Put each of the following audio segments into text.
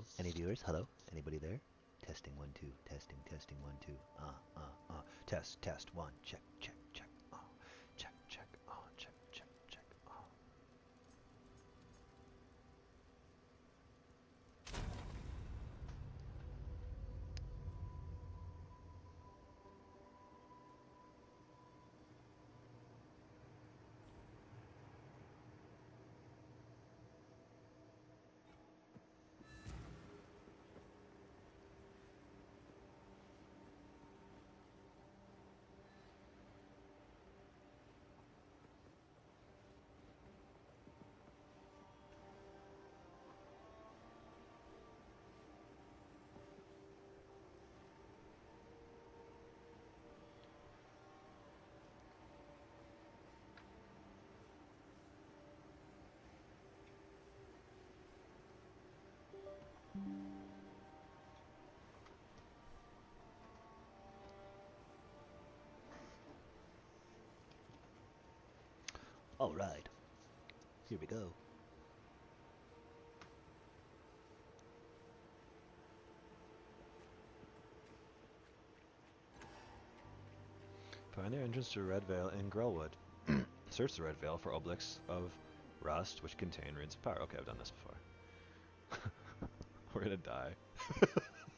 Hello? Any viewers? Hello? Anybody there? Testing one, two. Testing, testing one, two. Test, test one. Check, check, check. Check, check. Check, check, check. All right. Here we go. Find the entrance to Red Veil in Grellwood. Search the Red Veil for obelisks of rust which contain runes of power. Okay, I've done this before. We're gonna die.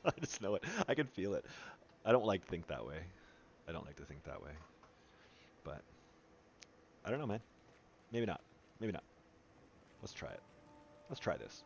I just know it. I can feel it. I don't like to think that way. I don't like to think that way. But I don't know, man. Maybe not. Maybe not. Let's try it. Let's try this.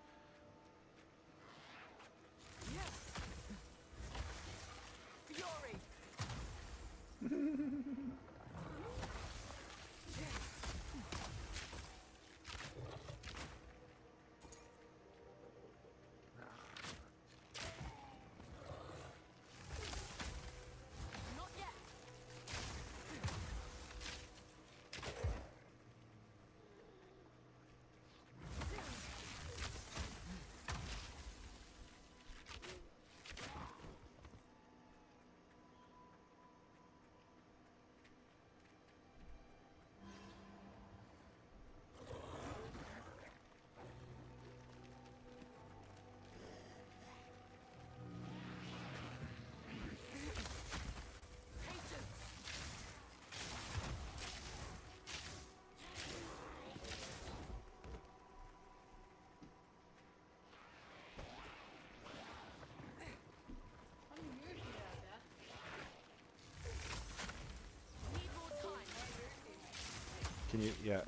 Can you, yeah,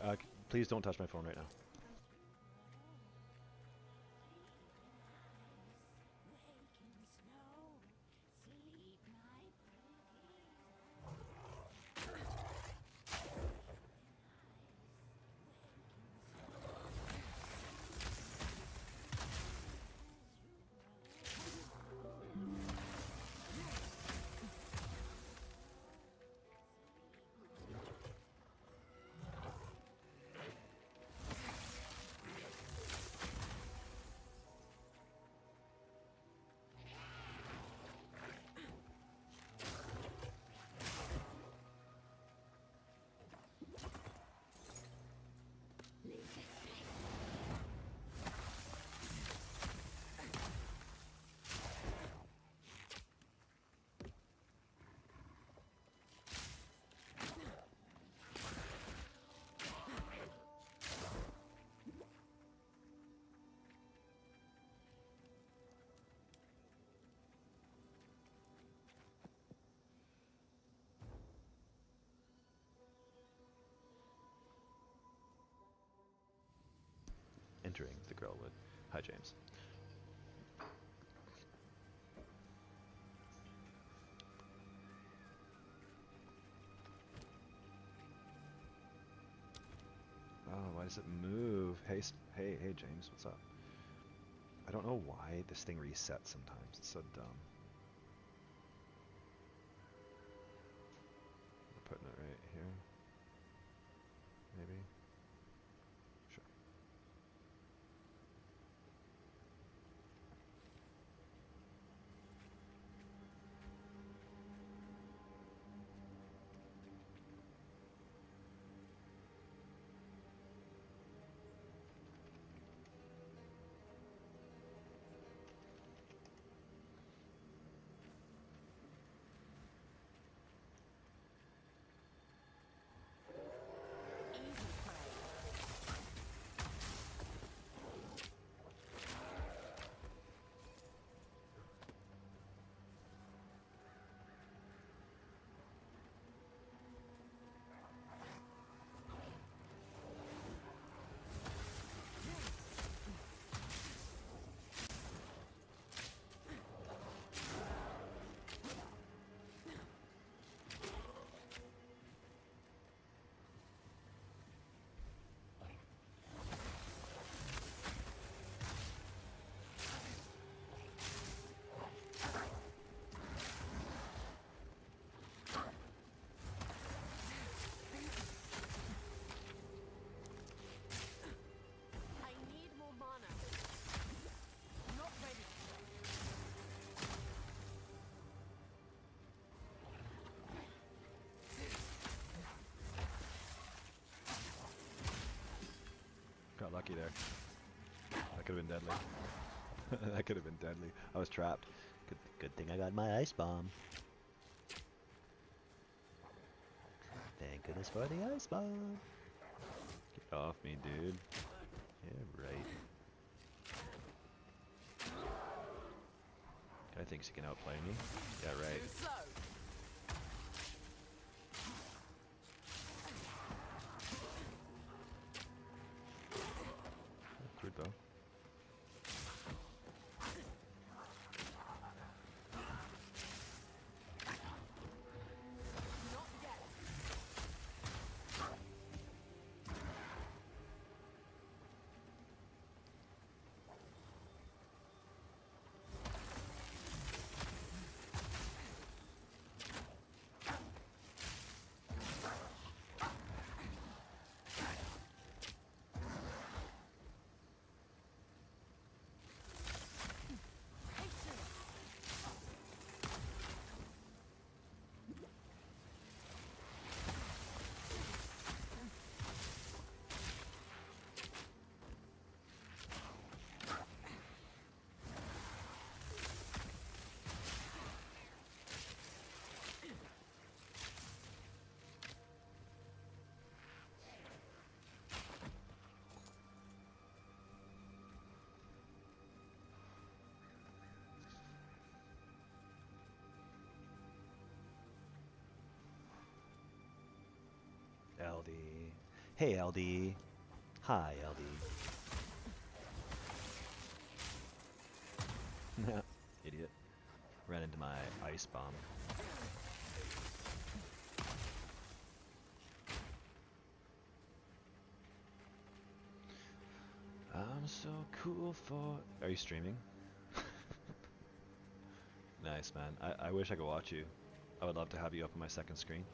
please don't touch my phone right now. Entering the Grellwood. Hi, James. Oh, why does it move? Hey, hey, James, what's up? I don't know why this thing resets sometimes. It's so dumb. I'm putting it right here. Maybe. Sure. there. That could have been deadly. That could have been deadly. I was trapped. Good thing I got my ice bomb. Thank goodness for the ice bomb. Get off me, dude. Yeah, right. Guy thinks he can outplay me. Yeah, right. Crude bow. LD. Hey, LD. Hi, LD. Idiot. Ran into my ice bomb. I'm so cool for... Are you streaming? Nice, man. I wish I could watch you. I would love to have you up on my second screen.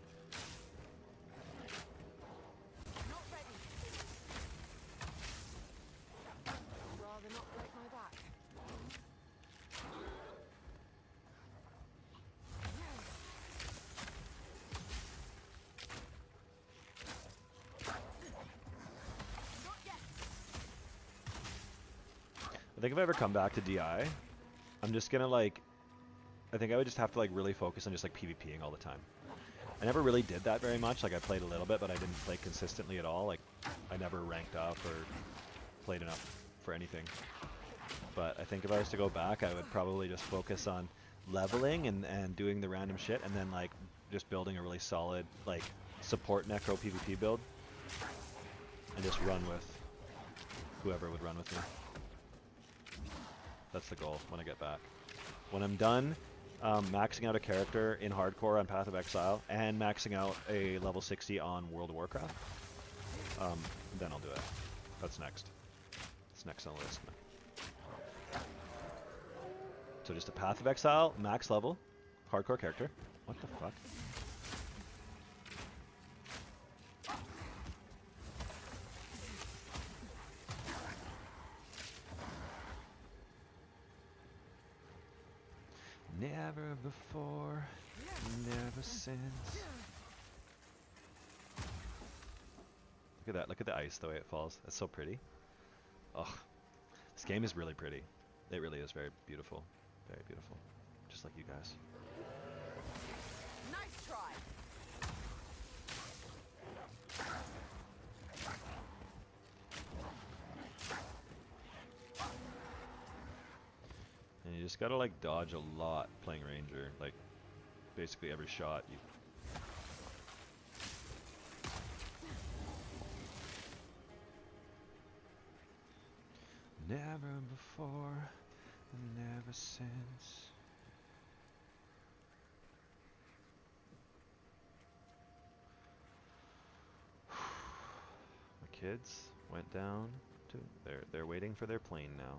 I think if I ever come back to DI, I'm just gonna like, I think I would just have to like really focus on just like PvPing all the time. I never really did that very much. Like I played a little bit, but I didn't play consistently at all. Like I never ranked up or played enough for anything. But I think if I was to go back, I would probably just focus on leveling and doing the random shit, and then like just building a really solid like support necro PvP build, and just run with whoever would run with me. That's the goal when I get back. When I'm done maxing out a character in hardcore on Path of Exile and maxing out a level 60 on World of Warcraft, then I'll do it. That's next. It's next on the list. So just a Path of Exile, max level, hardcore character. What the fuck? Never before, never since. Look at that, look at the ice, the way it falls. That's so pretty. Oh, this game is really pretty. It really is very beautiful. Very beautiful. Just like you guys. Nice try. And you just gotta like dodge a lot playing Ranger. Like basically every shot you... Never before, never since. The kids went down to... They're waiting for their plane now.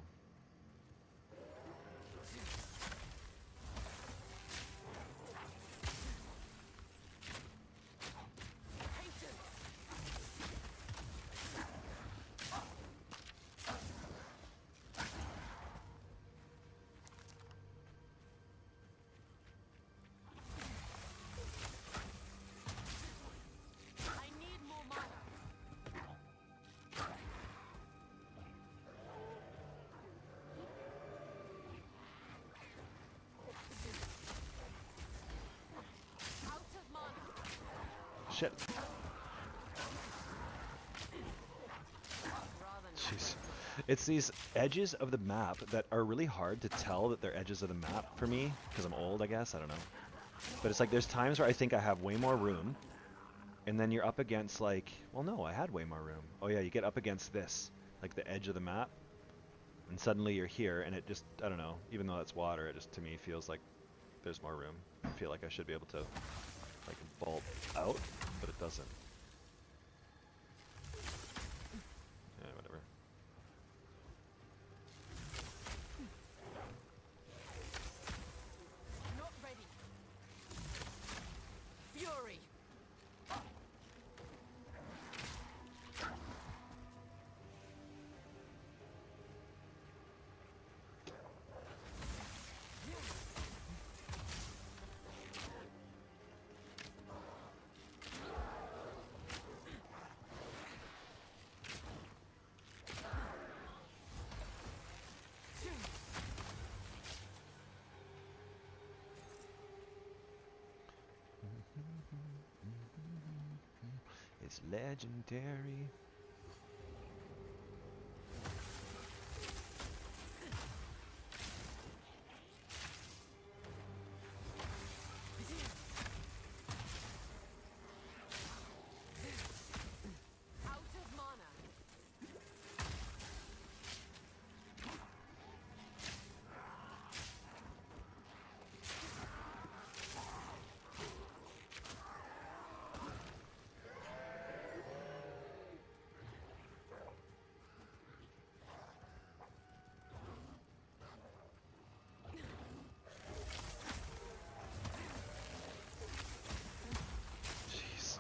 Shit. Jeez. It's these edges of the map that are really hard to tell that they're edges of the map for me, because I'm old, I guess, I don't know. But it's like there's times where I think I have way more room, and then you're up against like, well no, I had way more room. Oh yeah, you get up against this, like the edge of the map, and suddenly you're here, and it just, I don't know, even though it's water, it just to me feels like there's more room. I feel like I should be able to like vault out, but it doesn't. Yeah, whatever. Not ready. Fury. It's legendary. Out of mana. Jeez.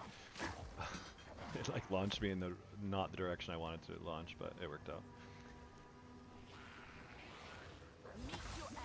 It like launched me in the not the direction I wanted to launch, but it worked out. Meet your end.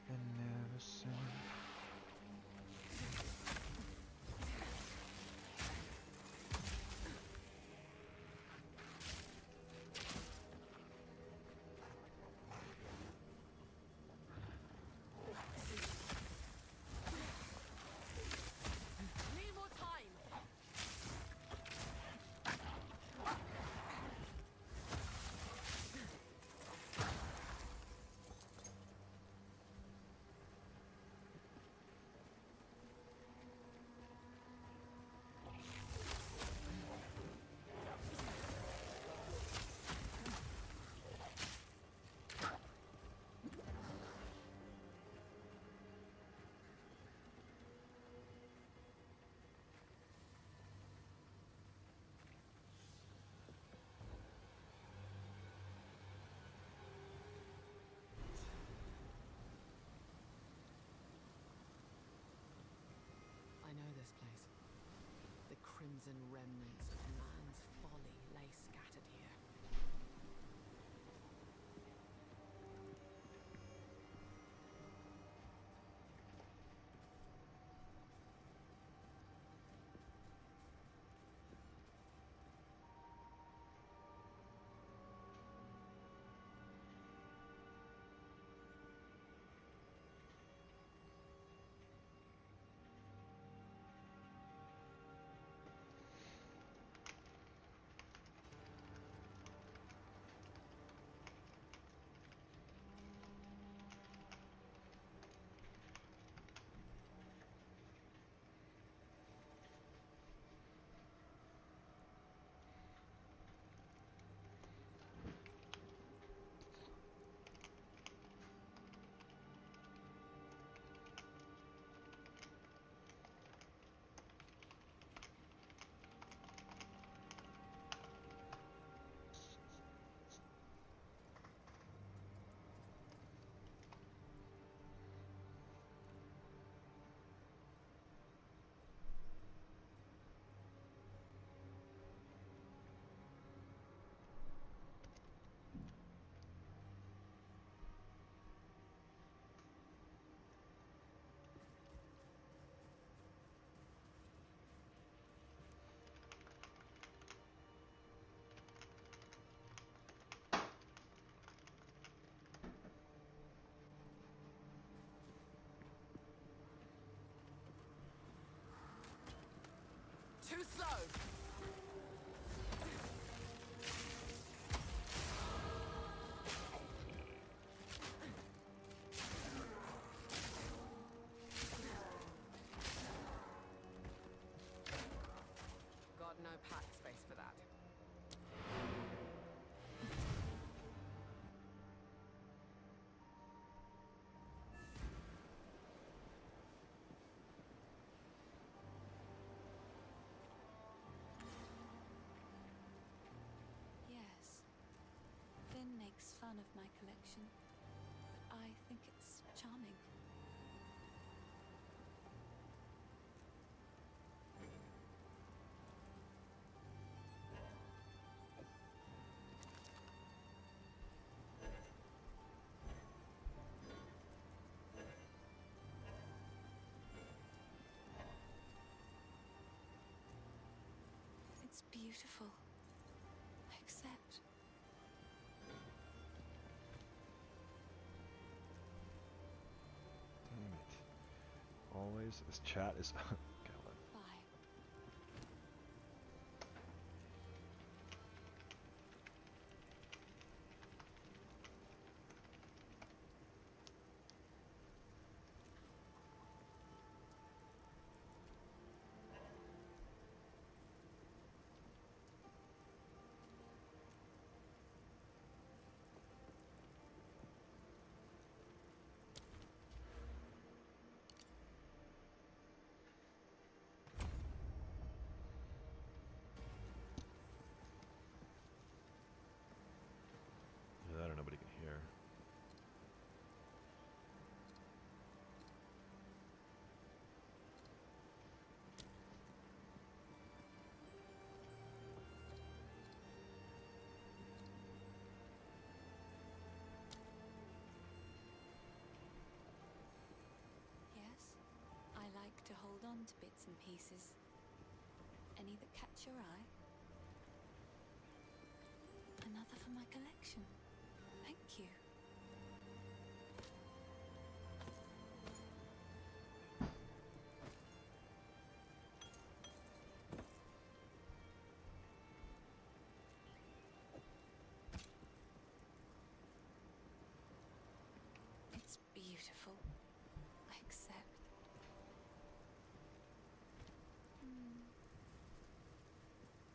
And never sing. Need more time. I know this place. The crimson remnants of man's folly lay scattered here. collection, but I think it's charming. It's beautiful. Except Damn it. Always, this chat is... okay, hold on. bye. Either that or nobody can hear. Yes, I like to hold on to bits and pieces. Any that catch your eye? Another for my collection. Thank you. It's beautiful. I accept.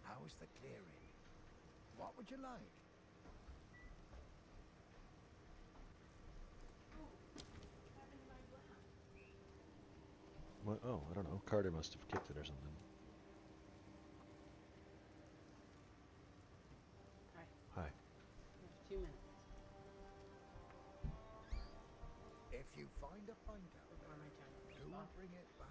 How is the clearing? What would you like? What? Oh, I don't know. Carter must have kicked it or something. Hi. Hi. You have 2 minutes If you find a pint out before my time. there, do bring it back.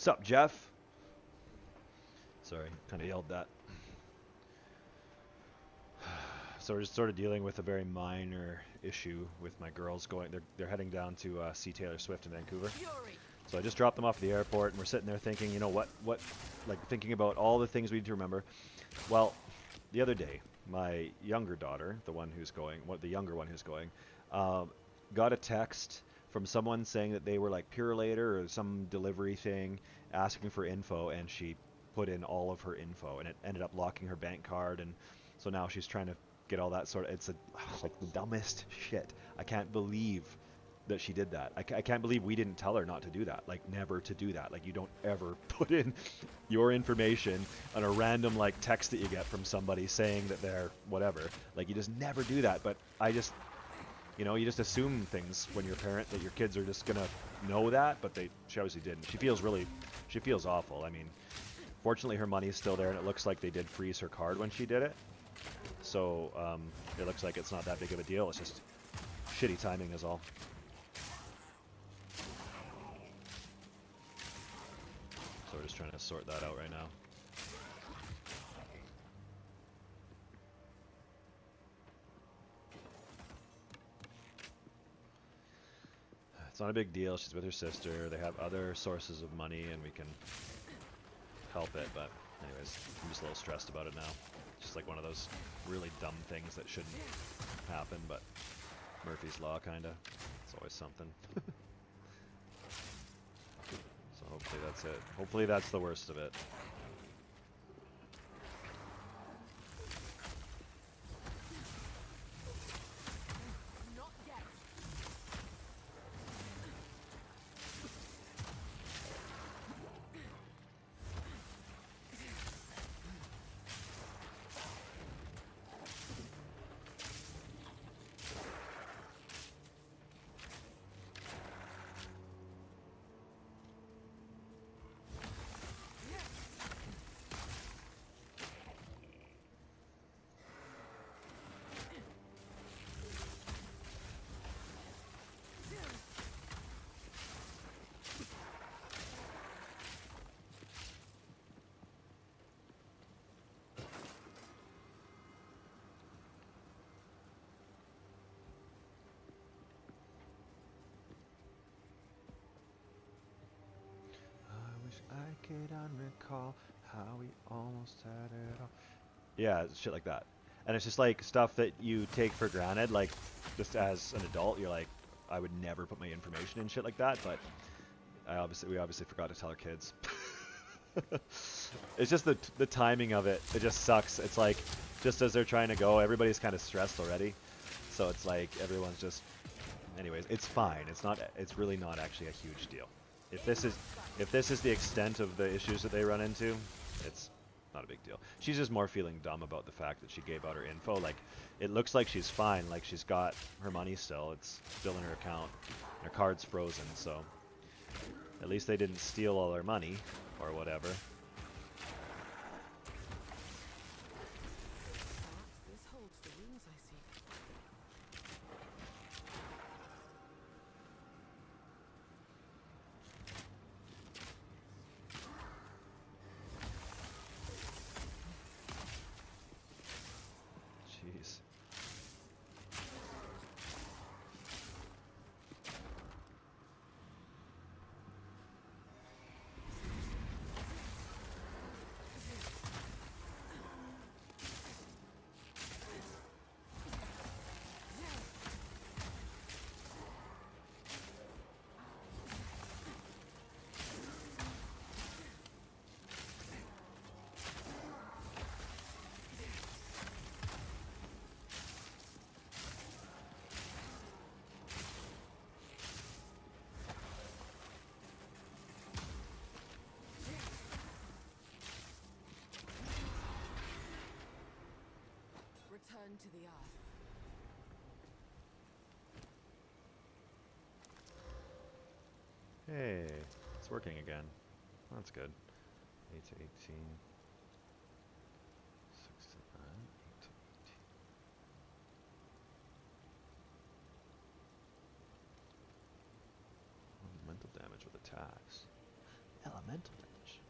Sup, Jeff? Sorry, kind of yelled that. So we're just sort of dealing with a very minor issue with my girls going. They're heading down to see Taylor Swift in Vancouver. Fury. So I just dropped them off at the airport, and we're sitting there thinking, you know what, like thinking about all the things we need to remember. Well, the other day, my younger daughter, the younger one who's going, got a text from someone saying that they were like Purelator or some delivery thing, asking for info, and she put in all of her info, and it ended up locking her bank card, and so now she's trying to get all that sort of. It's like the dumbest shit. I can't believe that she did that. I can't believe we didn't tell her not to do that. Like, never to do that. Like, you don't ever put in your information on a random, like, text that you get from somebody saying that they're whatever. Like, you just never do that. But I just, you just assume things when you're a parent that your kids are just going to know that, but she obviously didn't. She feels awful. I mean, fortunately her money is still there, and it looks like they did freeze her card when she did it. So, it looks like it's not that big of a deal. It's just shitty timing is all. So we're just trying to sort that out right now. It's not a big deal. She's with her sister. They have other sources of money, and we can help it. But anyways, I'm just a little stressed about it now. Just like one of those really dumb things that shouldn't happen, but Murphy's Law, kinda. It's always something. So hopefully that's it. Hopefully that's the worst of it. Not yet. I could recall how we almost had it all. Yeah, shit like that. And it's just like stuff that you take for granted, like just as an adult, you're like, I would never put my information in shit like that, but we obviously forgot to tell our kids. It's just the timing of it. It just sucks. It's like just as they're trying to go, everybody's kind of stressed already. So it's like everyone's just. Anyways, it's fine. It's really not actually a huge deal. If this is the extent of the issues that they run into, it's not a big deal. She's just more feeling dumb about the fact that she gave out her info. Like, it looks like she's fine. Like, she's got her money still. It's still in her account. Her card's frozen, so at least they didn't steal all her money or whatever. Perhaps this holds the runes I seek. Jeez. Return to the earth. Hey, it's working again. That's good. 8 to 18. 6 to 9. 8 to 18. Mental damage with attacks. elemental damage.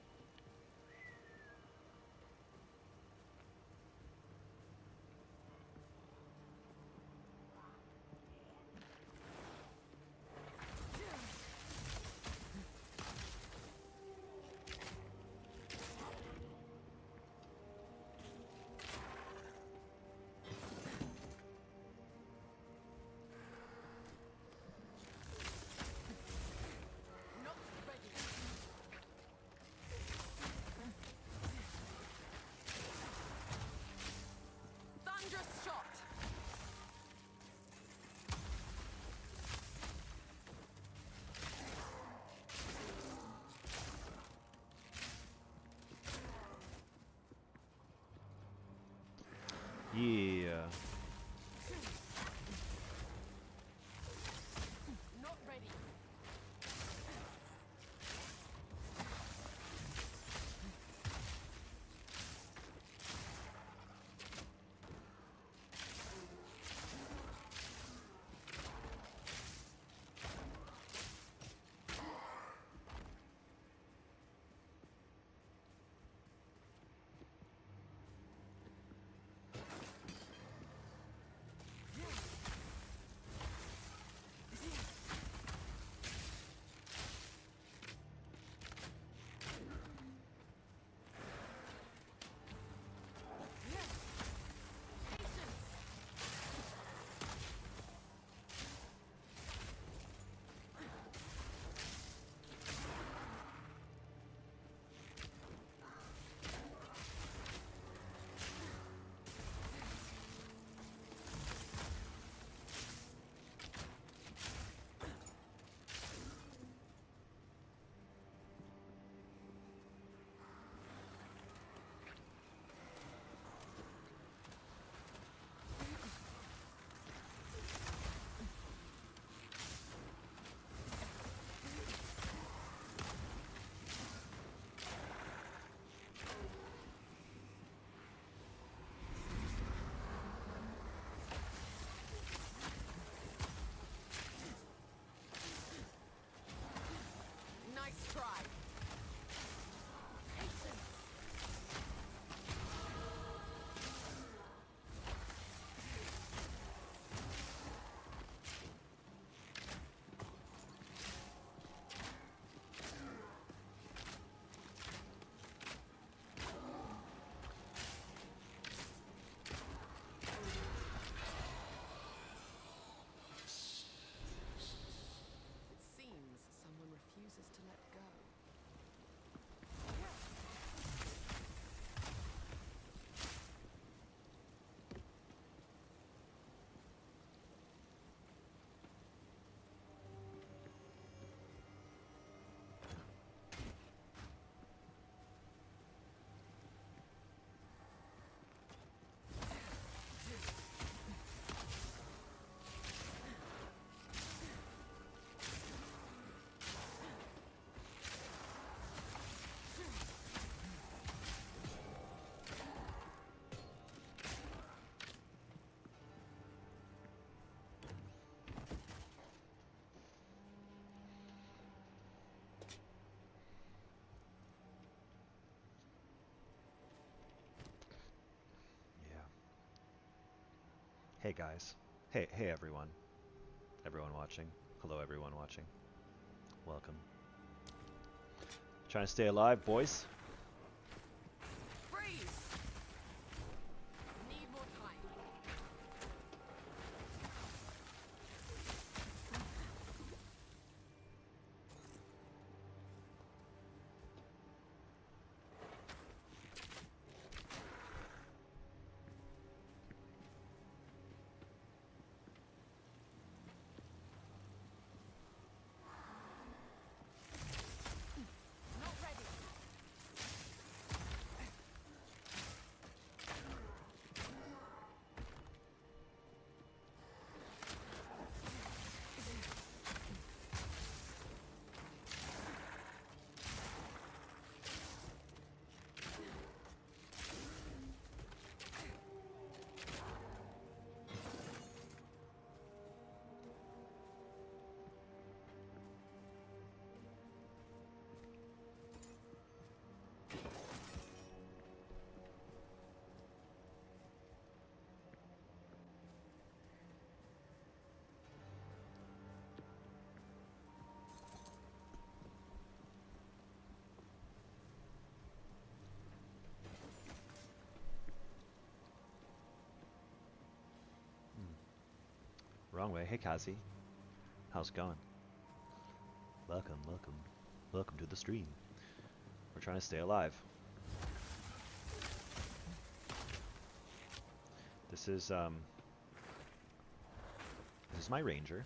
Not ready. Thunderous shot. Yeah. Not ready. Nice try. Patience. It seems someone refuses to let go. Yeah. Hey guys. Hey everyone. Everyone watching. Hello everyone watching. Welcome. Trying to stay alive, boys. Freeze. Need more time. Not ready. wrong way. Hey, Kazi. How's it going? Welcome, welcome. Welcome to the stream. We're trying to stay alive. This is my ranger.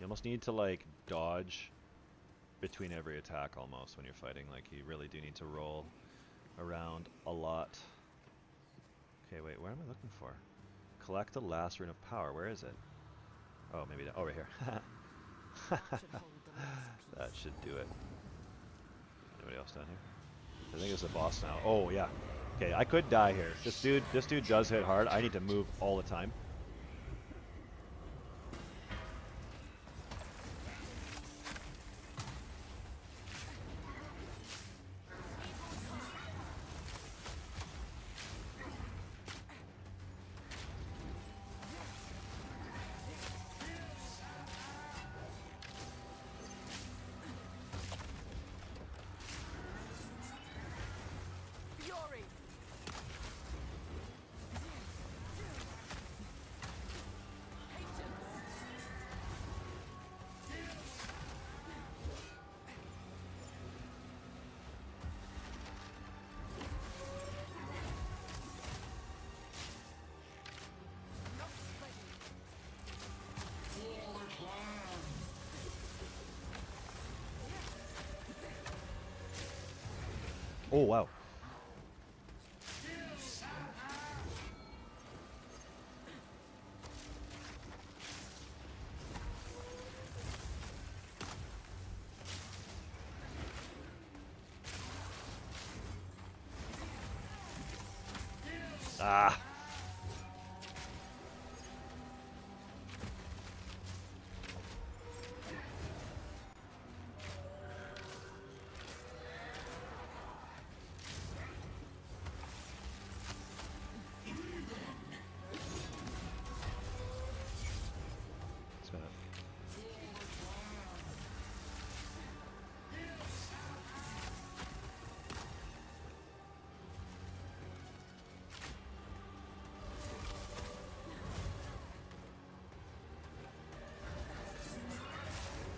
You almost need to like dodge between every attack almost when you're fighting. Like you really do need to roll around a lot. Okay, wait, where am I looking for? Collect the last rune of power. Where is it? Oh, maybe oh, right here. That should do it. Anybody else down here? I think it's a boss now. Oh yeah. Okay, I could die here. This dude does hit hard. I need to move all the time. Oh wow. Ah.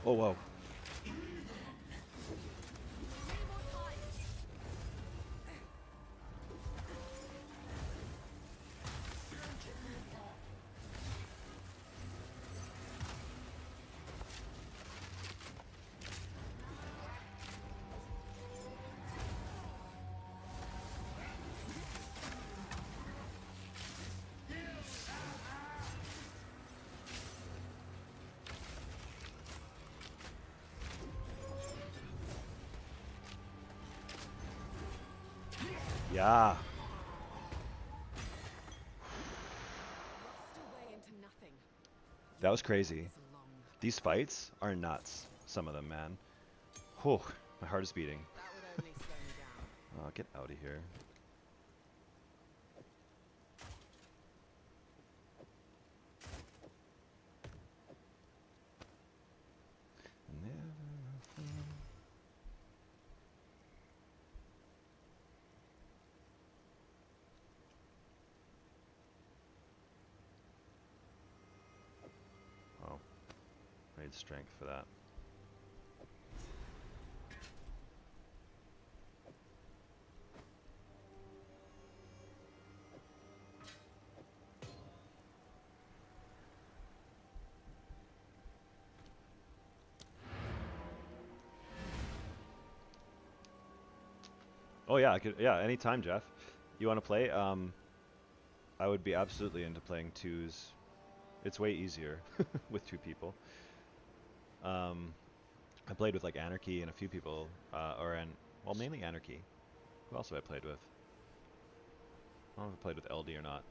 Oh wow. Yeah. That was crazy. These fights are nuts. Some of them, man. Whew, my heart is beating. Get out of here. Oh, I need strength for that. Oh yeah, I could. Yeah, anytime, Jeff. You want to play? I would be absolutely into playing twos. It's way easier with two people. I played with like Anarchy and a few people, well, mainly Anarchy. Who else have I played with? I don't know if I played with LD or not.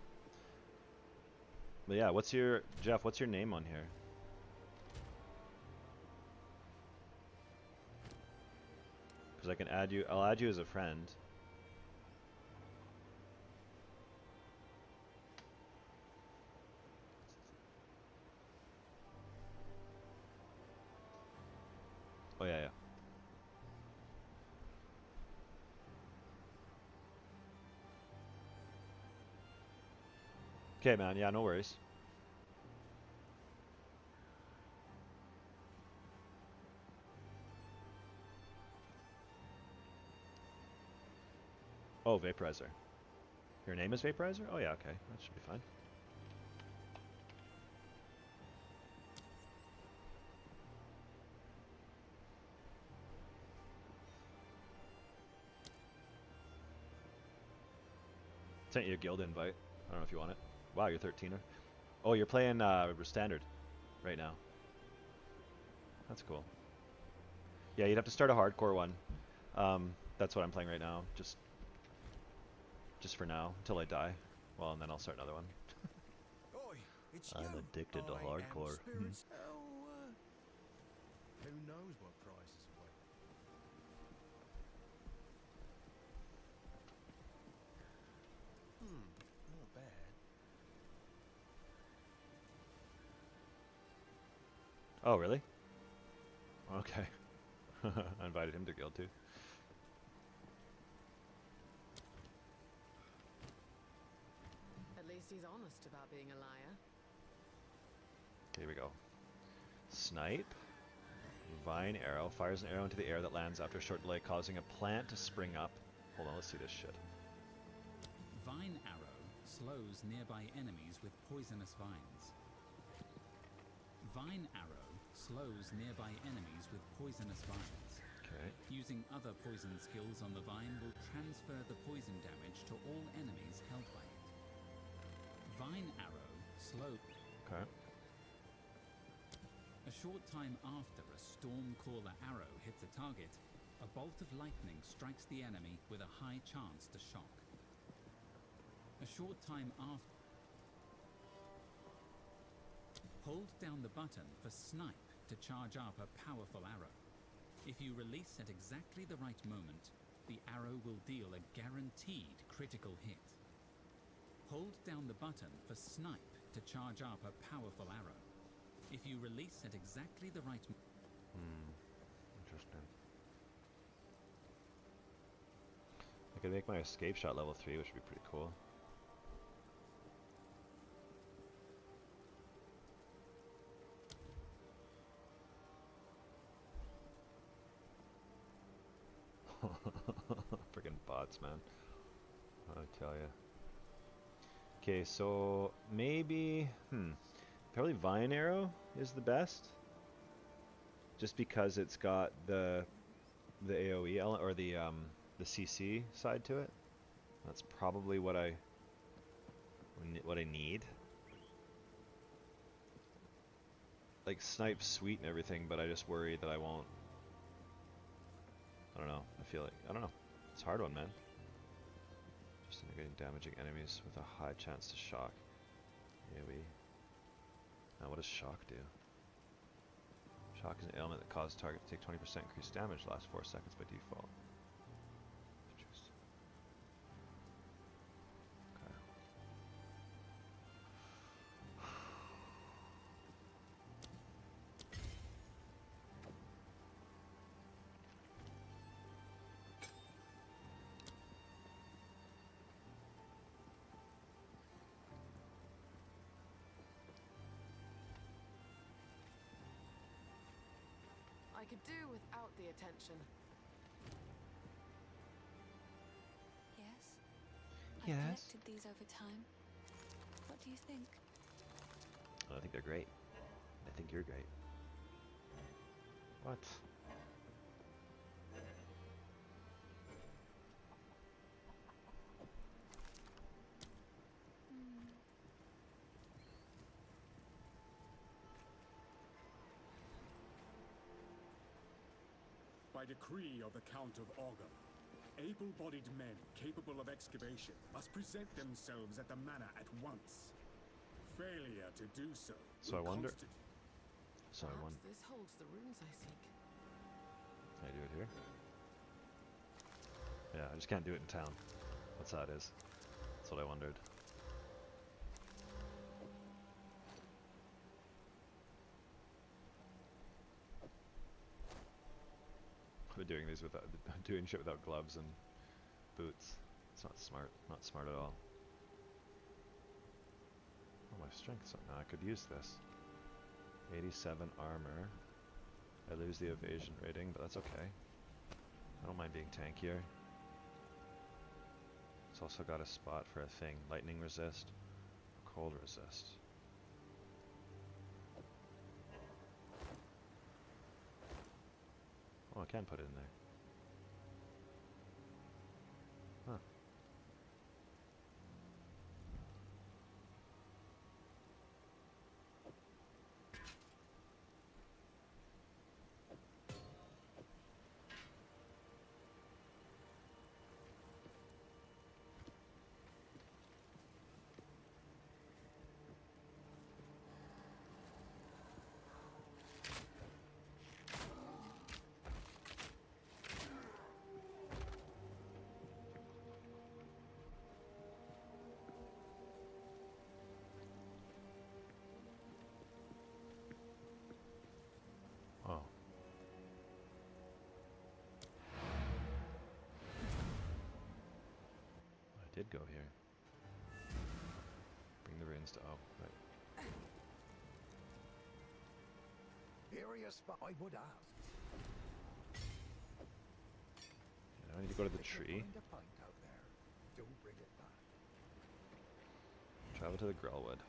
But yeah, Jeff? What's your name on here? Because I can add you. I'll add you as a friend. Oh yeah, yeah. Okay, man. Yeah, no worries. Oh, Vaporizer. Your name is Vaporizer? Oh yeah, okay. That should be fine. Sent you a guild invite. I don't know if you want it. Wow, you're 13er. Oh, you're playing standard right now. That's cool. Yeah, you'd have to start a hardcore one. That's what I'm playing right now. Just for now, until I die. Well, and then I'll start another one. Oi, it's I'm you. addicted to I am hardcore. spirits. Oh, who knows what prizes await? Not bad. Oh, really? Okay. I invited him to guild too. At least he's honest about being a liar. Here we go. Snipe. Vine arrow. Fires an arrow into the air that lands after a short delay, causing a plant to spring up. Hold on, let's see this shit. Vine arrow slows nearby enemies with poisonous vines. Vine arrow slows nearby enemies with poisonous vines. Okay. Using other poison skills on the vine will transfer the poison damage to all enemies held by it. Vine arrow slow. Okay. A short time after a Stormcaller arrow hits a target, a bolt of lightning strikes the enemy with a high chance to shock. A short time after, hold down the button for Snipe to charge up a powerful arrow. If you release at exactly the right moment, the arrow will deal a guaranteed critical hit. Hold down the button for Snipe to charge up a powerful arrow. If you release at exactly the right moment. Interesting. I could make my escape shot level 3, which would be pretty cool. Freaking bots, man. I tell ya. Okay, so maybe, probably Vine Arrow is the best. Just because it's got the AOE element, or the CC side to it. That's probably what I need. Like, Snipe's sweet and everything, but I just worry that I won't. I don't know. I don't know. It's a hard one, man. Just integrating damaging enemies with a high chance to shock. AoE. Now, what does shock do? Shock is an ailment that causes target to take 20% increased damage, lasts 4 seconds by default. Interesting. Okay. I could do without the attention. Yes? I've Yes? collected these over time. What do you think? I think they're great. I think you're great. What? By decree of the Count of Ogre, able-bodied men capable of excavation must present themselves at the manor at once. Failure to do so. So I wonder. So I Perhaps wonder. this holds the runes I seek. Can I do it here? Yeah, I just can't do it in town. That's how it is. That's what I wondered. We're doing these without doing shit without gloves and boots. It's not smart. Not smart at all. my strength's up now. I could use this. 87 armor. I lose the evasion rating, but that's okay. I don't mind being tankier. It's also got a spot for a thing. Lightning resist, cold resist. Oh, I can put it in there. Huh. Oh. I did go here. Bring the runes to right. Area spot I would ask. Now I need to go to the If you tree. find a pint out there, do bring it back. Travel to the Grellwood.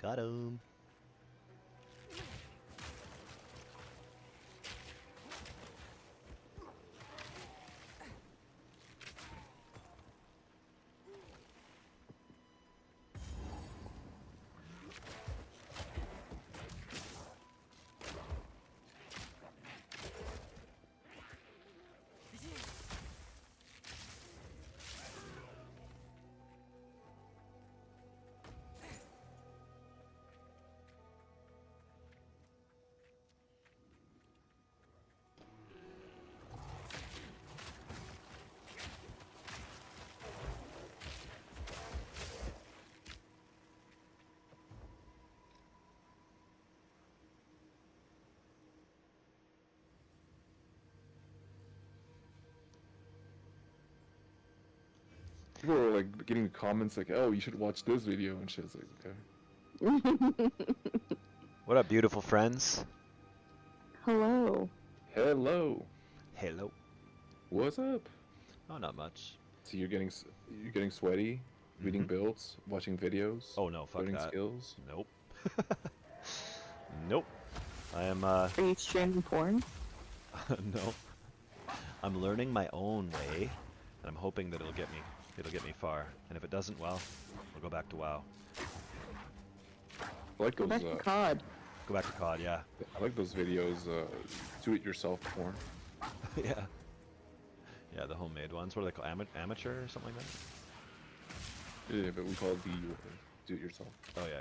Got him. People were like getting comments like, "Oh, you should watch this video," and shit. It's like, okay. What up, beautiful friends? Hello. Hello. Hello. What's up? Oh, not much. So you're getting sweaty, reading Mhm. builds, watching videos, Oh no, fuck learning that. skills. Nope. Nope. I am Are you streaming porn? no. I'm learning my own way, and I'm hoping that it'll get me far. And if it doesn't, well, I'll go back to WoW. I like Go those. back to COD. Go back to COD, yeah. I like those videos. Do-it-yourself porn. Yeah. Yeah, the homemade ones. What are they called? Amateur or something like that? Yeah, but we call it do-it-yourself. Oh yeah,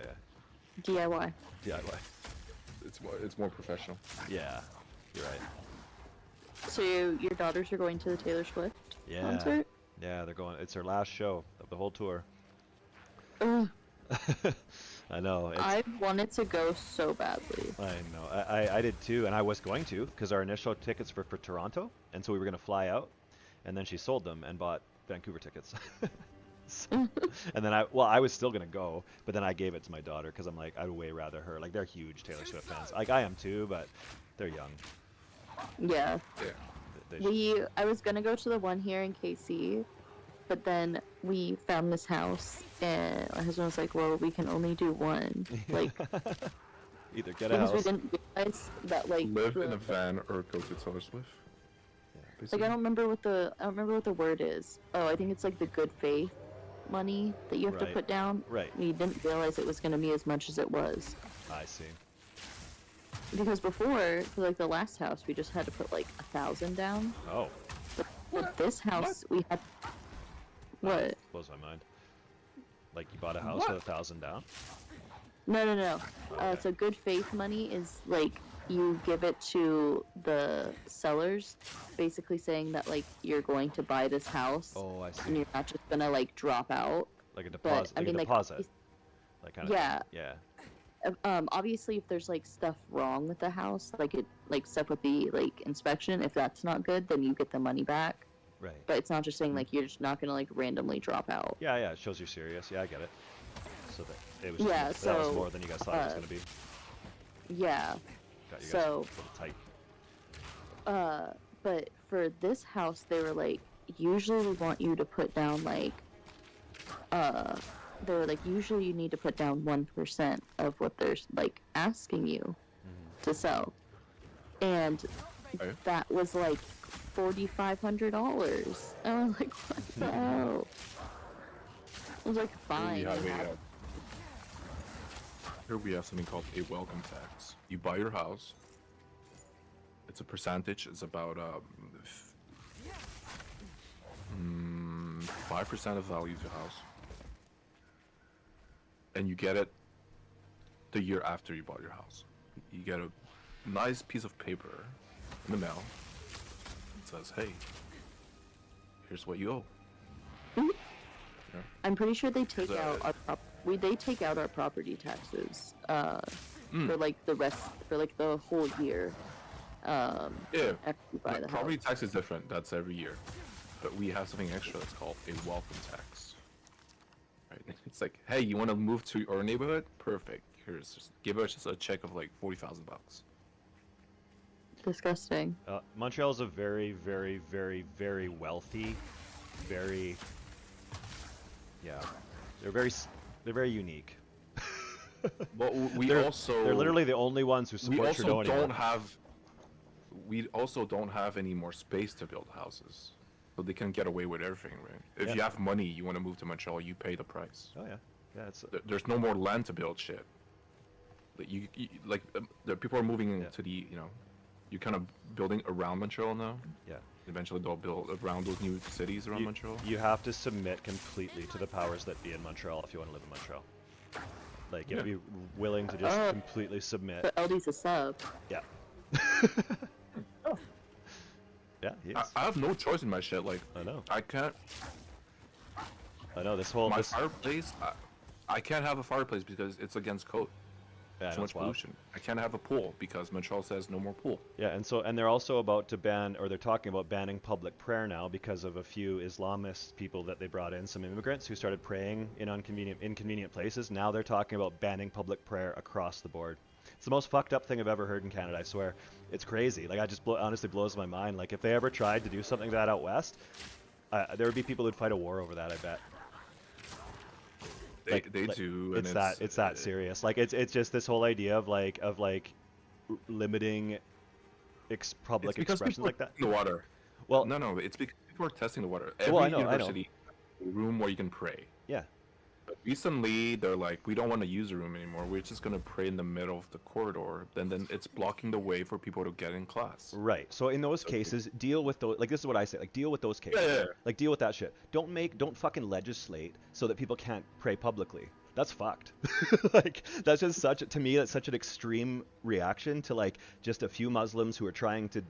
DIY. yeah. DIY. It's more professional. Yeah. You're right. So your daughters are going to the Taylor Swift Yeah. concert? Yeah, they're going. It's their last show of the whole tour. Ugh, I know. It's, I wanted to go so badly. I know. I did too, and I was going to because our initial tickets were for Toronto, and so we were going to fly out, and then she sold them and bought Vancouver tickets. So- and then I was still going to go, but then I gave it to my daughter because I'm like, I'd way rather her. Like, they're huge Taylor Swift fans. Like, I am too, but they're young. Yeah. Yeah. I was gonna go to the one here in KC, but then we found this house, and my husband was like, "Well, we can only do one." Like, Either get a because we house. didn't realize that like Live in the- a van or go to Taylor Swift. like I don't remember what the word is. Oh, I think it's like the good faith money that you have to Right. put down. Right. We didn't realize it was gonna be as much as it was. I see. Because before, for like the last house, we just had to put like 1,000 down. Oh, But this house, we had what? blows my mind. Like, you bought a house with 1,000 down? No. Okay. So good faith money is like you give it to the sellers, basically saying that like you're going to buy this house Oh, I and see. you're not just gonna like drop out. Like a But deposit, I like a mean, like, deposit, like kind of thing. yeah, Yeah. obviously if there's like stuff wrong with the house, like stuff with the like inspection, if that's not good, then you get the money back. Right. But it's not just saying like you're just not gonna like randomly drop out. Yeah, yeah. It shows you're serious. Yeah, I get it. So that it was. Yeah, Just, that was so, more than you guys thought it was gonna be. Yeah. Got you guys So, a little tight. but for this house, they were like, usually we want you to put down like, they were like, usually you need to put down 1% of what they're like asking you to sell, and Okay. that was like $4,500. And I was like, what the hell? I was like, fine. Here we have something called a welcome tax. You buy your house. It's a percentage. It's about 5% of the value of your house, and you get it the year after you bought your house. You get a nice piece of paper in the mail. It says, "Hey, here's what you owe." I'm pretty sure they take Is out that- our they take out our property taxes for like the rest for like the whole year. Yeah. After you buy the Property house. tax is different. That's every year. But we have something extra that's called a welcome tax. Right? It's like, hey, you want to move to our neighborhood? Perfect. Here's just give us just a check of like $40,000. Disgusting. Montreal is a very, very, very, very wealthy, very. Yeah, they're very unique. But we they're also literally the only ones who we support also Trudeau anymore. don't have any more space to build houses, so they can get away with everything, right? If Yeah. you have money, you want to move to Montreal, you pay the price. Oh yeah, yeah. It's There's no more land to build shit. Like the people are moving Yeah. to the you're kind of building around Montreal now. yeah. Eventually they'll build around those new cities around Montreal. You have to submit completely to the powers that be in Montreal if you want to live in Montreal. Like you have to be willing to just completely submit. But LD's a sub. Yeah. Yeah, he is. I have no choice in my shit. Like I know. I can't. I know this whole My this. fireplace. I can't have a fireplace because it's against code. Yeah, I Too know, much it's wild. pollution. I can't have a pool because Montreal says no more pool. Yeah, and they're also about to ban, or they're talking about banning public prayer now because of a few Islamist people that they brought in, some immigrants who started praying in inconvenient places. Now they're talking about banning public prayer across the board. It's the most fucked up thing I've ever heard in Canada, I swear. It's crazy. Like, honestly blows my mind. Like, if they ever tried to do something like that out west, there would be people who'd fight a war over that, I bet. They do. And It's that serious. Like, it's just this whole idea of limiting public it's because expressions people like that. are testing the water. Well, No, it's because people are testing the water. Every Well, I know. university has a room where you can pray. Yeah. But recently, they're like, we don't want to use the room anymore. We're just gonna pray in the middle of the corridor. Then it's blocking the way for people to get in class. Right. So in those cases, deal with those. Like, this is what I say. Like, deal with those cases. Yeah. Like, deal with that shit. Don't fucking legislate so that people can't pray publicly. That's fucked. Like, that's just to me, that's such an extreme reaction to like just a few Muslims who are trying to.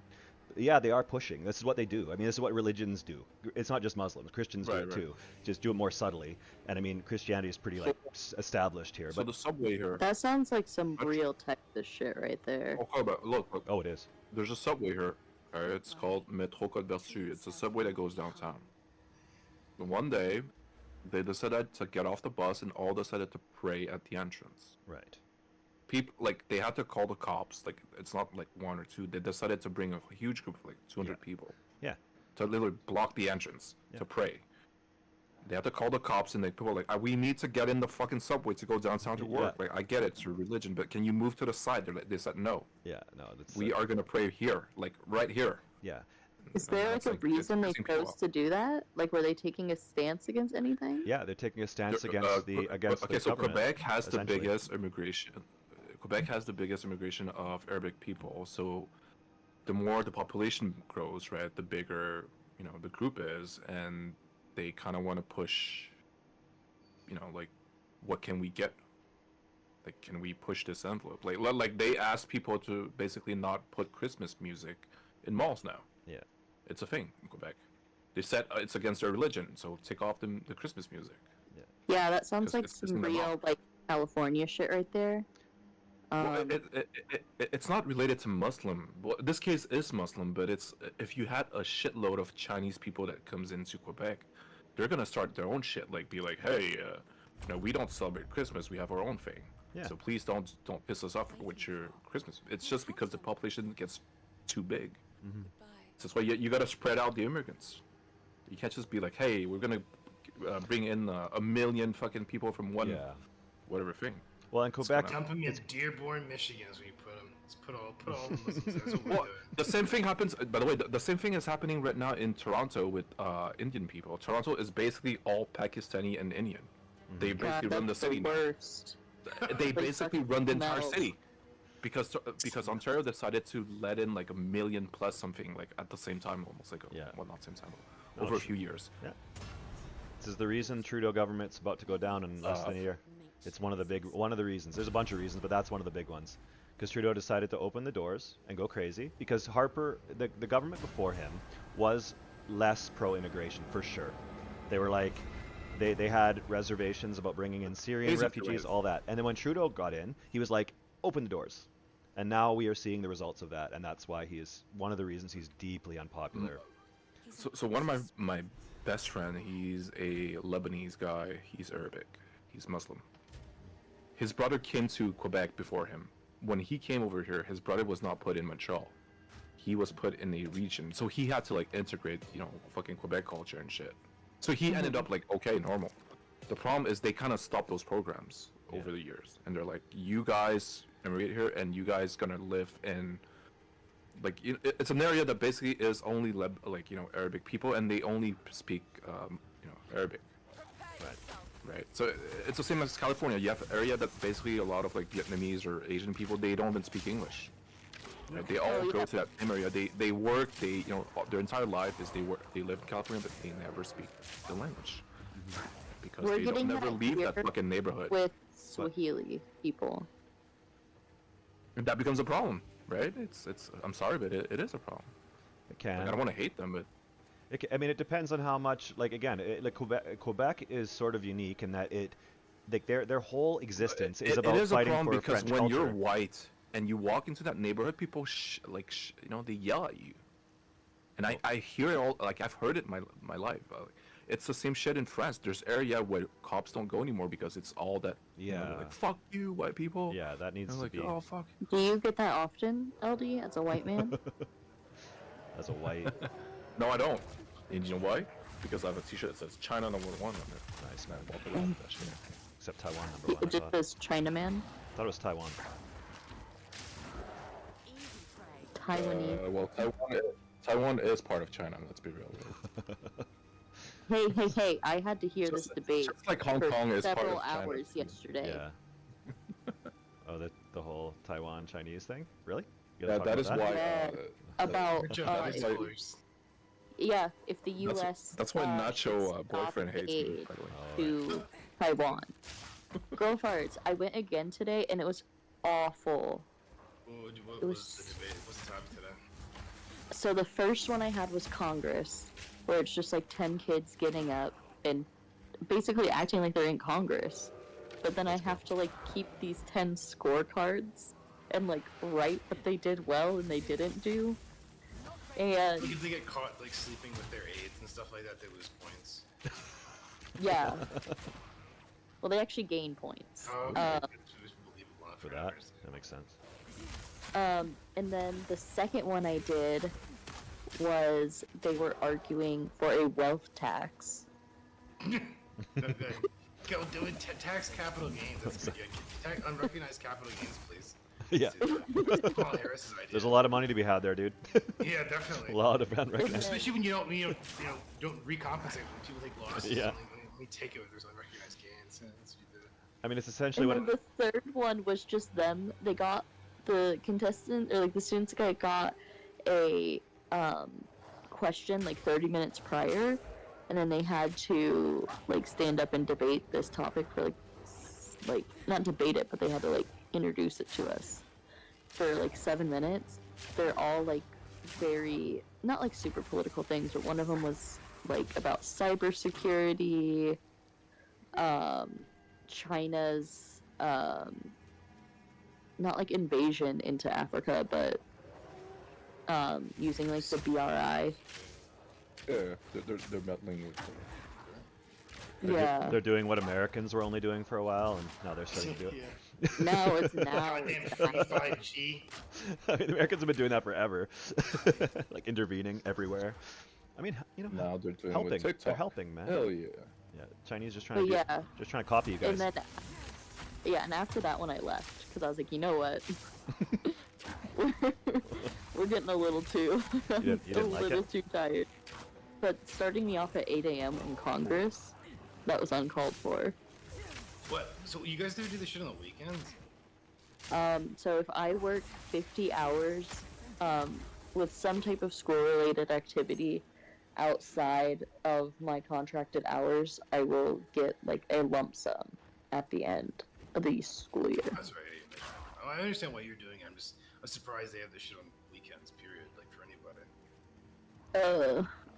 Yeah, they are pushing. This is what they do. I mean, this is what religions do. It's not just Muslims. Christians do it too. Just do it more subtly. And I mean, Christianity is pretty like established here. So But the subway here. That sounds like some real Texas shit right there. Oh, hold on, look. oh, it is. There's a subway here. It's called Métro Côte-Berçue. It's a subway that goes downtown. And one day, they decided to get off the bus and all decided to pray at the entrance. Right. People they had to call the cops. Like, it's not like one or two. They decided to bring a huge group of like 200 people Yeah. to literally block the entrance to pray. They had to call the cops, and people were like, we need to get in the fucking subway to go downtown to work. Yeah. Like, I get it, it's your religion, but can you move to the side? They said no. Yeah. No. That's. We are gonna pray here, like right here. Yeah. Is there like That's, a like, reason they pissing people chose off. to do that? Like, were they taking a stance against anything? Yeah. They're taking a stance Okay, against the so government, Quebec has the essentially. biggest immigration. Quebec has the biggest immigration of Arabic people. So the more the population grows, right, the bigger the group is, and they kind of want to push. Like, what can we get Like, can we push this envelope? Like they asked people to basically not put Christmas music in malls now. Yeah. It's a thing in Quebec. They said it's against their religion, so take off the Christmas music. Yeah, that sounds 'Cause like it's some in the law. real like California shit right there. Well, it's not related to Muslim. Well, this case is Muslim, but it's if you had a shitload of Chinese people that comes into Quebec, they're gonna start their own shit. Like, be like, hey, we don't celebrate Christmas. We have our own thing. Yeah. So please don't piss us off with your Christmas. It's just because the population gets too big. Mm-hmm. So that's why you gotta spread out the immigrants. You can't just be like, hey, we're gonna bring in a million fucking people from one whatever thing. Well, in Quebec, Dump him in Dearborn, Michigan, as we put him. Let's put all the Muslims. That's what we're Well, doing. the same thing happens. By the way, the same thing is happening right now in Toronto with Indian people. Toronto is basically all Pakistani and Indian. They basically run the city. Worst. They basically run the entire smells. city because Ontario decided to let in like 1 million plus something like at the same time, almost like well, not same time, over a few years. Yeah. This is the reason Trudeau government's about to go down in less than a year. It's one of the reasons. There's a bunch of reasons, but that's one of the big ones. Because Trudeau decided to open the doors and go crazy. Because Harper, the government before him, was less pro-immigration for sure. They were like, they had reservations about bringing in Syrian refugees, all that. And then when Trudeau got in, he was like, open the doors. And now we are seeing the results of that, and that's why he is one of the reasons he's deeply unpopular. So one of my best friend, he's a Lebanese guy. He's Arabic. He's Muslim. His brother came to Quebec before him. When he came over here, his brother was not put in Montreal. He was put in a region. So he had to like integrate, fucking Quebec culture and shit. So he ended up like, okay, normal. The problem is they kind of stopped those programs over the years. And they're like, you guys immigrate here and you guys gonna live in, like, it's an area that basically is only Arabic people, and they only speak, Arabic. Right. So it's the same as California. You have an area that basically a lot of like Vietnamese or Asian people, they don't even speak English. Right? They all go to that same area. They work. Their entire life is they work. They live in California, but they never speak the language because they don't never leave that fucking neighborhood. With Swahili people. And that becomes a problem, right? It's. I'm sorry, but it is a problem. It can. Like, I don't want to hate them, but. It depends on how much. Like again, Quebec is sort of unique in that their whole existence is about fighting for because French when culture. you're white and you walk into that neighborhood, people they yell at you, and I hear it all. Like I've heard it my life. It's the same shit in France. There's area where cops don't go anymore because it's all that. Yeah. Like fuck you, white people. Yeah, that needs to like, be. Oh fuck. Do you get that often, LD, as a white man? As a white. No, I don't. And you know why? Because I have a T-shirt that says China #1 on it. Nice, man. Walk around with that shit. Except Taiwan #1. It just says Chinaman. I thought it was Taiwan. Taiwanese. Well, Taiwan is part of China. Let's be real. Hey! I had to hear this debate just like Hong for Kong is part several of China. hours yesterday. Yeah. Oh, the whole Taiwan Chinese thing? Really? Yeah, that is why. Yeah, about yeah, if the U.S. That's why Nacho should boyfriend stop hates me. aid By the way. to Taiwan. Girl farts. I went again today, and it was awful. What was the debate? What's the topic today? So the first one I had was Congress, where it's just like 10 kids getting up and basically acting like they're in Congress. But then I have to like keep these 10 scorecards and like write what they did well and they didn't do. And If they get caught like sleeping with their aides and stuff like that, they lose points. yeah. Well, they actually gain points. Oh, okay. It's believable enough For for that? others. That makes sense. And then the second one I did was they were arguing for a wealth tax. Go do it. Tax capital gains. That's pretty good. Tax unrecognized capital gains, please. Yeah. Paul Harris's idea. There's a lot of money to be had there, dude. Yeah, definitely. A lot of unrecognized. Especially when you don't recompensate when people take losses. Yeah. When you take it when there's unrecognized gains. Yeah, that's what you do. I mean, it's essentially And what. then the third one was just them. They got the contestant or like the students got a question like 30 minutes prior, and then they had to like stand up and debate this topic for like like not debate it, but they had to like introduce it to us for like 7 minutes. They're all like very not like super political things, but one of them was like about cybersecurity, China's not like invasion into Africa, but using like the BRI. Yeah, they're meddling with. Yeah. They're doing what Americans were only doing for a while, and now they're starting to do it. Now it's Goddamn free 5G. I mean, the Americans have been doing that forever, like intervening everywhere. I mean, you know, Now they're doing helping. with TikTok. They're helping, man. Hell yeah. Yeah, Chinese just trying to just trying to copy you guys. And then, yeah, and after that one I left because I was like, you know what, we're getting a little too, You didn't like little it? too tired. But starting me off at 8 a.m. in Congress, that was uncalled for. What? So you guys never do this shit on the weekends? So if I work 50 hours with some type of school-related activity outside of my contracted hours, I will get like a lump sum at the end of the school year. That's right. I understand why you're doing it. I'm surprised they have this shit on weekends. Period. Like for anybody.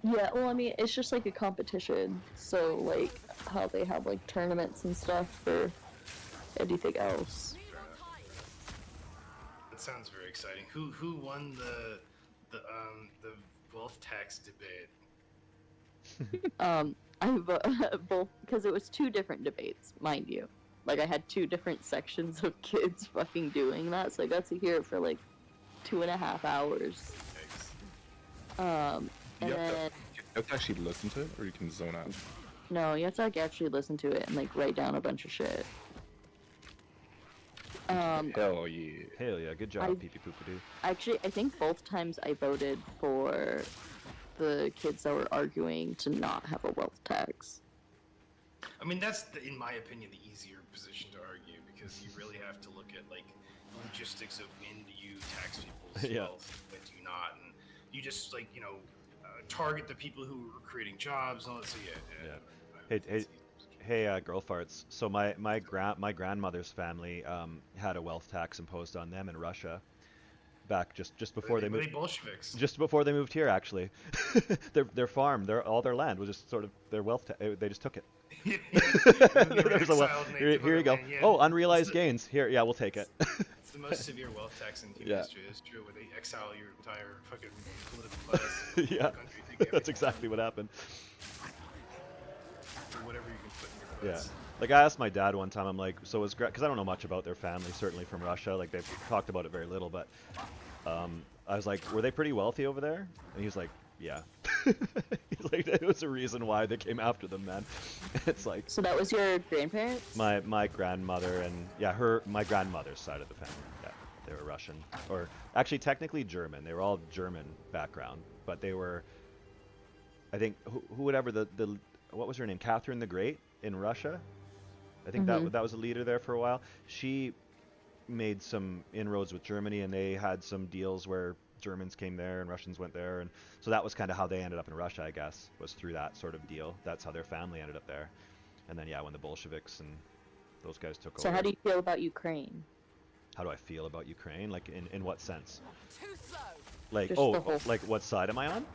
Yeah. Well, I mean, it's just like a competition. So like how they have like tournaments and stuff for anything else. That sounds very exciting. Who won the wealth tax debate? I've both because it was two different debates, mind you. Like I had two different sections of kids fucking doing that, so I got to hear it for like 2.5 hours. And You then have to actually listen to it, or you can zone out. no, you have to like actually listen to it and like write down a bunch of shit. Hell yeah. Hell yeah, good job, pee pee poo poo doo. Actually, I think both times I voted for the kids that were arguing to not have a wealth tax. I mean, that's in my opinion the easier position to argue because you really have to look at like the logistics of when do you tax people's Yeah. wealth, when do you not, and you just like target the people who are creating jobs and all that. So yeah. Hey, girl farts. So my grandmother's family had a wealth tax imposed on them in Russia, back just before they Were moved. they Bolsheviks? Just before they moved here, actually. their farm, all their land was just sort of their wealth. They just took it. There was here you go. Yeah, Oh, unrealized gains. Here, yeah, we'll take it. It's the most severe wealth tax in human history. It's true, where they exile your entire fucking political class. In Yeah, the country. that's exactly what happened. For whatever you can put in your Yeah. butts. Like I asked my dad one time, I'm like, so was because I don't know much about their family, certainly from Russia. Like they've talked about it very little, but I was like, were they pretty wealthy over there? And he's like, yeah. He's like, it was a reason why they came after them, man. It's like So that was your grandparents? my grandmother and my grandmother's side of the family. Yeah, they were Russian, or actually technically German. They were all German background, but they were, I think, whoever the what was her name? Catherine the Great in Russia. I think that was a leader there for a while. She made some inroads with Germany, and they had some deals where Germans came there and Russians went there, and so that was kind of how they ended up in Russia, I guess, was through that sort of deal. That's how their family ended up there. And then when the Bolsheviks and those guys took over. So how do you feel about Ukraine? How do I feel about Ukraine? Like in what sense? Too slow. Like Just the whole- like what side am I on?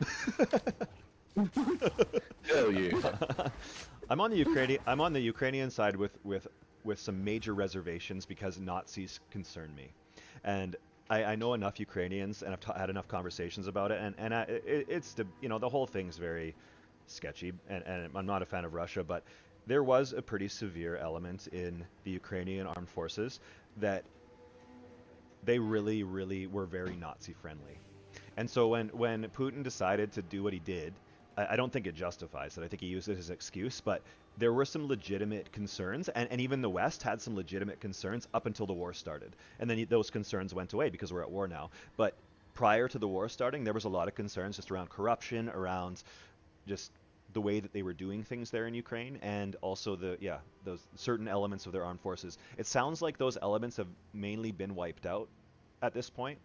Hell yeah. I'm on the Ukrainian side with some major reservations because Nazis concern me, and I know enough Ukrainians and I've had enough conversations about it, and it's the whole thing's very sketchy, and I'm not a fan of Russia, but there was a pretty severe element in the Ukrainian armed forces that they really, really were very Nazi friendly, and so when Putin decided to do what he did, I don't think it justifies it. I think he used it as an excuse, but there were some legitimate concerns, and even the West had some legitimate concerns up until the war started. And then those concerns went away because we're at war now. But prior to the war starting, there was a lot of concerns just around corruption, around just the way that they were doing things there in Ukraine, and also those certain elements of their armed forces. It sounds like those elements have mainly been wiped out at this point.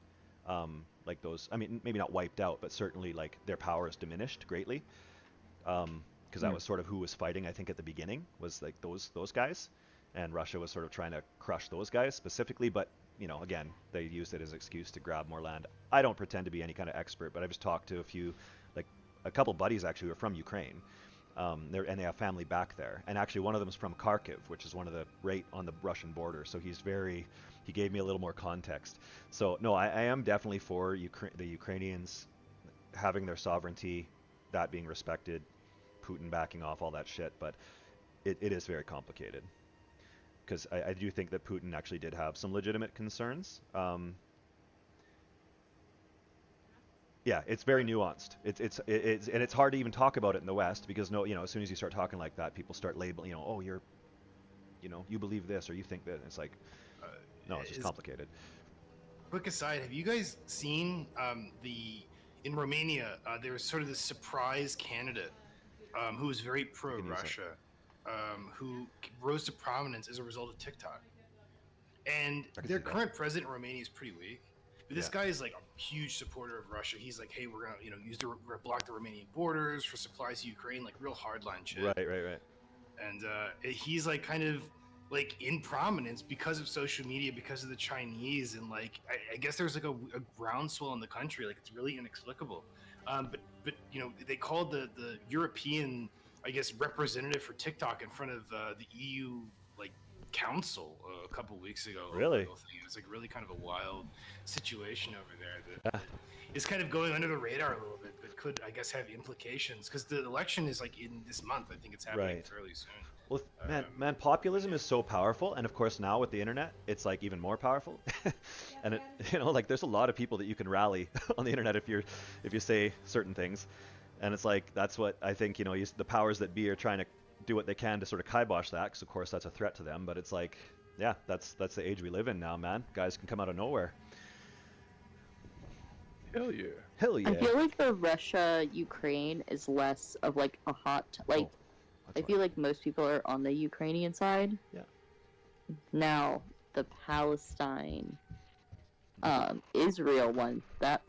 Like those, I mean, maybe not wiped out, but certainly like their power is diminished greatly. Because that was sort of who was fighting, I think, at the beginning, was like those guys. and Russia was sort of trying to crush those guys specifically. But you know, again, they used it as an excuse to grab more land. I don't pretend to be any kind of expert, but I've just talked to a couple buddies actually who are from Ukraine. And they have family back there. And actually, one of them is from Kharkiv, which is one of the right on the Russian border. So he gave me a little more context. So no, I am definitely for the Ukrainians having their sovereignty, that being respected, Putin backing off, all that shit. But it is very complicated. Because I do think that Putin actually did have some legitimate concerns. Yeah, it's very nuanced. It's and it's hard to even talk about it in the West because as soon as you start talking like that, people start labeling, oh, you believe this or you think that. It's like, no, it's just complicated. Quick aside, have you guys seen in Romania, there was sort of this surprise candidate who was very pro-Russia, who rose to prominence as a result of TikTok. And their current president in Romania is pretty weak. But this guy is like a huge supporter of Russia. He's like, hey, we're gonna block the Romanian borders for supplies to Ukraine, like real hardline shit. Right. And he's like kind of like in prominence because of social media, because of the Chinese, and like I guess there's like a groundswell in the country. Like it's really inexplicable. But they called the European, I guess, representative for TikTok in front of the EU council a couple weeks ago. Really? It was like really kind of a wild situation over there that is kind of going under the radar a little bit, but could, I guess, have implications because the election is like in this month. I think it's happening fairly soon. Well, man, populism is so powerful, and of course now with the internet, it's like even more powerful. And there's a lot of people that you can rally on the internet if you say certain things, and it's like that's what I think the powers that be are trying to do what they can to sort of kibosh that, because of course that's a threat to them. But it's like, yeah, that's the age we live in now, man. Guys can come out of nowhere. Hell yeah. I feel like the Russia-Ukraine is less of like a hot I feel like most people are on the Ukrainian side. Yeah. Now the Palestine, Israel one, that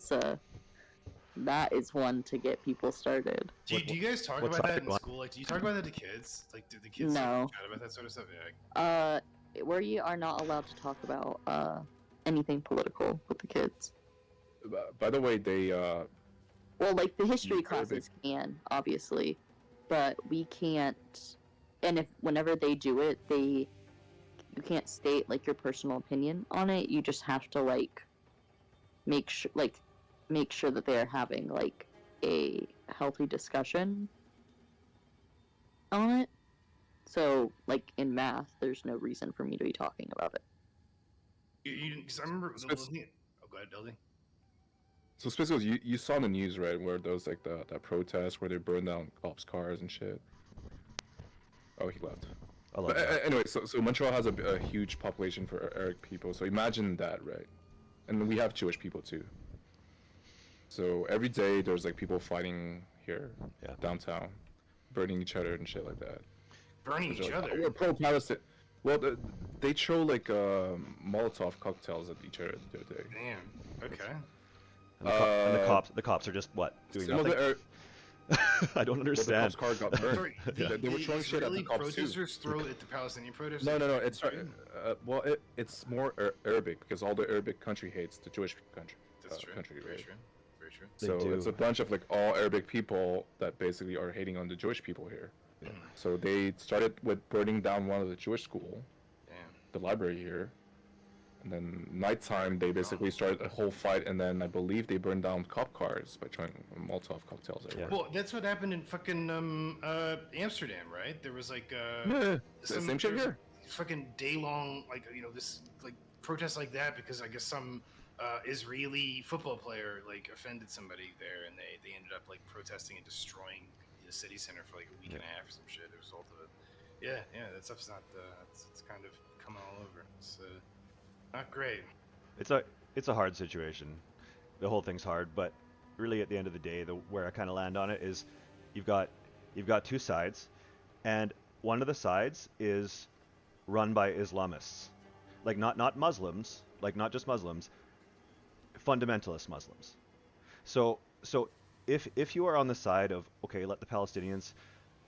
is one to get people started. Do you guys talk about that in school? Like, do you talk about that to kids? Like, do the kids no. chat about that sort of stuff? We are not allowed to talk about anything political with the kids. By the way, they well, like the history classes can, obviously, but we can't. And whenever they do it, you can't state like your personal opinion on it. You just have to make sure that they are having like a healthy discussion on it. So like in math, there's no reason for me to be talking about it. Because I remember go ahead, Dilding. So specifically, you saw in the news, right, where there was like that protest where they burned down cops' cars and shit. Oh, he left. But anyway, so Montreal has a huge population for Arab people. So imagine that, right? And we have Jewish people too. So every day there's like people fighting here, downtown, burning each other and shit like that. Burning each other? We're pro-Palestine. Well, they throw like Molotov cocktails at each other the other day. Damn. Okay. And the cops are just what? Doing nothing? I don't understand. The cops' car got burned. They were throwing shit at the cops too. Protesters throw at the Palestinian protesters? No. It's it's more Arabic because all the Arabic country hates the Jewish country. That's true. Country, Very right? true. Very true. So it's a bunch of like all Arabic people that basically are hating on the Jewish people here. Yeah. So they started with burning down one of the Jewish school, the library here, and then nighttime they basically started a whole fight, and then I believe they burned down cop cars by trying Molotov cocktails everywhere. Well, that's what happened in fucking Amsterdam, right? There was like same shit here. Fucking day-long this like protest like that because I guess some Israeli football player like offended somebody there, and they ended up like protesting and destroying the city center for like a week and a half or some shit as a result of it. Yeah, that stuff's not. It's kind of coming all over. It's not great. It's a hard situation. The whole thing's hard, but really at the end of the day, where I kind of land on it is, you've got two sides, and one of the sides is run by Islamists, like not Muslims, like not just Muslims, fundamentalist Muslims. So if you are on the side of, okay, let the Palestinians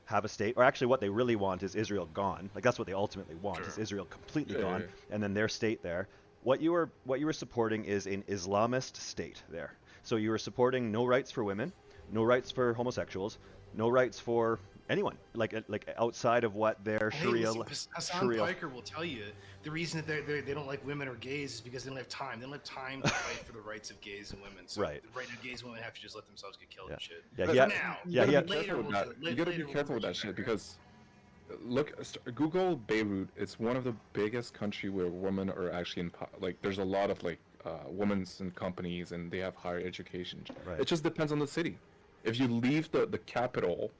have a state, or actually what they really want is Israel gone. Like that's what they ultimately want, is Sure. Israel completely Yeah, gone, yeah. and then their state there. What you were supporting is an Islamist state there. So you were supporting no rights for women, no rights for homosexuals, no rights for anyone, like outside of what their Hey, Sharia listen, Hassan Sharia. Piker will tell you the reason that they don't like women or gays is because they don't have time. They don't have time to fight for the rights of gays and women. So Right. the right of gays and women have to just let themselves get killed Yeah. and shit. Yeah, But he For had- now. You yeah, gotta he be had- Later careful with we'll that. let- You gotta be later we'll careful with let that you shit back, because look, Google Beirut. It's one of the biggest country where women are actually in like. There's a lot of like women's in companies and they have higher education. Right. It just depends on the city. If you leave the capital,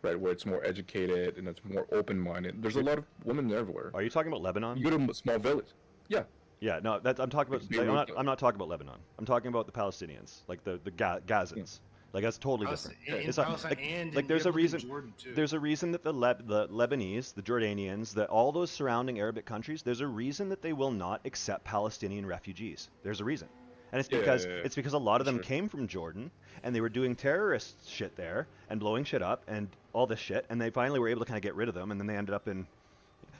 right, where it's more educated and it's more open-minded, there's a lot of women everywhere. Are you talking about Lebanon? You go to a small village. Yeah. Yeah, no, I'm talking about. Like Beirut, I'm not talking about Lebanon. I'm talking about the Palestinians, like the Gazans. Like that's totally different. In It's not- Palestine and like in- there's you a have to look at reason. Jordan, too. There's a reason that the Lebanese, the Jordanians, that all those surrounding Arabic countries. There's a reason that they will not accept Palestinian refugees. There's a reason, and it's Yeah, because yeah, yeah. it's because a lot of For them sure. came from Jordan and they were doing terrorist shit there and blowing shit up and all this shit, and they finally were able to kind of get rid of them, and then they ended up in.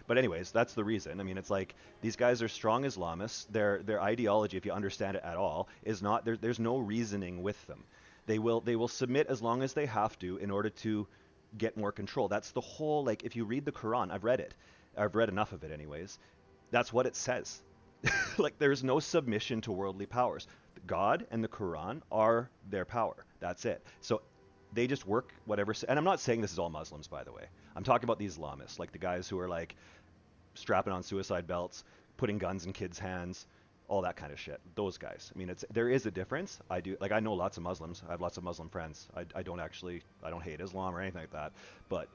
But anyways, that's the reason. I mean, it's like these guys are strong Islamists. Their ideology, if you understand it at all, is not there's no reasoning with them. They will submit as long as they have to in order to get more control. That's the whole, like, if you read the Quran, I've read it. I've read enough of it anyways. That's what it says. Like there's no submission to worldly powers. God and the Quran are their power. That's it. So they just work whatever. And I'm not saying this is all Muslims, by the way. I'm talking about the Islamists, like the guys who are like strapping on suicide belts, putting guns in kids' hands, all that kind of shit. Those guys. I mean, there is a difference. I know lots of Muslims. I have lots of Muslim friends. I don't hate Islam or anything like that. But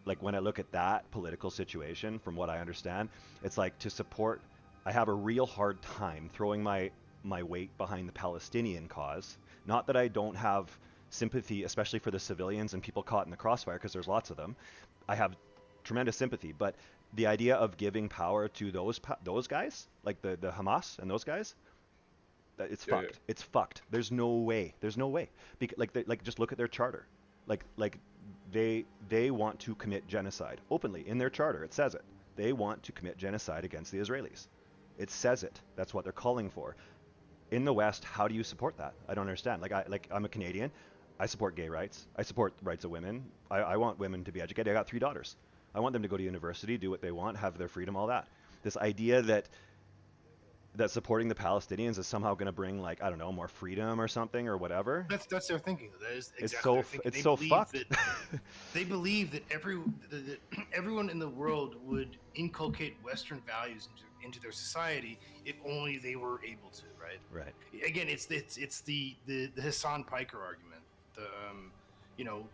like when I look at that political situation, from what I understand, it's like to support. I have a real hard time throwing my weight behind the Palestinian cause. Not that I don't have sympathy, especially for the civilians and people caught in the crossfire, because there's lots of them. I have tremendous sympathy, but the idea of giving power to those guys, like the Hamas and those guys, it's Yeah, fucked. It's fucked. There's no way. There's no way. Like just look at their charter. Like they want to commit genocide openly in their charter. It says it. They want to commit genocide against the Israelis. It says it. That's what they're calling for. In the West, how do you support that? I don't understand. I'm a Canadian. I support gay rights. I support rights of women. I want women to be educated. I got 3 daughters. I want them to go to university, do what they want, have their freedom, all that. This idea that supporting the Palestinians is somehow going to bring, like, I don't know, more freedom or something or whatever. That's their thinking. That is exactly It's their so thinking. it's They so believe fucked. that- they believe that that everyone in the world would inculcate Western values into their society if only they were able to, right? Right. Again, it's the Hassan Piker argument. You know,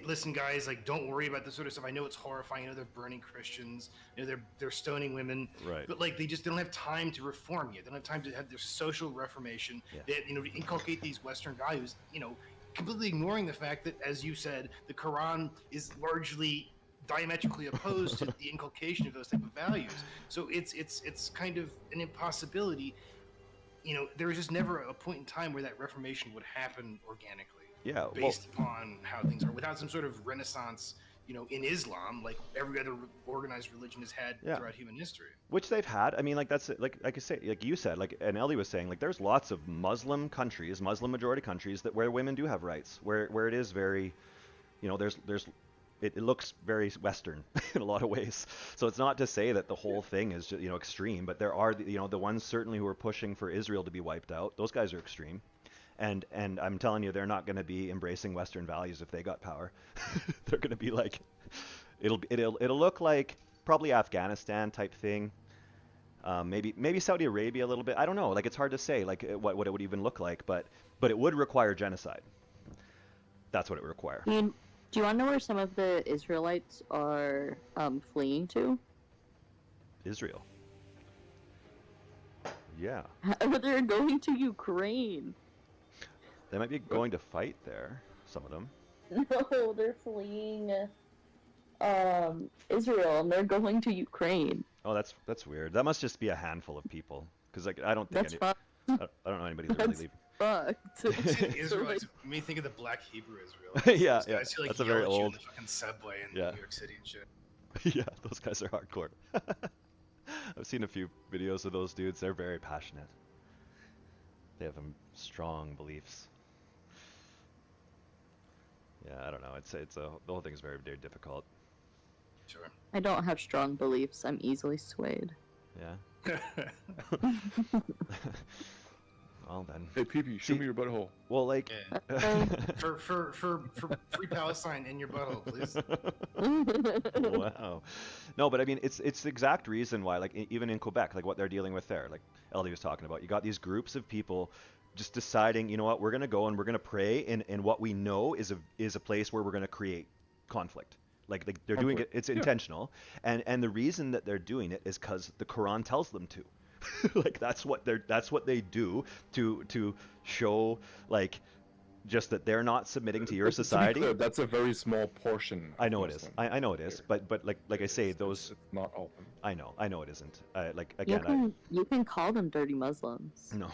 listen, guys, like, don't worry about this sort of stuff. I know it's horrifying. I know they're burning Christians. You know, they're stoning women. Right. But like, they don't have time to reform yet. They don't have time to have their social reformation. Yeah. That, you know, to inculcate these Western values. You know, completely ignoring the fact that, as you said, the Quran is largely diametrically opposed to the inculcation of those type of values. So it's kind of an impossibility. You know, there was just never a point in time where that reformation would happen organically. Yeah. Well, Based upon how things are, without some sort of renaissance, you know, in Islam, like every other organized religion has had Yeah. throughout human history. which they've had. I mean, like that's like I say, like you said, like and Ellie was saying, like there's lots of Muslim countries, Muslim majority countries that where women do have rights, where it is very, you know, it looks very Western in a lot of ways. So it's not to say that the whole thing is just, you know, extreme, but there are, you know, the ones certainly who are pushing for Israel to be wiped out. Those guys are extreme. And I'm telling you, they're not going to be embracing Western values if they got power. They're going to be like, it'll look like probably Afghanistan type thing. Maybe Saudi Arabia a little bit. I don't know. Like it's hard to say like what it would even look like, but it would require genocide. That's what it would require. I mean, do you want to know where some of the Israelites are fleeing to? Israel. Yeah, They're going to Ukraine. they might be going to fight there. Some of them. No, they're fleeing Israel, and they're going to Ukraine. Oh, that's weird. That must just be a handful of people, because like I don't think That's fine. I don't know anybody that really That's- leave. fucked. Israelites made me think of the Black Hebrew Israelites. Yeah, Those yeah. guys who, like, That's a yell very at you in old. the fucking subway in Yeah. New York City and shit. Yeah, those guys are hardcore. I've seen a few videos of those dudes. They're very passionate. They have strong beliefs. Yeah, I don't know. The whole thing is very, very difficult. Sure. I don't have strong beliefs. I'm easily swayed. Yeah. Well then. Hey, PP, show me your butthole. Well, like. Yeah. for free Palestine in your butthole, please. Wow. No, but I mean, it's the exact reason why, like, even in Quebec, like what they're dealing with there, like LD was talking about, you got these groups of people just deciding, you know what, we're gonna go and we're gonna pray in what we know is a place where we're gonna create conflict. Like they're doing it, it's intentional, and the reason that they're doing it is because the Quran tells them to. Like that's what they do to show, like, just that they're not submitting to your society. To be clear, that's a very small portion. I know it is. I know it is. But like I say, those. It's not all. I know it isn't. Like again, you can call them dirty Muslims. No,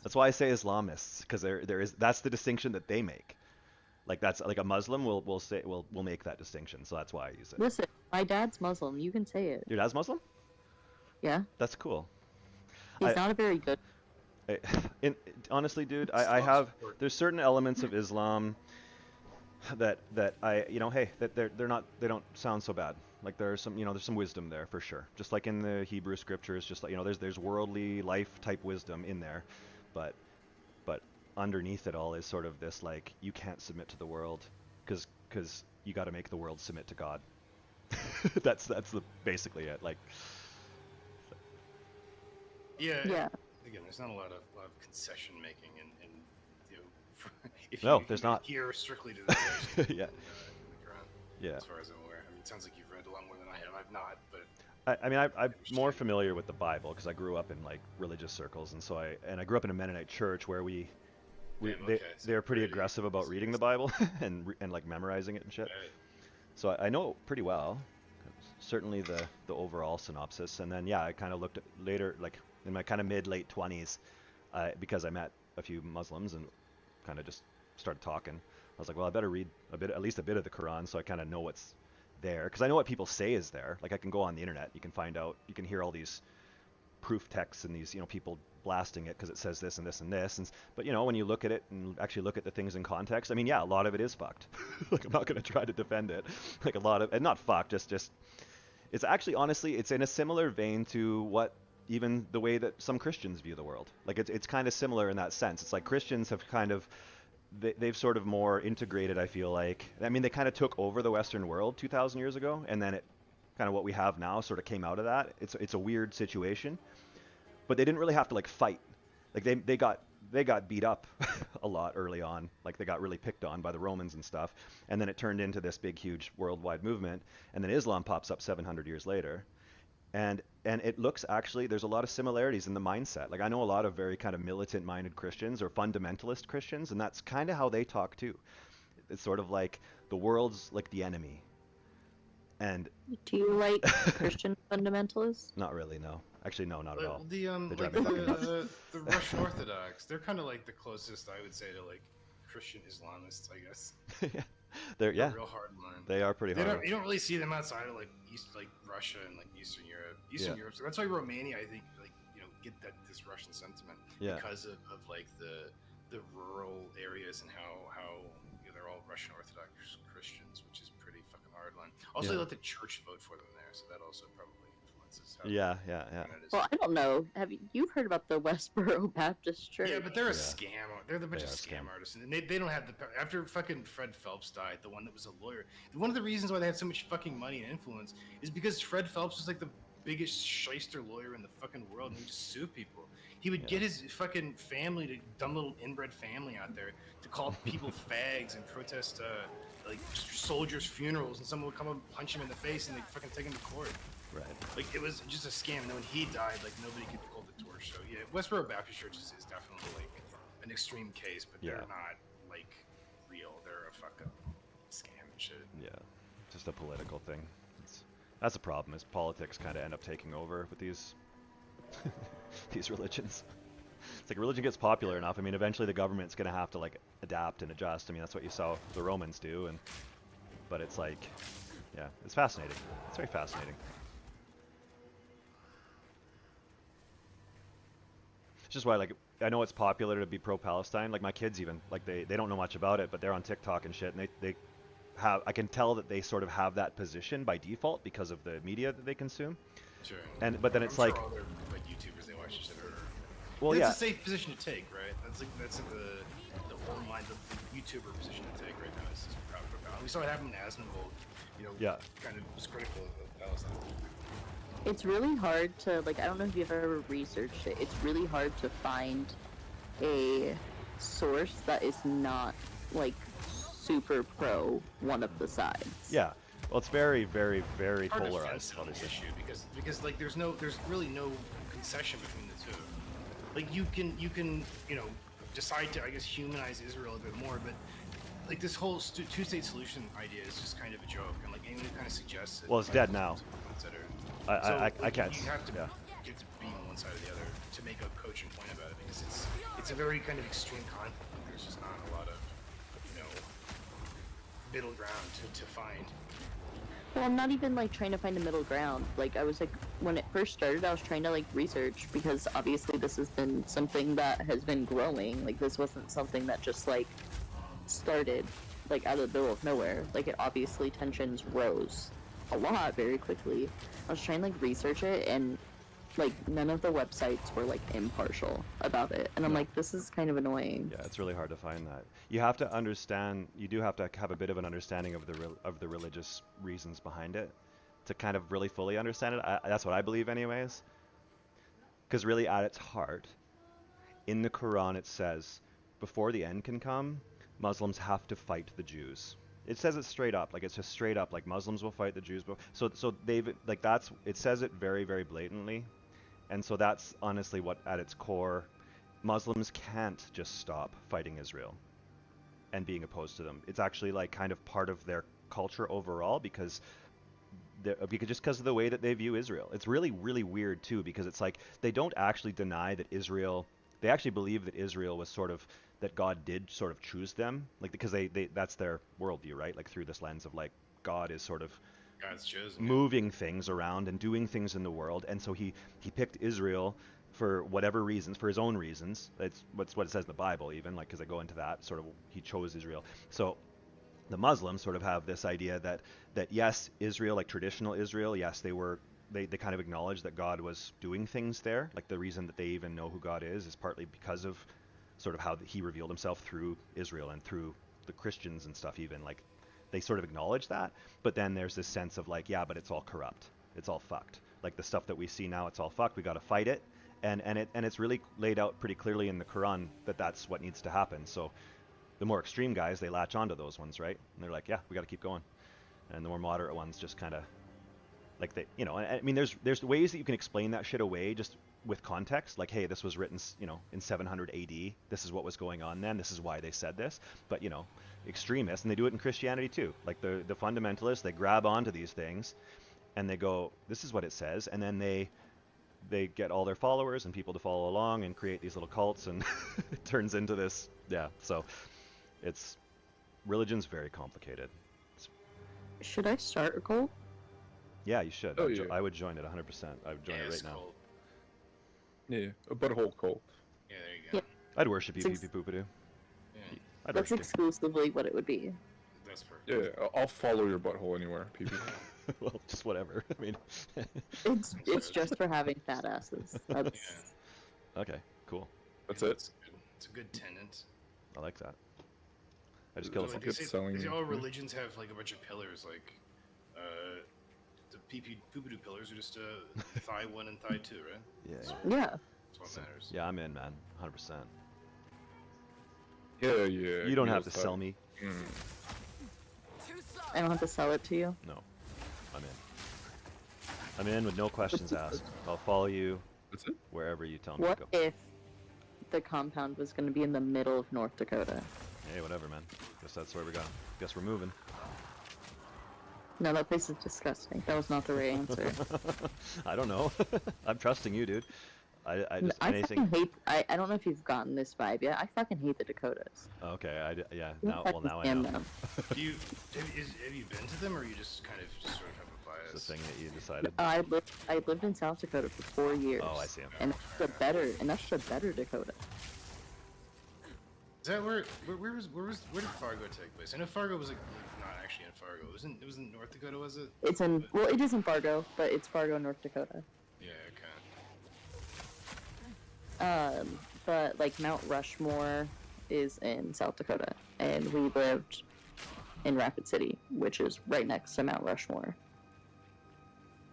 that's why I say Islamists, because that's the distinction that they make. Like that's like a Muslim will make that distinction. So that's why I use it. Listen, my dad's Muslim. You can say it. Your dad's Muslim? Yeah. That's cool. He's not a very good. Honestly, dude, I have. There's certain elements of Islam that I, hey, that they don't sound so bad. Like there's some wisdom there for sure. Just like in the Hebrew scriptures, just like there's worldly life type wisdom in there, but underneath it all is sort of this, like, you can't submit to the world because you got to make the world submit to God. that's basically it. Like. Yeah. Yeah. Again, there's not a lot of concession making, and if there's not. Here strictly to the text. Yeah. In the Quran, yeah. As far as I'm aware, I mean, it sounds like you've read a lot more than I have. I've not, but. I'm more familiar with the Bible because I grew up in like religious circles, and so I grew up in a Mennonite church where they're pretty aggressive about reading the Bible and like memorizing it and shit. Right. So I know it pretty well. Certainly the overall synopsis, and then I kind of looked at later, like in my kind of mid-late 20s, because I met a few Muslims and kind of just started talking. I was like, well, I better read at least a bit of the Quran, so I kind of know what's there, because I know what people say is there. Like I can go on the internet, you can find out, you can hear all these proof texts and these people blasting it because it says this and this and this, but when you look at it and actually look at the things in context, I mean, a lot of it is fucked. Like I'm not going to try to defend it. Like a lot of, and not fucked, just it's actually, honestly, it's in a similar vein to what even the way that some Christians view the world. Like it's kind of similar in that sense. It's like Christians have kind of they've sort of more integrated, I feel like. I mean, they kind of took over the Western world 2,000 years ago, and then it kind of what we have now sort of came out of that. It's a weird situation, but they didn't really have to like fight. Like they got beat up a lot early on. Like they got really picked on by the Romans and stuff, and then it turned into this big, huge worldwide movement. And then Islam pops up 700 years later, and it looks, actually, there's a lot of similarities in the mindset. Like I know a lot of very kind of militant-minded Christians or fundamentalist Christians, and that's kind of how they talk too. It's sort of like the world's like the enemy. And do you like Christian fundamentalists? Not really, no. Actually, no, not at all. The Russian Orthodox, they're kind of like the closest, I would say, to like Christian Islamists, I guess. They're real hard line. They are pretty hard. You don't really see them outside of like Russia and like Eastern Europe. Europe. So that's why Romania, I think, get this Russian sentiment because of like the rural areas and how they're all Russian Orthodox Christians, which is pretty fucking hard line. Also, they let the church vote for them there, so that also probably influences how. Yeah. Well, I don't know. You've heard about the Westboro Baptist Church? Yeah, but they're a scam. They're a bunch of scam artists, and they don't have the after fucking Fred Phelps died, the one that was a lawyer. One of the reasons why they had so much fucking money and influence is because Fred Phelps was like the biggest shyster lawyer in the fucking world, and he would just sue people. He would get his fucking family, dumb little inbred family out there, to call people fags and protest like soldiers' funerals, and someone would come up and punch him in the face, and they'd fucking take him to court. Right. Like it was just a scam. And then when he died, like nobody could hold the torch. So yeah, Westboro Baptist Church is definitely like an extreme case, but they're not like real. They're a fuck up scam and shit. Yeah, just a political thing. That's the problem, is politics kind of end up taking over with these these religions. It's like religion gets popular enough. I mean, eventually the government's gonna have to like adapt and adjust. I mean, that's what you saw the Romans do, but it's like, yeah, it's fascinating. It's very fascinating. It's just why, like, I know it's popular to be pro-Palestine. Like my kids even, like they don't know much about it, but they're on TikTok and shit, and they have, I can tell that they sort of have that position by default because of the media that they consume. Sure. But then it's I'm like, sure all their like YouTubers they watch each other. well, That's yeah, a safe position to take, right? That's the online the YouTuber position to take right now. Is proud of. We saw it happen in Asmongold. Yeah. Kind of was critical of Palestine. It's really hard to, like, I don't know if you've ever researched it. It's really hard to find a source that is not, like, super pro one of the sides. yeah. Well, it's very, very, very Hard to polarized, fence on the obviously. issue because like there's really no concession between the two. Like you can decide to, I guess, humanize Israel a bit more, but like this whole two-state solution idea is just kind of a joke, and like anyone who kind of suggests it, Well, it's dead now. Consider. I can't. You have to Yeah. get to be on one side or the other to make a coaching point about it, because it's a very kind of extreme conflict. There's just not a lot of middle ground to find. Well, I'm not even, like, trying to find a middle ground. Like, I was, like, when it first started, I was trying to, like, research, because obviously this has been something that has been growing. Like, this wasn't something that just, like, started, like, out of the middle of nowhere. Like, it obviously tensions rose a lot very quickly. I was trying to, like, research it, and, like, none of the websites were, like, impartial about it. And I'm like, this is kind of annoying. Yeah, it's really hard to find that. You have to understand. You do have to have a bit of an understanding of the religious reasons behind it to kind of really fully understand it. That's what I believe, anyways. Because really, at its heart, in the Quran, it says, before the end can come, Muslims have to fight the Jews. It says it straight up, like it's just straight up, like Muslims will fight the Jews. So they've, like, that's, it says it very, very blatantly. And so that's honestly what, at its core, Muslims can't just stop fighting Israel and being opposed to them. It's actually like kind of part of their culture overall, because of the way that they view Israel. It's really, really weird too, because it's like they don't actually deny that Israel, they actually believe that Israel was sort of, that God did sort of choose them, like, because they that's their worldview, right? Like through this lens of like God is sort of God's chosen. moving things around and doing things in the world, and so he picked Israel for whatever reasons, for his own reasons. That's what it says in the Bible, even, like, because I go into that sort of, he chose Israel. So the Muslims sort of have this idea that yes, Israel, like traditional Israel, yes, they kind of acknowledge that God was doing things there. Like the reason that they even know who God is partly because of sort of how he revealed himself through Israel and through the Christians and stuff even. Like they sort of acknowledge that, but then there's this sense of like, yeah, but it's all corrupt. It's all fucked. Like the stuff that we see now, it's all fucked. We got to fight it. And it's really laid out pretty clearly in the Quran that that's what needs to happen. So the more extreme guys, they latch onto those ones, right? And they're like, yeah, we got to keep going. And the more moderate ones just kind of, like, they, I mean, there's ways that you can explain that shit away just with context. Like, hey, this was written, in 700 AD. This is what was going on then. This is why they said this. But, extremists, and they do it in Christianity too. Like the fundamentalists, they grab onto these things and they go, this is what it says. And then they get all their followers and people to follow along and create these little cults, and it turns into this. Yeah. So religion's very complicated. Should I start a cult? Yeah, you should. Oh, yeah. I would join it 100%. I would join it right now. Cold. Yeah, a butthole cult. Yeah, there you go. Yep. I'd worship you, Six- pee poo doo. Yeah, I'd That's worship exclusively what it would be. that's perfect. Yeah, I'll follow your butthole anywhere, PP. you. Well, just whatever. I mean, It's just for having fat asses. That's okay, cool. That's Yeah, it. good. It's a good tenant. I like that. I just So, killed like, some. it's selling- They say all religions have like a bunch of pillars, like the poopy pillars are just thigh 1 and thigh 2, right? Yeah, yeah. That's what matters. yeah, I'm in, man. 100%. Yeah. You don't have to style. sell me. Mm. Too slow. I don't have to sell it to you. No, I'm in. I'm in with no questions asked. I'll follow you That's it. wherever you tell me What to go. if the compound was going to be in the middle of North Dakota? Hey, whatever, man. Guess that's where we go. Guess we're moving. No, that place is disgusting. That was not the right answer. I don't know. I'm trusting you, dude. I just I anything. fucking hate. I don't know if you've gotten this vibe yet. I fucking hate the Dakotas. Okay, yeah. I Now, well, fucking now I stand know. them. Do you have you been to them, or you just kind of just sort of have a bias? It's the thing that you decided. I lived in South Dakota for 4 years. Oh, I see. And that's the better Dakota. Is that where did Fargo take place? I know Fargo was like not actually in Fargo. It was in North Dakota, was it? It's in it is in Fargo, but it's Fargo, North Dakota. Yeah, okay. But like Mount Rushmore is in South Dakota, and we lived in Rapid City, which is right next to Mount Rushmore.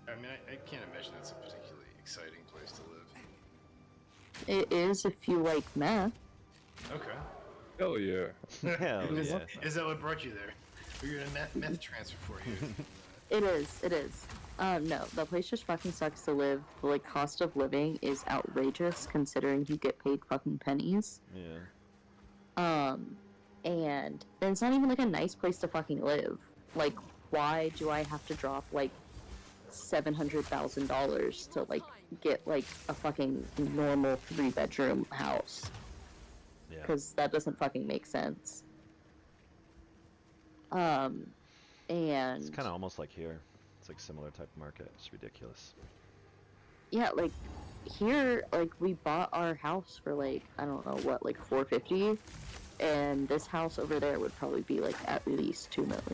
I mean, I can't imagine that's a particularly exciting place to live. It is if you like meth. Okay. Hell yeah. Hell yeah. Is that what brought you there? We're gonna meth transfer for you. It is. No, the place just fucking sucks to live. The like cost of living is outrageous considering you get paid fucking pennies. Yeah. And it's not even like a nice place to fucking live. Like, why do I have to drop like $700,000 to like get like a fucking normal 3-bedroom house? Yeah. Because that doesn't fucking make sense. And It's kind of almost like here. It's like similar type of market. It's ridiculous. yeah, like here, like we bought our house for like I don't know what, like $450, and this house over there would probably be like at least $2 million.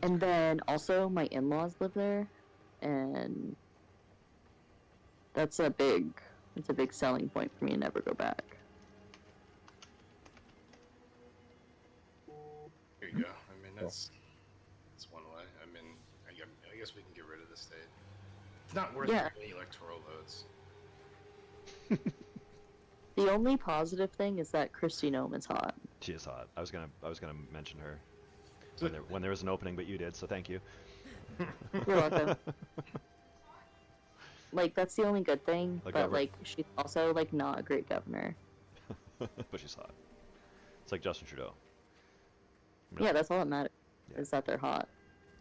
And then also my in-laws live there, and that's a big selling point for me to never go back. There you go. I mean, that's one way. I mean, I guess we can get rid of the state. It's not worth any electoral votes. The only positive thing is that Kristi Noem's hot. She is hot. I was gonna mention her when there was an opening, but you did, so thank you. You're welcome. Like, that's the only good thing, but like she's also like not a great governor. But she's hot. It's like Justin Trudeau. Yeah, that's all that matters, is that they're hot.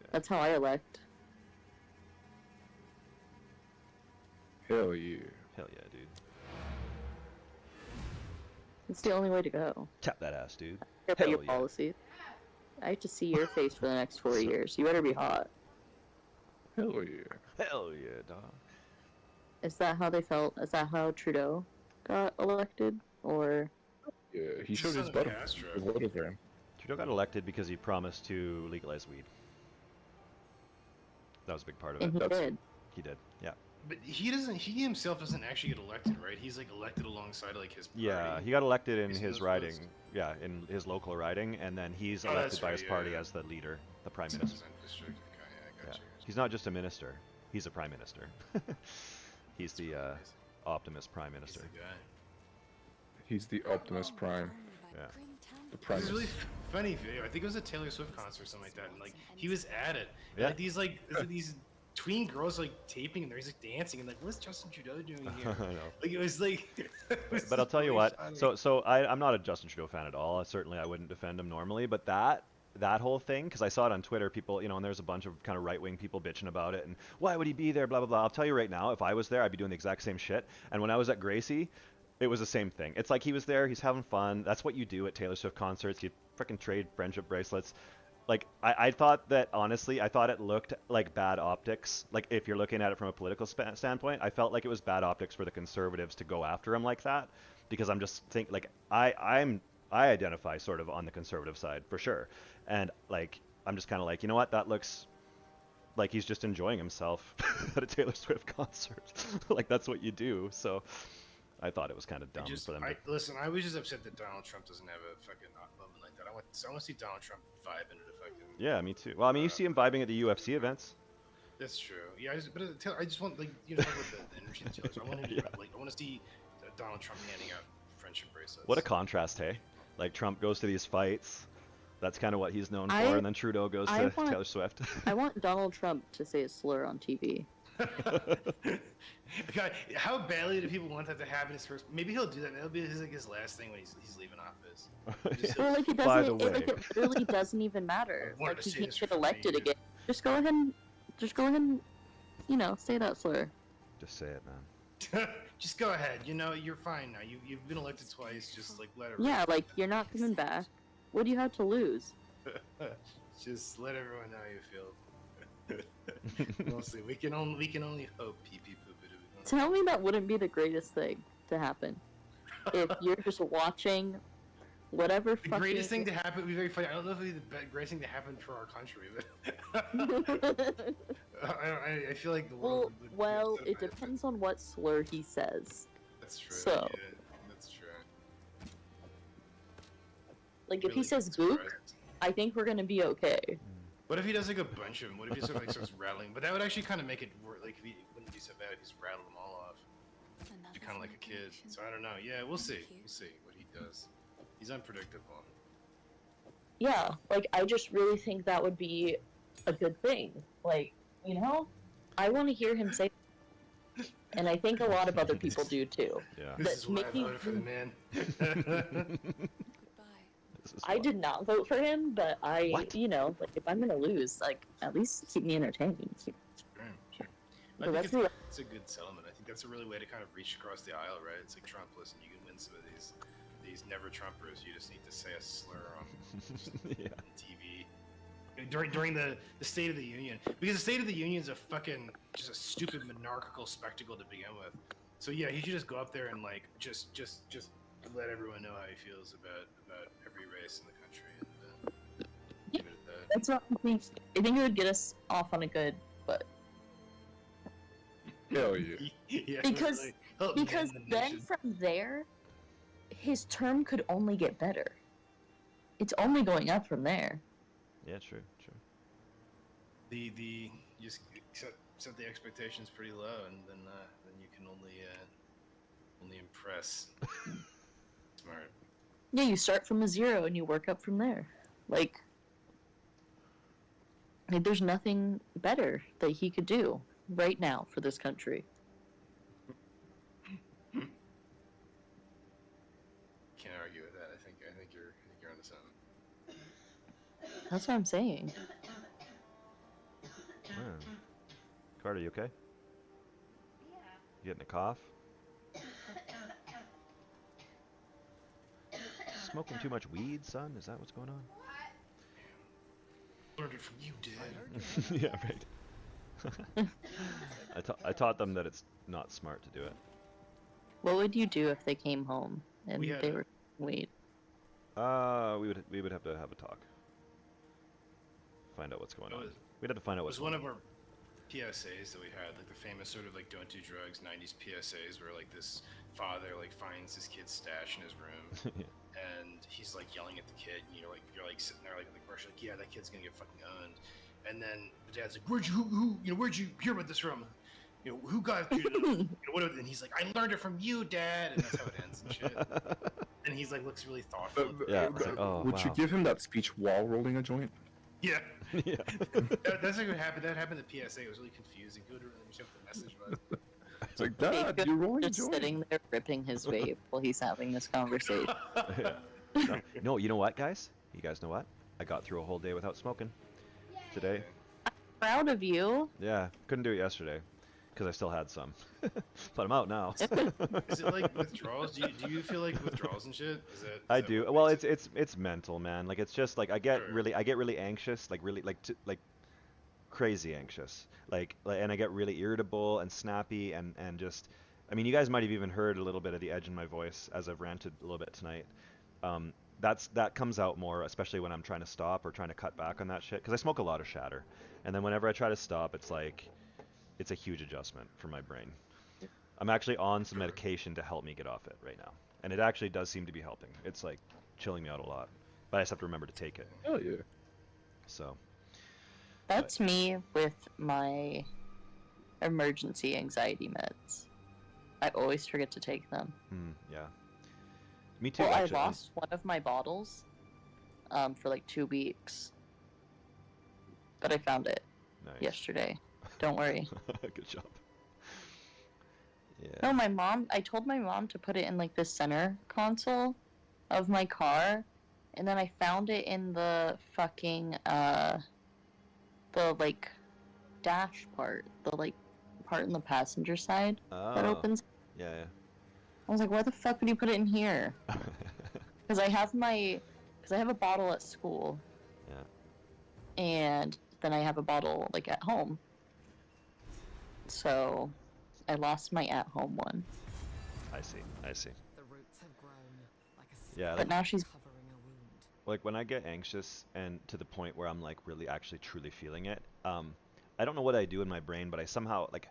Yeah. That's how I elect. Hell yeah. Hell yeah, dude. It's the only way to go. Tap that ass, dude. Care about Hell your yeah. policies. I have to see your face for the next 4 years. You better be hot. Hell yeah. Hell yeah, dog. Is that how they felt? Is that how Trudeau got elected? Or Yeah, he showed his Son of butt. Castro. He voted for him. Trudeau got elected because he promised to legalize weed. That was a big part of and it. he did. He did, yeah. But he himself doesn't actually get elected, right? He's like elected alongside like his party. Yeah, he got elected in He's his those riding. votes. Yeah, in his local riding, and then he's Oh, elected that's by right, his yeah, party yeah. as the leader, the prime 10% minister. district. Okay, yeah, I Yeah. got you. He's not just a minister; he's a prime minister. He's the That's amazing. Optimus Prime He's Minister. the guy. He's the Optimus Prime. Yeah. The This Primus. is a really funny video. I think it was a Taylor Swift concert or something like that, and like he was at it. And, Yeah. like these tween girls like taping and he's like dancing and like what's Justin Trudeau doing here? I know. Like it was like. But I'll tell you what. So I'm not a Justin Trudeau fan at all. Certainly I wouldn't defend him normally. But that whole thing, because I saw it on Twitter, people, and there's a bunch of kind of right-wing people bitching about it, and why would he be there, blah blah blah. I'll tell you right now, if I was there, I'd be doing the exact same shit. And when I was at Gracie, it was the same thing. It's like he was there, he's having fun. That's what you do at Taylor Swift concerts. You freaking trade friendship bracelets. Like, I thought that, honestly, I thought it looked like bad optics. Like, if you're looking at it from a political standpoint, I felt like it was bad optics for the Conservatives to go after him like that. Because I'm just think like, I identify sort of on the Conservative side, for sure. And, like, I'm just kind of like, you know what, that looks like he's just enjoying himself at a Taylor Swift concert. Like, that's what you do. So, I thought it was kind of dumb for them to... Listen, I was just upset that Donald Trump doesn't have a fucking moment like that. I want to see Donald Trump vibe into the fucking. Yeah, me too. Well, I mean, you see him vibing at the UFC events. That's true. Yeah, I just want like talk about the energy of Taylor. I want him to I want to see Donald Trump handing out friendship bracelets. What a contrast, hey? Like, Trump goes to these fights. That's kind of what he's known for, and then Trudeau goes to Taylor Swift. I want Donald Trump to say a slur on TV. God, how badly do people want that to happen? His first, maybe he'll do that. That'll be his last thing when he's leaving office. Well, like it By the doesn't. way. Like it literally doesn't even matter. I wanted Like to he say can't this get for elected 20 again. Just go ahead and you know, say that slur. Just say it, man. Just go ahead. You know, you're fine now. You've been elected twice. Just like let it. Yeah, like you're not coming back. What do you have to lose? Just let everyone know how you feel. We'll see. We can only hope. Pee pee poo poo. Tell me that wouldn't be the greatest thing to happen. If you're just watching whatever The fucking... greatest thing to happen would be very funny. I don't know if it would be the greatest thing to happen for our country, but I feel like the world. Well, it depends on what slur he says. That's true. So, yeah, that's true. like, if Really he says surprised. gook, I think we're gonna be okay. What if he does like a bunch of them? What if he sort of like starts rattling? But that would actually kind of make it work. Like, it wouldn't be so bad if he's rattled them all off. Be kind of like a kid. So I don't know. Yeah, we'll see. We'll see what he does. He's unpredictable. Yeah, like, I just really think that would be a good thing. Like, you know? I want to hear him say... And I think a lot of other people do, too. Yeah. This is why I maybe- voted for the man. I did not vote for him, but What? you know, like, if I'm gonna lose, like, at least keep me entertained. Sure. But I that's think the... it's a good settlement. I think that's a really way to kind of reach across the aisle, right? It's like Trump. Listen, you can win some of these never Trumpers. You just need to say a slur on Yeah. TV during the State of the Union, because the State of the Union is a fucking just a stupid monarchical spectacle to begin with. So yeah, he should just go up there and like just let everyone know how he feels about every race in the country and leave it at that. That's what I think. I think it would get us off on a good foot. Hell yeah. Yeah, Because- really. Help Because man the then nation. from there, his term could only get better. It's only going up from there. Yeah, true. the you just set the expectations pretty low, and then you can only impress. Smart. Yeah, you start from a zero and you work up from there. Like there's nothing better that he could do right now for this country. Can't argue with that. I think you're onto something. That's what I'm saying. Man. Carter, you okay? Yeah. You getting a cough? Smoking too much weed, son? Is that what's going on? Learned it from you, Dad. Yeah, right. I taught them that it's not smart to do it. What would you do if they came home and We had they a- were weed? We would have to have a talk. Find out what's going It on. was- We'd have to find out It what's was one going of on. our PSAs that we had, like the famous sort of like don't do drugs 90s PSAs, where like this father like finds his kid's stash in his room, and he's like yelling at the kid, and you're like sitting there like brush, like, yeah, that kid's gonna get fucking owned. And then the dad's like, where'd you hear about this from? You know, who got you? You know, whatever. And he's like, I learned it from you, Dad. And that's how it ends and shit. And he's like, looks really thoughtful. Yeah, it's like, oh, Would you wow. give him that speech while rolling a joint? Yeah. Yeah. That's like what happened. That happened at PSA. It was really confusing. Who didn't really understand what the message was. It's like, Dad, Jacob you're rolling a just joint. sitting there ripping his vape while he's having this conversation. Yeah. No, you know what, guys? You guys know what? I got through a whole day without smoking today. Proud of you. Yeah, couldn't do it yesterday because I still had some, but I'm out now. Is it like withdrawals? Do you feel like withdrawals and shit? I do. Well, it's mental, man. Like it's just like I get Sure. really anxious, like really like crazy anxious, and I get really irritable and snappy and just. I mean, you guys might have even heard a little bit of the edge in my voice as I've ranted a little bit tonight. That comes out more, especially when I'm trying to stop or trying to cut back on that shit. Because I smoke a lot of shatter, and then whenever I try to stop, it's like, it's a huge adjustment for my brain. I'm actually on some medication to help me get off it right now, and it actually does seem to be helping. It's like chilling me out a lot, but I just have to remember to take it. Hell yeah. So That's me with my emergency anxiety meds. I always forget to take them. yeah, me too. Well, I actually. lost one of my bottles for like 2 weeks. But I found it Nice. yesterday. Don't worry. Good job. Yeah. No, I told my mom to put it in like the center console of my car, and then I found it in the fucking the like dash part, the like part in the passenger side that Oh. opens. Yeah, I was like, why the fuck would you put it in here? yeah. Because I have a bottle at school, Yeah. and then I have a bottle like at home. So I lost my at-home one. I see. The roots have grown like a Yeah, But like, now she's covering a wound. like when I get anxious and to the point where I'm like really actually truly feeling it, I don't know what I do in my brain, but I somehow like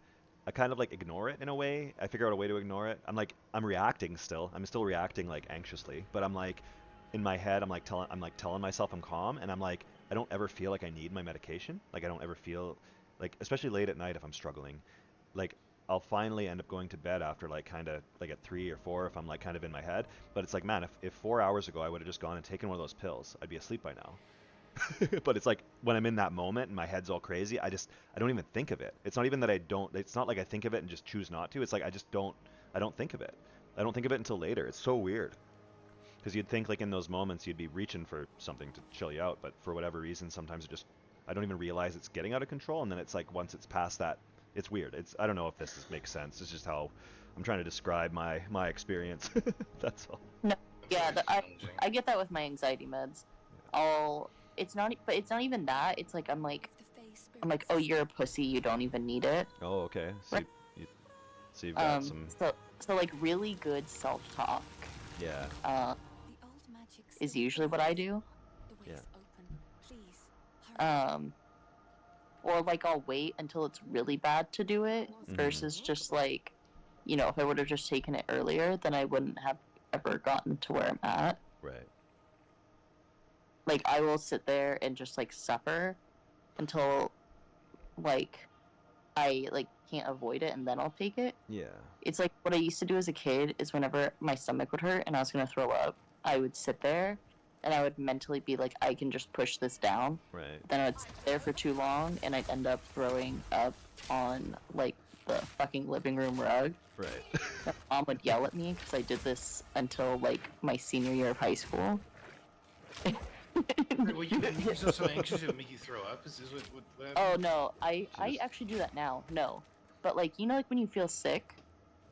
I kind of like ignore it in a way. I figure out a way to ignore it. I'm reacting still. I'm still reacting like anxiously, but I'm like in my head I'm like telling myself I'm calm, and I'm like I don't ever feel like I need my medication. Like I don't ever feel like, especially late at night if I'm struggling, like I'll finally end up going to bed after like kind of like at 3 or 4 if I'm like kind of in my head. But it's like, man, if 4 hours ago I would have just gone and taken one of those pills, I'd be asleep by now. But it's like when I'm in that moment and my head's all crazy, I don't even think of it. It's not even that I don't. It's not like I think of it and just choose not to. It's like I don't think of it. I don't think of it until later. It's so weird. Because you'd think like in those moments you'd be reaching for something to chill you out, but for whatever reason sometimes I don't even realize it's getting out of control, and then it's like once it's past that, it's weird. I don't know if makes sense. It's just how I'm trying to describe my experience. That's all. no. Yeah, That's challenging. I get that with my anxiety meds. But it's not even that. It's like I'm like, oh, you're a pussy. You don't even need it. Oh, okay. So Right. so you've got some. So like really good self-talk. Yeah. The old magic Is usually what I do. The way's open. Please, hurry. Or like I'll wait until it's really bad to do it versus just like, if I would have just taken it earlier, then I wouldn't have ever gotten to where I'm at. Right. Like I will sit there and just like suffer until like I like can't avoid it, and then I'll take it. Yeah. It's like what I used to do as a kid is whenever my stomach would hurt and I was gonna throw up, I would sit there and I would mentally be like, I can just push this down. Right. Then I would sit there for too long and I'd end up throwing up on like the fucking living room rug. Right. My mom would yell at me because I did this until like my senior year of high school. Well, you're so anxious it would make you throw up? Is this what Oh happened? no, I actually do that now. No, but like like when you feel sick.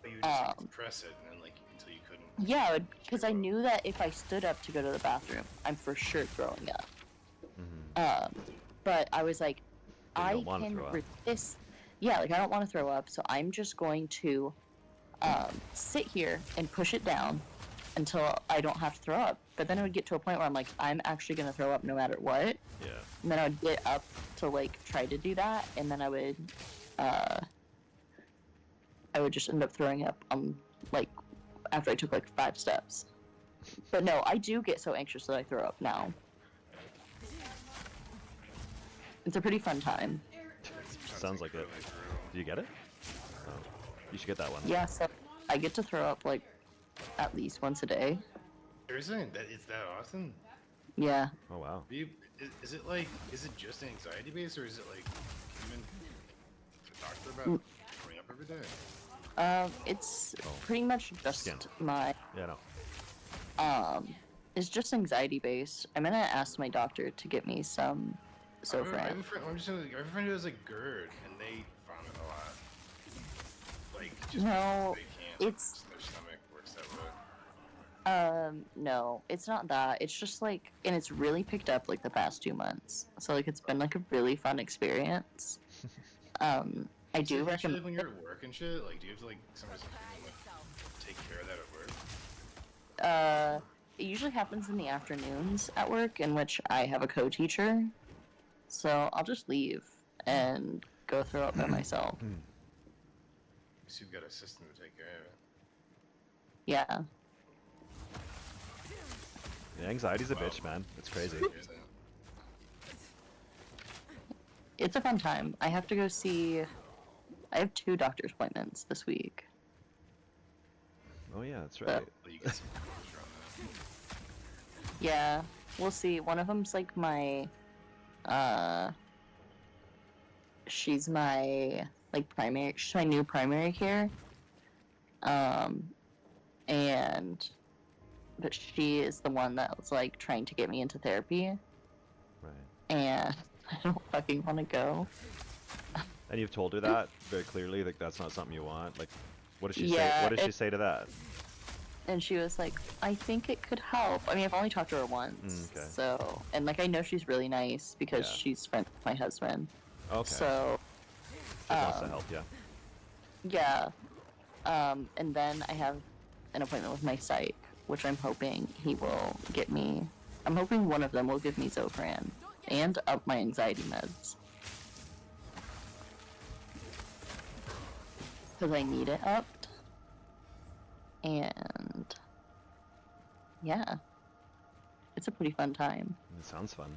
But you just like, suppress it and then like until you couldn't. Yeah, because I knew that if I stood up to go to the bathroom, I'm for sure throwing up. But I was like, But you I don't wanna can throw up. resist. Yeah, like I don't want to throw up, so I'm just going to sit here and push it down until I don't have to throw up. But then it would get to a point where I'm like, I'm actually gonna throw up no matter what. Yeah. And then I would get up to like try to do that, and then I would just end up throwing up like after I took like 5 steps. But no, I do get so anxious that I throw up now. It's a pretty fun time. Sounds like it. Do you get it? Oh. You should get that one. Yeah, so I get to throw up like at least once a day. Seriously? It's that often? Yeah. Oh wow. Is it just anxiety based, or is it like even to doctor about throwing up every day? It's pretty much just Skin. my Yeah, no. it's just anxiety based. I'm gonna ask my doctor to get me some I have Sofran. a friend who has like GERD, and they vomit a lot. Like just No, because they can't. it's- their stomach works that way. No, it's not that. It's just like, and it's really picked up like the past 2 months. So like it's been like a really fun experience. I do Actually, recommend. when you're at work and shit, like, do you have to like sometimes like, take care of that at work? It usually happens in the afternoons at work, in which I have a co-teacher. So I'll just leave and go throw up by myself. So you've got a system to take care of it. Yeah. Yeah, anxiety's a bitch, man. It's crazy. It's a fun time. I have to go see. I have 2 doctor's appointments this week. Oh yeah, that's right. Well, you get some closure on that. Yeah, we'll see. One of them's like my. She's my primary. She's my new primary care. But she is the one that was like trying to get me into therapy, Right. and I don't fucking want to go. And you've told her that very clearly, like that's not something you want. Like, what does she say? Yeah, What does she say to that? And she was like, I think it could help. I mean, I've only talked to her once. Okay. So, and like, I know she's really nice because Yeah. she's friends with my husband. Okay. So, She wants to help, yeah. yeah. And then I have an appointment with my psych, which I'm hoping he will get me. I'm hoping one of them will give me Zofran and up my anxiety meds. Because I need it upped. And yeah, it's a pretty fun time. It sounds fun.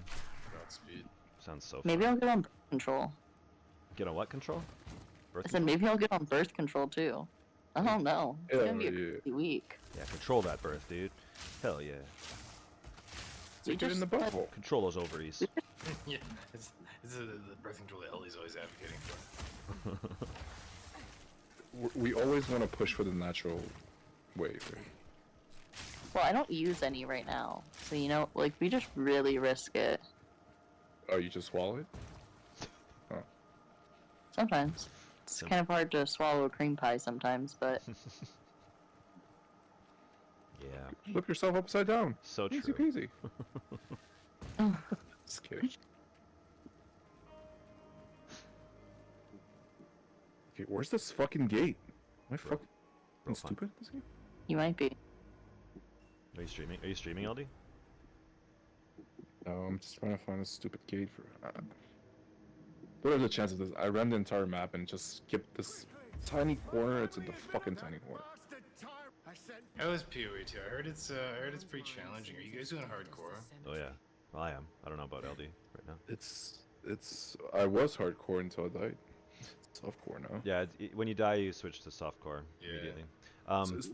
Godspeed. Sounds so fun. Maybe I'll get on birth control. Get on what control? Birth I said maybe I'll get on birth control too. I don't know. It's gonna be a crazy week. Yeah, control that birth, dude. Hell yeah. We Stick it in the just- butthole. Control those ovaries. Yeah, it's the birth control that Ellie's always advocating for. We always want to push for the natural way, right? Well, I don't use any right now, so you know, like we just really risk it Oh, you just swallow it? sometimes. It's kind of hard to swallow a cream pie sometimes, but Yeah. Flip yourself upside down. So Easy true. peasy. Just kidding. Okay, where's this fucking gate? Am I fucking fun. stupid at this game? you might be. Are you streaming? Are you streaming, LD? No, I'm just trying to find a stupid gate for. What are the chances of this? I ran the entire map and just skipped this tiny corner. It's in the fucking tiny corner. How is PoE too? I heard it's pretty challenging. Are you guys doing hardcore? Oh yeah. Well, I am. I don't know about LD right now. It's. I was hardcore until I died. It's softcore now. Yeah, when you die, you switch to softcore Yeah. immediately.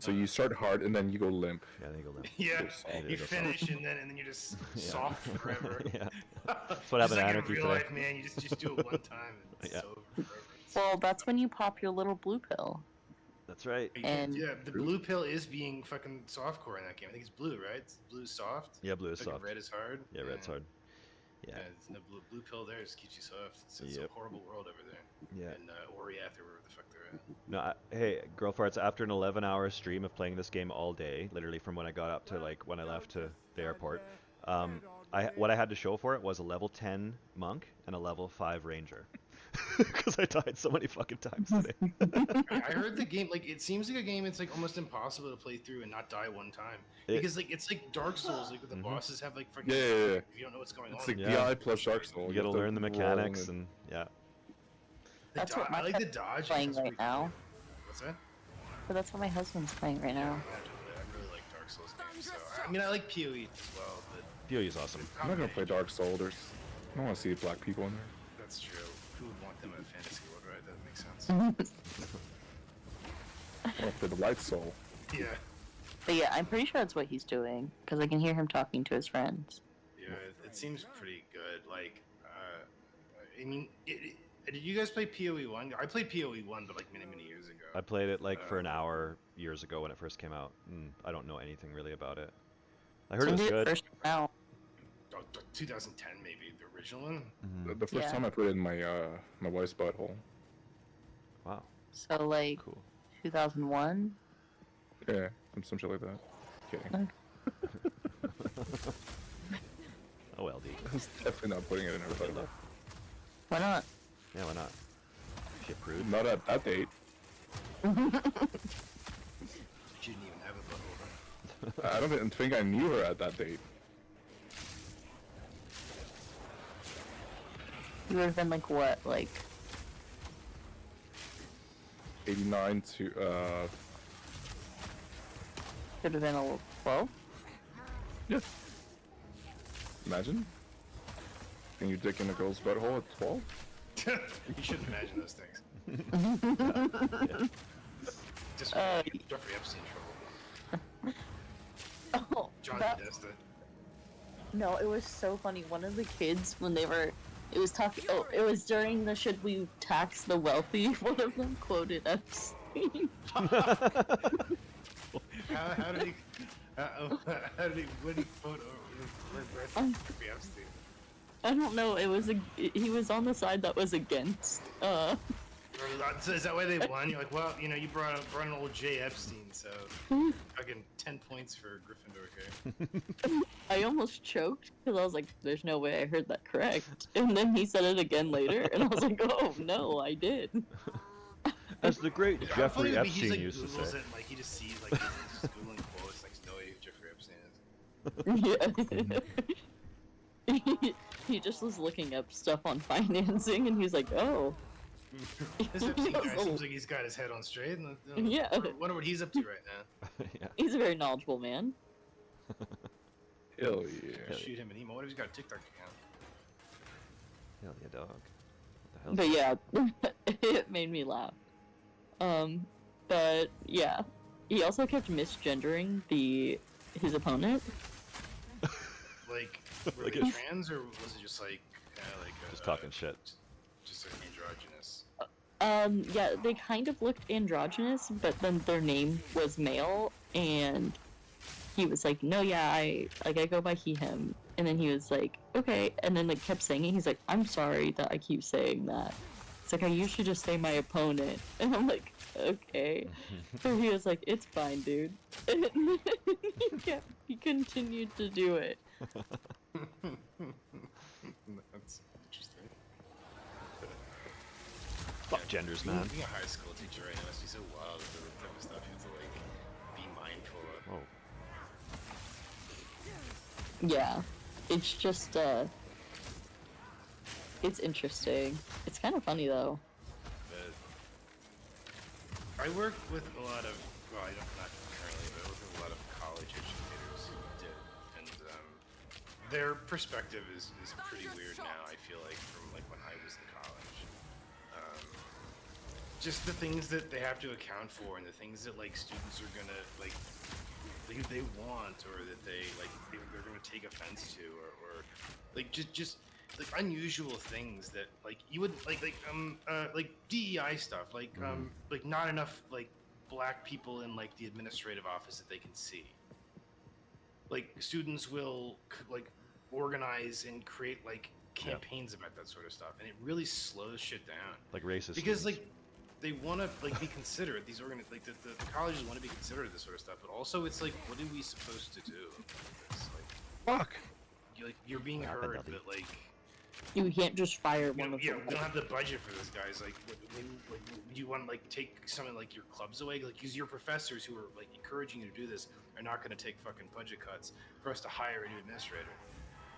So you start hard and then you go limp. Yeah, then you go limp. Yeah, soft. you Go finish and then you're just Yeah. soft forever. Yeah. That's what happened to Just like in Anarchy real today. life, man. You just do it one time and it's Yeah. over forever. Well, that's when you pop your little blue pill. That's right. And- yeah, the blue pill is being fucking softcore in that game. I think it's blue, right? It's blue soft. Yeah, blue is Fucking soft. red is hard. Yeah, red's hard. Yeah. Yeah, it's the blue pill there just keeps you soft. It's Yep. a horrible world over there. Yeah. And Oriath or wherever the fuck they're at. No, hey, girl farts. After an 11-hour stream of playing this game all day, literally from when I got up to like when I left to the airport, what I had to show for it was a level 10 monk and a level 5 ranger, because I died so many fucking times today. I heard the game, like, it seems like a game it's like almost impossible to play through and not die one time. Because like it's like Dark Souls, like the bosses have like fucking Yeah. you don't know what's going It's on. like Yeah. DI plus Dark Souls. You gotta have to learn the roll mechanics and yeah. That's what my I like the husband's dodge. playing right now. What's that? But that's what my husband's playing right now. I really like Dark Souls games. So I mean, I like PoE as well, but PoE's awesome. I'm not gonna play Dark Souls. I don't want to see black people in there. that's true. Who would want them in a fantasy world, right? That makes sense. I want to play the Light Soul. Yeah. But yeah, I'm pretty sure that's what he's doing because I can hear him talking to his friends. Yeah, it seems pretty good. Like, I mean, did you guys play PoE 1? I played PoE 1, but like many years ago. I played it like for an hour years ago when it first came out. I don't know anything really about it. I heard it was When did good. first come out? 2010 maybe, the original one. The first Yeah. time I put it in my my wife's butthole. Wow, So like cool. 2001. Yeah, some shit like that. Kidding. Oh, LD. I was definitely not putting it in her butthole. Why not? Yeah, why not? Shit prude. Not at that date. Shouldn't even have a butthole. I don't even think I knew her at that date. You would have been like what? Like 89 to could have been a 12. yeah. Imagine. Can you dick in a girl's butthole at 12? You shouldn't imagine those things. Just Jeffrey Epstein trouble. Oh, John that, Podesta. no, it was so funny. One of the kids when they were, it was talking. Oh, it was during the "Should we tax the wealthy?" One of them quoted Epstein. How did he? How did he? What did he quote? Jeffrey Epstein. I don't know. He was on the side that was against. So is that why they won? You're like, well, you know, you brought an old Jay Epstein, so fucking 10 points for Gryffindor here. I almost choked because I was like, "There's no way I heard that correct." And then he said it again later, and I was like, "Oh no, I did." As the great How funny Jeffrey would be he's, Epstein like, used to Googles say. it, and, like, he just sees, like, he's just Googling quotes, like, no way who Jeffrey Epstein is. Yeah. he just was looking up stuff on financing, and he's like, "Oh." This Epstein guy seems like he's got his head on straight. And, Yeah. Wonder what he's up to right now. Yeah. He's a very knowledgeable man. Hell yeah. Shoot him an email. What if he's got a TikTok account? Hell yeah, dog. What the hell? But yeah, it made me laugh. But yeah, he also kept misgendering his opponent. Like, were Like they it's- trans, or was it just like kind of like Just talking shit. just like androgynous? Yeah, they kind of looked androgynous, but then their name was male, and he was like, "No, yeah, I go by he him," and then he was like, "Okay," and then like kept saying it. He's like, "I'm sorry that I keep saying that." It's like, I usually just say my opponent, and I'm like, "Okay." So he was like, "It's fine, dude," and then he continued to do it. That's interesting. Fuck genders, man. Being a high school teacher right now must be so wild with the type of stuff you have to like be mindful of. Whoa. Yeah, it's just it's interesting. It's kind of funny though. But I work with a lot of, well, I don't, not currently, but I work with a lot of college educators who did, and their perspective is pretty weird now, I feel like, from like when I was in college. Just the things that they have to account for, and the things that like students are gonna like they want, or that they're gonna take offense to, or like just like unusual things that like you would like DEI stuff, like not enough like black people in like the administrative office that they can see. Like students will like organize and create like campaigns about that sort of stuff, and it really slows shit down. Like racist. Because students. like they want to like be considerate. These like the colleges want to be considerate of this sort of stuff, but also it's like, what are we supposed to do? It's like, Fuck. you're being What happened, heard, Dudley? but like You can't just fire you one know, of we them. don't have the budget for this, guys. Like, do you want to like take some of like your clubs away? Like, because your professors who are like encouraging you to do this are not going to take fucking budget cuts for us to hire a new administrator.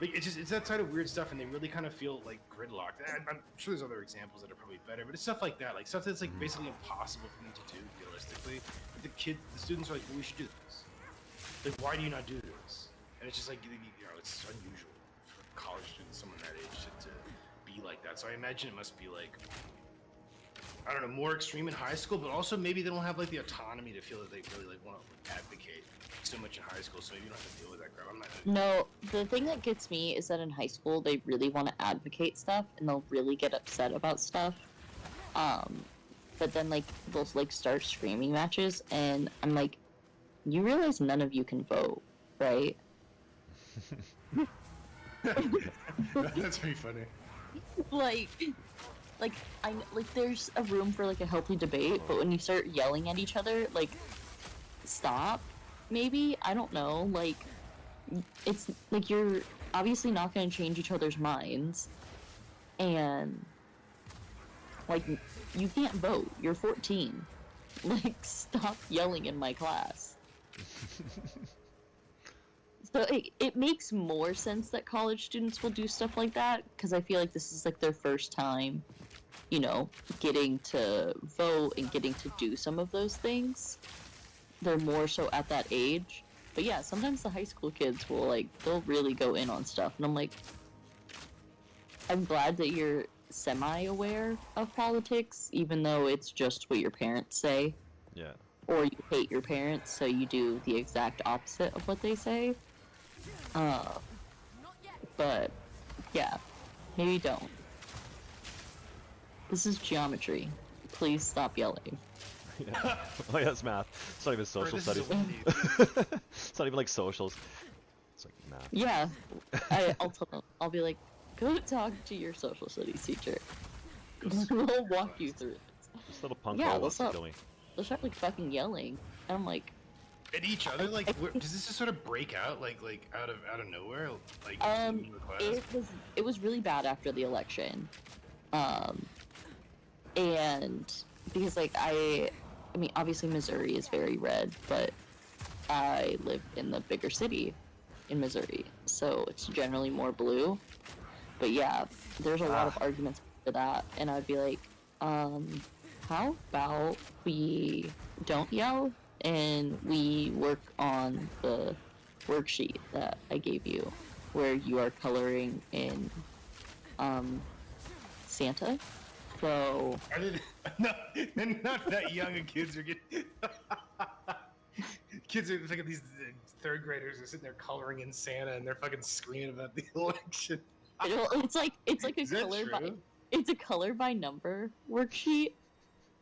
Like, it's that side of weird stuff, and they really kind of feel like gridlocked. I'm sure there's other examples that are probably better, but it's stuff like that, like stuff that's like basically impossible for them to do realistically. But the students are like, well, we should do this. Like, why do you not do this? And it's just like, you know, it's unusual for college students, someone that age, to be like that. So I imagine it must be like, I don't know, more extreme in high school, but also maybe they don't have like the autonomy to feel that they really like want to advocate so much in high school, so maybe you don't have to deal with that crap. I'm not. No, the thing that gets me is that in high school they really want to advocate stuff and they'll really get upset about stuff. But then like they'll like start screaming matches, and I'm like, you realize none of you can vote, right? That's pretty funny. like there's a room for like a healthy debate, but when you start yelling at each other, like, stop. Maybe, I don't know, like, it's like you're obviously not going to change each other's minds, and like you can't vote. You're 14. Like, stop yelling in my class. So it makes more sense that college students will do stuff like that, because I feel like this is like their first time, you know, getting to vote and getting to do some of those things. They're more so at that age. But yeah, sometimes the high school kids will like, they'll really go in on stuff, and I'm like, I'm glad that you're semi-aware of politics, even though it's just what your parents say. Yeah. Or you hate your parents, so you do the exact opposite of what they say. But yeah, maybe don't. This is geometry. Please stop yelling. Yeah. Oh yeah, it's math. It's not even social This is studies. a Wendy's. It's not even like socials. It's like math. Yeah, I'll tell them. I'll be like, Go talk to your social studies teacher. Go They'll walk you through it. This little punk Yeah, hole they'll wants to stop. kill me. They'll start like fucking yelling. And I'm like, At each other, like, does this just sort of break out, like out of nowhere, like? in the class? it was really bad after the election, and because like I mean obviously Missouri is very red, but I live in the bigger city in Missouri, so it's generally more blue. But yeah, there's a lot of arguments for that, and I'd be like, how about we don't yell and we work on the worksheet that I gave you, where you are coloring in Santa. So Are they, not that young, and kids are getting. Kids are like these third graders are sitting there coloring in Santa, and they're fucking screaming about the election. it's like a Is that color by true? it's a color by number worksheet.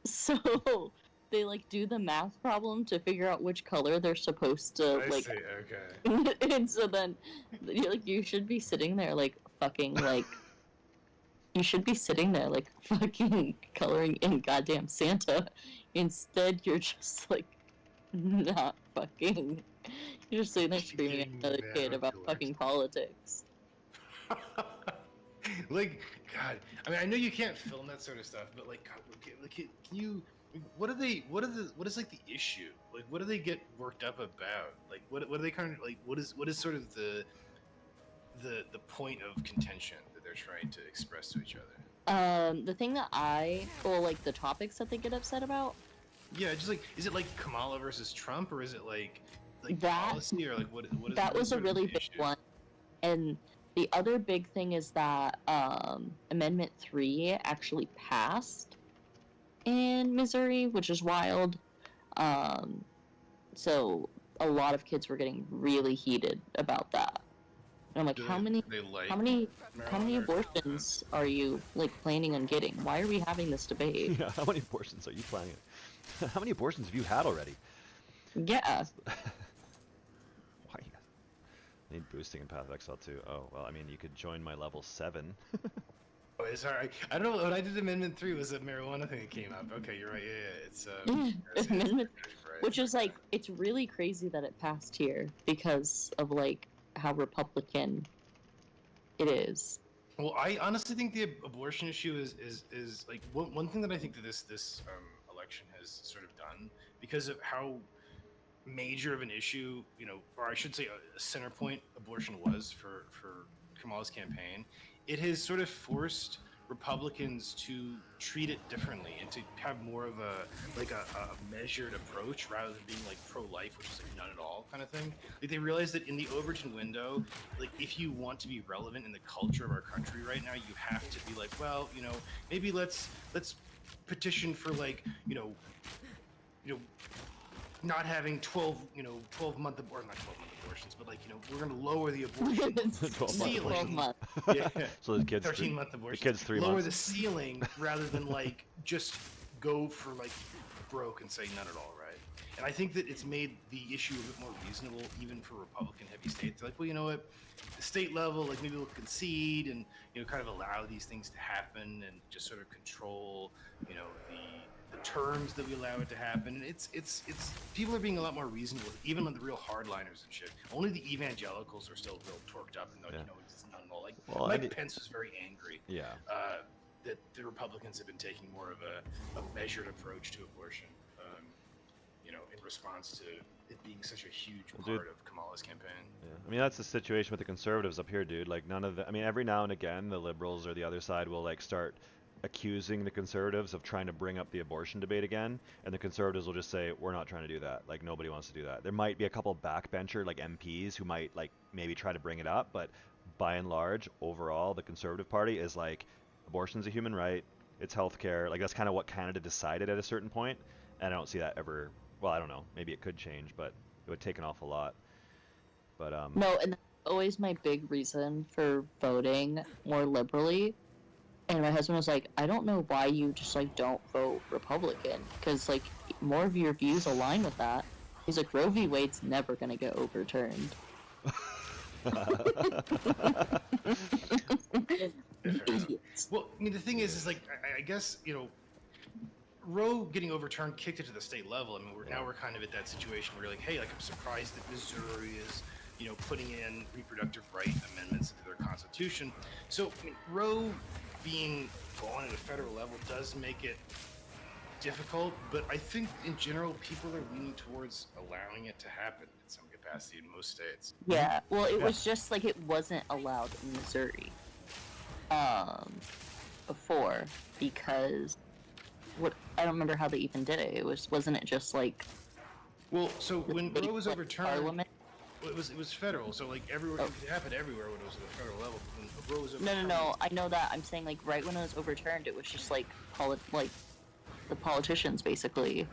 So they like do the math problem to figure out which color they're supposed to I like. see. Okay. And so then you should be sitting there like fucking like. You should be sitting there like fucking coloring in goddamn Santa. Instead, you're just like not fucking. You're just sitting there screaming at another kid about fucking politics. Like, God, I mean, I know you can't film that sort of stuff, but like, God, can you? What is like the issue? Like, what do they get worked up about? Like, what are they kind of like? What is sort of the point of contention that they're trying to express to each other? The thing that like the topics that they get upset about. Yeah, just like, is it like Kamala versus Trump, or is it like that policy, or like what is that was a sort of really the big issue? one, and the other big thing is that Amendment 3 actually passed in Missouri, which is wild. So a lot of kids were getting really heated about that. And I'm like, Do how they- many they like how many marijuana or- abortions are you like planning on getting? Why are we having this debate? Yeah, how many abortions are you planning? How many abortions have you had already? Yeah. Why? I need boosting in Path of Exile too. Oh, well, I mean, you could join my level 7. Oh, it's alright. I don't know. When I did Amendment 3, was a marijuana thing that came up. Okay, you're right. Yeah. It's Amendment, right. which is like, it's really crazy that it passed here because of like how Republican it is. Well, I honestly think the abortion issue is like one thing that I think that this election has sort of done, because of how major of an issue, or I should say a center point abortion was for Kamala's campaign. It has sort of forced Republicans to treat it differently and to have more of a measured approach rather than being like pro-life, which is like none at all kind of thing. Like they realize that in the Overton window, like if you want to be relevant in the culture of our country right now, you have to be like, well, maybe let's petition for like, not having 12-month or not 12-month abortions, but like, we're going to lower the abortion 12 ceiling. 12 months. Yeah. So the kids 13-month the abortion. kids 3 Lower months. the ceiling rather than like just go for like broke and say none at all, right? And I think that it's made the issue a bit more reasonable, even for Republican heavy states. They're like, well, you know what, the state level, like maybe we'll concede and kind of allow these things to happen and just sort of control, the terms that we allow it to happen. And it's people are being a lot more reasonable, even on the real hardliners and shit. Only the evangelicals are still real torqued up, and it's not at all. Like Well, Mike Pence was very angry. Yeah. That the Republicans have been taking more of a measured approach to abortion, in response to it being such a huge Well, part dude, of Kamala's campaign. Yeah. I mean, that's the situation with the conservatives up here, dude. Like, every now and again, the liberals or the other side will, like, start accusing the conservatives of trying to bring up the abortion debate again, and the conservatives will just say, we're not trying to do that. Like, nobody wants to do that. There might be a couple backbencher, like, MPs who might, like, maybe try to bring it up, but by and large, overall, the Conservative Party is like, abortion's a human right, it's healthcare. Like, that's kind of what Canada decided at a certain point, and I don't see that ever. Well, I don't know. Maybe it could change, but it would take an awful lot. But No, and that's always my big reason for voting more liberally. And my husband was like, I don't know why you just like don't vote Republican, because like more of your views align with that. He's like, Roe v. Wade's never gonna get overturned. Well, I mean, the thing is like, I guess, you know, Roe getting overturned kicked it to the state level. I mean, now we're kind of at that situation where, like, hey, like, I'm surprised that Missouri is, you know, putting in reproductive right amendments into their constitution. So, I mean, Roe being gone at a federal level does make it difficult, but I think in general people are leaning towards allowing it to happen in some capacity in most states. Yeah, well, it was just like it wasn't allowed in Missouri before, because what, I don't remember how they even did it. Wasn't it just like, Well, so when Roe was overturned, Parliament? well, it was federal, so like everywhere it happened everywhere when it was at the federal level. When Roe was No, overturned, I know that. I'm saying like right when it was overturned, it was just like like the politicians basically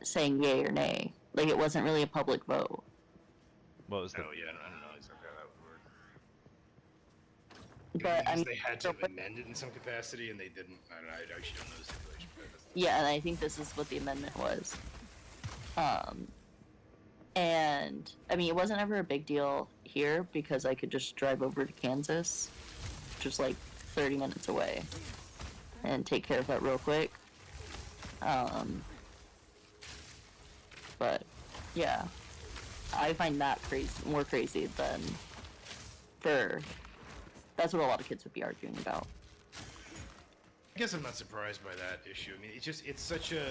saying yay or nay. Like it wasn't really a public vote. What was the? Oh yeah, I don't know exactly how that would work. But I mean, they had to amend it in some capacity, and they didn't. I don't know. I actually don't know the stipulation. yeah, and I think this is what the amendment was. And I mean, it wasn't ever a big deal here because I could just drive over to Kansas, just like 30 minutes away, and take care of that real quick. But yeah, I find that more crazy than that's what a lot of kids would be arguing about. I guess I'm not surprised by that issue. I mean, it's such a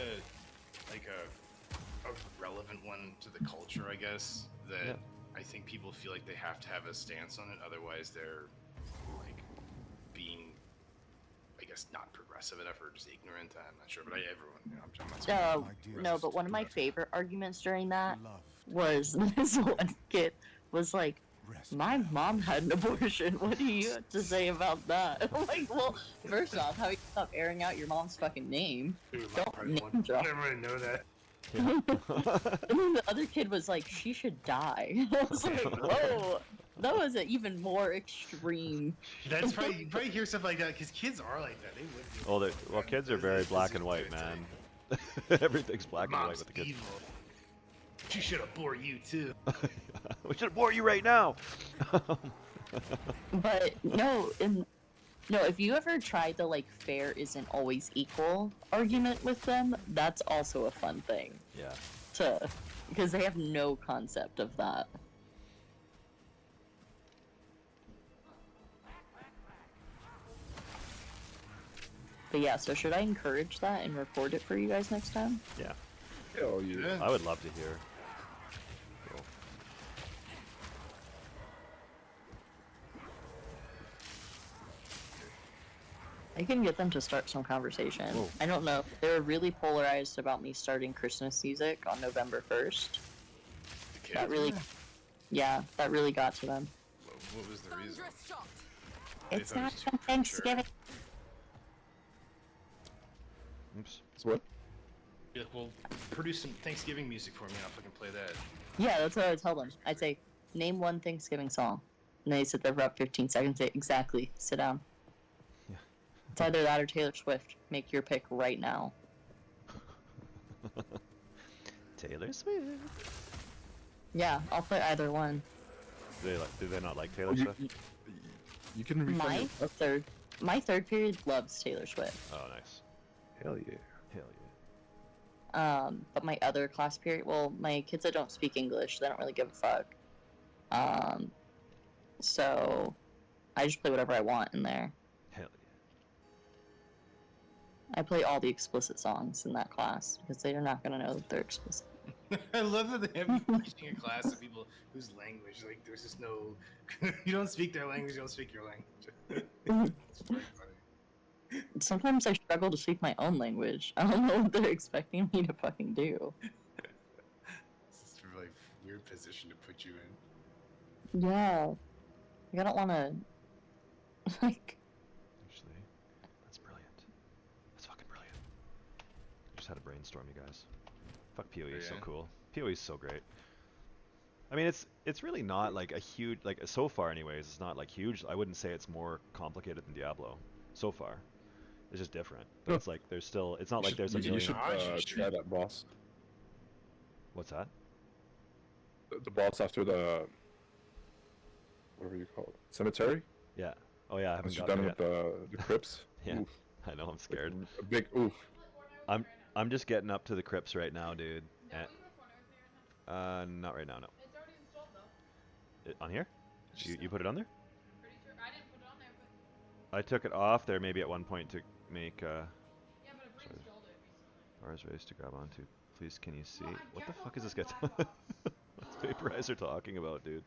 relevant one to the culture, I guess, that I think people feel like they have to have a stance on it. Otherwise, they're like being, I guess, not progressive enough or just ignorant. I'm not sure, but everyone, you know, I'm not surprised. No, but one of my favorite arguments during that was this one kid was like, my mom had an abortion. What do you have to say about that? I'm like, well, first off, how you stop airing out your mom's fucking name? Dude, Don't name drop. I never really know that. And then the other kid was like, she should die. I was like, whoa, that was an even more extreme. That's probably you probably hear stuff like that because kids are like that. They would. Well, kids are very black and white, man. Everything's black and white with the kids. Evil. She should have bore you too. We should bore you right now. But no, if you ever tried the like fair isn't always equal argument with them, that's also a fun thing. Yeah. Because they have no concept of that. But yeah, so should I encourage that and record it for you guys next time? Yeah. Hell yeah. I would love to hear. Cool. I can get them to start some conversation. Whoa. I don't know. They were really polarized about me starting Christmas music on November 1st. That really, that really got to them. What was the reason? It's thought it not was too from Thanksgiving. Oops. So what? Yeah, well, produce some Thanksgiving music for me. I'll fucking play that. Yeah, that's what I would tell them. I'd say, name one Thanksgiving song. And they sit there for about 15 seconds. Say, exactly. Sit down. Yeah. It's either that or Taylor Swift. Make your pick right now. Taylor Swift. Yeah, I'll play either one. Do they not like Taylor Swift? You can refund My third period loves Taylor Swift. Oh, nice. Hell yeah. Hell yeah. But my other class period, well, my kids that don't speak English, they don't really give a fuck. So I just play whatever I want in there. Hell I play all the explicit songs in that class because they're not gonna know that they're explicit. I love that they have you teaching a class of people whose language, like, there's just no. You don't speak their language, you don't speak your language. It's very funny. Sometimes I struggle to speak my own language. I don't know what they're expecting me to fucking do. This is a really weird position to put you in. Yeah. Like, I don't want to. Like. Actually, that's brilliant. That's fucking brilliant. Just had a brainstorm, you guys. Fuck PoE is so cool. PoE is so great. I mean, it's really not like a huge, like, so far anyways, it's not like huge. I wouldn't say it's more complicated than Diablo so far. It's just different. But it's like there's still, it's not like there's a million. You should try that boss. What's that? The boss after the, whatever you call it, cemetery. Yeah. Oh yeah, I haven't Once you're got done there with yet. the crypts, Yeah, oof, I know. I'm like scared. a big oof. I'm just getting up to the crypts right now, dude. Not right now, no. On here? You put it on there? I took it off there maybe at one point to make sorry. Bars raised to grab onto. Please, can you see? What the fuck is this guy? What's Vaporizer talking about, dude?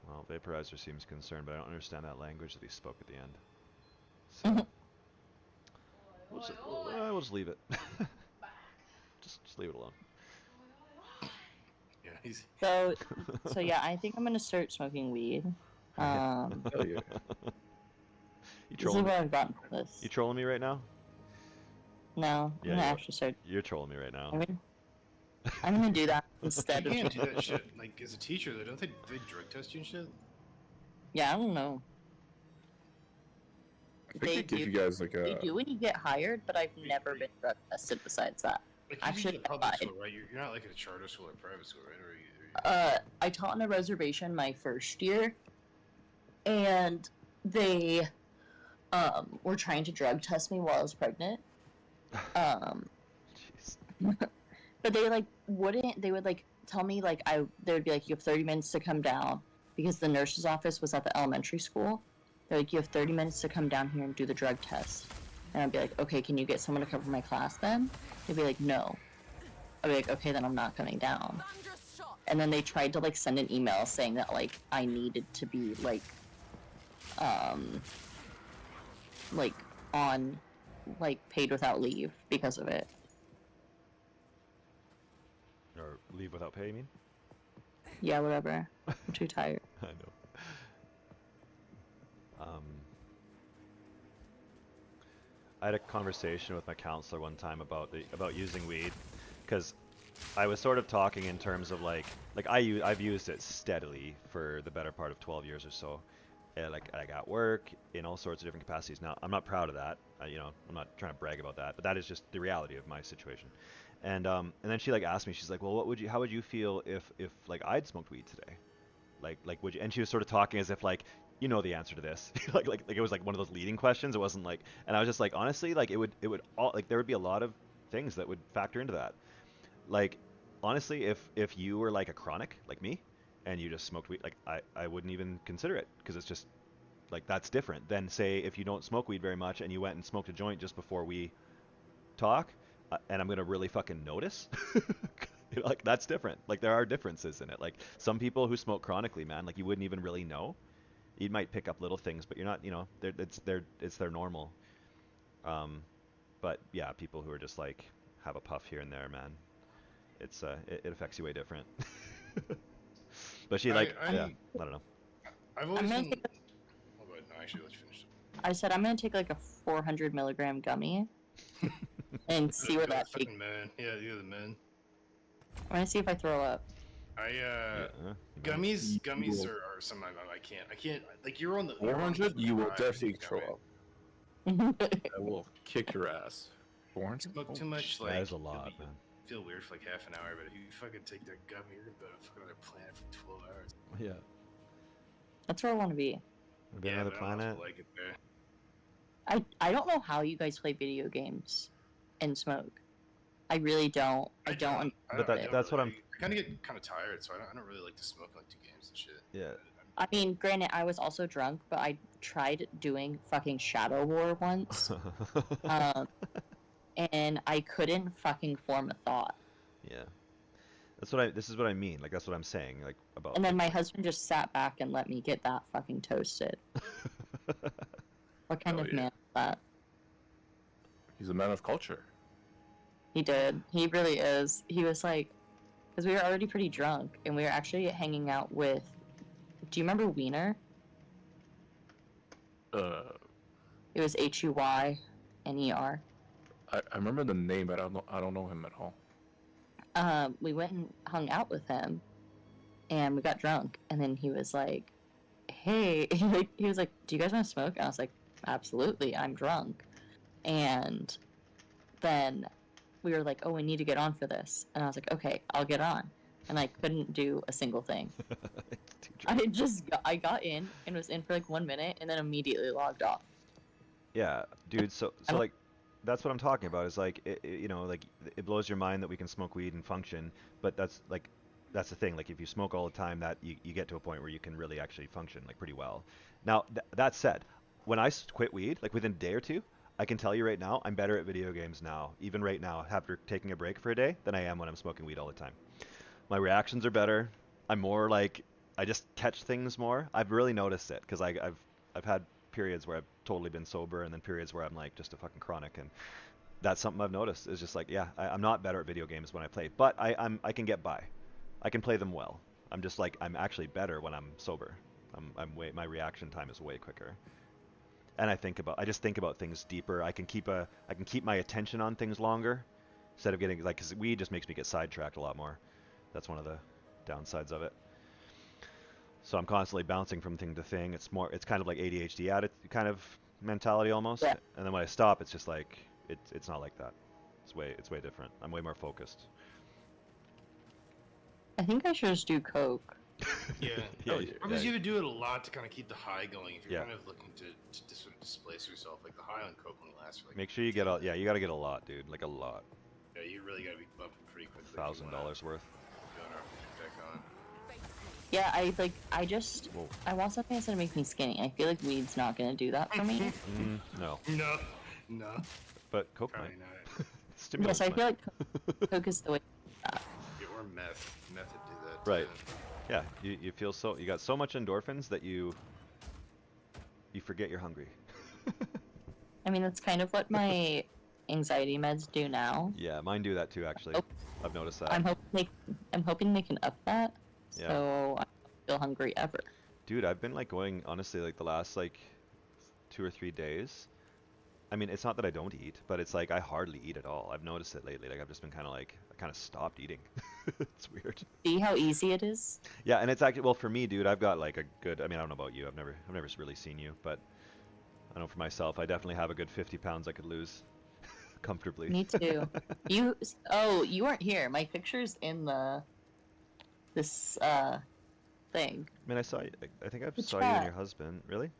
Well, Vaporizer seems concerned, but I don't understand that language that he spoke at the end. So we'll just leave it. just leave it alone. Yeah, he's. So yeah, I think I'm gonna start smoking weed. Hell yeah. You This is trolling me? where I've gotten for this. You trolling me right now? No, Yeah, I'm gonna you are. actually start. You're trolling me right now. I'm gonna do that You instead of. can't do that shit. Like as a teacher, though, don't they drug test you and shit? Yeah, I don't know. I think they give you guys like They a. do when you get hired, but I've never been drug tested besides that. Like Actually, you at a public I- school, right? You're not like at a charter school or private school, right? Or I taught on a reservation my first year, and they were trying to drug test me while I was pregnant. Jeez. But they like wouldn't. They would like tell me like they would be like, you have 30 minutes to come down, because the nurse's office was at the elementary school. They're like, you have 30 minutes to come down here and do the drug test. And I'd be like, okay, can you get someone to cover my class then? They'd be like, no. I'd be like, okay, then I'm not coming down. And then they tried to like send an email saying that like I needed to be like on like paid without leave because of it. Or leave without pay, you mean? Yeah, whatever. I'm too tired. I know. I had a conversation with my counselor one time about using weed, because I was sort of talking in terms of I've used it steadily for the better part of 12 years or so, like at work in all sorts of different capacities. Now I'm not proud of that, I'm not trying to brag about that, but that is just the reality of my situation. And then she like asked me, she's like, well, how would you feel if like I'd smoked weed today? Like would you? And she was sort of talking as if like, you know the answer to this. like it was like one of those leading questions. It wasn't like, and I was just like, honestly, like it would all, like there would be a lot of things that would factor into that. Like honestly, if you were like a chronic like me and you just smoked weed, like I wouldn't even consider it, because it's just like that's different than say if you don't smoke weed very much and you went and smoked a joint just before we talk, and I'm gonna really fucking notice. Like that's different. Like there are differences in it. Like some people who smoke chronically, man, like you wouldn't even really know. You might pick up little things, but you're not, it's their normal. But yeah, people who are just like have a puff here and there, man, it's it affects you way different. But she like, yeah, I don't know. I've always gonna been. take Oh, but no, actually, let's finish. I said I'm gonna take like a 400 milligram gummy and see where that takes. Man, yeah, you're the man. I want to see if I throw up. Gummies are something I can't, like you're on the 400, you will definitely throw up. I will kick your ass. 400? Smoke too much, like That is a lot, man. feel weird for like half an hour, but if you fucking take that gummy, you're gonna be on a fucking other planet for 12 hours. Yeah. That's where I want to be. Be another but I don't planet. like it there. I don't know how you guys play video games and smoke. I really don't. I don't. That's what I'm. I kind of get kind of tired, so I don't really like to smoke like 2 games and shit. Yeah. I mean, granted, I was also drunk, but I tried doing fucking Shadow War once, and I couldn't fucking form a thought. Yeah. This is what I mean. Like that's what I'm saying. Like about. And then my husband just sat back and let me get that fucking toasted. What kind of man is that? He's a man of culture. He did. He really is. He was like, because we were already pretty drunk, and we were actually hanging out with. Do you remember Wiener? It was HUYNER. I remember the name, but I don't know him at all. We went and hung out with him, and we got drunk, and then he was like, "Hey," he was like, "Do you guys want to smoke?" And I was like, "Absolutely, I'm drunk." And then we were like, oh, we need to get on for this. And I was like, okay, I'll get on. And I couldn't do a single thing. I got in and was in for like 1 minute and then immediately logged off. Yeah, dude. So like, that's what I'm talking about. Is like, you know, like it blows your mind that we can smoke weed and function, but that's the thing. Like, if you smoke all the time, that you get to a point where you can really actually function like pretty well. Now, that said, when I quit weed, like within a day or two, I can tell you right now, I'm better at video games now, even right now, after taking a break for a day, than I am when I'm smoking weed all the time. My reactions are better. I'm more like, I just catch things more. I've really noticed it because I've had periods where I've totally been sober, and then periods where I'm like just a fucking chronic, and that's something I've noticed. Is just like, yeah, I'm not better at video games when I play, but I can get by. I can play them well. I'm just like, I'm actually better when I'm sober. My reaction time is way quicker. And I just think about things deeper. I can keep my attention on things longer instead of getting, like, because weed just makes me get sidetracked a lot more. That's one of the downsides of it. So I'm constantly bouncing from thing to thing. It's kind of like ADHD kind of mentality almost. Yeah. And then when I stop, it's just like, it's not like that. It's way different. I'm way more focused. I think I should just do coke. Yeah, Yeah, because you would do it a lot to kind of keep the high going if you're Yeah. kind of looking to sort of displace yourself. Like the high on coke only lasts for like. Make sure you get all. Yeah, you got to get a lot, dude. Like a lot. Yeah, you really got to be bumping pretty quickly. $1,000 worth. Yeah, Whoa. I want something that's gonna make me skinny. I feel like weed's not gonna do that for me. No. No. But coke Probably might. not. Stimulants Yes, I might. feel like coke is the way. Yeah, or meth. Meth would do that. Right. Yeah, you feel you got so much endorphins that you forget you're hungry. I mean, that's kind of what my anxiety meds do now. Yeah, mine do that too, actually. Oh. I've noticed that. I'm hoping they can up that, Yeah. so I don't feel hungry ever. Dude, I've been like going, honestly, like the last like 2 or 3 days. I mean, it's not that I don't eat, but it's like I hardly eat at all. I've noticed it lately. Like I've just been kind of like, I kind of stopped eating. It's weird. See how easy it is? Yeah, and it's actually, well, for me, dude, I've got like a good, I mean, I don't know about you. I've never really seen you, but I know for myself, I definitely have a good 50 pounds I could lose comfortably. Me too. You weren't here. My picture's in this thing. I mean, I saw you, I think I The saw you and chat. your husband. Really?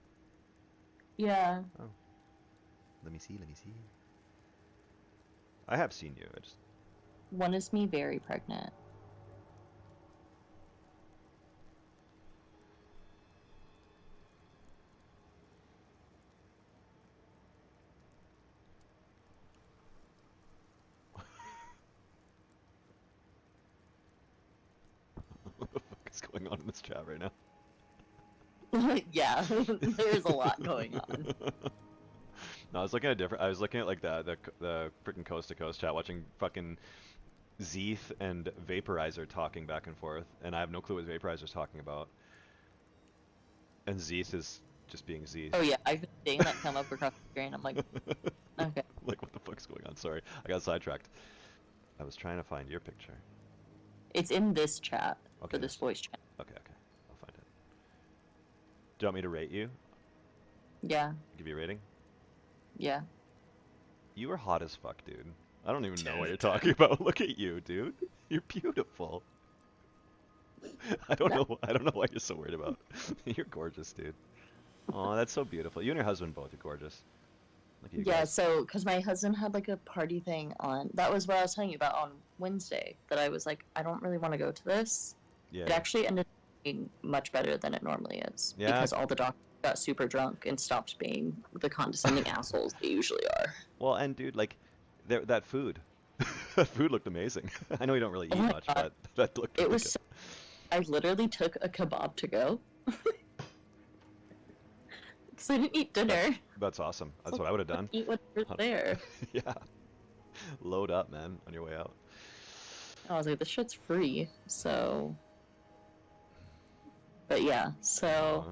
Yeah. Let me see. I have seen you. I just, One is me very pregnant. what the fuck is going on in this chat right now? Yeah, there's a lot going on. No, I was looking at I was looking at like the freaking coast to coast chat, watching fucking Zeeth and Vaporizer talking back and forth, and I have no clue what Vaporizer's talking about. And Zeeth is just being Zeeth. Oh yeah, I've been seeing that come up across the screen. I'm like, okay. Like, what the fuck's going on? Sorry, I got sidetracked. I was trying to find your picture. It's in this chat Okay. for this voice chat. Okay, I'll find it. Do you want me to rate you? Yeah, Give you a rating? yeah. You are hot as fuck, dude. I don't even know what you're talking about. Look at you, dude. You're beautiful. I don't know what you're so worried about. You're gorgeous, dude. Oh, that's so beautiful. You and your husband both are gorgeous. Look at you Yeah, guys. so, because my husband had like a party thing on, that was what I was telling you about on Wednesday, that I was like, I don't really want to go to this. Yeah. It actually ended up being much better than it normally is. Yeah. Because all the doctors got super drunk and stopped being the condescending assholes they usually are. Well, and dude, like, that food. That food looked amazing. I know you don't really eat Oh my much, God. but that looked It really was good. so, I literally took a kebab to go. Because I didn't eat dinner. That's awesome. That's what I would have done. Eat whatever's there. Yeah. Load up, man, on your way out. I was like, this shit's free, so... But yeah, so... Uh,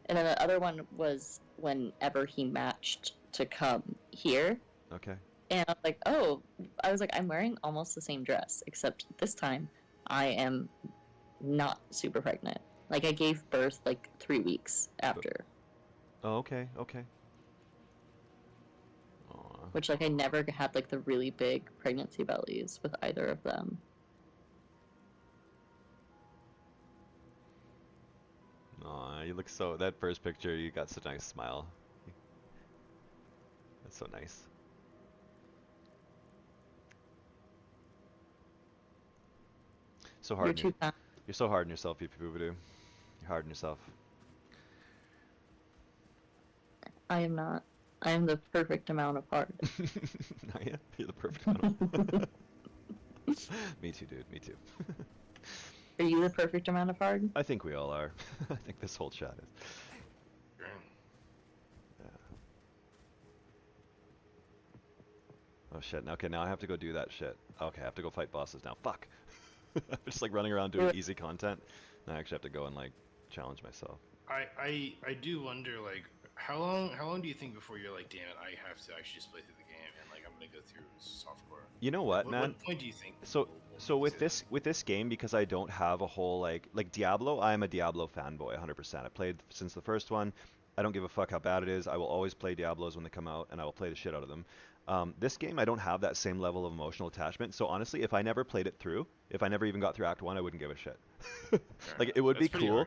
And then the other one was whenever he matched to come here. okay. And I was like, I'm wearing almost the same dress, except this time I am not super pregnant. Like, I gave birth like 3 weeks after. Oh, okay. which like I never had like the really big pregnancy bellies with either of them. Aw, you look so. That first picture, you got such a nice smile. That's so nice. So hard. You're too kind. You're so hard on yourself, you Boobadoo. You're hard on yourself. I am not. I am the perfect amount of hard. No, yeah, you're the perfect amount. Me too, dude. Me too. Are you the perfect amount of hard? I think we all are. I think this whole chat is. Yeah. Oh shit. Okay, now I have to go do that shit. Okay, I have to go fight bosses now. Fuck. I'm just like running around doing easy content. And I actually have to go and like challenge myself. I do wonder, like, how long do you think before you're like, damn it, I have to actually just play through the game and like I'm gonna go through softcore? You know what, man? What point do you think? So with this game, because I don't have a whole like Diablo, I am a Diablo fanboy 100%. I played since the first one. I don't give a fuck how bad it is. I will always play Diablos when they come out, and I will play the shit out of them. This game, I don't have that same level of emotional attachment. So honestly, if I never played it through, if I never even got through Act 1, I wouldn't give a shit. Like it would be cool.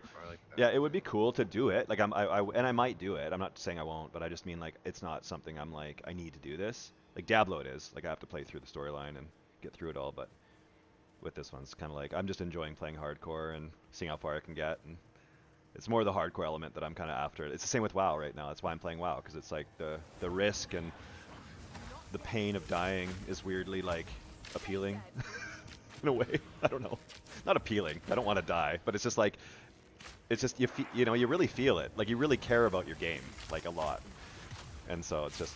Yeah, it would be cool to do it. Like and I might do it. I'm not saying I won't, but I just mean like it's not something I'm like I need to do this. Like Diablo, it is. Like I have to play through the storyline and get through it all. But with this one, it's kind of like I'm just enjoying playing hardcore and seeing how far I can get. And it's more the hardcore element that I'm kind of after. It's the same with WoW right now. That's why I'm playing WoW, because it's like the risk and the pain of dying is weirdly like appealing in a way. I don't know. Not appealing. I don't want to die, but it's just like it's just you know, you really feel it. Like you really care about your game like a lot. And so it's just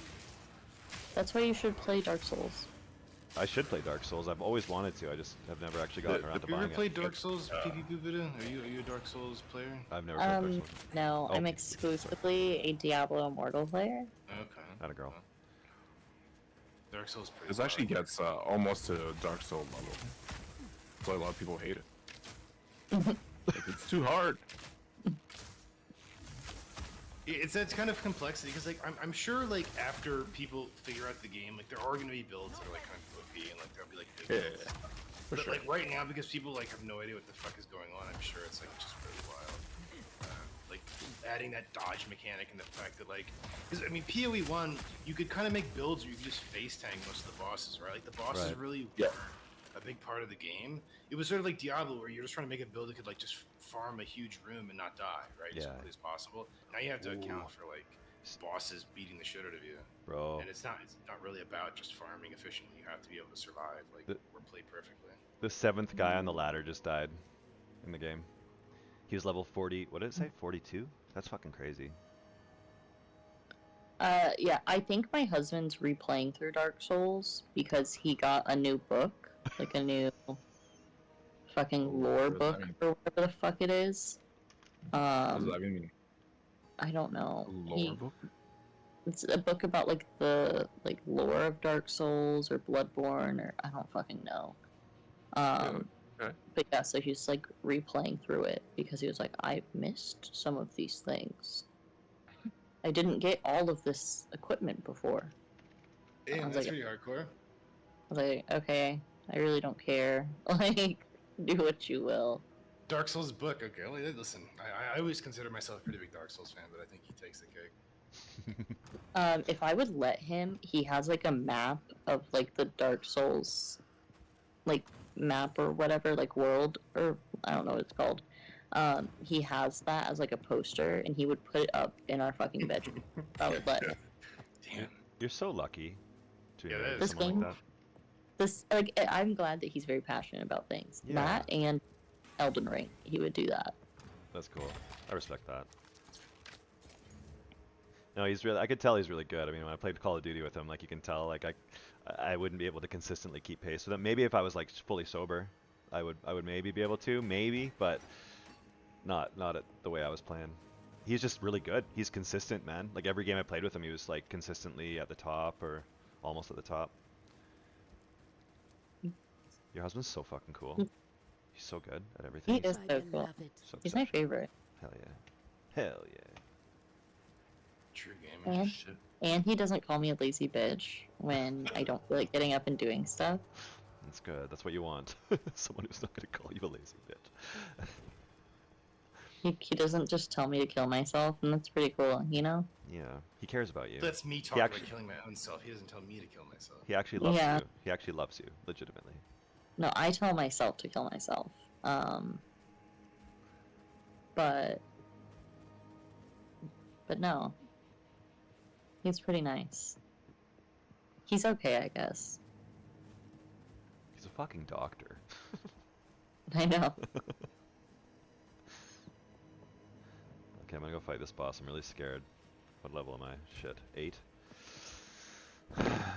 That's why you should play Dark Souls. I should play Dark Souls. I've always wanted to. I just have never actually gotten around to Have you buying ever played it. Dark Souls, PP Boobada? Are you a Dark Souls player? I've never played Dark Souls. No, Oh. I'm exclusively a Diablo Immortal player. Okay. Not a girl. Dark Souls pretty This actually hard. gets almost to Dark Soul level. That's why a lot of people hate it. Like, it's too hard. It's that kind of complexity because like I'm sure like after people figure out the game, like there are going to be builds that are like kind of OP and like there'll be like big Yeah, builds. for But sure. like right now, because people like have no idea what the fuck is going on, I'm sure it's like just really wild. Like adding that dodge mechanic and the fact that like, because I mean PoE 1, you could kind of make builds where you could just face tank most of the bosses, right? Like the bosses Right. really Yeah. were a big part of the game. It was sort of like Diablo, where you're just trying to make a build that could like just farm a huge room and not die, right? As Yeah. quickly as possible. Now you have to account for like bosses beating the shit out of you. Bro. And it's not really about just farming efficiently. You have to be able to survive, like, or play perfectly. The 7th guy on the ladder just died in the game. He was level 40. What did it say? 42? That's fucking crazy. Yeah, I think my husband's replaying through Dark Souls because he got a new book, like a new fucking lore book or whatever the fuck it is. What does that mean? I don't know. Lore book? It's a book about like the like lore of Dark Souls or Bloodborne or I don't fucking know. Okay. But yeah, so he's like replaying through it because he was like, I've missed some of these things. I didn't get all of this equipment before. Damn, was that's like- pretty hardcore. I was like, okay, I really don't care. Like, do what you will. Dark Souls book, okay. Well, listen, I always consider myself a pretty big Dark Souls fan, but I think he takes the cake. If I would let him, he has like a map of like the Dark Souls, like map or whatever, like world or I don't know what it's called. He has that as like a poster, and he would put it up in our fucking bedroom. I would let him. Damn. You're so lucky to Yeah, have that is. This someone game- like that. This like I'm glad that he's very passionate about things. Yeah. That and Elden Ring, he would do that. That's cool. I respect that. No, he's really. I could tell he's really good. I mean, when I played Call of Duty with him, like you can tell, like I wouldn't be able to consistently keep pace with him. Maybe if I was like fully sober, I would maybe be able to, maybe, but not at the way I was playing. He's just really good. He's consistent, man. Like every game I played with him, he was like consistently at the top or almost at the top. Your husband's so fucking cool. He's so good at everything. He is My so cool. beloved. So He's my exceptional. favorite. Hell yeah. Hell yeah. True gamer. And Shit. And he doesn't call me a lazy bitch when I don't feel like getting up and doing stuff. That's good. That's what you want. Someone who's not gonna call you a lazy bitch. He doesn't just tell me to kill myself, and that's pretty cool, you know? Yeah, he cares about you. That's me talking actually- about killing my own self. He doesn't tell me to kill myself. He actually loves Yeah. you. He actually loves you, legitimately. No, I tell myself to kill myself. But no. He's pretty nice. He's okay, I guess. He's a fucking doctor. I know. Okay, I'm gonna go fight this boss. I'm really scared. What level am I? Shit, 8.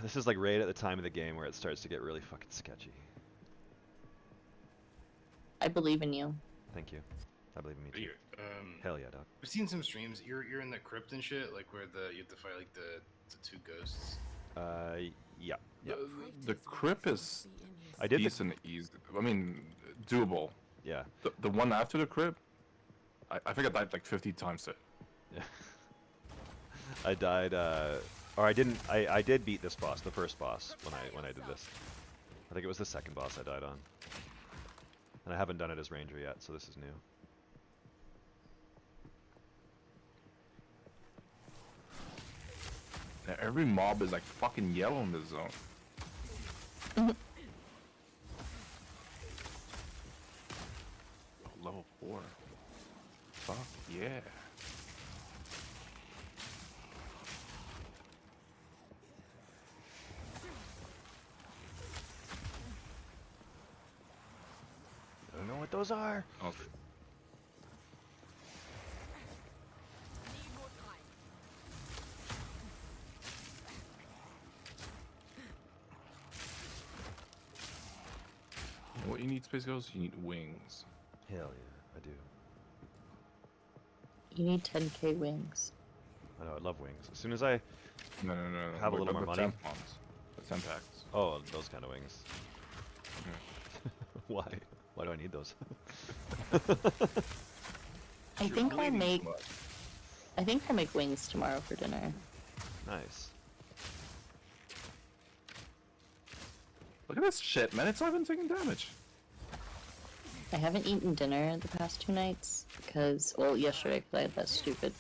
This is like right at the time of the game where it starts to get really fucking sketchy. I believe in you. Thank you. I believe in me too. You, Hell yeah, dog. I've seen some streams. You're in the crypt and shit, like where you have to fight like the two ghosts. Yeah. Yeah. The crypt is I did the decent easy. I mean, doable. Yeah. The one after the crypt, I think I died like 50 times it. Yeah. I died, or I didn't. I did beat this boss, the first boss, when I did this. I think it was the second boss I died on. And I haven't done it as ranger yet, so this is new. Now, every mob is like fucking yellow in this zone. Oh, level 4. Fuck yeah. I don't know what those are. Oh, you know what you need, Space Ghost? You need wings. Hell yeah, I do. You need 10k wings. I know, I love wings. As soon as I No. have a little more the money. 10 pawns. The 10 packs. Oh, those kind of wings. Yeah. Why? Why do I need those? I think I'll make wings tomorrow for dinner. Nice. Look at this shit, man. It's not even taking damage. I haven't eaten dinner the past 2 nights because, well, yesterday because I had that stupid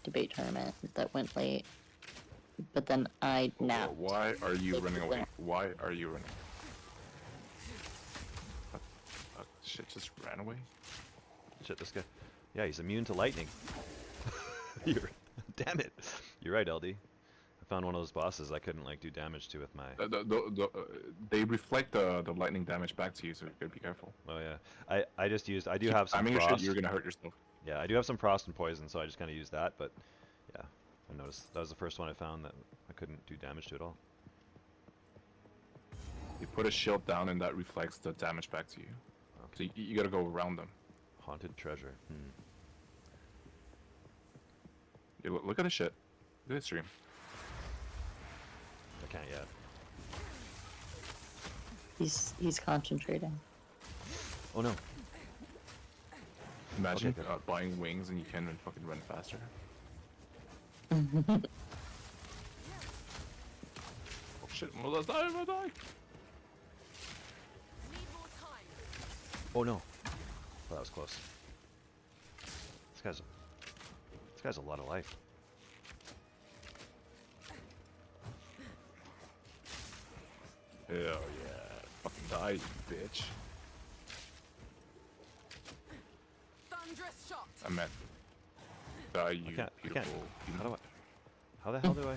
debate tournament that went late. But then I napped. Why are you Like, running away? dinner. Why are you running? Shit just ran away? Shit, this guy. Yeah, he's immune to lightning. Damn it. You're right, LD. I found one of those bosses I couldn't like do damage to with my. They reflect the lightning damage back to you, so you gotta be careful. Oh yeah. I just used. I do have some Your frost. shit, you're gonna hurt yourself. Yeah, I do have some frost and poison, so I just kind of used that. But yeah, I noticed that was the first one I found that I couldn't do damage to at all. You put a shield down, and that reflects the damage back to you. So you gotta go around them. Haunted treasure. Yeah, look at this shit. Look at this stream. I can't yet. He's concentrating. Oh no. Imagine Okay, good. buying wings and you can fucking run faster. Oh shit, I'm gonna die, I'm gonna die! Oh no. Oh, that was close. This guy's a lot of life. Hell yeah. Fucking die, you bitch. Thunderous shot. I meant die, you I can't. beautiful. How the hell do I?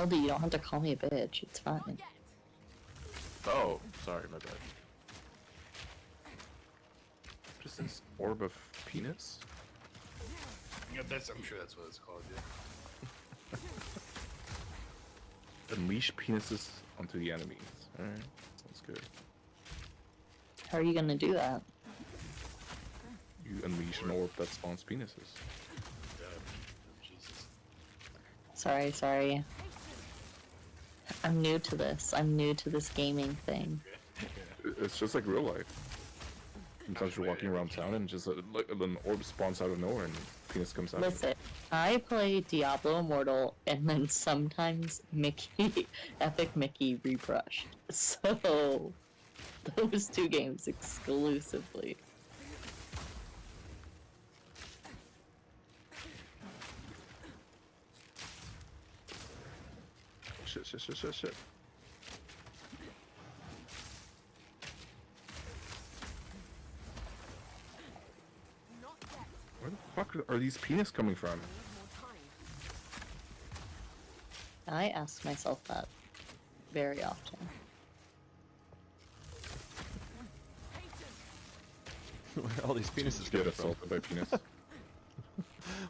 LD, you don't have to call me a bitch. It's fine. Oh, sorry, my bad. What is this? Orb of penis? Yeah, I'm sure that's what it's called. Yeah. Unleash penises onto the enemies. Alright, sounds good. How are you gonna do that? You unleash an orb that spawns penises. Jesus. Sorry. I'm new to this. I'm new to this gaming thing. It's just like real life. Sometimes you're walking around town and just like an orb spawns out of nowhere and penis comes out. Listen, I play Diablo Immortal and then sometimes Mickey, Epic Mickey Rebrushed. So, those two games exclusively. Shit. Where the fuck are these penis coming from? I ask myself that very often. Where are all these penises Get coming from? assaulted by penis.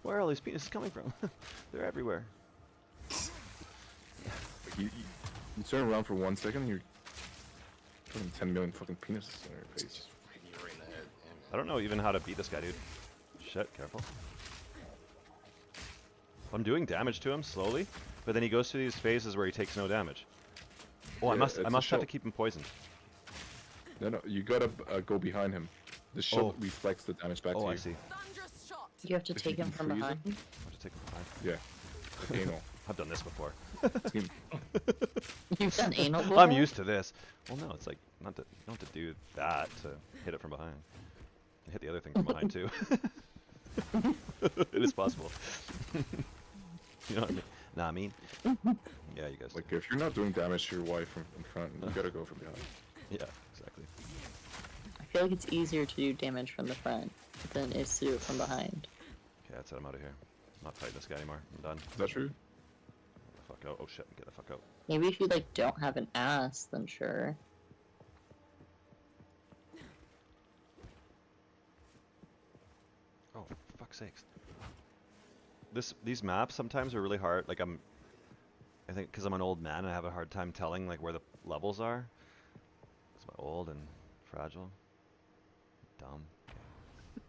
Where are all these penises coming from? They're everywhere. Like you turn around for 1 second and you're fucking 10 million fucking penises in your face. Just hitting you right in the head. Yeah, man. I don't know even how to beat this guy, dude. Shit, careful. I'm doing damage to him slowly, but then he goes through these phases where he takes no damage. Oh, Yeah, I must it's a have shell. to keep him poisoned. No, you gotta go behind him. The shot Oh. reflects the damage back to Oh, you. I see. Thunderous shot. You have to If take you him can from freeze behind. him. I have to take him behind. Yeah. Anal. I've done this before. Team. You've done anal before? I'm used to this. Well, no, it's like not to, you don't have to do that to hit it from behind. You hit the other thing from behind too. It is possible. You know what I mean? Nah, I mean. Yeah, you guys. Like if you're not doing damage to your wife from in front, you gotta go from behind. Yeah, exactly. I feel like it's easier to do damage from the front than it is to do it from behind. Okay, that's it. I'm out of here. I'm not fighting this guy anymore. I'm done. Is that true? Get the fuck out. Oh shit, get the fuck out. Maybe if you like don't have an ass, then sure. Oh, for fuck's sakes. These maps sometimes are really hard. Like I think because I'm an old man, I have a hard time telling like where the levels are. Because I'm old and fragile. Dumb.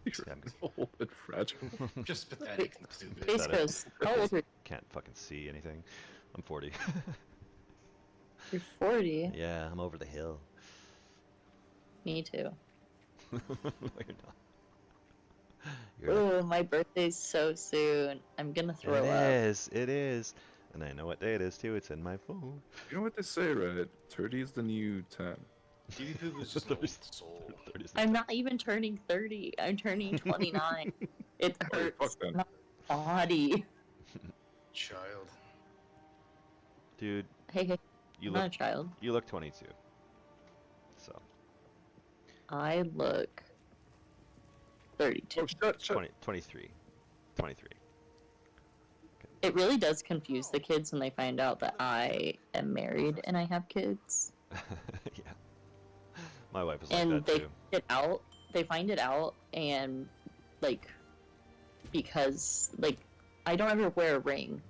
You're Damn good. old and fragile. Just pathetic and stupid. Face Pathetic. goes, how old are you? Can't fucking see anything. I'm 40. You're 40. Yeah, I'm over the hill. Me too. No, you're not. You're Oh, my birthday's so soon. I'm gonna throw up. It is. And I know what day it is too. It's in my phone. You know what they say, right? 30 is the new 10. TV Poop is just an old soul. 30 is the I'm not even turning 30. I'm turning 29. It Oh, hurts fuck then. my body. Child. Dude, Hey, you I'm not a look child. 22. So I look 32. Oh, shut. 23. 23. It really does confuse the kids when they find out that I am married and I have kids. Yeah. My wife is like And that they too. find it out and like because like I don't ever wear a ring.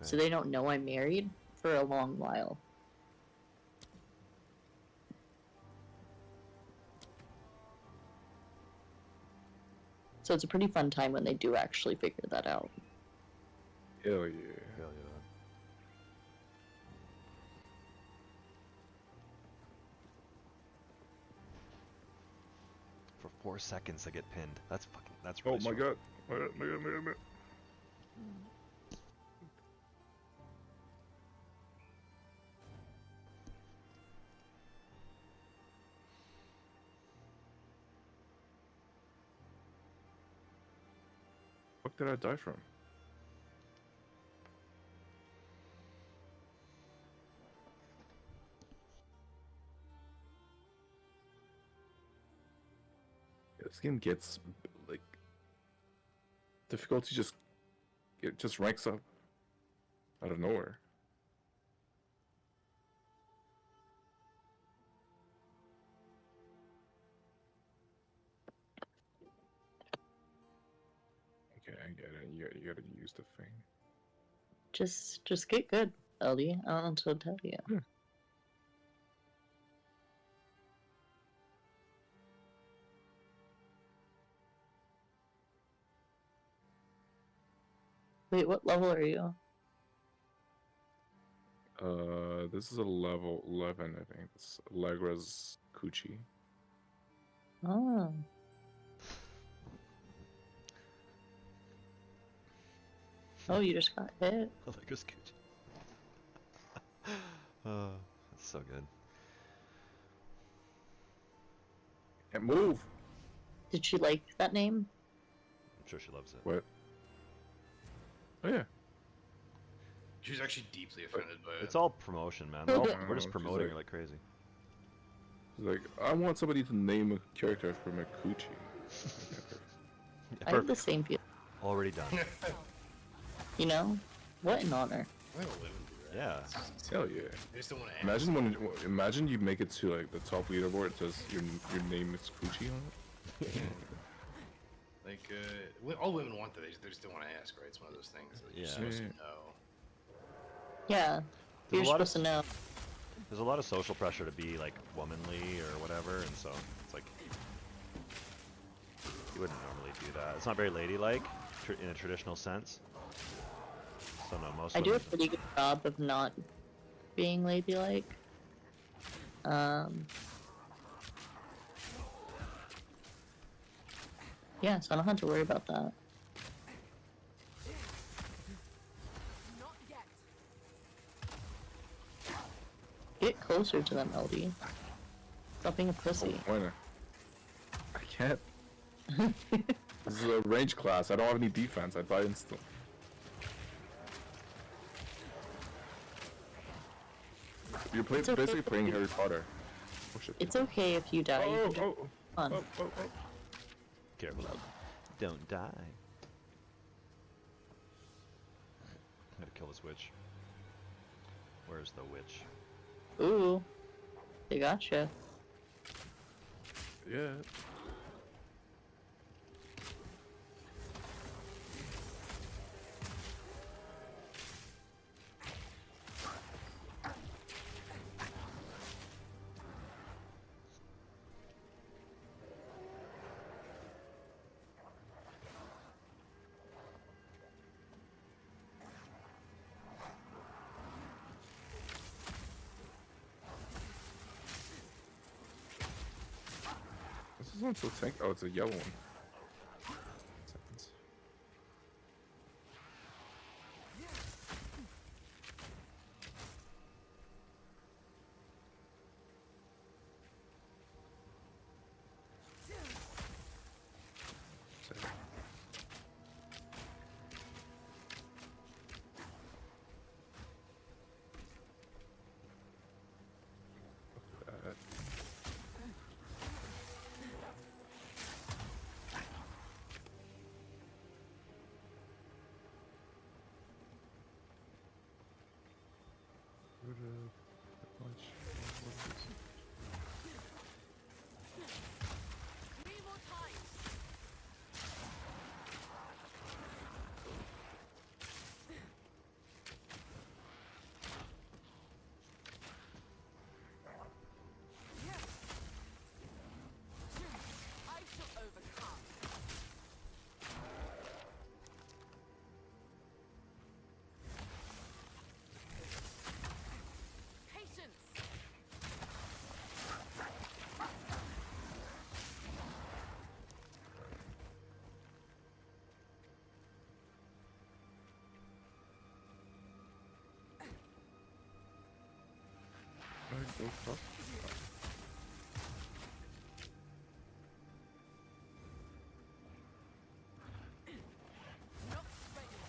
So Right. they don't know I'm married for a long while. So it's a pretty fun time when they do actually figure that out. Hell yeah. Hell yeah. For 4 seconds I get pinned. That's Oh really my strong. god. My god. What did I die from? Yeah, this game gets like difficulty it just ranks up out of nowhere. Okay, I get it. You gotta use the thing. Just get good, LD. I don't know what to tell you. Wait, what level are you? This is a level 11, I think. It's Allegra's Coochie. Oh. Oh, you just got hit. Allegra's coochie. That's so good. Can't move. Did she like that name? I'm sure she loves it. What? Oh yeah. She was actually deeply offended by it. It's all promotion, man. We're just promoting her like crazy. She's like, I want somebody to name a character after my coochie. Yeah, I have the same feeling. Already done. You know? What an honor. I think women do that. Yeah. Hell yeah. They just don't want to ask. Imagine you make it to like the top leaderboard. It says your name is Coochie on it. Like, all women want that. They just don't want to ask, right? It's one of those things. Like, you're Yeah. supposed to know. Yeah. There's You're a lot of supposed to know. There's a lot of social pressure to be like womanly or whatever, and so it's like you wouldn't normally do that. It's not very ladylike in a traditional sense. So no, most I do a women. pretty good job of not being ladylike. Yeah, so I don't have to worry about that. Not yet. Get closer to them, LD. Stop being a pussy. Why not? I can't. This is a range class. I don't have any defense. I buy instant. You're basically playing Harry Potter. Oh shit. It's okay if you die. You can just fun. Careful out. Don't die. I'm gonna kill this witch. Where's the witch? Ooh. They gotcha. Yeah. This isn't so tank. Oh, it's a yellow one. Seconds. Second. Three more times. I shall overcome. Patience. Alright, go top. Not ready.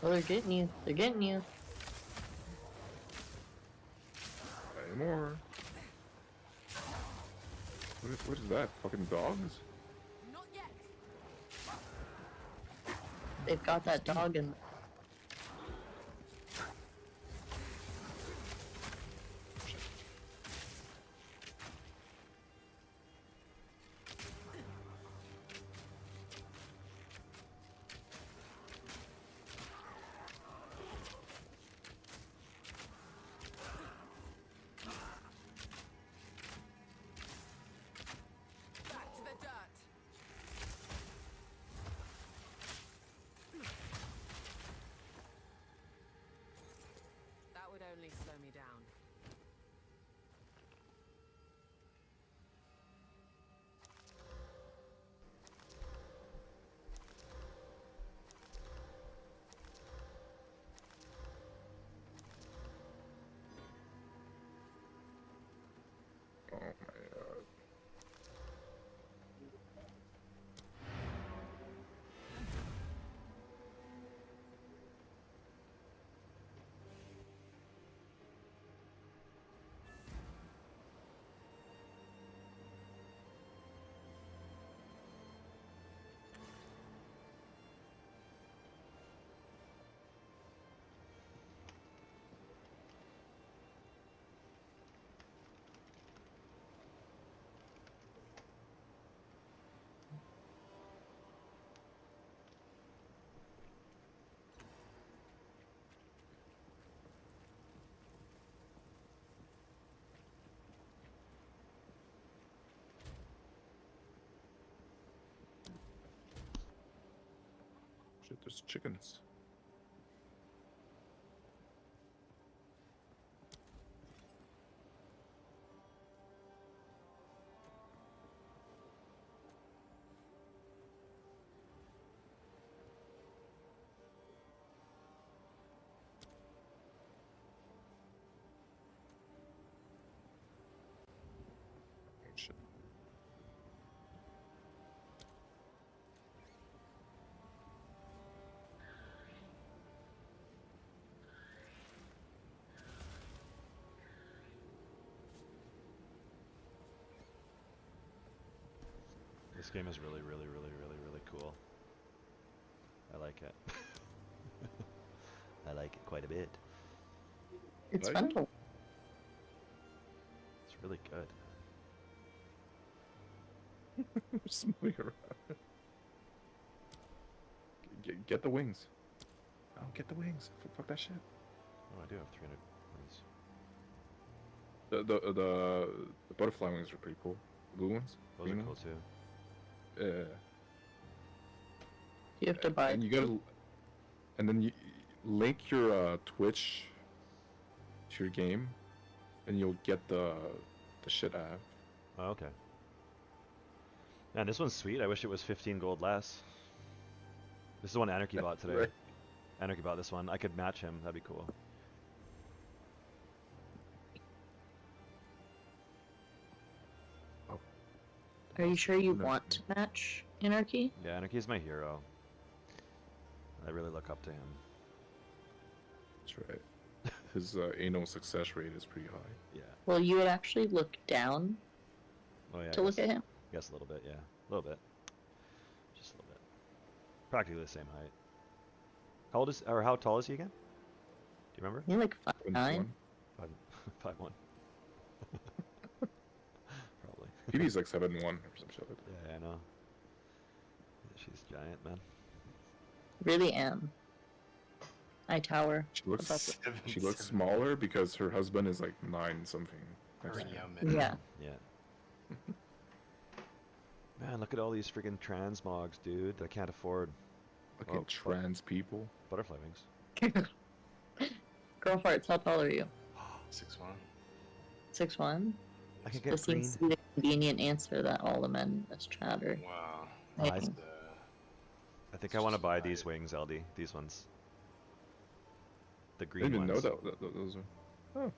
Oh, they're getting you. They're getting you. Any more? What is that? Fucking dogs? Not yet. They've got that dog in. Back to the dirt. That would only slow me down. Oh my god. Shit, there's chickens. Oh, shit. This game is really, really, really, really, really cool. I like it. I like it quite a bit. It's Like fun it? to. It's really good. Just moving around. Get the wings. Oh, get the wings. Fuck that shit. Oh, I do have 300 points. The butterfly wings are pretty cool. The blue ones. Those are green cool ones. too. Yeah. You have to buy. And you gotta, and then you link your Twitch to your game, and you'll get the shit I have. Oh, okay. Man, this one's sweet. I wish it was 15 gold less. This is the one Anarchy bought today. Right. Anarchy bought this one. I could match him. That'd be cool. Are you sure you No. want to match Anarchy? Yeah, Anarchy's my hero. I really look up to him. That's right. His anal success rate is pretty high. Yeah. Well, you would actually look down Oh yeah. to look at him. I guess a little bit. Yeah. A little bit. Just a little bit. Practically the same height. How old is, or how tall is he again? Do you remember? You're like 5'9". 5'1". Probably. PB's like 7'1" or some shit like that. Yeah, I know. Yeah, she's giant, man. Really am. I tower. She looks About the- she looks smaller because her husband is like 9 something. next to her. Yeah. Yeah. Man, look at all these freaking transmogs, dude. I can't afford Fucking Oh, trans people. butterfly wings. Girl farts, how tall are you? 6'1". 6'1"? I can get This green. seems to be the convenient answer that all the men in this chat are Wow. making. I think I want to buy these wings, LD. These ones. The I green didn't even ones. know that those are.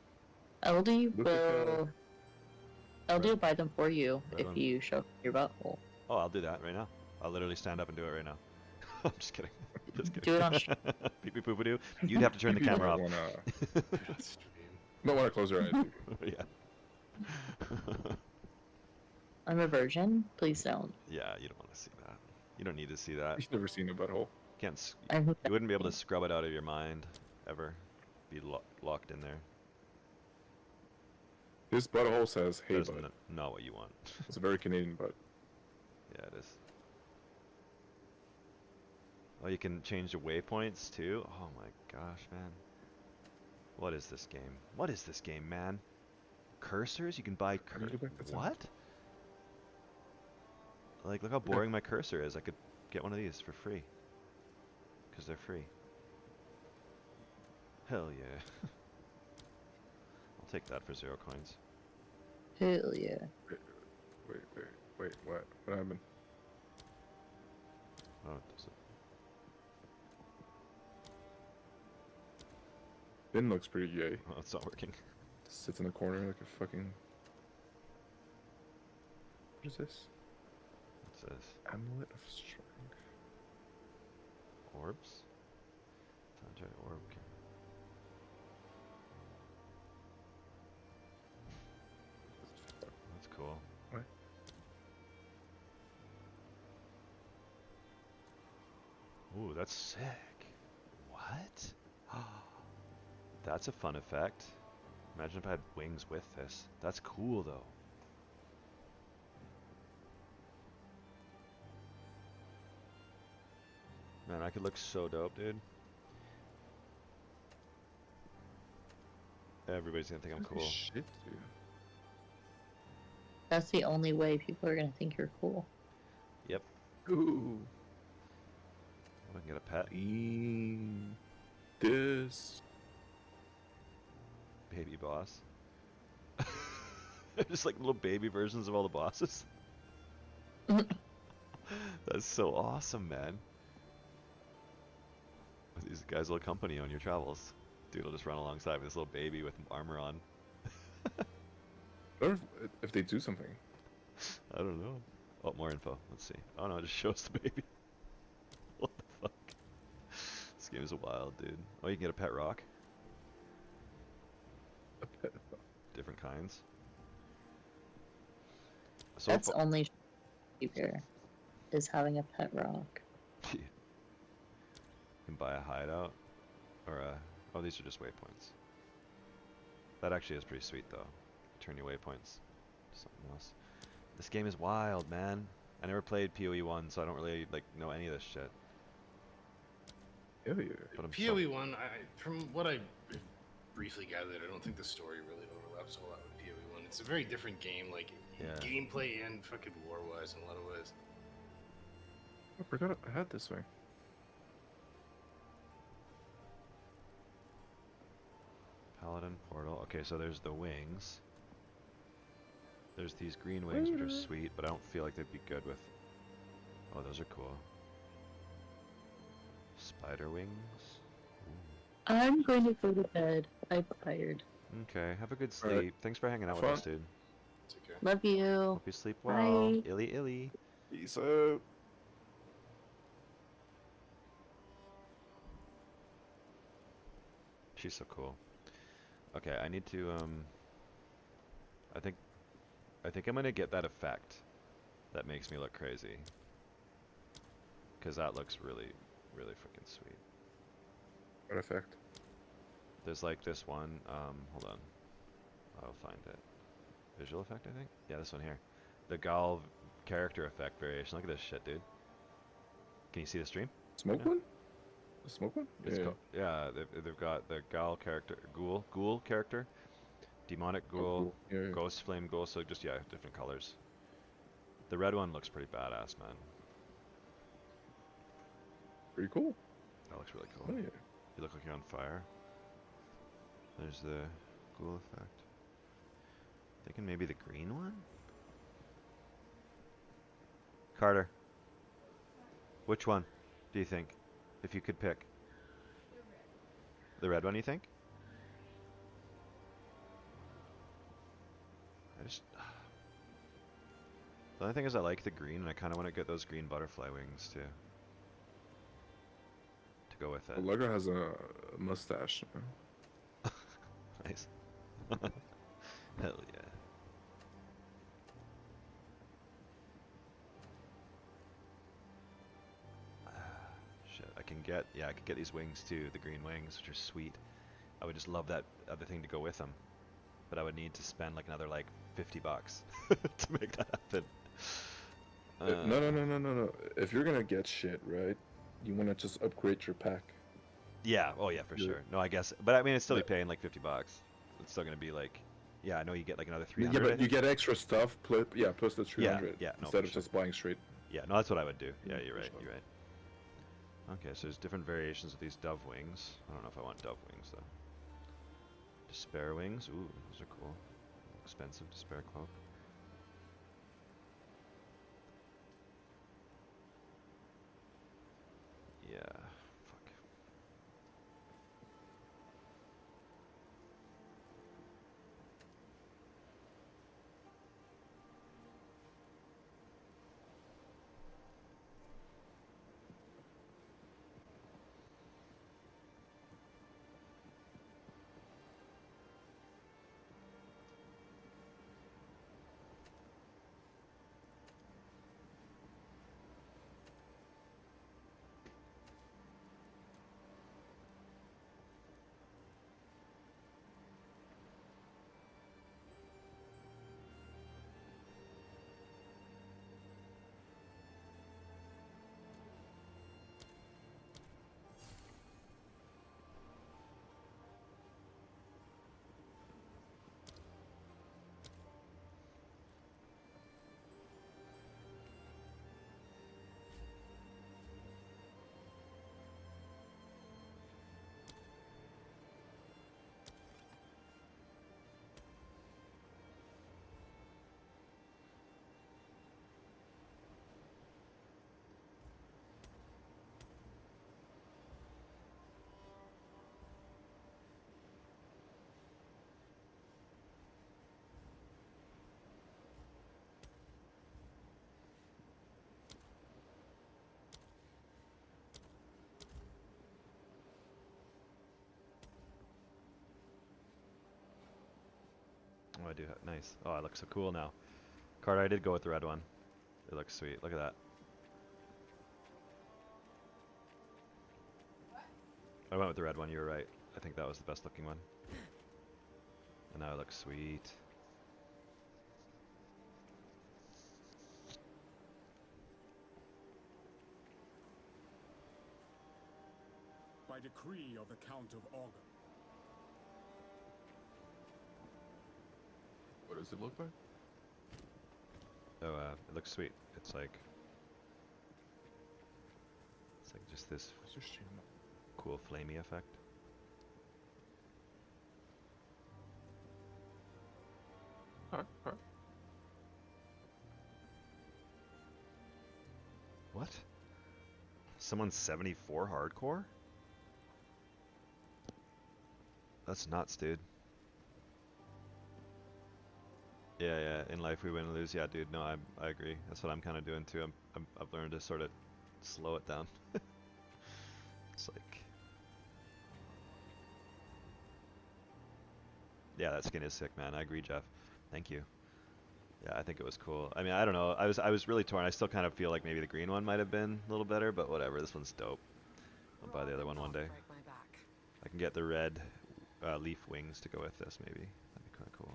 LD Look at will... LD will buy them for you Red if one. you show your butthole. Oh, I'll do that right now. I'll literally stand up and do it right now. I'm just kidding. Just Do it on kidding. Pee pee poo poo doo. You'd have to turn the You camera might off. wanna, might wanna close your eyes. Yeah. I'm a virgin. Please don't. Yeah, you don't want to see that. You don't need to see that. You've never seen a butthole. Can't. I'm You wouldn't be able to scrub it out of your mind, ever. Be locked in there. This butthole says, "Hey, That's bud." not what you want. It's a very Canadian butt. Yeah, it is. Oh, you can change the waypoints too? Oh my gosh, man. What is this game? What is this game, man? Cursors? You can buy How do you go back to what? Like, look how boring my cursor is. I could get one of these for free. Because they're free. Hell yeah. I'll take that for 0 coins. Hell yeah. Wait, what? What happened? Oh, does it? Finn looks pretty gay. Oh, it's not working. Sits in the corner like a fucking... What is this? It says Amulet of Strength. orbs? Tangier orb. That's cool. What? Ooh, that's sick. What? That's a fun effect. Imagine if I had wings with this. That's cool, though. Man, I could look so dope, dude. Everybody's gonna think I'm Holy cool. Shit, dude. That's the only way people are gonna think you're cool. Yep. Ooh. I can get a pet. This. Baby boss. They're just like little baby versions of all the bosses. That's so awesome, man. These guys will accompany you on your travels. Dude will just run alongside with this little baby with armor on. Or if they do something. I don't know. Oh, more info. Let's see. Oh no, it just shows the baby. What the fuck? This game is wild, dude. Oh, you can get a pet rock. A pet. Different kinds. So That's only cheaper, is having a pet rock. You can buy a hideout, or a... Oh, these are just waypoints. That actually is pretty sweet, though. Turn your waypoints to something else. This game is wild, man. I never played PoE 1, so I don't really like know any of this shit. Hell yeah. But I'm PoE 1, from what I briefly gathered, I don't think the story really overlaps a whole lot with PoE 1. It's a very different game, like Yeah. gameplay and fucking lore-wise in a lot of ways. I forgot I had this way. Paladin portal. Okay, so there's the wings. There's these green wings, which are sweet, but I don't feel like they'd be good with... Oh, those are cool. Spider wings? Ooh. I'm going to go to bed. I'm tired. Okay, have a good sleep. Alright. Thanks for hanging out with Fun. us, dude. It's okay. Love you. Hope you sleep well. Bye. Illy illy. Peace out. She's so cool. Okay, I need to, I think I'm gonna get that effect that makes me look crazy. Cause that looks really, really freaking sweet. What effect? There's like this one, hold on. I'll find it. Visual effect, I think? Yeah, this one here. The Gal character effect variation. Look at this shit, dude. Can you see the stream? Smoke Yeah. one? The smoke one? It's Yeah. yeah, they've got the Gal character, Ghoul character, Demonic Oh, Ghoul, cool. Yeah, yeah. Ghost Flame Ghoul, so just, yeah, different colors. The red one looks pretty badass, man. Pretty cool. That looks really Oh cool. yeah. You look like you're on fire. There's the Ghoul effect. Thinking maybe the green one? Carter. Which one do you think? If you could pick. The red one, you think? The only thing is I like the green, and I kind of want to get those green butterfly wings, too. to go with it. Allegra has a mustache. Nice. Hell yeah. Shit, I can get these wings too, the green wings, which are sweet. I would just love that other thing to go with them, but I would need to spend like another like $50 to make that happen. No. If you're gonna get shit, right, you wanna just upgrade your pack. Yeah. Oh yeah, for sure. No, I guess, but I mean, it's still paying like $50. It's still gonna be like, yeah, I know you get like another 300. Yeah, but you get extra stuff. Plus the 300. Yeah. No, instead of sure. just buying straight. Yeah. No, that's what I would do. Yeah, you're right. Sure. You're right. Okay, so there's different variations of these dove wings. I don't know if I want dove wings though. Despair wings. Ooh, those are cool. Expensive despair cloak. Yeah. Fuck. Oh, I do. Nice. Oh, it looks so cool now. Carter, I did go with the red one. It looks sweet. Look at that. I went with the red one. You were right. I think that was the best looking one. And now it looks sweet. By decree of the Count of Organ. What does it look like? Oh, it looks sweet. It's like just this cool flamey effect. Alright. What? Someone's 74 hardcore? That's nuts, dude. Yeah. In life we win and lose. Yeah, dude. No, I agree. That's what I'm kind of doing too. I've learned to sort of slow it down. It's like, yeah, that skin is sick, man. I agree, Jeff. Thank you. Yeah, I think it was cool. I mean, I don't know. I was really torn. I still kind of feel like maybe the green one might have been a little better, but whatever. This one's dope. I'll buy the other one day. I can get the red leaf wings to go with this, maybe. That'd be kind of cool.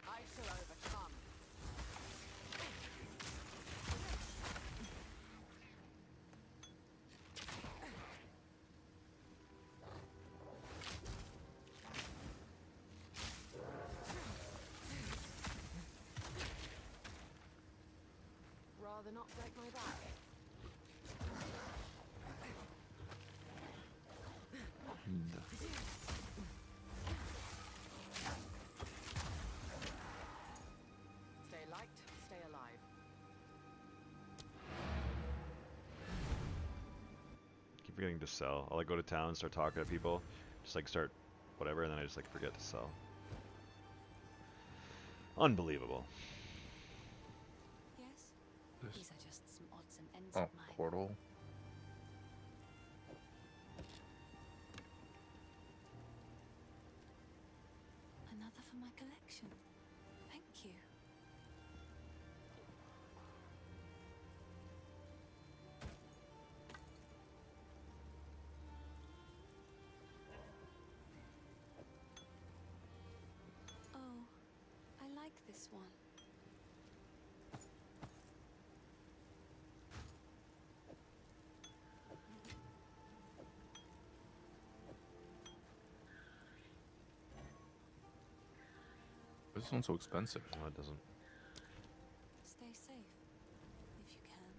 I shall overcome. Rather not break my back. Stay light, stay alive. Keep forgetting to sell. I'll like go to town, start talking to people, just like start whatever, and then I just like forget to sell. Unbelievable. Yes? This- These are just some odds and ends Oh. of mine. portal. Another for my collection. Thank you. Oh, I like this one. This one's so expensive. No, it doesn't. Stay safe, if you can.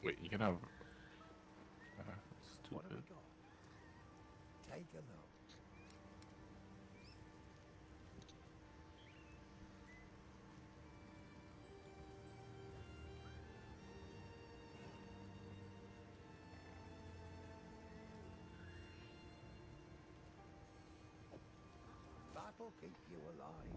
Wait, you can have. What have we Stupid. got? Take a look. That'll keep you alive.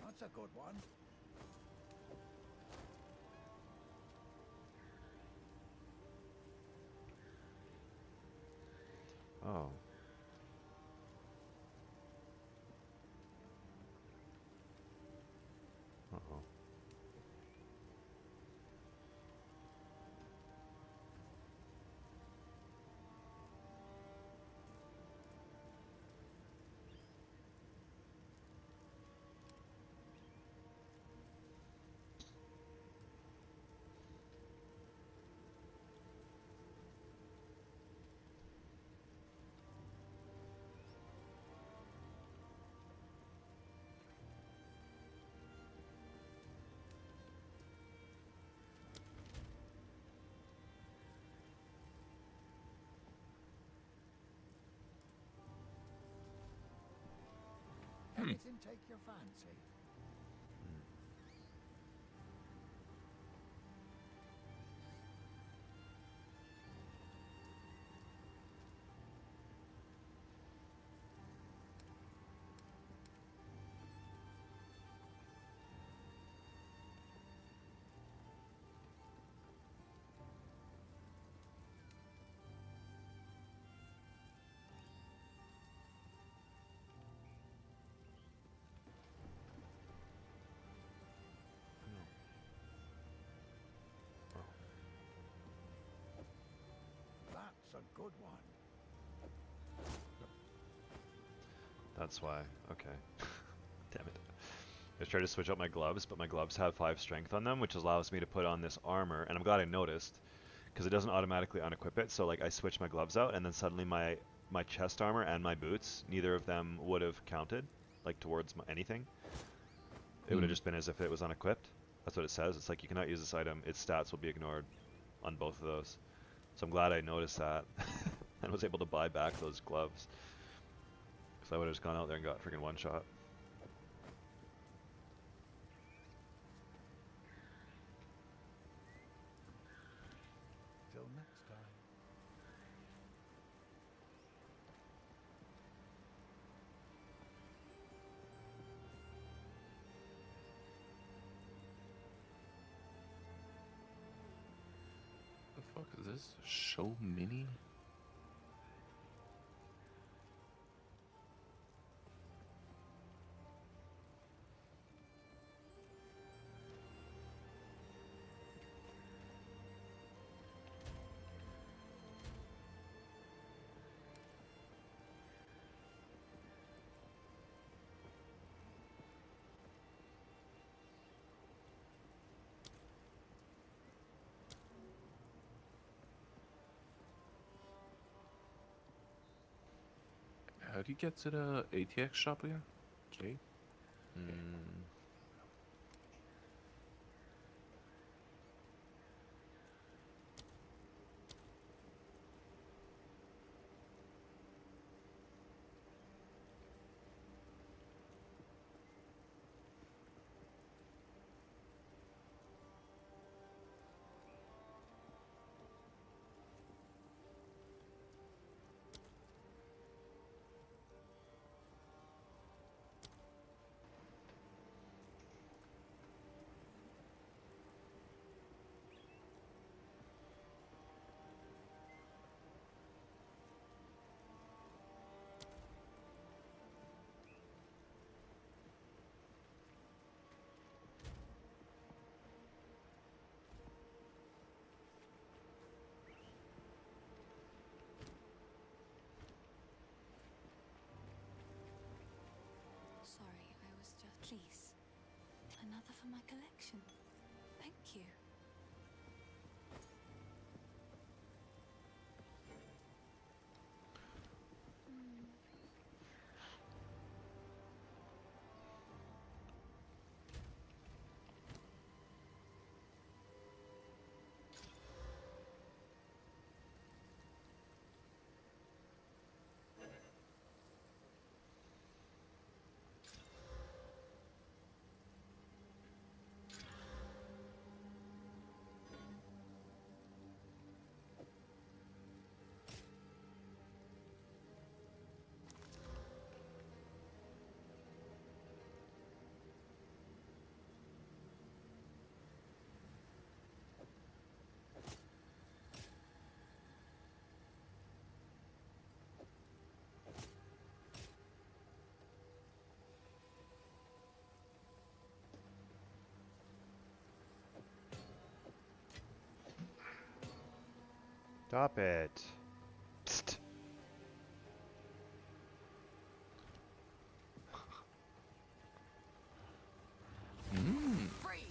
That's a good one. Oh. Uh-oh. Anything take your fancy? That's a good one. That's why. Okay. Damn it. I tried to switch out my gloves, but my gloves have 5 strength on them, which allows me to put on this armor, and I'm glad I noticed, because it doesn't automatically unequip it, so like I switched my gloves out, and then suddenly my chest armor and my boots, neither of them would have counted, like towards anything. It would have just been as if it was unequipped. That's what it says. It's like you cannot use this item, its stats will be ignored on both of those. So I'm glad I noticed that, and was able to buy back those gloves. Because I would have just gone out there and got freaking one shot. Till next time. The fuck is this? Show mini? How do you get to the ATX shop again? Okay. Mm. Sorry, I was just. Please. Another for my collection. Thank you. Stop it. Psst. Freeze!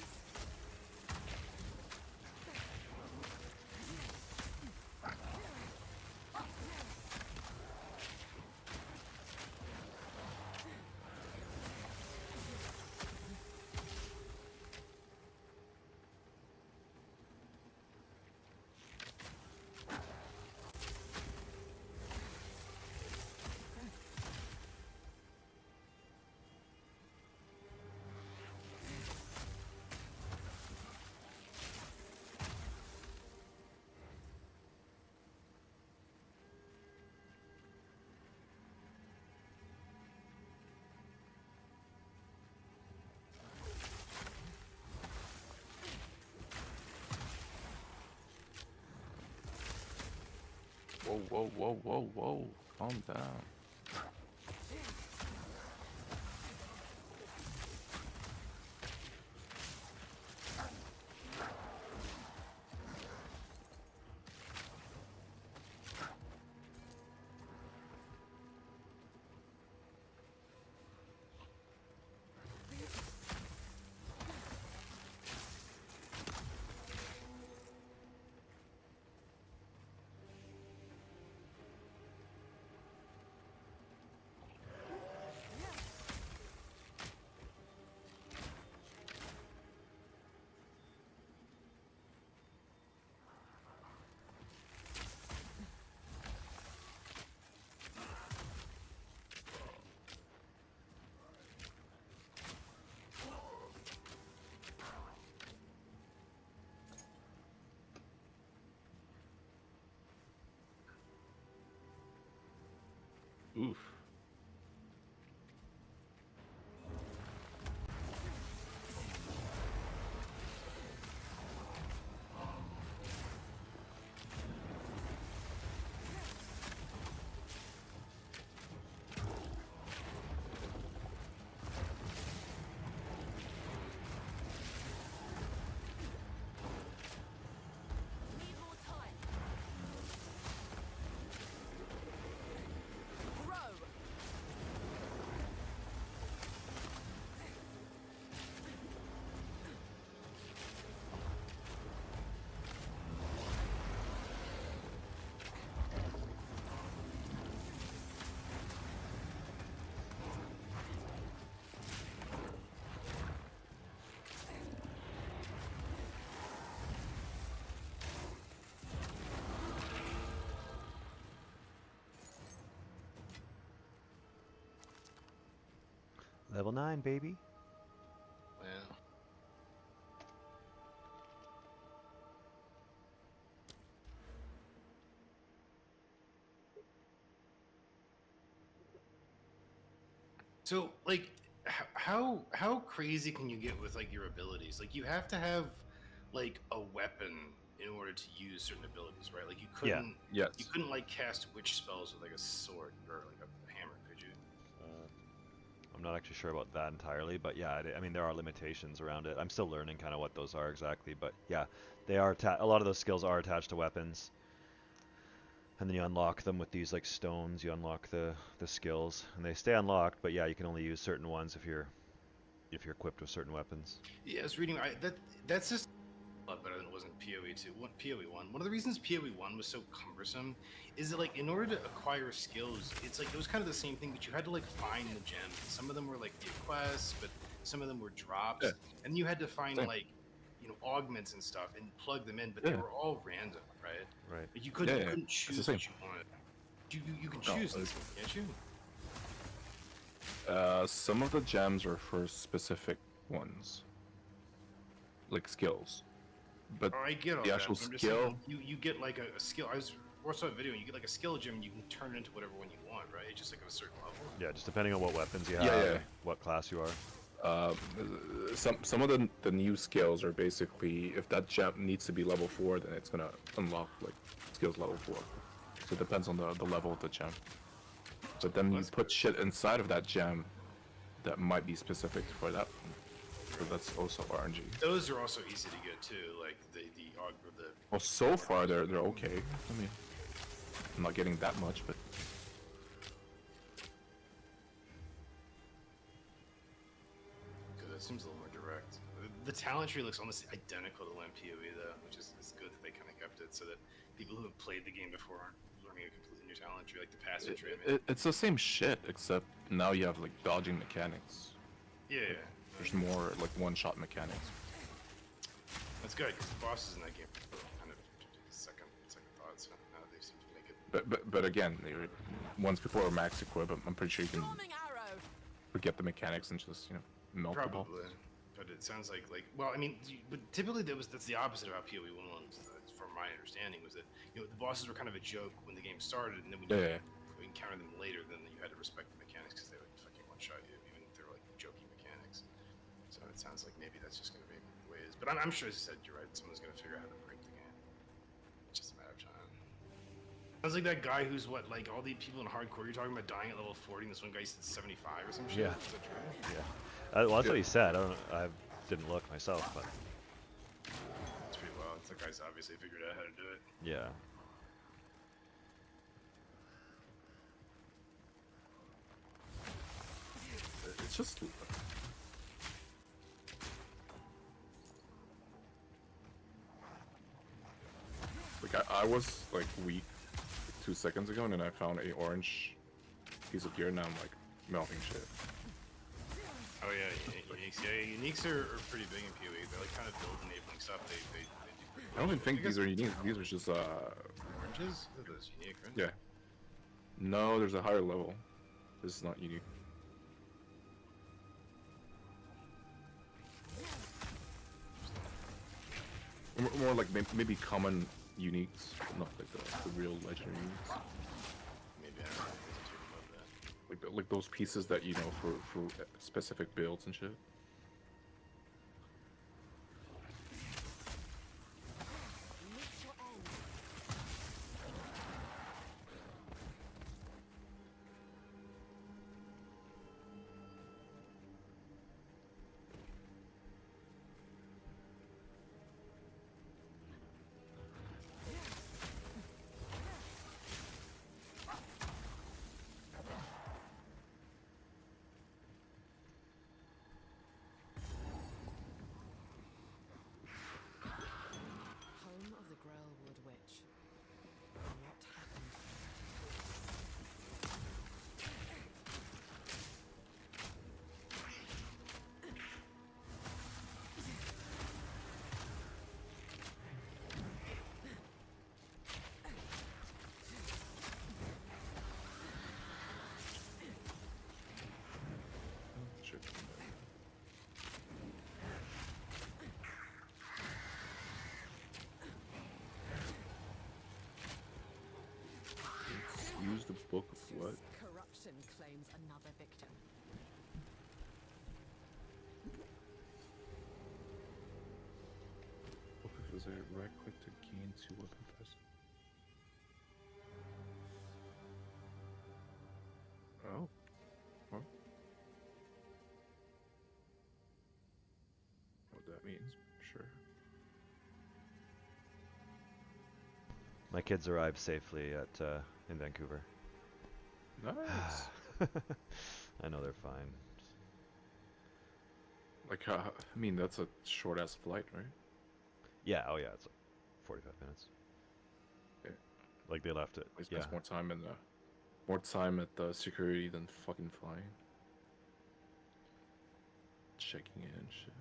Whoa, whoa, whoa, whoa, whoa. Calm down. Oof. Need more time. Grow! Level 9, baby. Wow. So, like, how crazy can you get with like your abilities? Like, you have to have like a weapon in order to use certain abilities, right? Like, Yeah. Yes. you couldn't like cast witch spells with like a sword or like a hammer, could you? I'm not actually sure about that entirely, but yeah, I mean there are limitations around it. I'm still learning kind of what those are exactly, but yeah, they are a lot of those skills are attached to weapons. And then you unlock them with these like stones. You unlock the skills, and they stay unlocked. But yeah, you can only use certain ones if you're equipped with certain weapons. Yeah, I was reading. That's just a lot better than it was in PoE two. PoE one. One of the reasons PoE one was so cumbersome is that like in order to acquire skills, it's like it was kind of the same thing, but you had to like find the gems. Some of them were like the quests, but some of them were drops, Yeah. and you had to find Same. like augments and stuff and plug them in, but they Yeah. were all random, right? Right. Like you couldn't Yeah. It's the choose same. what you wanted. You can No, choose this, can't you? Some of the gems are for specific ones, like skills, but Oh, I get all the that. actual But I'm just skill. saying, you get like a skill. I was watching a video, and you get like a skill gem, and you can turn it into whatever one you want, right? It's just like at a certain level. Yeah, just depending on what weapons you have, Yeah, yeah. and what class you are. Some of the new skills are basically if that gem needs to be level 4, then it's gonna unlock like skills level 4. So it depends on the level of the gem. But then you That's put shit inside of that gem that might be specific for that. So that's also RNG. Those are also easy to get too, like the Well, so far they're okay. I mean, I'm not getting that much, but It seems a little more direct. The talent tree looks almost identical to PoE though, which is good that they kind of kept it so that people who have played the game before aren't learning a completely new talent tree, like the passive tree. I mean. it's the same shit except now you have like dodging mechanics. Yeah, There's more like one-shot mechanics. that's good because the bosses in that game kind of second thoughts. So now they seem to make it. But again, once people are max equipped, I'm pretty sure you can Storming arrow. forget the mechanics and just melt the ball. Probably, but it sounds like well, I mean, but typically that's the opposite of how PoE one was, from my understanding, was that the bosses were kind of a joke when the game started, and then when you encountered them later, then you had to respect the mechanics because they would fucking one-shot you, even if they were like jokey mechanics. So it sounds like maybe that's just going to be the way it is. But I'm sure, as you said, you're right. Someone's going to figure out how to break the game. It's just a matter of time. Sounds like that guy who's like all the people in hardcore you're talking about dying at level 40, and this one guy said 75 or some shit. Yeah. Is that true? Yeah. Well, that's what he said. I didn't look myself, but It's pretty wild. That guy's obviously figured out how to do it. yeah. It's just like I was like weak like 2 seconds ago, and then I found a orange piece of gear, and now I'm like melting shit. Oh yeah, uniques. Yeah, uniques are pretty big in PoE. They're like kind of build enabling stuff. They do pretty I don't even think guess these are unique. These are just oranges. Those unique, right? yeah. No, there's a higher level. This is not unique. More like maybe common uniques, but not like the real legendary uniques. Maybe I don't know. I wasn't too about that. Like those pieces that for specific builds and shit. Meet your end. the book of what? Corruption claims another victim. Book of Exile, right click to gain 2 weapon types. Oh. Well. What that means, sure. My kids arrived safely at in Vancouver. Nice. I know they're fine. Like, I mean, that's a short ass flight, right? Yeah, oh yeah, it's like 45 minutes. Okay. Like they left it. He Yeah. spends more time at the security than fucking flying. Checking in and shit.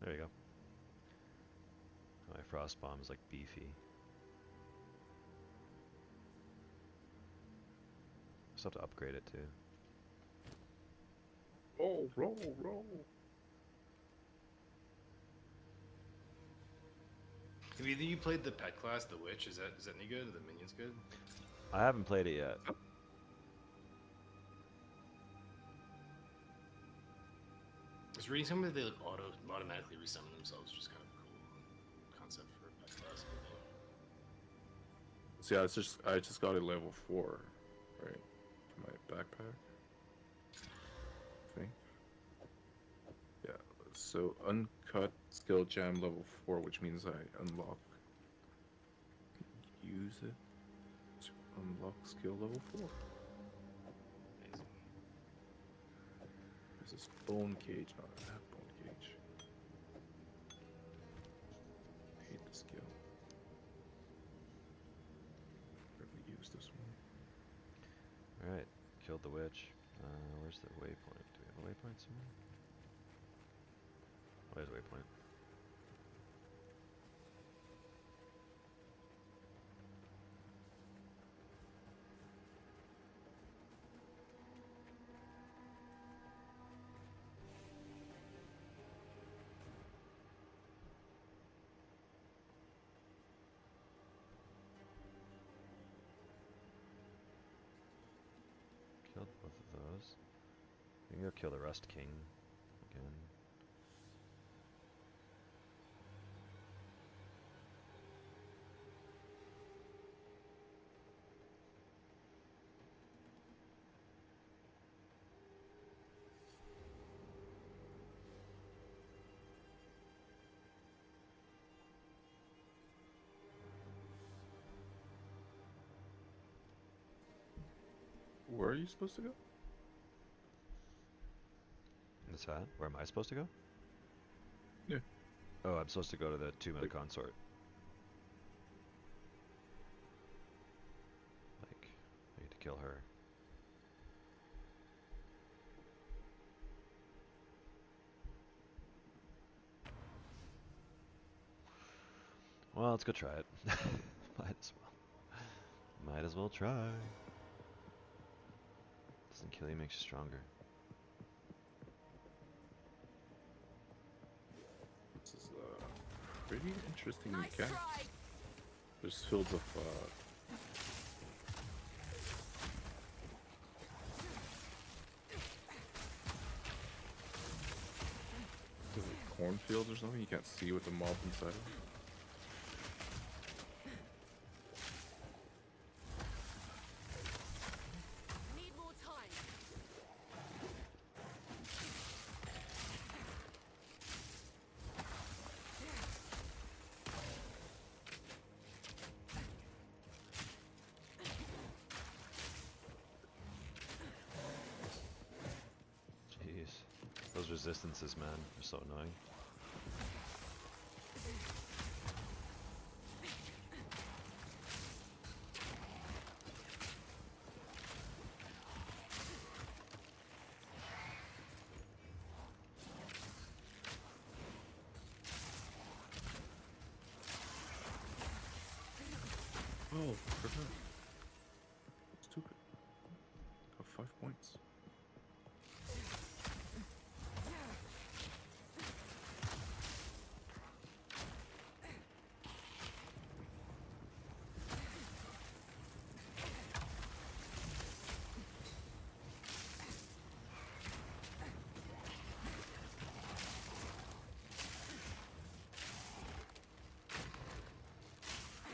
There you go. My frost bomb is like beefy. Still have to upgrade it too. Roll. Have either you played the pet class, the witch? Is that any good? Are the minions good? I haven't played it yet. I was reading somewhere they like automatically resummon themselves, which is kind of a cool concept for a pet class. See, I just got a level 4, right? For my backpack. I think. Yeah. So uncut skill jam level 4, which means I use it to unlock skill level 4. There's this bone cage, not that bone cage. I hate the skill. Rarely use this one. Alright, killed the witch. Where's the waypoint? Do we have a waypoint somewhere? Oh, there's a waypoint. Killed both of those. We can go kill the Rust King again. Where are you supposed to go? What's that? Where am I supposed to go? Yeah. Oh, I'm supposed to go to the Tomb of the Consort. Like, I need to kill her. Well, let's go try it. Might as well. Might as well try. Doesn't kill you, makes you stronger. This is a pretty interesting Nice mechanic. try. There's fields of is it cornfields or something? You can't see what the mob inside of. Need more time. Jeez. resistances, man. They're so annoying. Oh, forgot. Stupid. Got 5 points.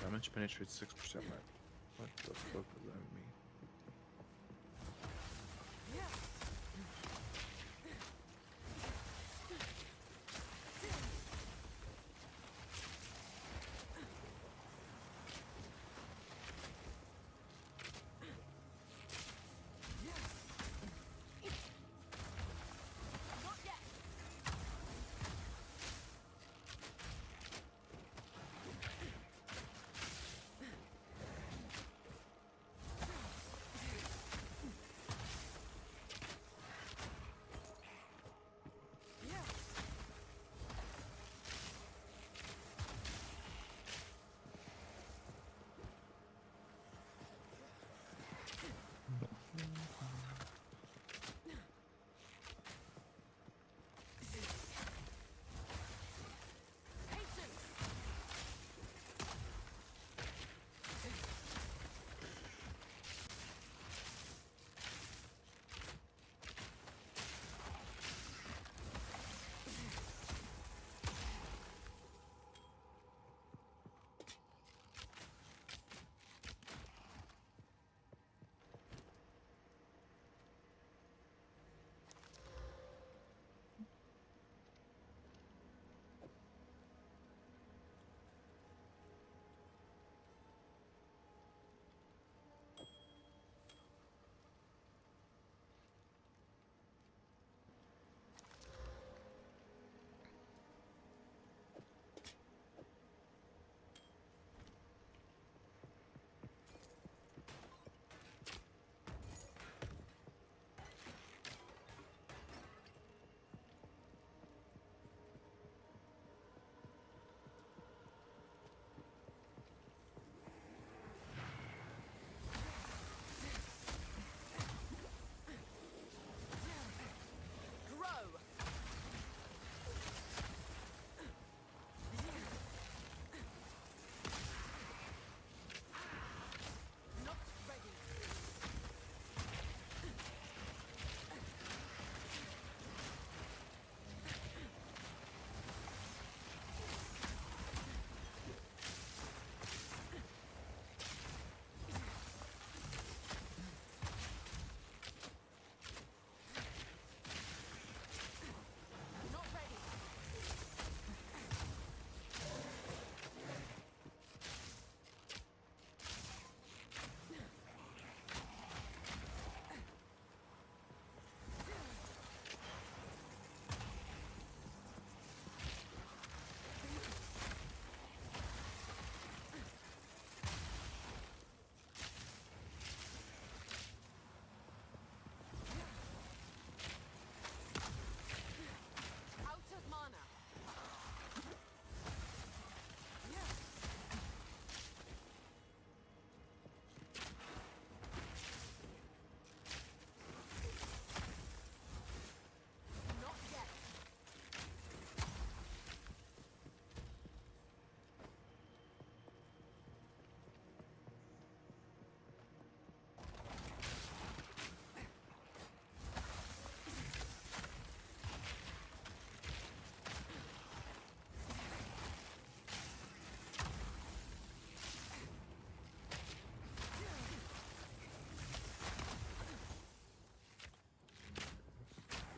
Damage penetrates 6%, right? What the fuck does that mean?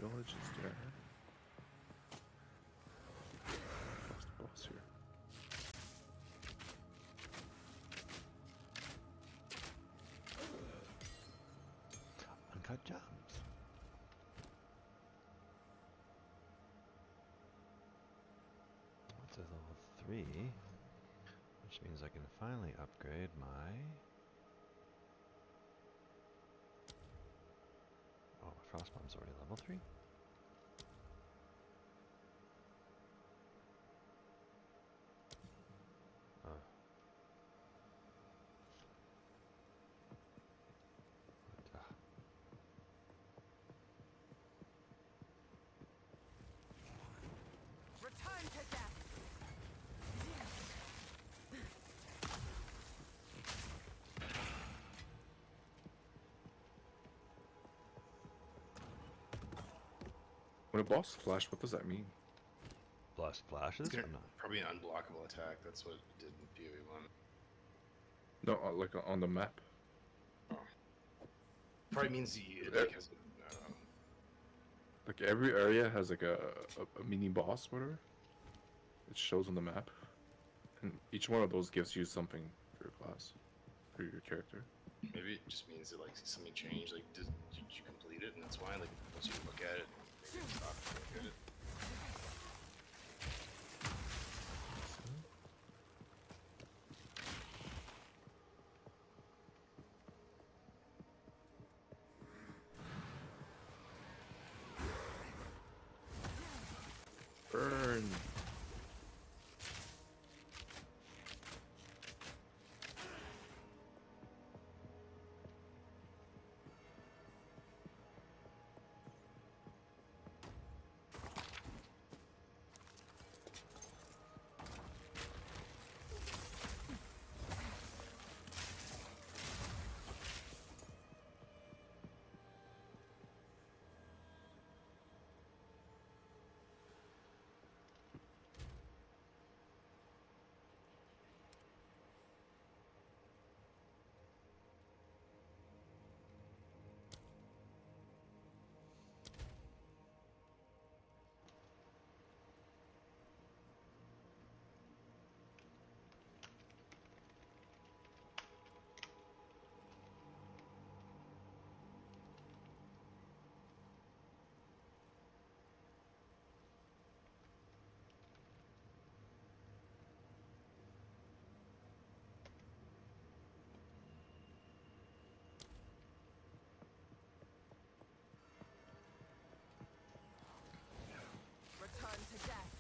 Village is there. What's the boss here? Uncut gems. 3, which means I can finally upgrade my... Oh, my Frostbomb's already level 3? Oh. Return to death. When a boss flash, what does that mean? Blast flashes? It's gonna, I'm not. probably an unblockable attack. That's what it did in PoE1. No, like on the map. Probably means it like has. I don't know. Like every area has like a mini boss, whatever. It shows on the map, and each one of those gives you something for your class, for your character. Maybe it just means that like something changed. Like, did you complete it, and that's why. Like, once you look at it, maybe it stopped and look at it. Burn. Return to death.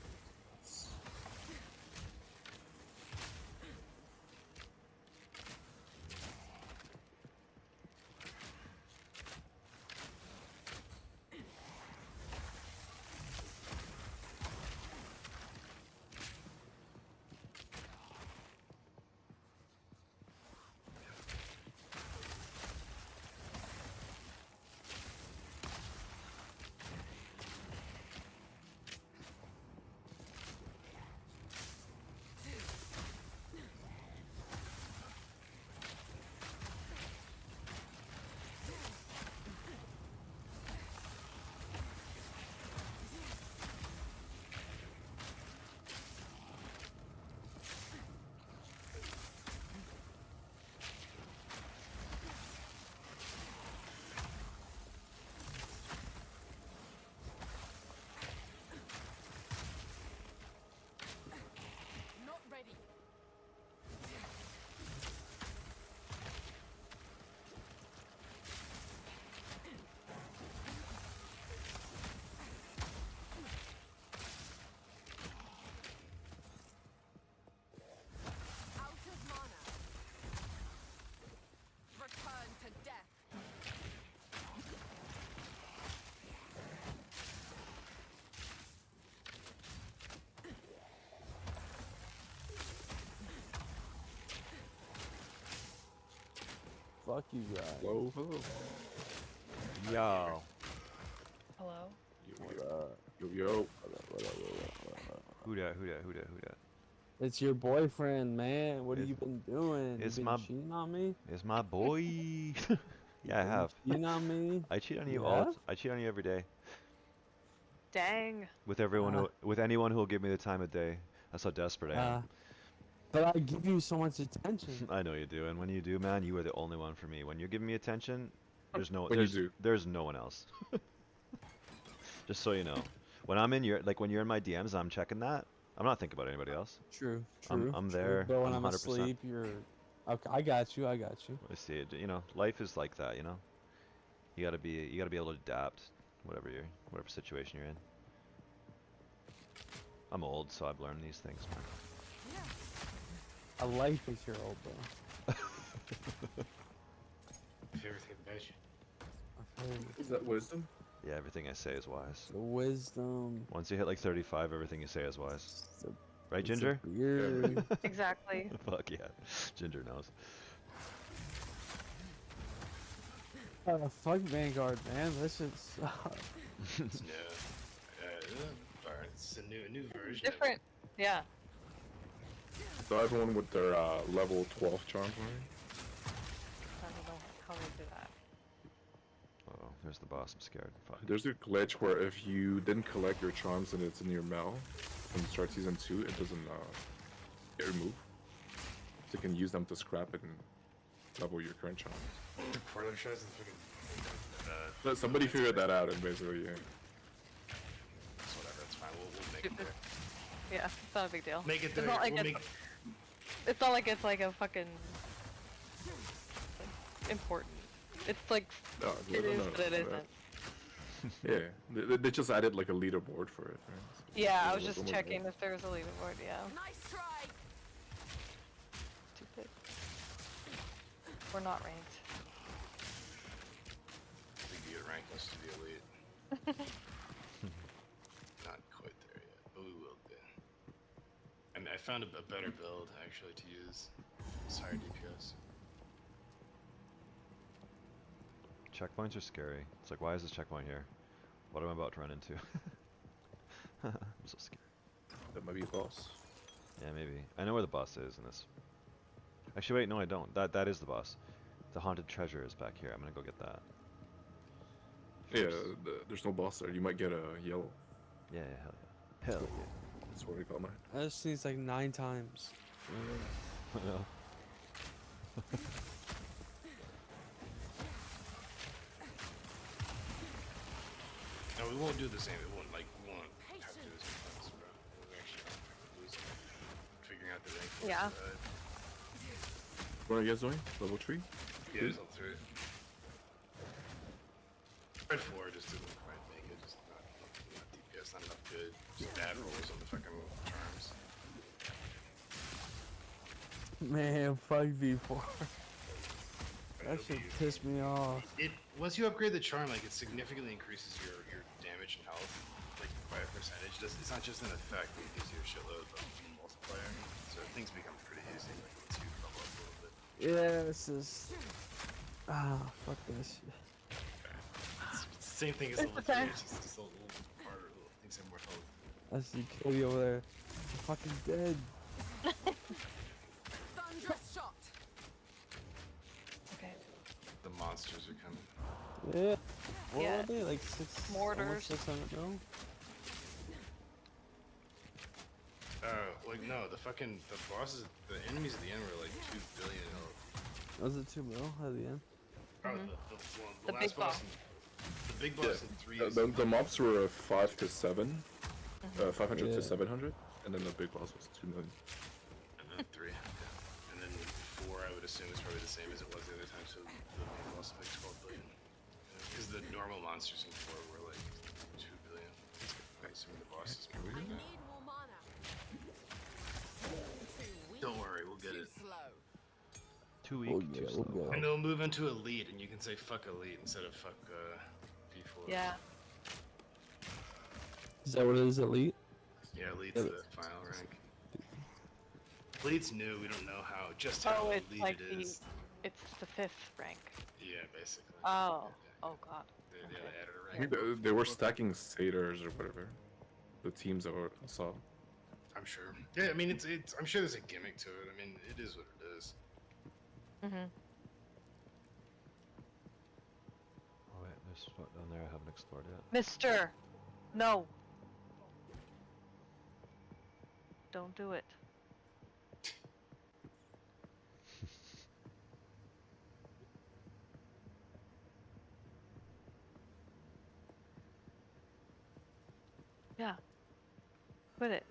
Not ready. Out of mana. Return to death. Fuck you guys. Hello, hello. Yo. Hello? Yo, yo. Who dat, who dat, who dat, who dat? It's your boyfriend, man. What have you been doing? It's you been my- cheating on me? It's my boy. Yeah, I Been have. cheating on me? I cheat on You you all. have? I cheat on you every day. Dang. With everyone, Ah. with anyone who will give me the time of day. That's how desperate I am. But I give you so much attention. I know you do, and when you do, man, you are the only one for me. When you're giving me attention, there's no, When you do. there's no one else. Just so you know, when I'm in your, like when you're in my DMs, I'm checking that. I'm not thinking about anybody else. True. I'm there. But when I'm I'm 100%. asleep, you're. Okay, I got you. I see it. You know, life is like that. You know, you gotta be able to adapt, whatever situation you're in. I'm old, so I've learned these things, man. A life is your old though. Favorite thing about you? Is that wisdom? Yeah, everything I say is wise. The wisdom. Once you hit like 35, everything you say is wise. The, Right, Ginger? Weird. Exactly. Fuck yeah. Ginger knows. Fuck Vanguard, man. This is. It's new. It's a new version. Different. Yeah. So everyone with their level 12 charms, right? I don't know how they do that. Oh, there's the boss. I'm scared. Fuck. There's a glitch where if you didn't collect your charms and it's in your mail when you start season 2, it doesn't get removed. So you can use them to scrap it and level your current charms. Portland shows and fucking. But somebody figured that out and basically, yeah. It's whatever. It's fine. We'll make it there. Yeah, it's not a big deal. Make it there. It's not like it's not like it's like a fucking like, important. It's like No, it is, but it no, isn't. Yeah, they just added like a leaderboard for it. Right? Yeah, I So was like, just oh my checking God. if there was a leaderboard. Yeah. Nice try. Stupid. We're not ranked. I think you get ranked close to the elite. Not quite there yet, but we will be. I mean, I found a better build actually to use. It's higher DPS. Checkpoints are scary. It's like, why is this checkpoint here? What am I about to run into? I'm so scared. That might be a boss. Yeah, maybe. I know where the boss is in this. Actually, wait, no, I don't. That is the boss. The haunted treasure is back here. I'm gonna go get that. Yeah, there's no boss there. You might get a yellow. Yeah, hell yeah. Hell yeah. That's what we got mine. I've seen this like 9 times. I know. No, we won't do the same. We won't have to do the same things, bro. We're actually losing. Figuring out the rank. Yeah. What are you guys doing? Level 3? Yeah, it's all through. Red 4 just didn't quite make it. Just not DPS, not enough good. Just bad rolls on the fucking charms. Man, fuck V4. That shit pissed me off. Once you upgrade the charm, like it significantly increases your damage and health, like by a percentage. It's not just an effect; it gives you a shitload of multiplier. So things become pretty easy like, once you level up a little bit. Yeah, it's just. Ah, fuck this shit. It's the same thing as level 3. It's just a little harder. Things have more health. I see Cody over there. I'm fucking dead. Thunderous shot. Okay. The monsters are coming. Yeah. What Yeah. are they? Like 6 Mortars. almost 600 mil? Like no, the bosses, the enemies at the end were like 2 billion health. Was it 2 mil at the end? Oh, Mhm. the The last big boss. the big boss in 3 is The mobs were 5 to 7. 500 Yeah. to 700. And then the big boss was 2 million. and then 3. Yeah. And then 4, I would assume, is probably the same as it was the other time. So the main boss is like 12 billion. Because the normal monsters in 4 were like 2 billion. I'm assuming the boss is probably I that. need more mana. Don't worry, we'll get it. Too slow. Too weak, Oh, too yeah, slow. we'll go. And they'll move into elite, and you can say fuck elite instead of fuck P4. Yeah. Is that what it is, Elite? Yeah, elite's the final rank. Elite's new. We don't know how Oh, it's elite like it is. it's the 5th rank. Yeah, basically. Oh. Oh god. They added a I rank. think they were stacking satyrs or whatever. The teams that were saw. I'm sure. Yeah, I mean, it's. I'm sure there's a gimmick to it. I mean, it is what it is. Mhm. Oh wait, there's a spot down there I haven't explored yet. Mister. No. Don't do it. Yeah. Quit it.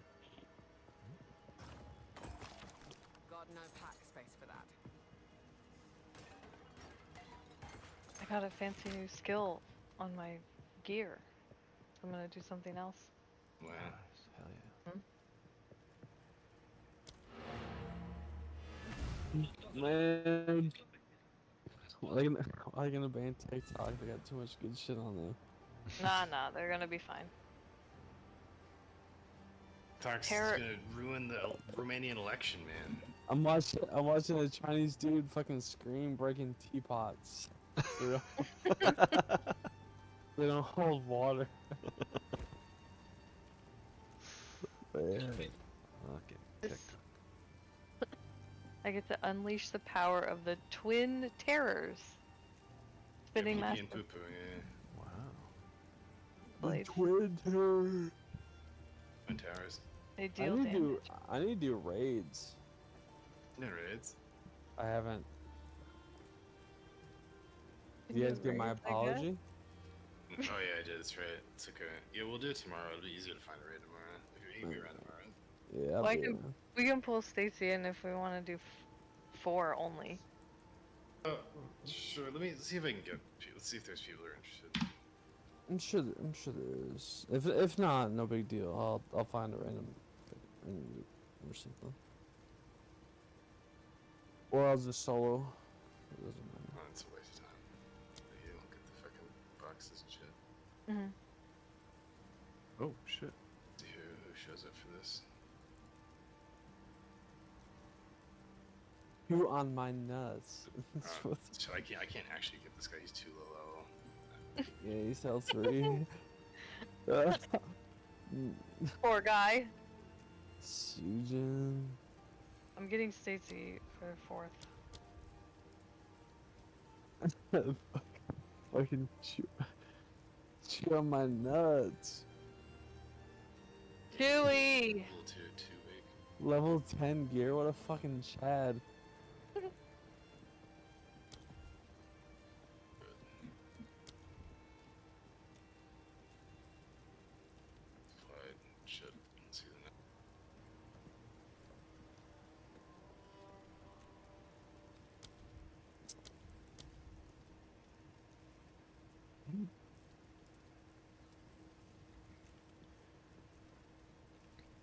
No pack space for that. I got a fancy new skill on my gear. I'm gonna do something else. Wow. Nice. Hell yeah. Man, why gonna ban TikTok? They got too much good shit on there. Nah, they're gonna be fine. Tox is gonna ruin the Romanian election, man. I'm watching a Chinese dude fucking scream breaking teapots. They don't hold water. Okay. I get to unleash the power of the twin terrors. Spinning Pee-pee master. and poo-poo, yeah. Wow. Blades. Twin terror. Twin towers. They deal damage. I need to do raids. No raids. I haven't. Can Do you guys do get my raids, I guess? apology? Oh yeah, I did. That's right. It's okay. Yeah, we'll do it tomorrow. It'll be easier to find a raid tomorrow. If you're around tomorrow. Yeah. Well, we can pull Stacy in if we want to do 4 only. Oh, sure. Let's see if I can get. Let's see if there's people who are interested. I'm sure there is. If not, no big deal. I'll find a random or something. Or I'll just solo. It doesn't matter. Oh, it's a waste of time. You don't get the fucking boxes and shit. Mm-hmm. Oh shit. See who shows up for this. You on my nuts. I can't actually get this guy. He's too low level. Yeah, he's L3. Poor guy. Sujin. I'm getting Stacy for 4th. Fucking chew on my nuts. Chewy! Level 10 gear, what a fucking Chad.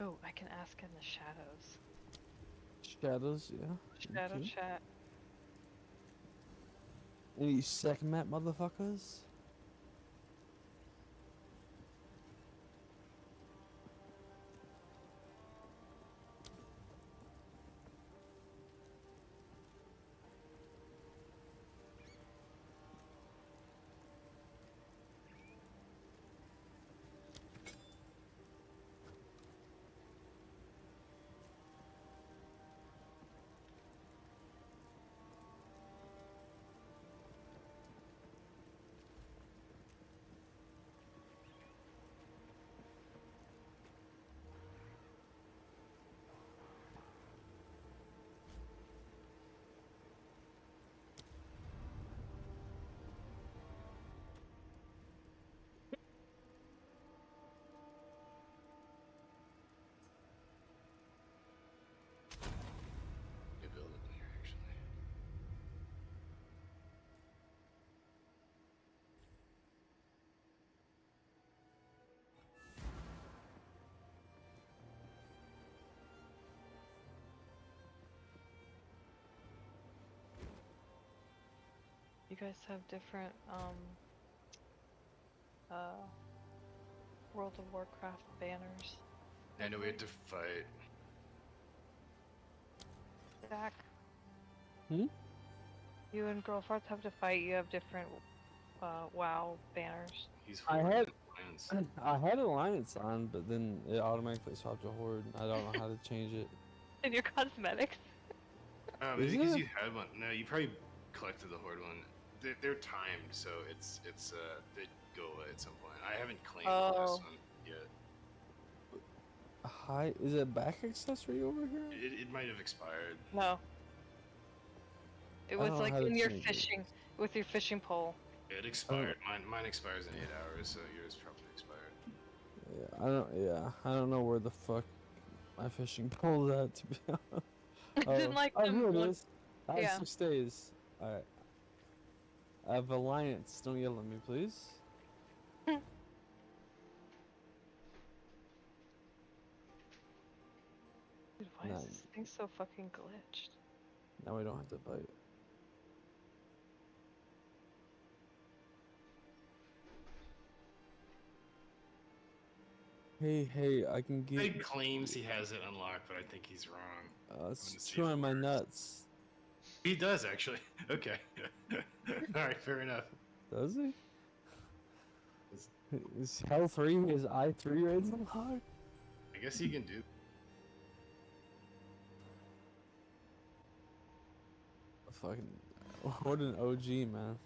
Oh, I can ask in the shadows. Shadows, yeah. Shadow Okay. chat. Any second map motherfuckers? They build it in here actually. You guys have different, World of Warcraft banners. I know we had to fight. Zach, Hmm? you and Girlfarts have to fight. You have different, WoW banners. He's I Horde had Alliance. I had Alliance on, but then it automatically swapped to Horde. I don't know how to change it. And your cosmetics. Is Because it? you had one. No, you probably collected the Horde one. They're timed, so they go away at some point. I haven't claimed the last one yet. Hi, is it back accessory over here? It might have expired. No. It I was don't know like how to in your change it. fishing, with your fishing pole. It expired. Mine expires in 8 hours, so yours probably expired. Yeah, I don't know where the fuck my fishing pole's at, to be honest. I didn't like oh, them. here it Look, is. I have yeah. 6 days. Alright. I have Alliance. Don't yell at me, please. Dude, why is this thing so fucking glitched? Now we don't have to fight. Hey, I can get. He claims he has it unlocked, but I think he's wrong. It's see chewing the my words. nuts. He does actually. Okay. All right, fair enough. Does he? Is Hell 3 his I3 raids unlocked? I guess he can do. Fucking. What an OG, man.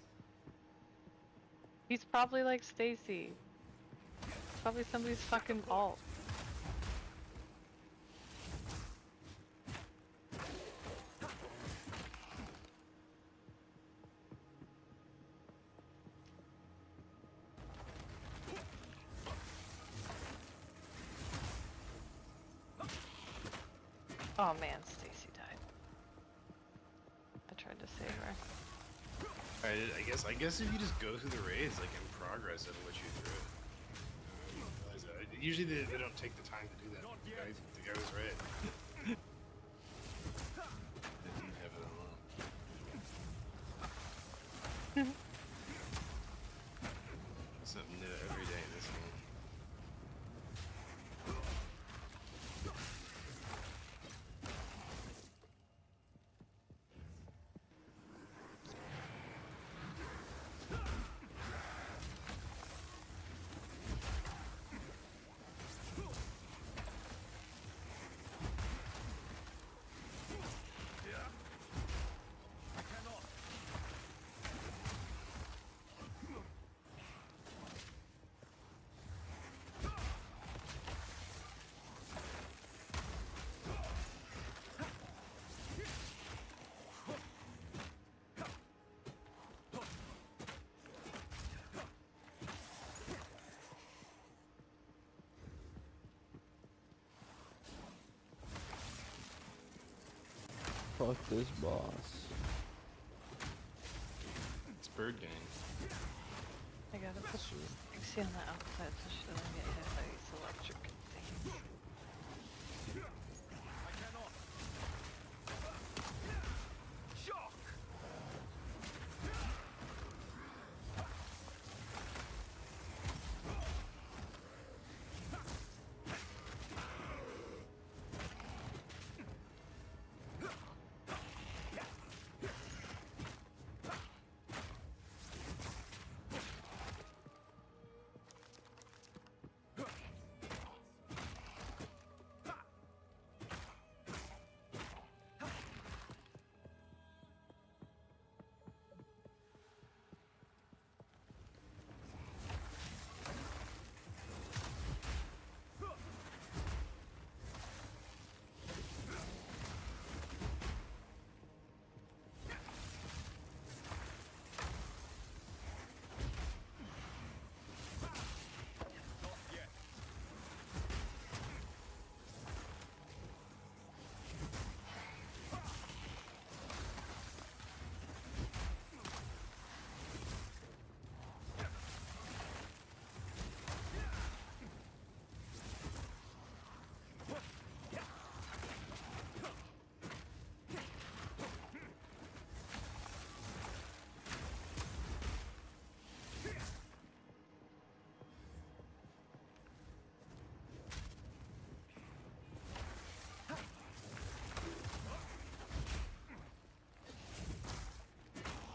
He's probably like Stacy. Probably somebody's fucking alt. Oh man, Stacy died. I tried to save her. Alright, I guess if you just go through the raids like in progress, it'll let you through it. Realize that. Usually they don't take the time to do that. The guy was right. They didn't have it unlocked. Something new every day in this game. Fuck this boss. It's bird gang. I gotta put Stacy on the outside so she doesn't get hit by these electric things.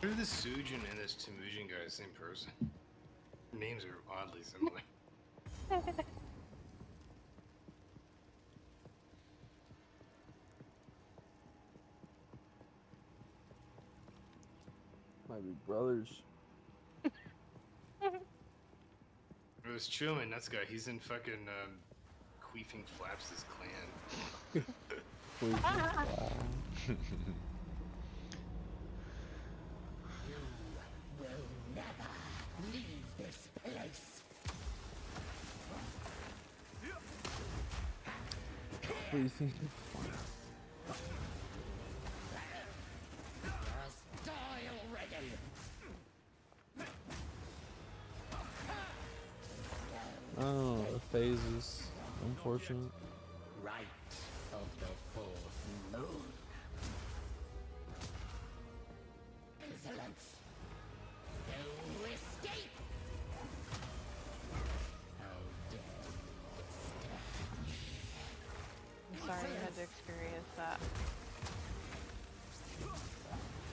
Are the Sujin and this Temujin guy the same person? Their names are oddly similar. Might be brothers. It was Truman, that's the guy. He's in fucking Queefing Flaps' clan. Please. Oh, the phases. Unfortunate. Right of the fourth moon. Insolence. No escape. How dare you I'm sorry you had to experience that.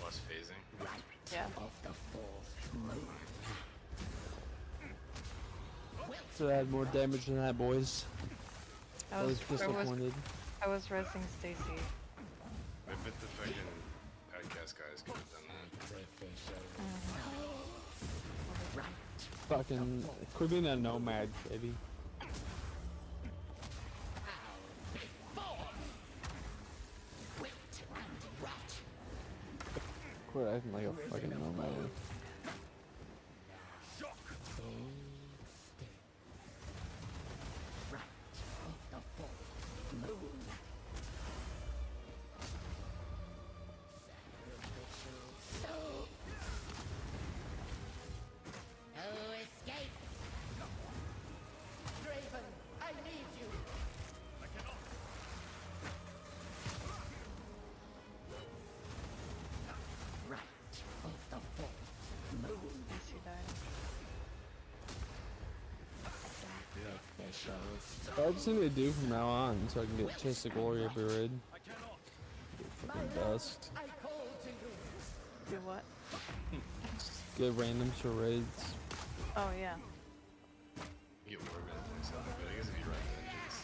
Plus phasing. Yeah. of the fourth moon. So I had more damage than that, boys. I I was was disappointed. I was resing Stacy. I bet the fucking podcast guys could have done that. Fucking quit being a nomad, baby. Quit acting like a fucking nomad. No escape. Draven, I need you. Right of the fourth moon. I see that. I just need to do from now on so I can get Chest of Glory every raid. Get fucking dust. I call to you. Do what? Get randoms for raids. Oh yeah. You get warband and stuff, but I guess if you run engines,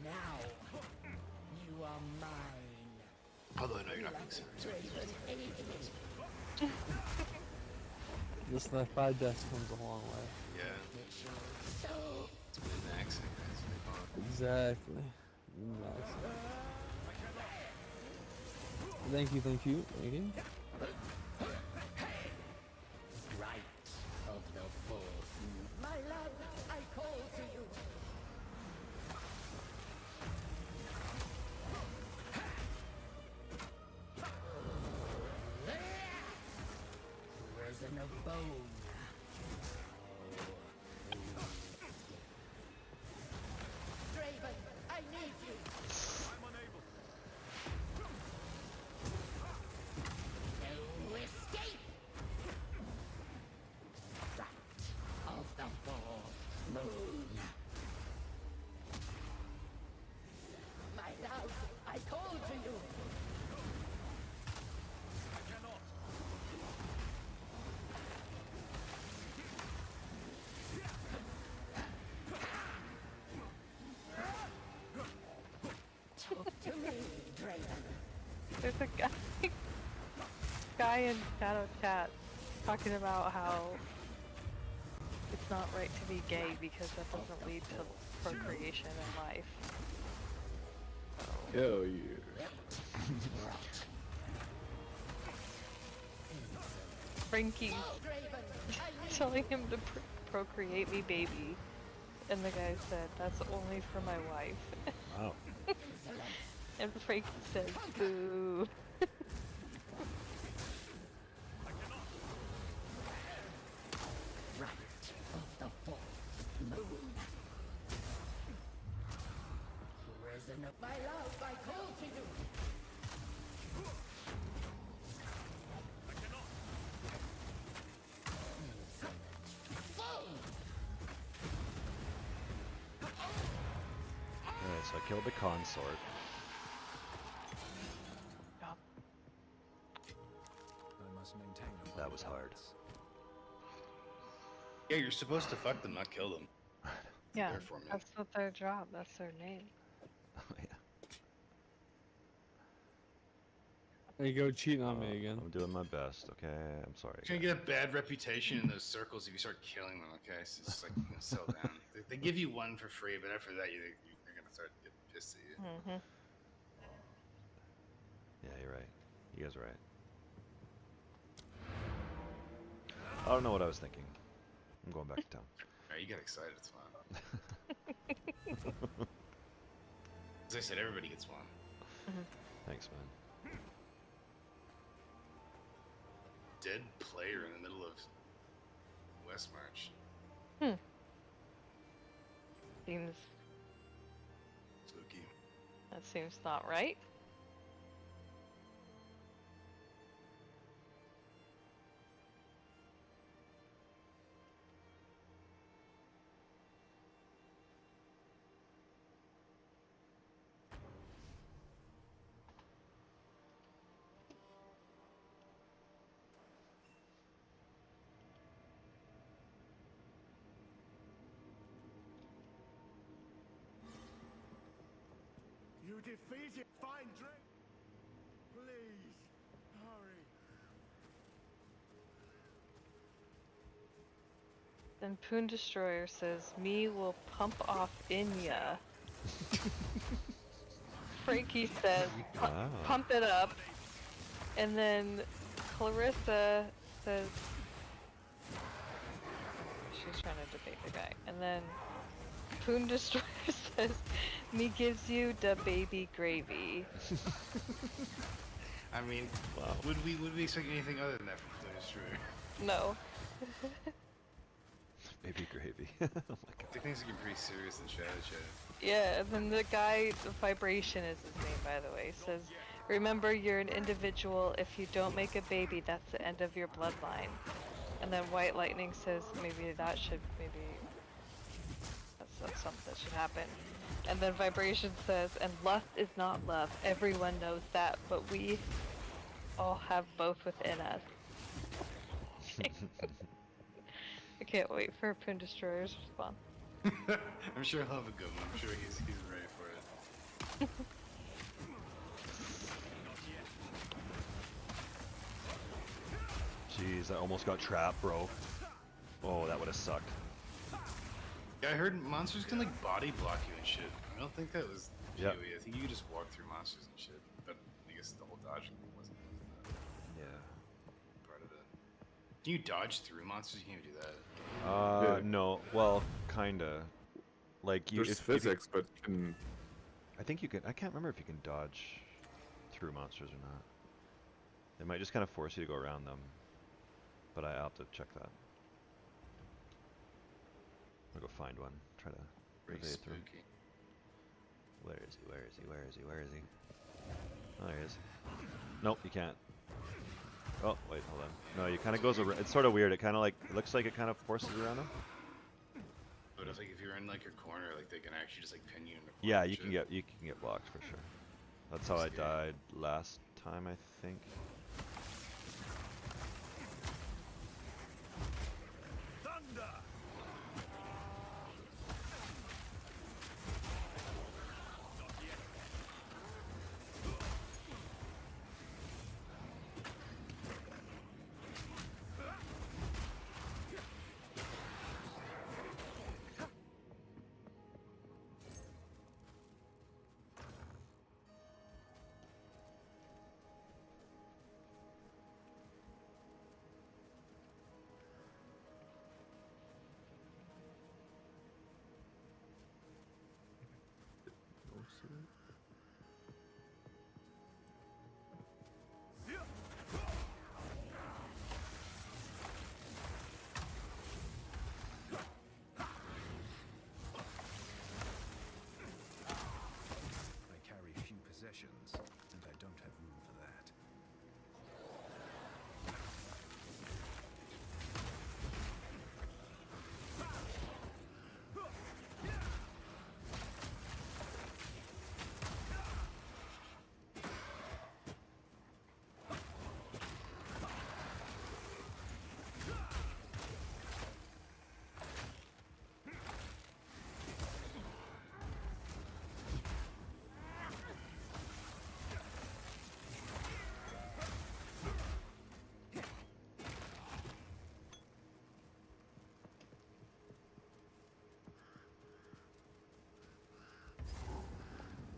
Now, you are mine. although no, you're not being serious. This left by dust comes a long way. Yeah. It's been an accident, guys. Exactly. Thank you, thank you, thank you. Right of the fourth moon. My love, I call to you. Risen of bone. Draven, I need you. No escape. Right of the fourth moon. My love, I call to you. Talk to me, Draven. There's a guy in Shadow Chat talking about how it's not right to be gay because that doesn't lead to procreation in life. Hell yeah. Frankie's telling him to procreate me, baby. And the guy said, that's only for my wife. Wow. And Frankie says, boo. Right of the fourth moon. Risen of my love, I call to you. Alright, so I killed the consort. I must maintain a That was hard. Yeah, you're supposed to fuck them, not kill them. Yeah, There for me. that's not their job. That's their name. Oh, yeah. There you go, cheating on me again. I'm doing my best, okay? I'm sorry. You're gonna get a bad reputation in those circles if you start killing them, okay? So it's just like, settle down. They give you one for free, but after that, they're gonna start getting pissed at you. Mm-hmm. Yeah, you're right. You guys are right. I don't know what I was thinking. I'm going back to town. Alright, you got excited, it's fine. As I said, everybody gets one. Thanks, man. Dead player in the middle of West March. Seems Spooky. that seems not right. You defeated. Find drink. Please, hurry. Then Poon Destroyer says, "Me will pump off Inya." Frankie says, Wow. "Pump it up." And then Clarissa says, she's trying to debate the guy. And then Poon Destroyer says, "Me gives you the baby gravy." I mean, Wow. would we expect anything other than that from Poon Destroyer? No. Baby gravy. Oh my I god. think things are getting pretty serious in Shadow Chat. Yeah, and then the guy, the Vibration is his name, by the way, says, "Remember, you're an individual. If you don't make a baby, that's the end of your bloodline." And then White Lightning says, maybe that's something that should happen. And then Vibration says, "And lust is not love. Everyone knows that, but we all have both within us." I can't wait for Poon Destroyer's response. I'm sure he'll have a good one. I'm sure he's ready for it. Jeez, I almost got trapped, bro. Oh, that would have sucked. Yeah, I heard monsters can like body block you and shit. I don't think that was Yep. PoE. I think you could just walk through monsters and shit. But I guess the whole dodging thing wasn't Yeah. part of it. Can you dodge through monsters? You can't do that. Yeah. No. Well, kinda. Like you. There's if you- physics, but can I think you can. I can't remember if you can dodge through monsters or not. They might just kind of force you to go around them. But I'll have to check that. I'll go find one. Try to Pretty evade through. spooky. Where is he? Where is he? Where is he? Where is he? Oh, there he is. Nope, you can't. Oh, wait, hold on. No, you kind of goes around. It's sort of weird. It kind of like, it looks like it kind of forces you around him. But it's like if you're in like a corner, like they can actually just like pin you in the corner. Yeah, and you can shit. get blocked for sure. That's how I died last time, I think. Thunder! I carry few possessions, and I don't have room for that.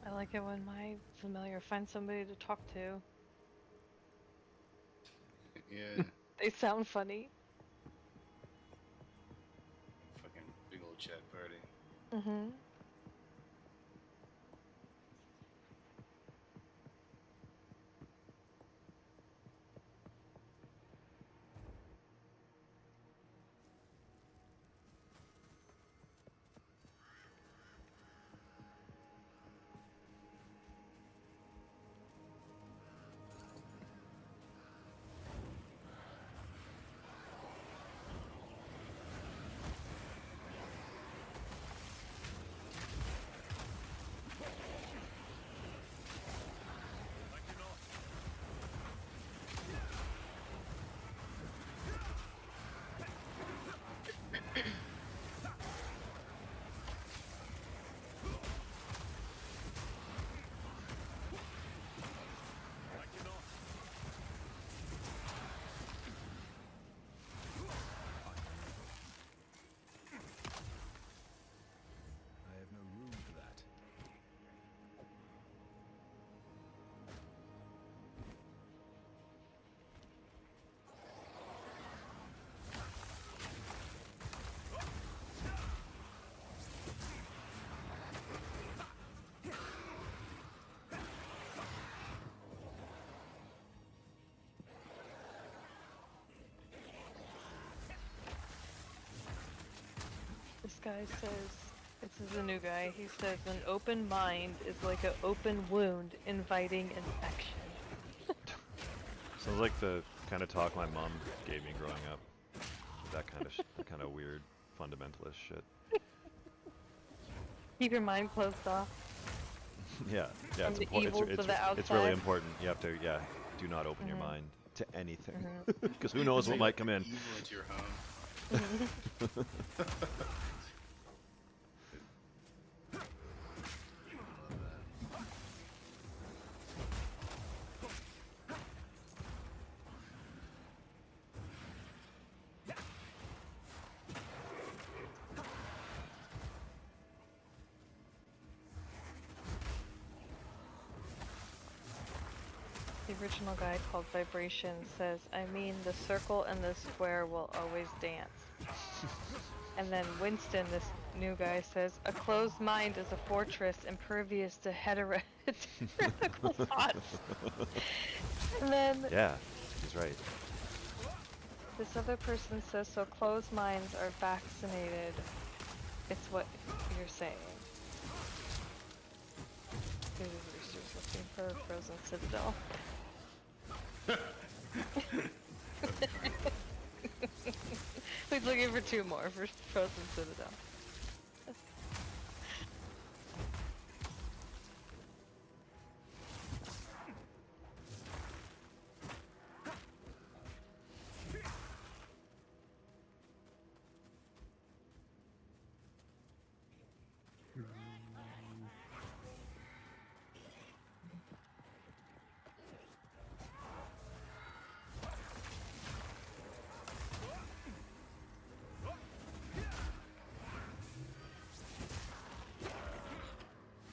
I like it when my familiar finds somebody to talk to. Yeah. They sound funny. Fucking big old chat party. Mm-hmm. guy says, this is a new guy, he says, an open mind is like an open wound inviting infection. Sounds like the kind of talk my mom gave me growing up. That kind of that kind of weird fundamentalist shit. Keep your mind closed off. Yeah, From it's the important. evils of the It's really outside. important. You have to, do not open your Mhm. mind to anything, because who knows what might come in. Evil into your home. The original guide called Vibration says, I mean, the circle and the square will always dance. And then Winston, this new guy, says, a closed mind is a fortress impervious to heretical thoughts. And then Yeah, he's right. this other person says, so closed minds are vaccinated. It's what you're saying. Maybe Rooster's looking for a frozen citadel. He's looking for 2 more for frozen citadel.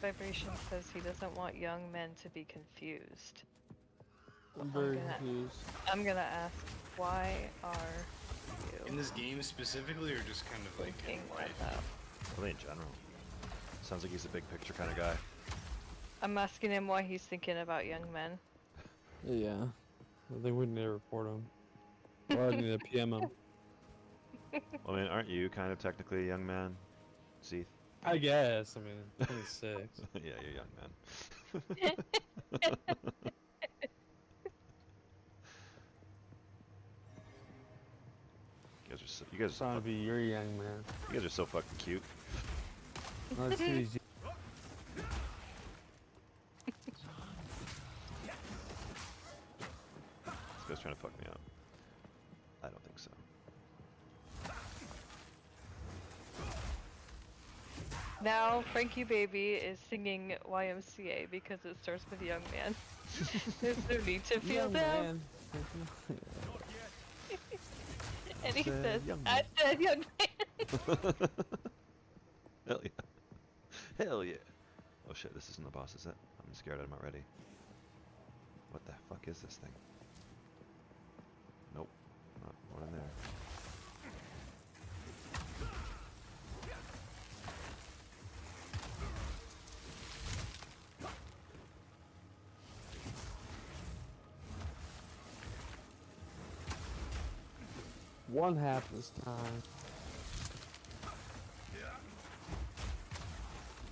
Vibration says he doesn't want young men to be confused. I'm very confused. I'm gonna ask, why are you In this game specifically, or just kind of like in thinking life? that up? Really in general. Sounds like he's a big picture kind of guy. I'm asking him why he's thinking about young men. Yeah. I think we need to report him. Or I need to PM him. I mean, aren't you kind of technically a young man, Seath? I guess. I mean, 26. Yeah, you're a young man. You guys are Trying to be your young man. You guys are so fucking cute. Let's see. This guy's trying to fuck me up. I don't think so. Now, Frankie Baby is singing YMCA because it starts with young man. There's no need to feel Young down. man. And he Said says, young I man." said young man. Hell yeah. Hell yeah. Oh shit, this isn't the boss, is it? I'm scared I'm not ready. What the fuck is this thing? Nope. Not one in there. One half this time.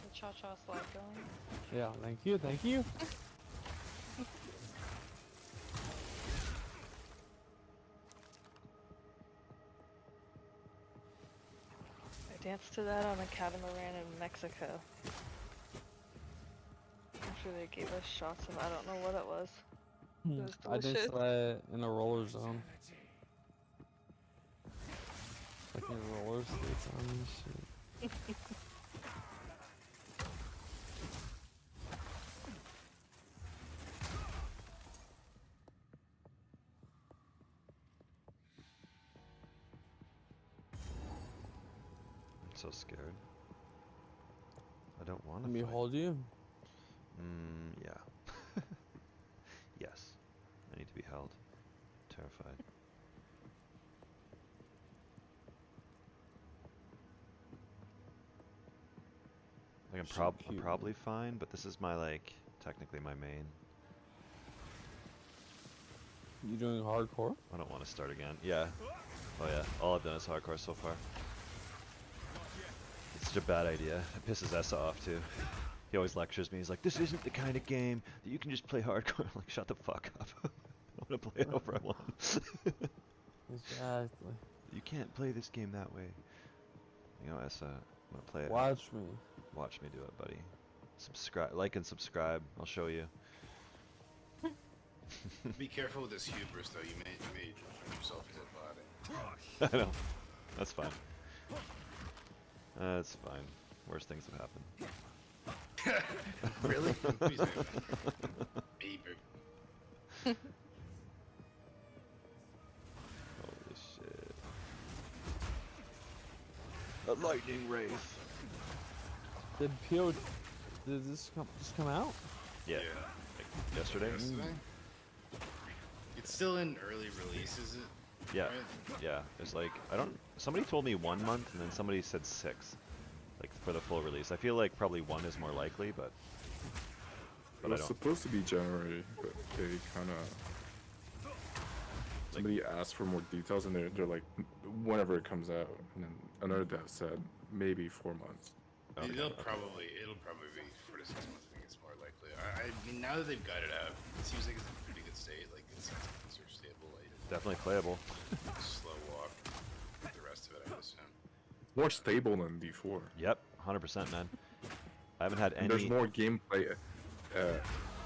The cha-cha slide going. Yeah, thank you, thank you. I danced to that on a catamaran in Mexico. I'm sure they gave us shots of, I don't know what it was. It was I delicious. just that in a roller zone. Like in roller skates on and shit. I'm so scared. I don't want to Let me fight. hold you. Yeah. Yes. I need to be held. Terrified. Like I'm, So I'm cute. probably fine, but this is my technically my main. You doing hardcore? I don't want to start again. Yeah. Oh yeah. All I've done is hardcore so far. such a bad idea. It pisses Essa off too. He always lectures me. He's like, "This isn't the kind of game that you can just play hardcore." I'm like, shut the fuck up. I want to play it however I want. Exactly. You can't play this game that way. You know, Essa, I'm gonna play it. Watch me. Watch me do it, buddy. Subscribe, like and subscribe. I'll show you. Be careful with this hubris, though. You may find yourself a dead body. I know. That's fine. That's fine. Worst things have happened. Really? Please do. Beeper. Holy shit. A lightning wraith. Did PO... Did this come out? Yeah. Like yesterday? It's still in early release, is it? Yeah. Right? Yeah. There's like, I don't, somebody told me 1 month and then somebody said 6. Like for the full release. I feel like probably 1 is more likely, but It I was don't. supposed to be January, but they kind of... Somebody asked for more details, and they're like, whenever it comes out. And then another dev said, maybe 4 months. Okay, It'll okay. probably be 4 to 6 months. I think it's more likely. I mean, now that they've got it out, it seems like it's in a pretty good state. Like it's are stable. Like Definitely playable. slow walk. With the rest of it, I would assume. More stable than D4. Yep, 100%, man. I haven't had any. And there's more gameplay.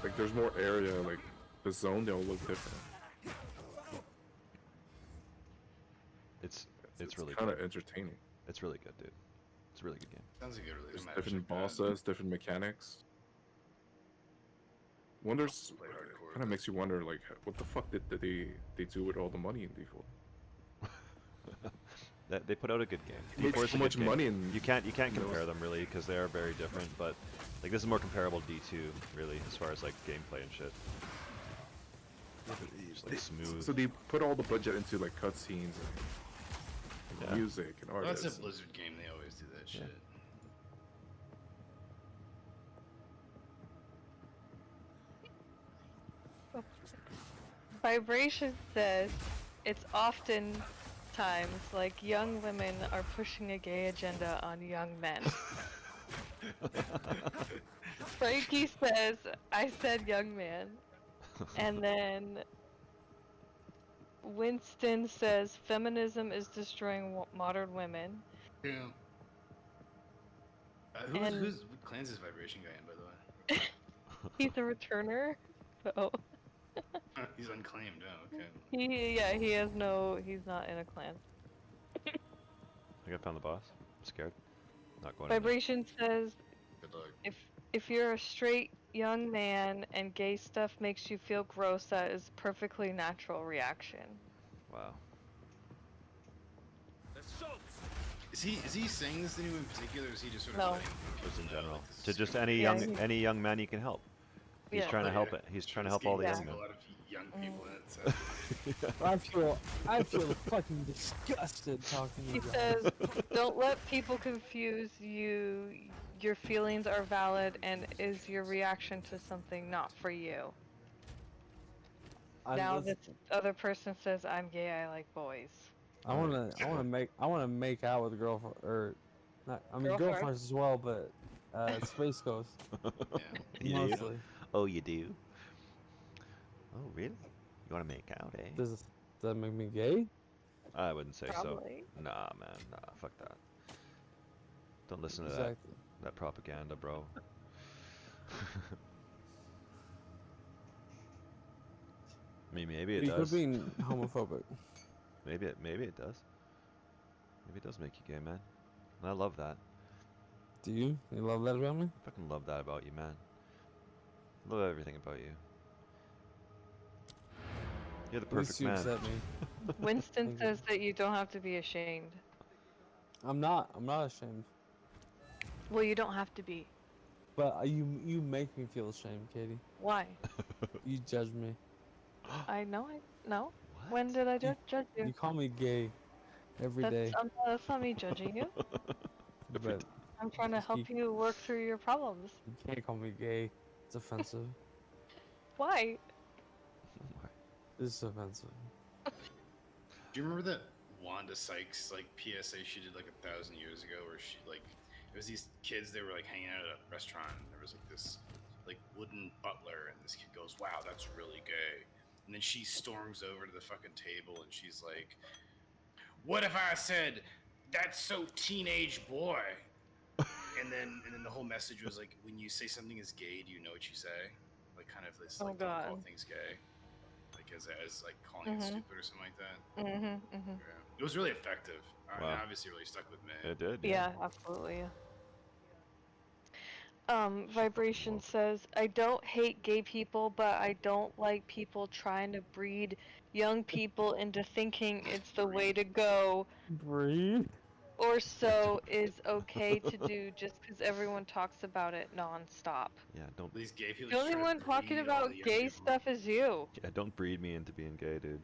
Like, there's more area. Like, the zone, they'll look different. It's really kind good. of entertaining. It's really good, dude. It's a really good game. Sounds like a really There's good different bosses, different mechanics. Wonders, kind of makes you wonder, like, what the fuck did they do with all the money in D4? They put out a good game. Made D4 is so a much good game. money in You can't compare those. them really because they are very different. But like this is more comparable to D2 really as far as like gameplay and shit. Just like smooth. So they put all the budget into like cutscenes and Yeah. music and Well, artists. that's a Blizzard game. They always do that shit. Vibration says it's often times like young women are pushing a gay agenda on young men. Frankie says, I said young man. And then Winston says feminism is destroying modern women. Yeah. Who's Clans' Vibration guy in, by the way? He's a returner. So He's unclaimed. Oh, okay. he has he's not in a clan. I think I found the boss. I'm scared. Not going. in there. Vibration says Good luck. if you're a straight young man and gay stuff makes you feel gross, that is perfectly natural reaction. Wow. Is he saying this to anyone in particular, or is he just sort of No. letting people Just in know, general. like, this To is just good? any young man you can help. He's Yeah. trying to Oh, help yeah. it. He's Sure, trying to this help game all the has young a men. lot of young people in it. So. I feel fucking disgusted talking to He you guys. says, don't let people confuse you. Your feelings are valid and is your reaction to something not for you. Now this other person says, I'm gay, I like boys. I wanna make out with a girlfriend, or not. I mean, Girlfriend? girlfriends as well, but Space Ghost You do? mostly. Oh, you do? Oh, really? You want to make out, eh? Does that make me gay? I wouldn't say Probably. so. Nah, man. Nah, fuck that. Don't listen to Exactly. that propaganda, bro. I mean, maybe it You does. could be homophobic. Maybe it does. Maybe it does make you gay, man. And I love that. Do you? You love that about me? I fucking love that about you, man. I love everything about you. You're the At least perfect you man. accept me. Winston Thank you. says that you don't have to be ashamed. I'm not ashamed. Well, you don't have to be. But you make me feel ashamed, Katie. Why? You judge me. I know. No. When did I judge you? You call me gay every day. That's not me judging you. But I'm trying to help you work through your problems. you can't call me gay. It's offensive. Why? It's offensive. Do you remember that Wanda Sykes like PSA she did like 1,000 years ago, where she like There was these kids. They were like hanging out at a restaurant. And there was like this like wooden butler, and this kid goes, "Wow, that's really gay." And then she storms over to the fucking table, and she's like, "What if I said that's so teenage boy?" And then the whole message was like, when you say something is gay, do you know what you say? Like kind of this, Oh like don't call God. things gay, like as like calling it stupid or something like that. Mm-hmm. Yeah, it was really effective. I mean, Wow. obviously, really stuck with me. It did. Yeah, absolutely. Shut the Vibration fuck up. says, I don't hate gay people, but I don't like people trying to breed young people into thinking it's the way to go, Breathe. or so is okay to do just because everyone talks about it nonstop. Yeah, don't. These gay people The just only try to one talking breed all about the young gay people. stuff is you. Yeah, don't breed me into being gay, dude.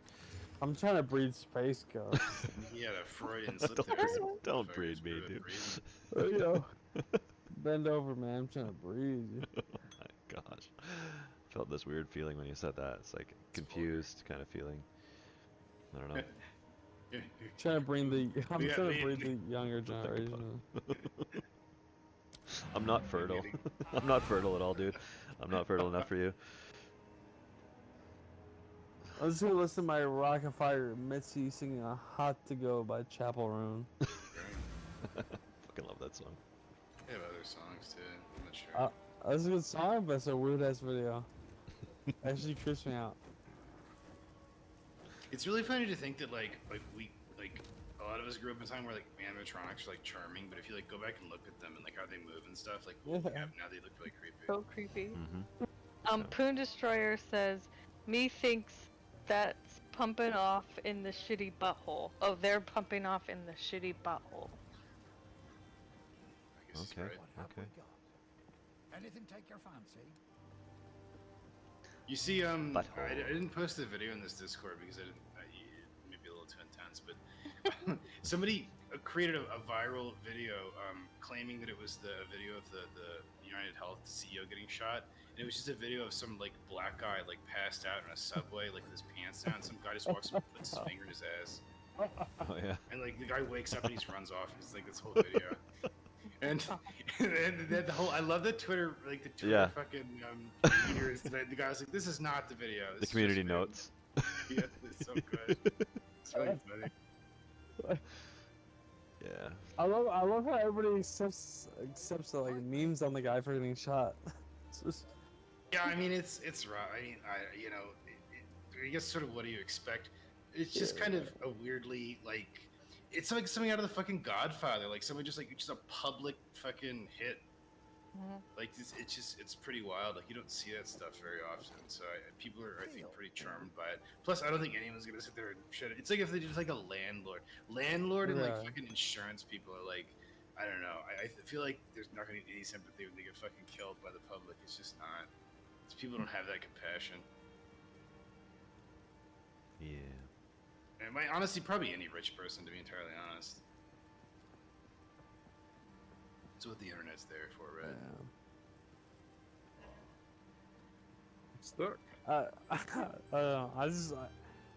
I'm trying to breed space ghosts. He had a Freudian slip don't, there. don't Motherfuckers breed me, were dude. breeding. You know, bend over, man. I'm trying to breathe. You. Oh my gosh. I felt this weird feeling when you said that. It's like confused kind of feeling. I don't know. Trying to bring the. I'm Yeah, trying to me- breed the younger generation. I'm not fertile. I'm not fertile at all, dude. I'm not fertile enough for you. I'm just gonna listen to my Rocket Fire Mitzi singing a "Hot to Go" by Chapel Roan. Fucking love that song. They have other songs too. I'm not sure. That's a good song, but it's a weird ass video. Actually creeps me out. It's really funny to think that like we like a lot of us grew up in a time where like animatronics are like charming, but if you like go back and look at them and like how they move and stuff, like now they look really creepy. So creepy. Mm-hmm. Poon Destroyer says, me thinks that's pumping off in the shitty butthole. Oh, they're pumping off in the shitty butthole. I guess Okay. Right. Okay. Anything take your fancy? You see, I Butthole. didn't post the video in this Discord because it may be a little too intense, but somebody created a viral video claiming that it was the video of the United Health CEO getting shot, and it was just a video of some like black guy like passed out in a subway like with his pants down. Some guy just walks up and puts his finger in his ass, Oh yeah. and like the guy wakes up and he just runs off. It's like this whole video. And then the whole, I love the Twitter, like the Twitter Yeah. fucking leaders. The guy was like, "This is not the video." The This is community just video." notes. Yeah, it's so good. It's really funny. Yeah. I love how everybody accepts the like memes on the guy for getting shot. It's just, Yeah, I mean it's rough. I mean, I guess sort of what do you expect? It's just kind of a weirdly like, it's like something out of the fucking Godfather. Like someone just a public fucking hit. Like it's pretty wild. Like you don't see that stuff very often. So people are, I think, pretty charmed by it. Plus, I don't think anyone's gonna sit there and shit it. It's like if they did like a landlord and like fucking insurance people are like, I don't know. I feel like there's not gonna be any sympathy when they get fucking killed by the public. It's just not. It's people don't have that compassion. Yeah. And honestly, probably any rich person, to be entirely honest. That's what the internet's there for, right? It's dark. I don't know.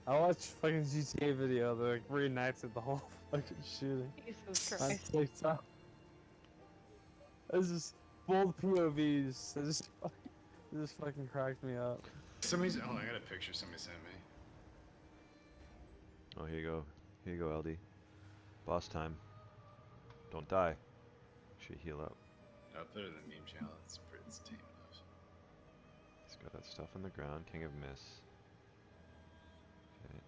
I watched fucking GTA video that like reenacted the whole fucking shooting. Jesus On Christ. TikTok. It's just bold POVs. It just fucking cracked me up. Somebody's. Oh, I got a picture somebody sent me. Oh, here you go. Here you go, LD. Boss time. Don't die. Should heal up. I'll put it in the meme channel. It's tame enough. He's got that stuff on the ground. King of Miss. Okay.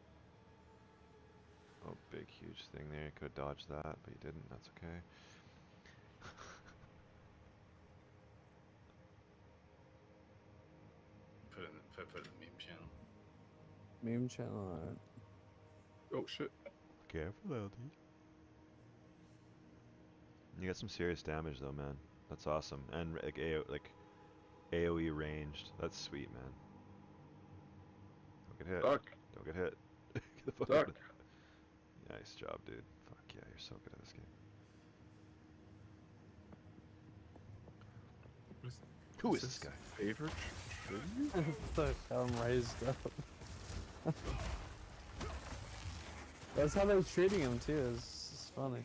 Oh, big, huge thing there. You could have dodged that, but you didn't. That's okay. Put it in the meme channel. Meme channel, alright. Oh shit. Careful, LD. You got some serious damage though, man. That's awesome. And like AoE ranged. That's sweet, man. Don't get hit. Duck. Don't get hit. Get the fuck Duck. out of there. Nice job, dude. Fuck yeah, you're so good at this game. Who is this guy? Favorite? Fuck, I'm raised up. That's how they're treating him too. It's funny.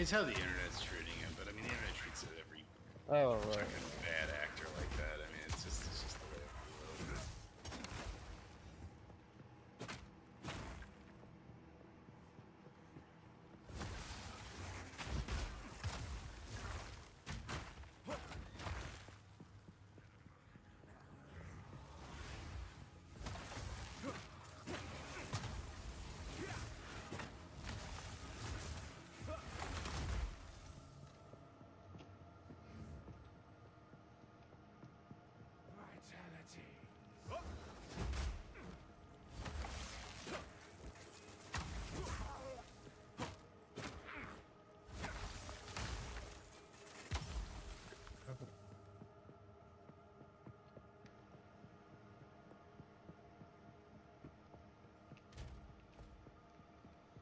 It's how the internet's treating it, but I mean, the internet treats it every Oh, right. fucking bad actor like that. I mean, it's just the way it goes.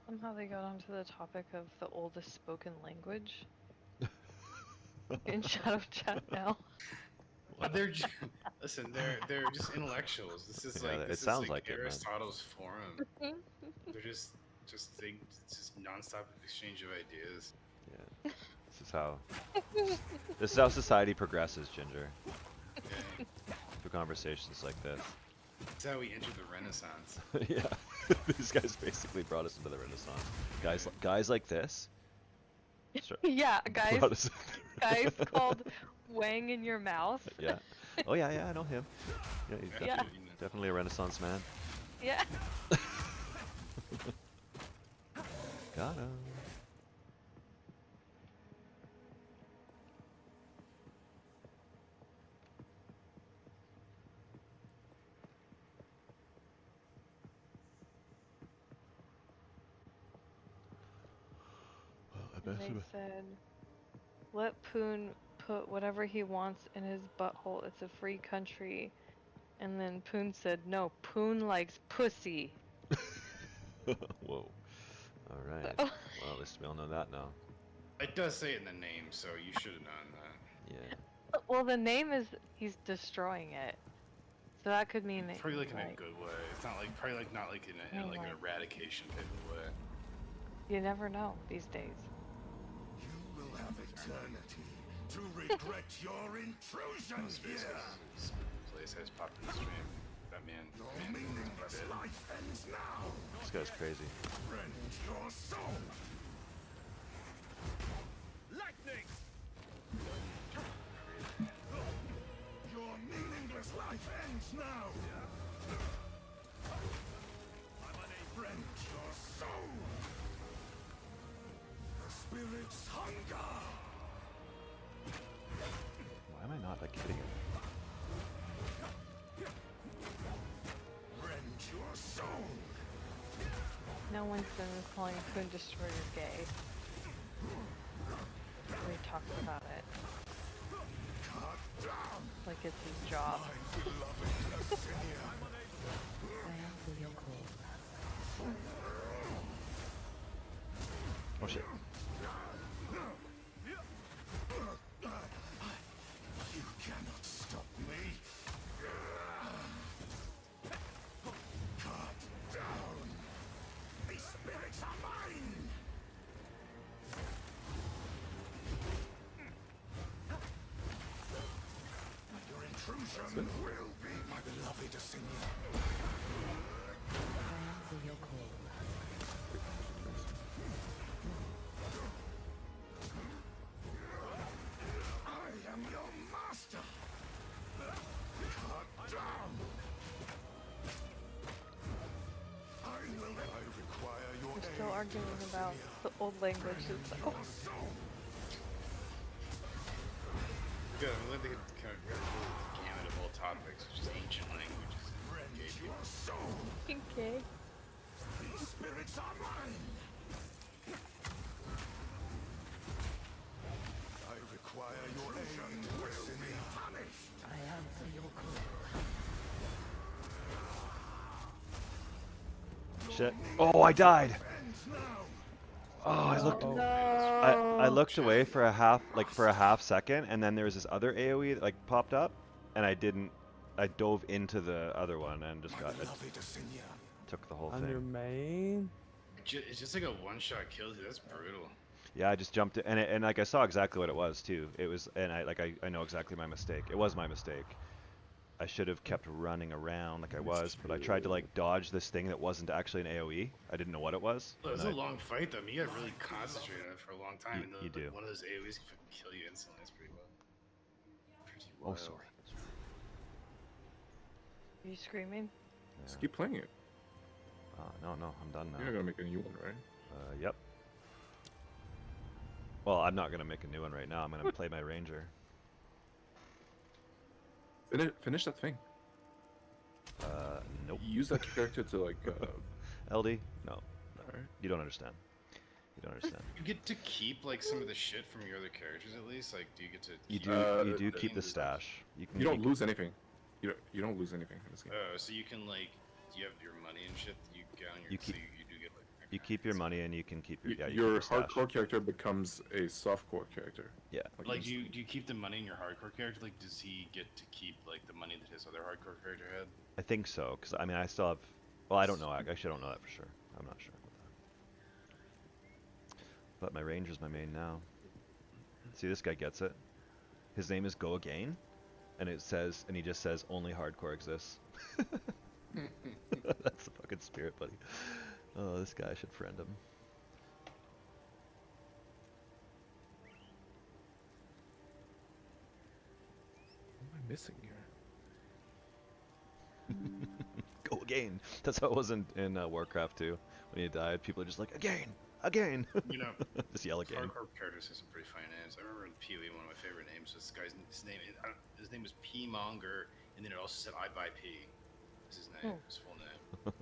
Somehow they got onto the topic of the oldest spoken language in Shadow Chat now. They're just, listen. They're just intellectuals. This is Yeah, like it this is sounds like like it, man. Aristotle's forum. They're just it's just nonstop exchange of ideas. Yeah. This is how society progresses, Ginger. Yeah. Through conversations like this. That's how we entered the Renaissance. Yeah. These guys basically brought us into the Renaissance. Guys like this. Yeah, guys. Brought us Guys called Wang in your mouth. Yeah. Oh yeah, I know him. Yeah, he's Yeah. definitely a Renaissance man. Yeah. Got him. And they said, let Poon put whatever he wants in his butthole. It's a free country. And then Poon said, no, Poon likes pussy. Whoa. Alright. Well, at least we all know that now. It does say it in the name, so you should have known that. Yeah. Well, the name is he's destroying it. So that could mean that Probably like he's in a good way. It's not like probably like not like in like an eradication type of way. You never know these days. You will have eternity to regret your intrusion here. This place has popped in the stream. That man. Your meaningless life ends now. This guy's crazy. Rend your soul. Lightning. Your meaningless life ends now. Rend your soul. The spirit's hunger. Why am I not like hitting him? Rend your soul. No one's been calling Poon Destroyer gay. We talked about it. Like it's his job. Oh shit. You cannot stop me. Cut down. These spirits are mine. Your intrusion will be my beloved Asinia. I am your master. Cut down. I require your We're still arguing about the old languages though. Good. I'm glad they could kind of go through the gamut of all topics, which is ancient languages. Rend your soul. Okay. These spirits are mine. I require your aid, Destiny. I answer your call. Shit. Oh, I died. Oh, I looked. I looked away for a half second, and then there was this other AOE that like popped up, and I didn't. I dove into the other one and just got it. Took the whole On your thing. main? It's just like a one-shot kill. Dude. That's brutal. Yeah, I just jumped in, and like I saw exactly what it was too. It was, and I know exactly my mistake. It was my mistake. I should have kept running around like I was, but I tried to like dodge this thing that wasn't actually an AOE. I didn't know what it was. It was and a I, long fight though. You got really concentrated on it for a long time, and you do. one of those AoEs can fucking kill you instantly. It's pretty wild. Pretty Oh, wild. sorry. Are you screaming? Just keep playing it. No, I'm done now. You're not gonna make a new one, right? Yep. Well, I'm not gonna make a new one right now. I'm gonna play my ranger. Finish that thing. Nope. Use that character to like. LD? No. Alright. You don't understand. You don't understand. You get to keep like some of the shit from your other characters at least. Like, do you get to? You do keep the stash. You don't lose anything. You don't lose anything in this game. So you can like, you have your money and shit that you get on your. You keep- so you do get like. You keep your money and you can keep your Your keep your stash. hardcore character becomes a softcore character. Yeah. Like, do you keep the money in your hardcore character? Like, does he get to keep like the money that his other hardcore character had? I think so, because I mean I still have. Well, I don't know. Actually, I don't know that for sure. I'm not sure about that. But my ranger's my main now. See, this guy gets it. His name is Go Again, and it says, and he just says only hardcore exists. That's the fucking spirit, buddy. Oh, this guy, I should friend him. What am I missing here? Go again. That's how it was in Warcraft 2. When you died, people are just like, again, again. You know, just yell again. hardcore characters have some pretty funny names. I remember in PoE, one of my favorite names was this guy's his name was P Monger, and then it also said I buy P. Is his name? His full name.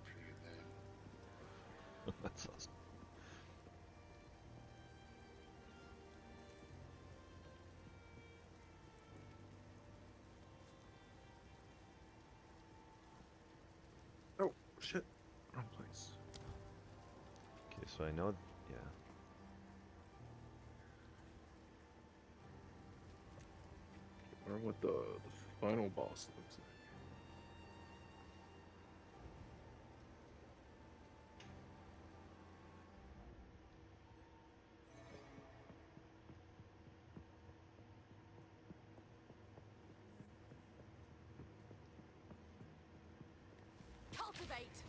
Pretty good name. That's awesome. Oh shit! Wrong place. Okay, so I know, yeah. I wonder what the final boss looks like. Cultivate.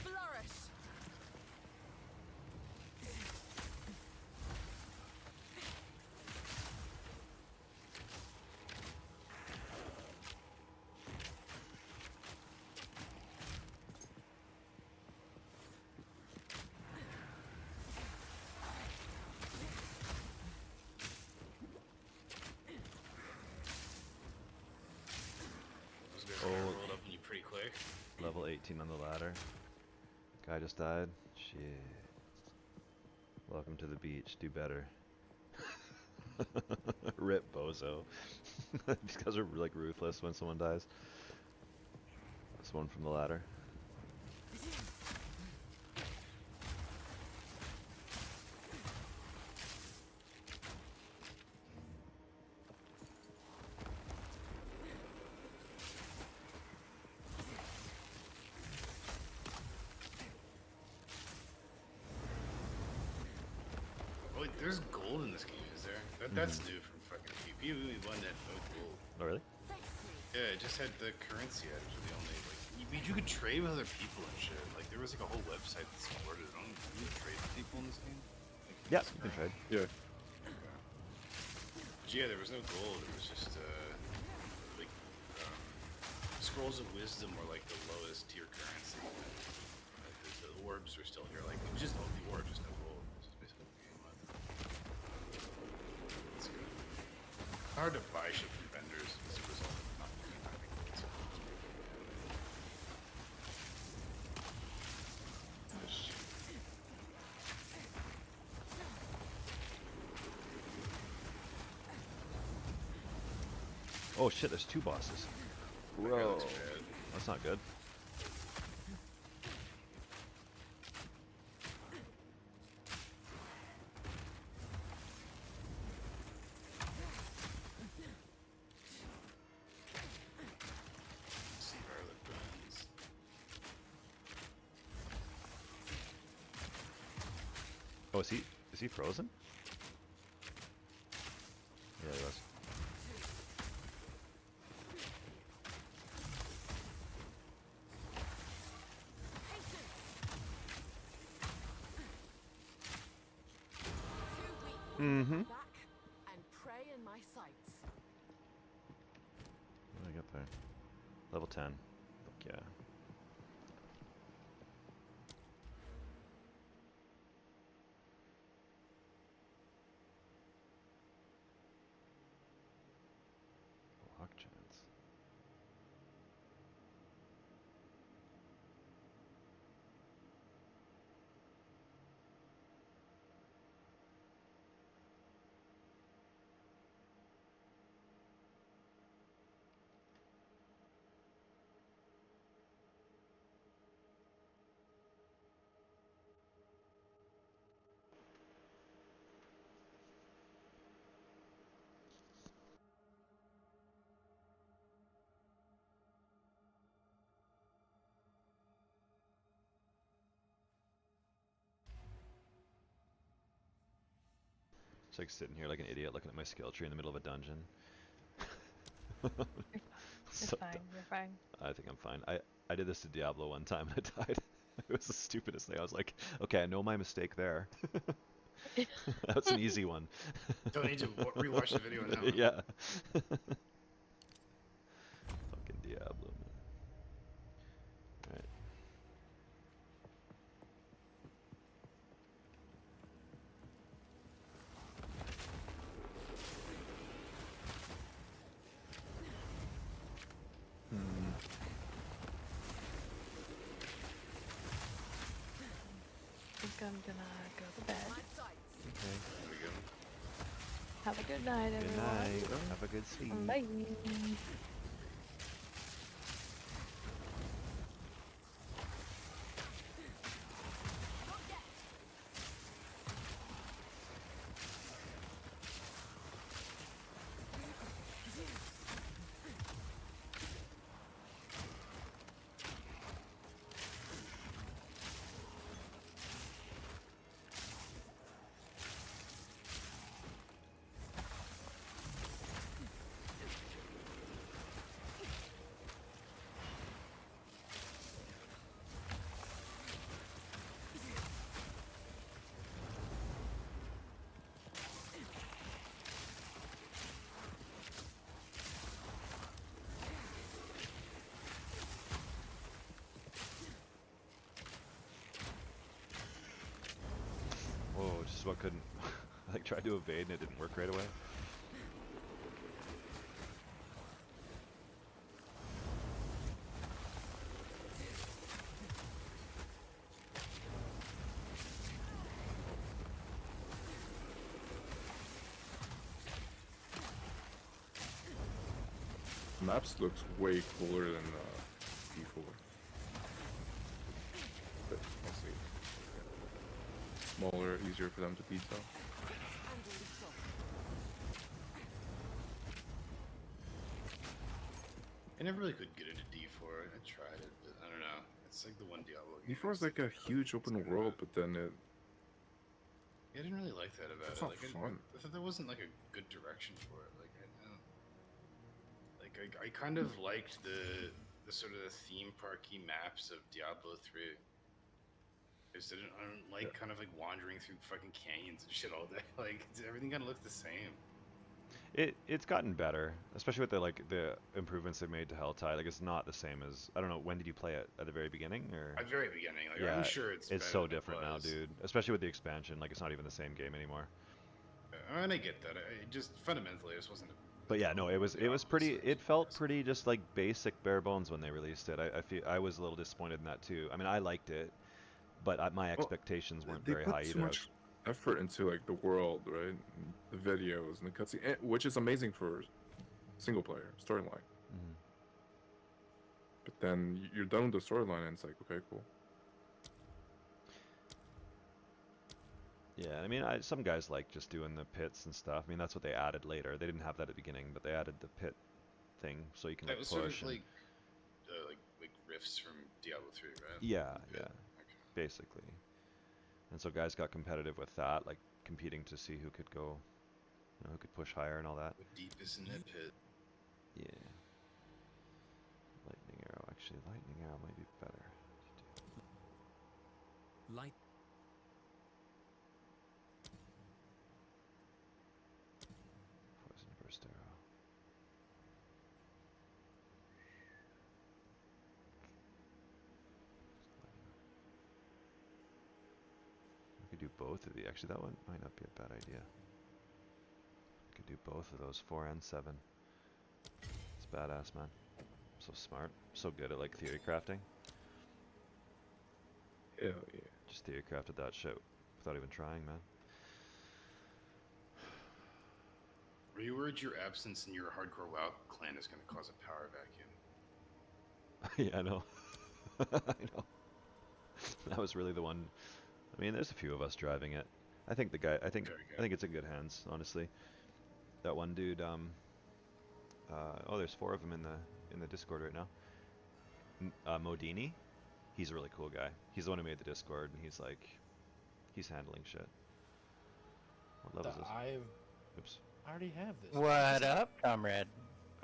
Flourish. Those guys Oh. rolled up on you pretty quick. Level 18 on the ladder. Guy just died. Shit. Welcome to the beach. Do better. Rip bozo. These guys are like ruthless when someone dies. This one from the ladder. wait, there's gold in this game, is there? That's new from fucking PvE 1 had no gold. Oh, really? Yeah, it just had the currency items were the only, like, you could trade with other people and shit. Like, there was like a whole website that supported it. Can you trade with people in this game? Like, Yeah, you can trade. Yeah. But yeah, there was no gold. It was just, like, scrolls of wisdom were like the lowest tier currency. Like, the orbs were still here. Like, it was just the orbs, just no gold. This is basically what the game was. It's good. Hard to buy shit from vendors as a result of not being having gold. Oh shit, there's 2 bosses. Bro. That's not good. Scarlet Buns. Oh, is he frozen? Yeah, he was. Mm-hmm. Back and pray in my sights. What did I get there? Level 10. Fuck yeah. Lock chance. Just like sitting here like an idiot looking at my skill tree in the middle of a dungeon. You're So fine. dumb. You're fine. I think I'm fine. I did this to Diablo one time and I died. It was the stupidest thing. I was like, okay, I know my mistake there. That's an easy one. Don't need to rewatch the video now. Yeah. Fucking Diablo, man. Alright. I think I'm gonna go to bed. Okay. Have a good night, Good everyone. night. Have a good sleep. Bye. Whoa, just what couldn't. I like tried to evade and it didn't work right away. Maps looks way cooler than before. But I'll see. Smaller, easier for them to beat though. I never really could get into D4. I tried it, but I don't know. It's like the one Diablo game. D4 is like a huge open world, but then I didn't really like that about It's it. not Like, fun. I thought there wasn't like a good direction for it. Like, I kind of liked the sort of the theme parky maps of Diablo 3. I don't like kind of like wandering through fucking canyons and shit all day. Like everything kind of looks the same. It's gotten better, especially with the improvements they've made to Helltide. Like it's not the same as I don't know. When did you play it? At the very beginning or? At the very beginning. Like Yeah, I'm sure it's better so than it different now, was. dude. Especially with the expansion. Like it's not even the same game anymore. And I get that. I just fundamentally, this wasn't. But yeah, no, it was pretty. It felt pretty just like basic bare bones when they released it. I was a little disappointed in that too. I mean, I liked it, but my expectations weren't very high They put either. too much effort into like the world, right? The videos and the cutscene, which is amazing for single player storyline. Mhm. But then you're done with the storyline, and it's like, okay, cool. Yeah, I mean, some guys like just doing the pits and stuff. I mean, that's what they added later. They didn't have that at the beginning, but they added the pit thing so you can That like was push. sort of And... like riffs from Diablo 3, right? Yeah, yeah, basically. And so guys got competitive with that, like competing to see who could go, who could push higher and all that. The deepest in that pit. Yeah. Lightning arrow. Actually, lightning arrow might be better. Light. Poison burst arrow. I could do both of these. Actually, that one might not be a bad idea. I could do both of those, 4 and 7. It's badass, man. So smart. So good at like theory crafting. Hell yeah. Just theory crafted that shit without even trying, man. Were you worried your absence in your hardcore WoW clan is going to cause a power vacuum? Yeah, I know. I know. That was really the one. I mean, there's a few of us driving it. I think the guy. I think it's in good hands, honestly. That one dude. Oh, there's 4 of them in the Discord right now. Modini. He's a really cool guy. He's the one who made the Discord, and he's handling shit. What level is this? Oops. I already have this. What up, comrade?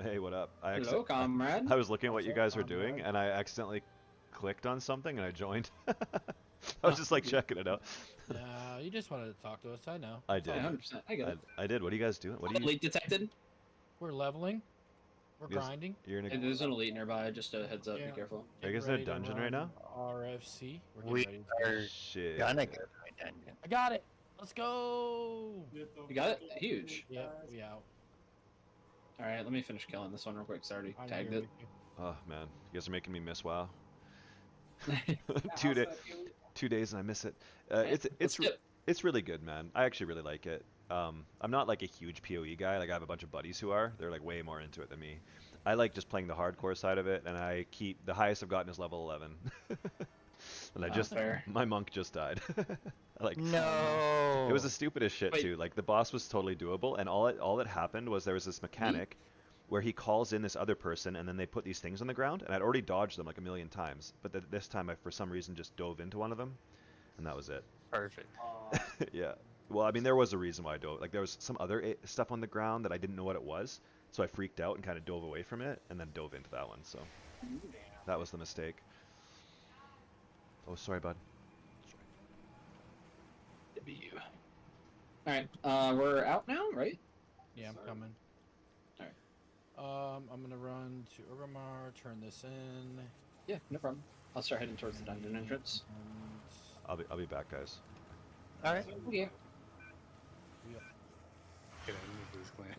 Hey, what up? Hello, comrade. I was looking at what you guys were comrade? doing, and I accidentally clicked on something, and I joined. I was just like checking it out. No, you just wanted to talk to us. I know. I did. 100%. I get it. I did. What are you guys doing? What are you? Elite detected. We're leveling. We're Yes. grinding. You're in a. Hey, there's an elite nearby. Just a heads up. Yeah. Be careful. Are you guys in a dungeon right now? RFC. We're We getting ready to- are Shit. gonna go to a dungeon. I got it. Let's go. You got it? Huge. Yeah, we out. All right, let me finish killing this one real quick. 'Cause I already I'm tagged here it. with you. Oh man, you guys are making me miss WoW. 2 days and I miss it. It's really good, man. I actually really like it. I'm not like a huge PoE guy. Like I have a bunch of buddies who are. They're like way more into it than me. I like just playing the hardcore side of it, and I keep the highest I've gotten is level 11. And my monk just died. No. It was the stupidest shit too. Like the boss was totally doable, and all that happened was there was this mechanic where he calls in this other person, and then they put these things on the ground, and I'd already dodged them like a million times, but this time I for some reason just dove into one of them, and that was it. Perfect. Yeah. Well, I mean, there was a reason why I dove. Like there was some other stuff on the ground that I didn't know what it was, so I freaked out and kind of dove away from it, and then dove into that one. So that was the mistake. Oh, sorry, bud. All right, we're out now, right? Yeah, I'm coming. All right. I'm gonna run to Urgamar, turn this in. Yeah, no problem. I'll start heading towards the dungeon entrance. I'll be back, guys. All right. Yeah.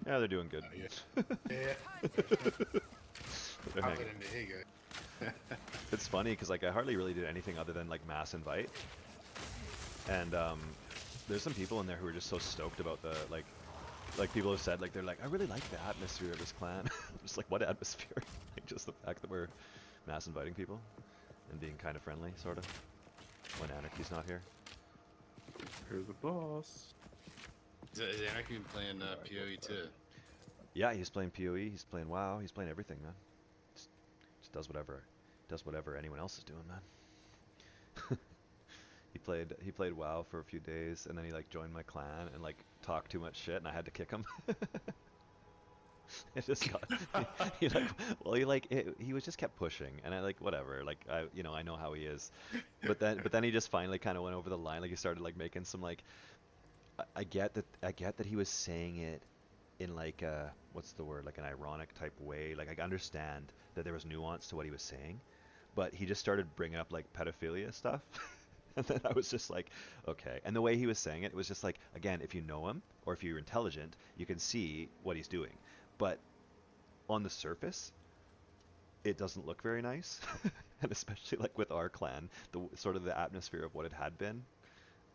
Yeah, they're doing good. Yeah. They're I'll hanging. get into hey guys. It's funny because like I hardly really did anything other than like mass invite, and there's some people in there who are just so stoked about the like people have said like they're like I really like the atmosphere of this clan. Just like what atmosphere? Like just the fact that we're mass inviting people and being kind of friendly, sort of, when Anarchy's not here. Here's the boss. Is Anarchy been playing PoE too? Yeah, he's playing PoE. He's playing WoW. He's playing everything, man. Just does whatever anyone else is doing, man. He played WoW for a few days, and then he like joined my clan and like talked too much shit, and I had to kick him. It just got he like well he was just kept pushing, and I like whatever, like I know how he is, but then he just finally kind of went over the line. Like he started like making some like I get that he was saying it in like what's the word, like an ironic type way. Like I understand that there was nuance to what he was saying, but he just started bringing up like pedophilia stuff. And then I was just like, okay. And the way he was saying it was just like, again, if you know him or if you're intelligent, you can see what he's doing. But on the surface, it doesn't look very nice. And especially like with our clan, the sort of the atmosphere of what it had been,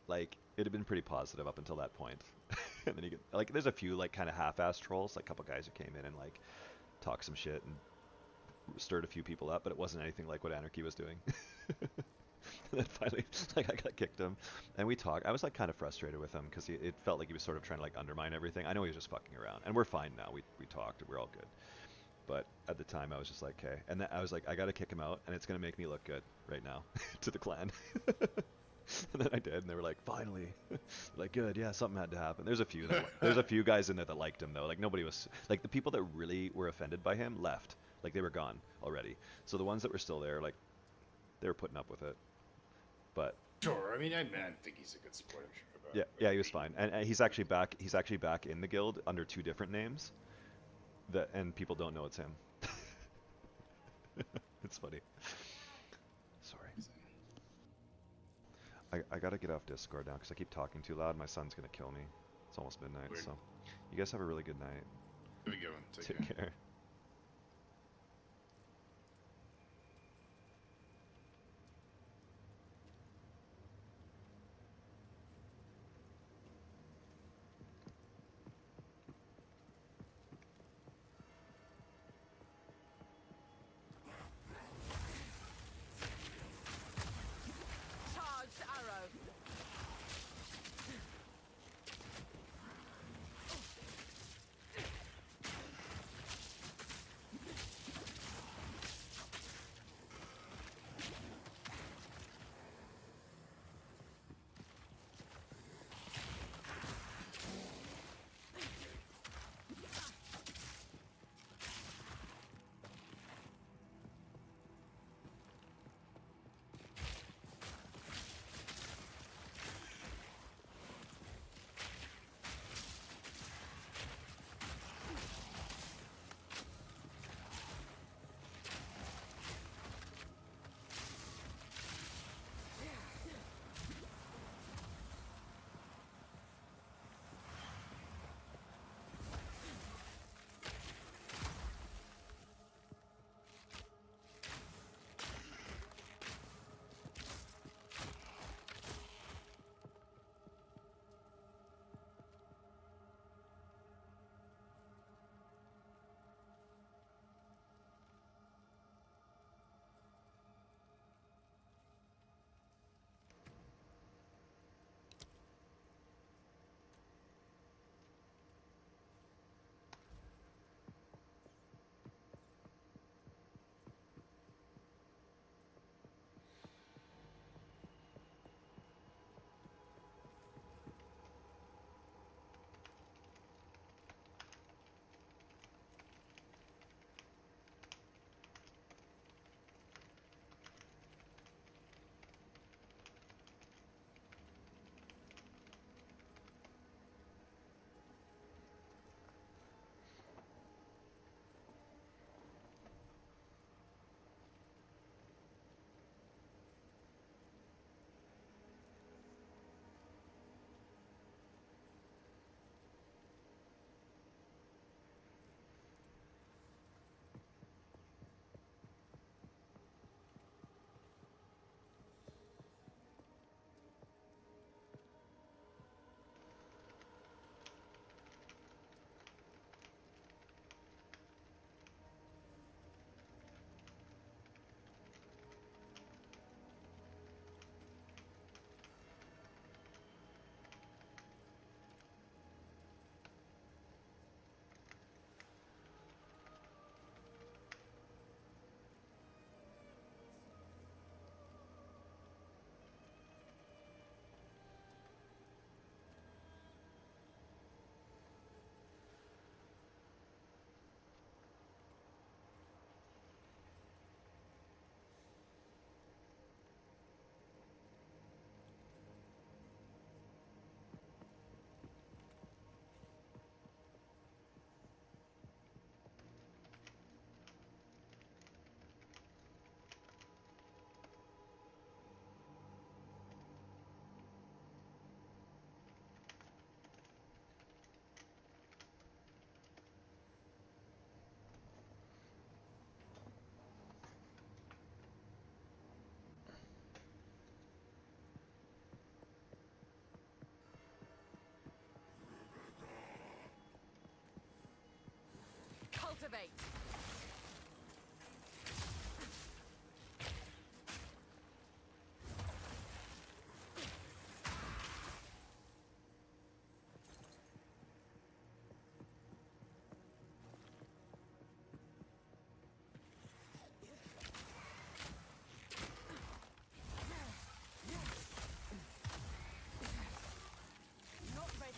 like it had been pretty positive up until that point. And then like there's a few like kind of half-assed trolls, like a couple guys who came in and like talked some shit and stirred a few people up, but it wasn't anything like what Anarchy was doing. And then finally, like I got kicked him, and we talked. I was like kind of frustrated with him because it felt like he was sort of trying to like undermine everything. I know he was just fucking around, and we're fine now. We talked, we're all good. But at the time, I was just like, okay. And I was like, I gotta kick him out, and it's gonna make me look good right now to the clan. And then I did, and they were like, finally, like good, yeah, something had to happen. There's a few guys in there that liked him though. Like nobody was like the people that really were offended by him left. Like they were gone already. So the ones that were still there, like they were putting up with it. But sure, I mean, I think he's a good sport. I'm sure about yeah, he was fine, and he's actually back. He's actually back in the guild under 2 different names. And people don't know it's him. It's funny. Sorry. I gotta get off Discord now because I keep talking too loud. My son's gonna kill me. It's almost midnight, Weird. so you guys have a really good night. Have a good one. Take care. Charged arrow. Wait. Not ready.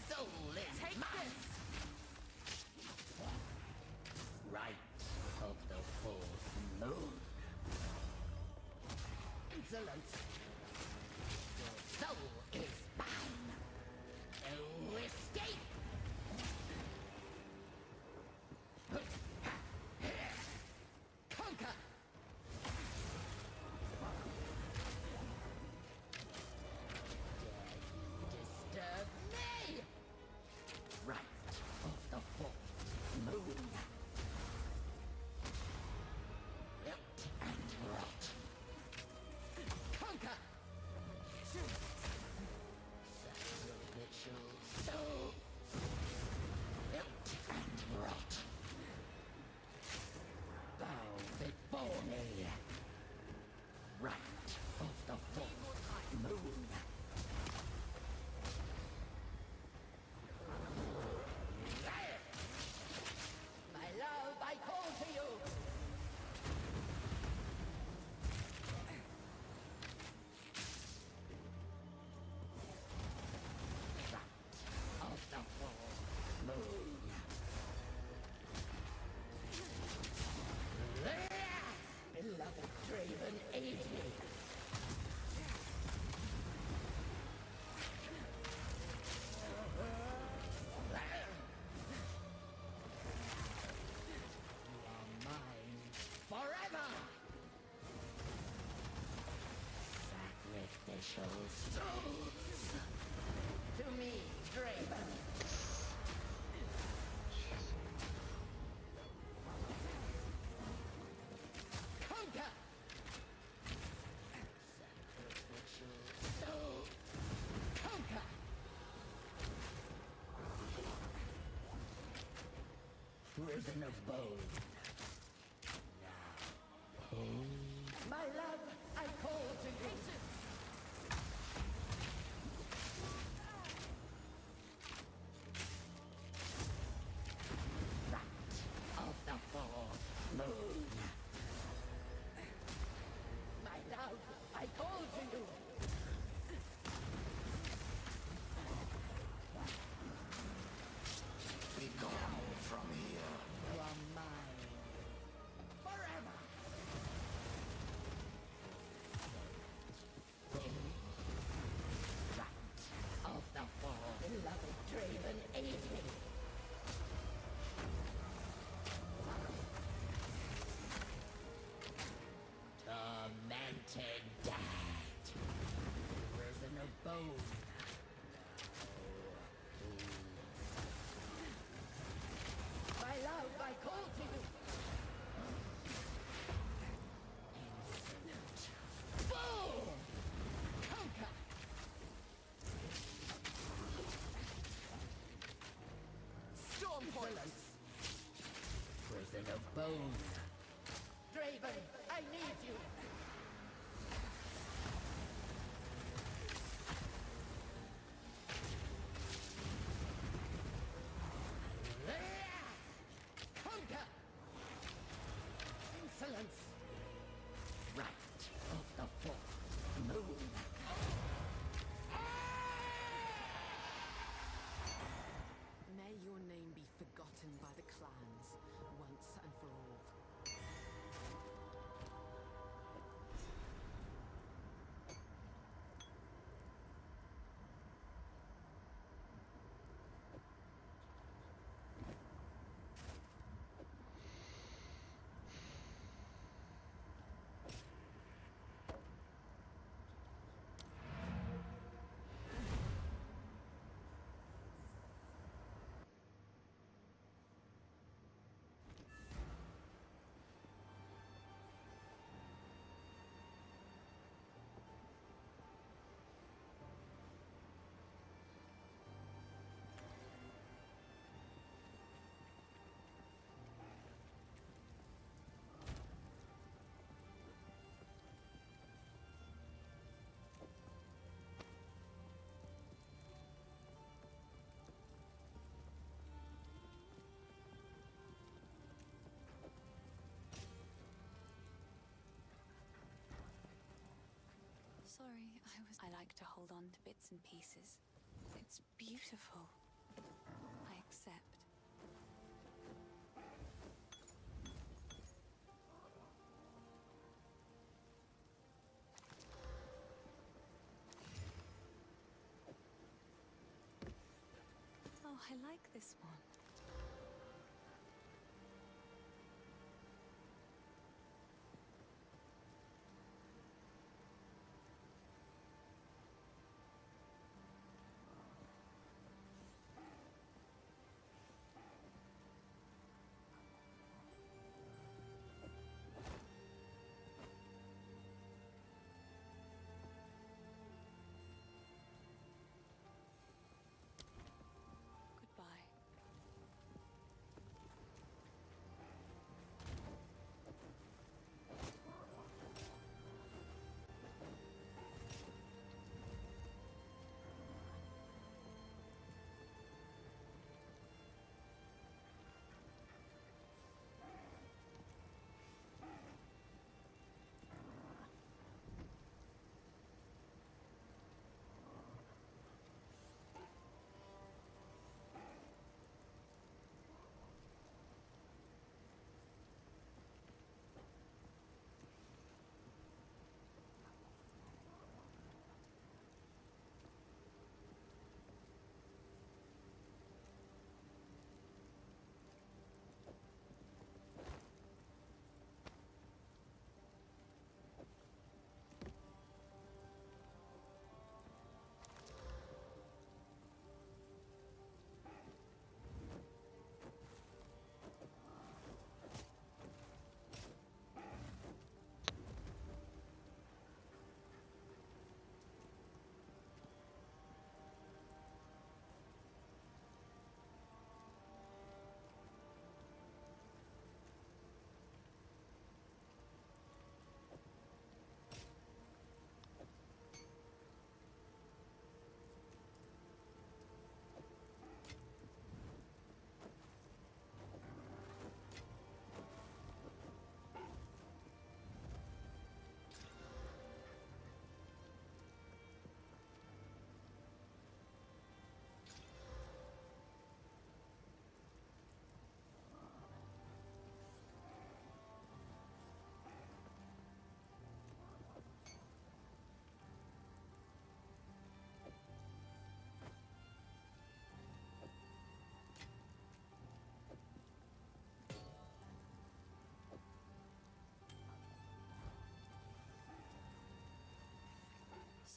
Soul is mine. Right of the fourth moon. Insolence. Your soul is mine. No escape. Conquer. Disturb me. Right of the fourth moon. Wilt and rot. Conquer. Sacrificial soul. Wilt and rot. Bow before me. Right of the fourth moon. My love, I call to you! Right of the full moon. Beloved Draven, aid me! You are mine forever! Sacrificial souls! To me, Draven! Conquer! Sacrificial souls! Conquer! Prison of bone. Now. My love, I call to you. Right of the fourth moon. My love, I call to you. Be gone from here. You are mine. Forever. the bone. Draven, I need you! Conquer! Insolence! Right of the fourth moon. May your name be forgotten by the clans, once and for all. Sorry, I like to hold on to bits and pieces. It's beautiful. I accept. Oh, I like this one. Goodbye.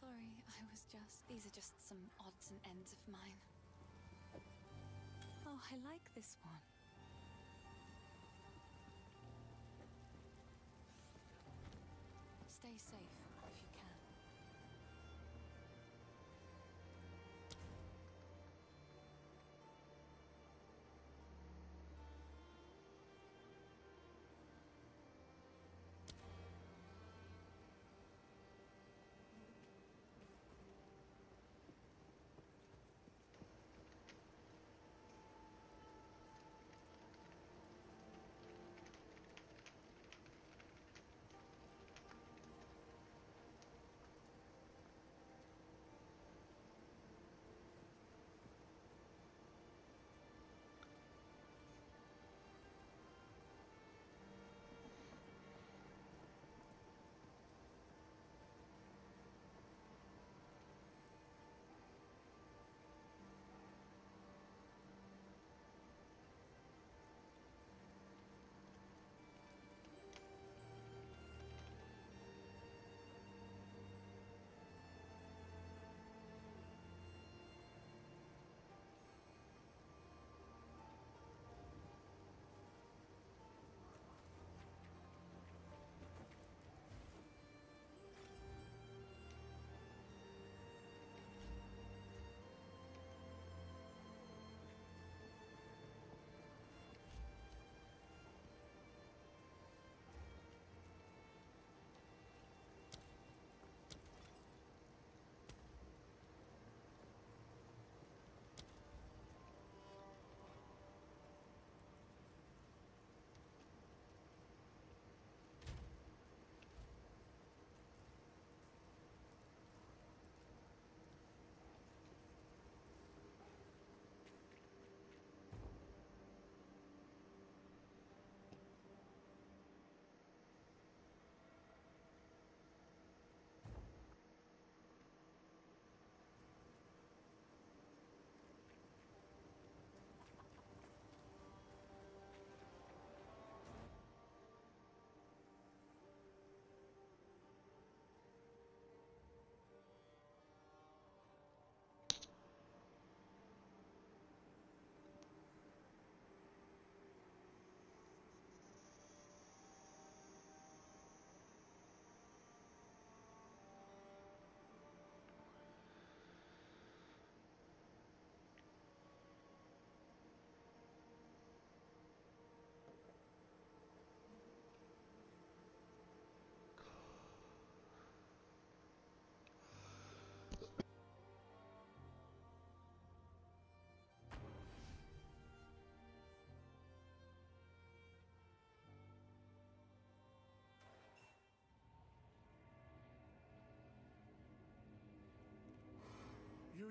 Sorry, these are just some odds and ends of mine. Oh, I like this one. Stay safe if you can.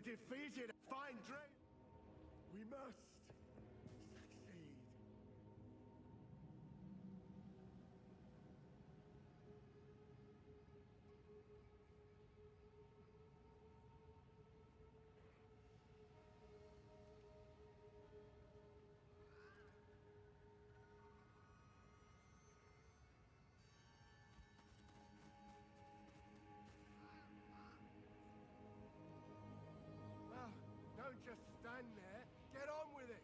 defeated a fine dream. We must succeed. Well, don't just stand there. Get on with it.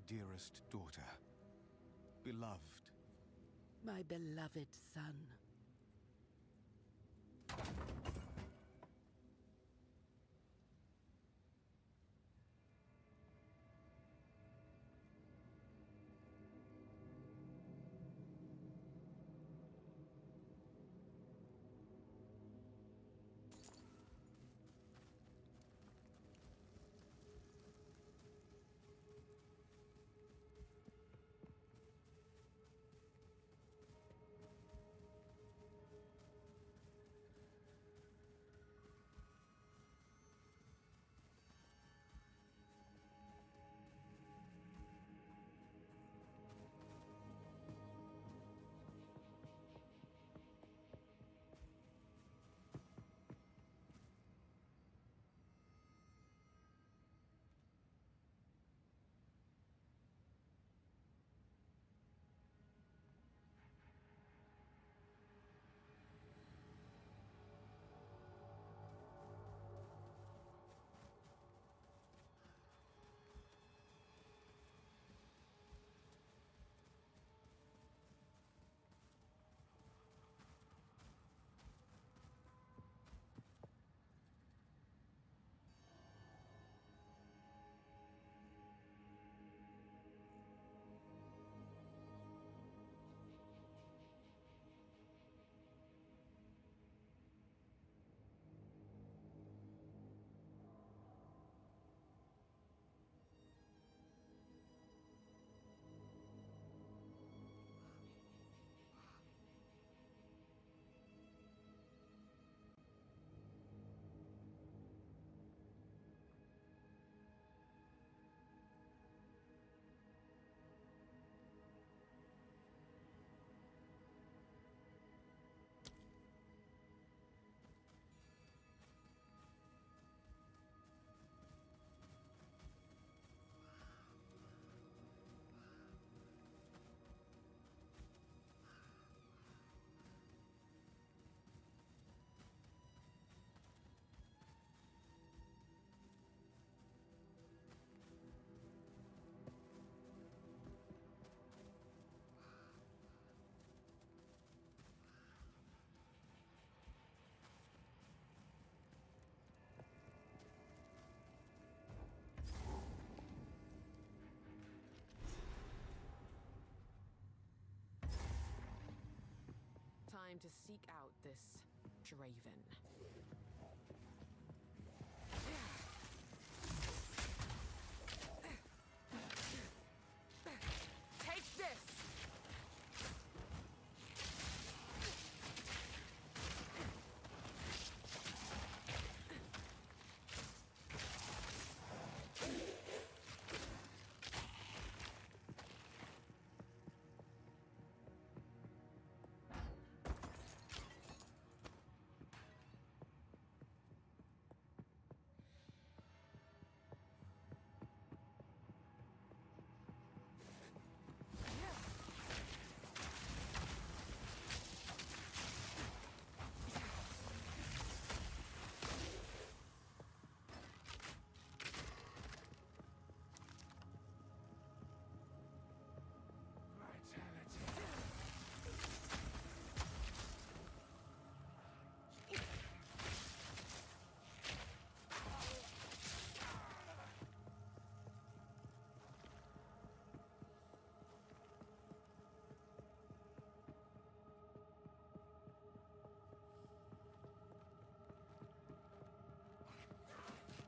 dearest daughter. Beloved. My beloved son. Time to seek out this Draven. Take this!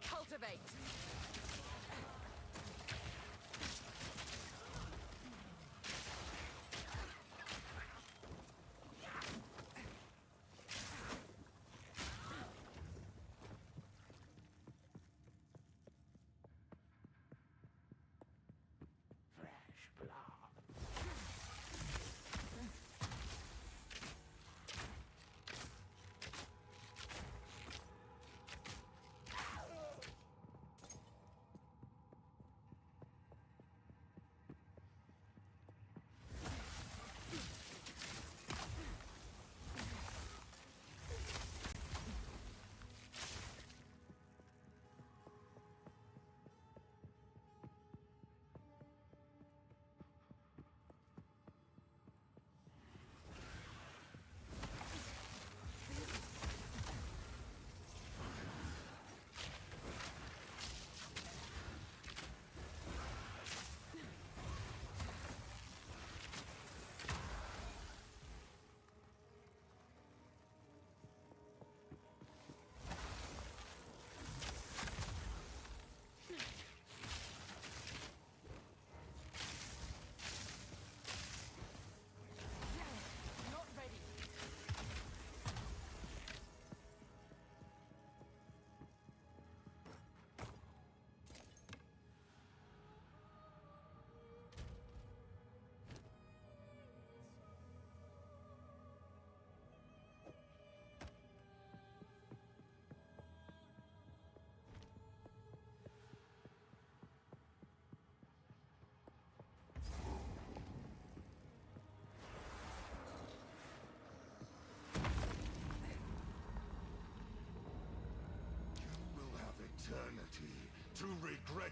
Cultivate! Fresh blood.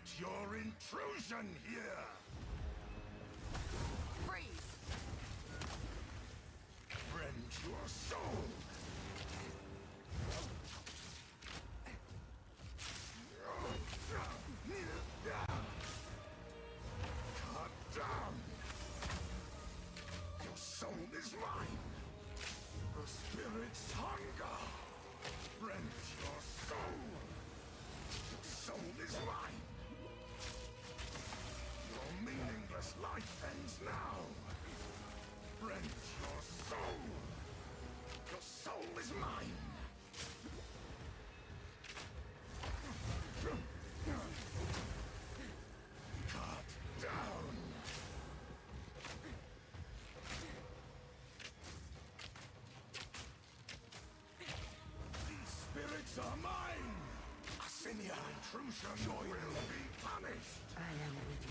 regret your intrusion here! Freeze! Rend your soul! Cut down! Your soul is mine! The spirit's hunger! Rend your soul! Your soul is mine! Your meaningless life ends now! Rend your soul! Your soul is mine! Cut down! These spirits are mine! Asinia, intrusion will be punished! I am with you.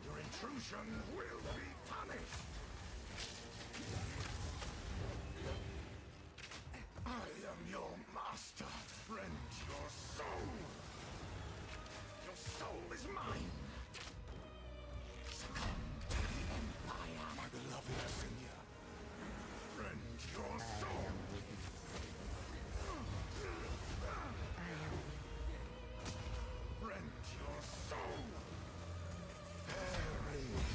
Your intrusion will be punished! I am your master! Rend your soul! Your soul is mine! Succumb to the Empire! My beloved Asinia! Rend your soul! Rend your soul! Perish!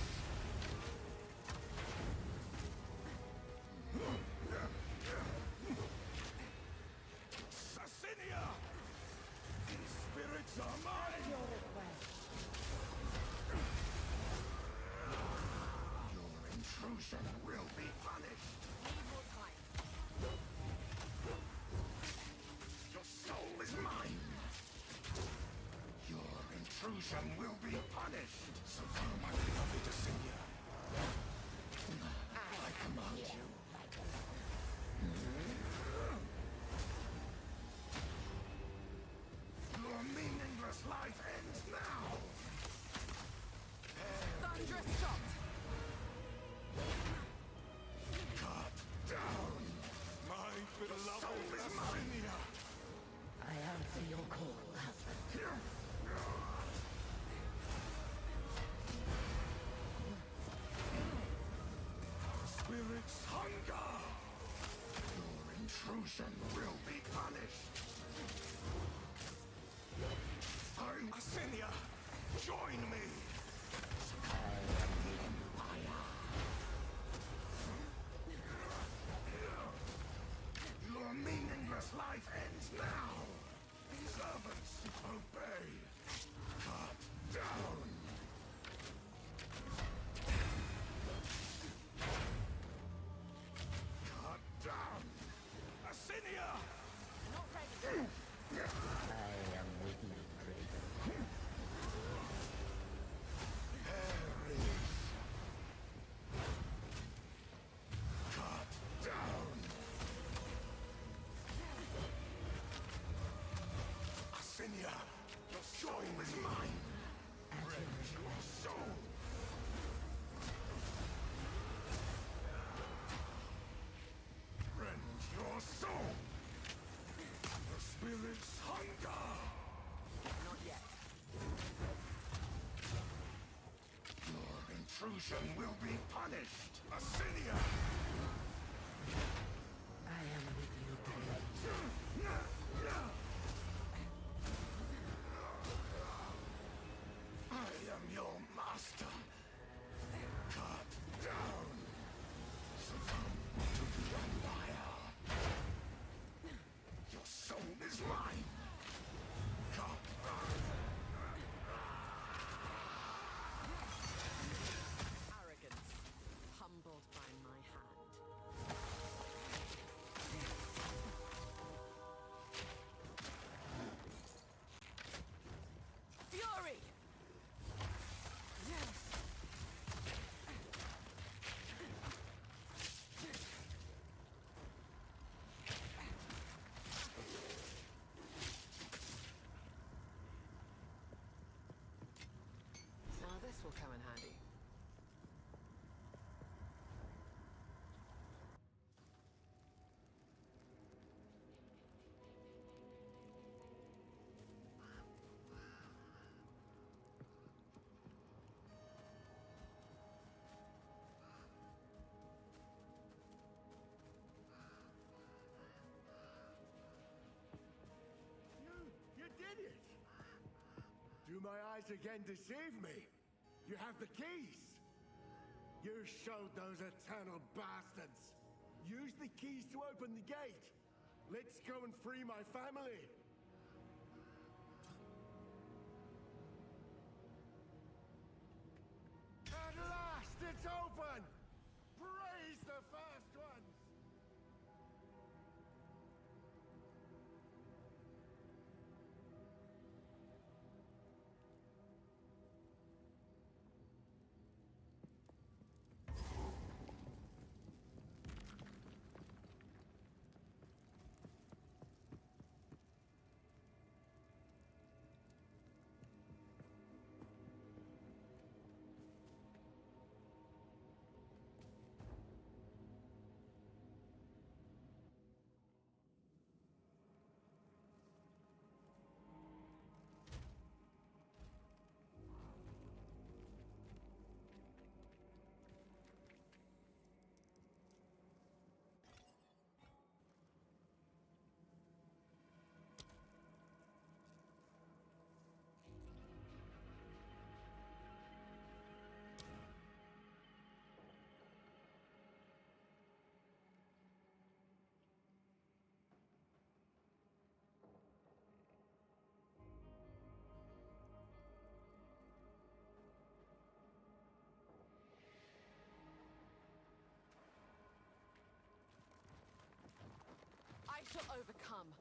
Sassinia! These spirits are mine! Your intrusion will be punished! Your soul is mine! Your intrusion will be punished! So come, my beloved Asinia. I command you. Your meaningless life ends now! Thunderous shot! Cut down! My beloved Asinia! I answer your call, husband. Spirit's hunger! Your intrusion will be punished! Asinia, join me! Your meaningless life ends now! Servants, obey! Cut down! Cut down! Asinia! Not ready. I am with you, Kratos. Perish! Cut down! Asinia, your soul is mine! Rend your soul! Rend your soul! The spirit's hunger! Not yet. Your intrusion will be punished! Asinia! I am with you, Kratos. I am your master! Cut down! Succumb to the Empire! Your soul is mine! Cut Arrogance, humbled by my hand. Do my eyes again deceive me? You have the keys! You showed those eternal bastards! Use the keys to open the gate! Let's go and free my family! At last, it's open! Praise the first ones! I shall overcome.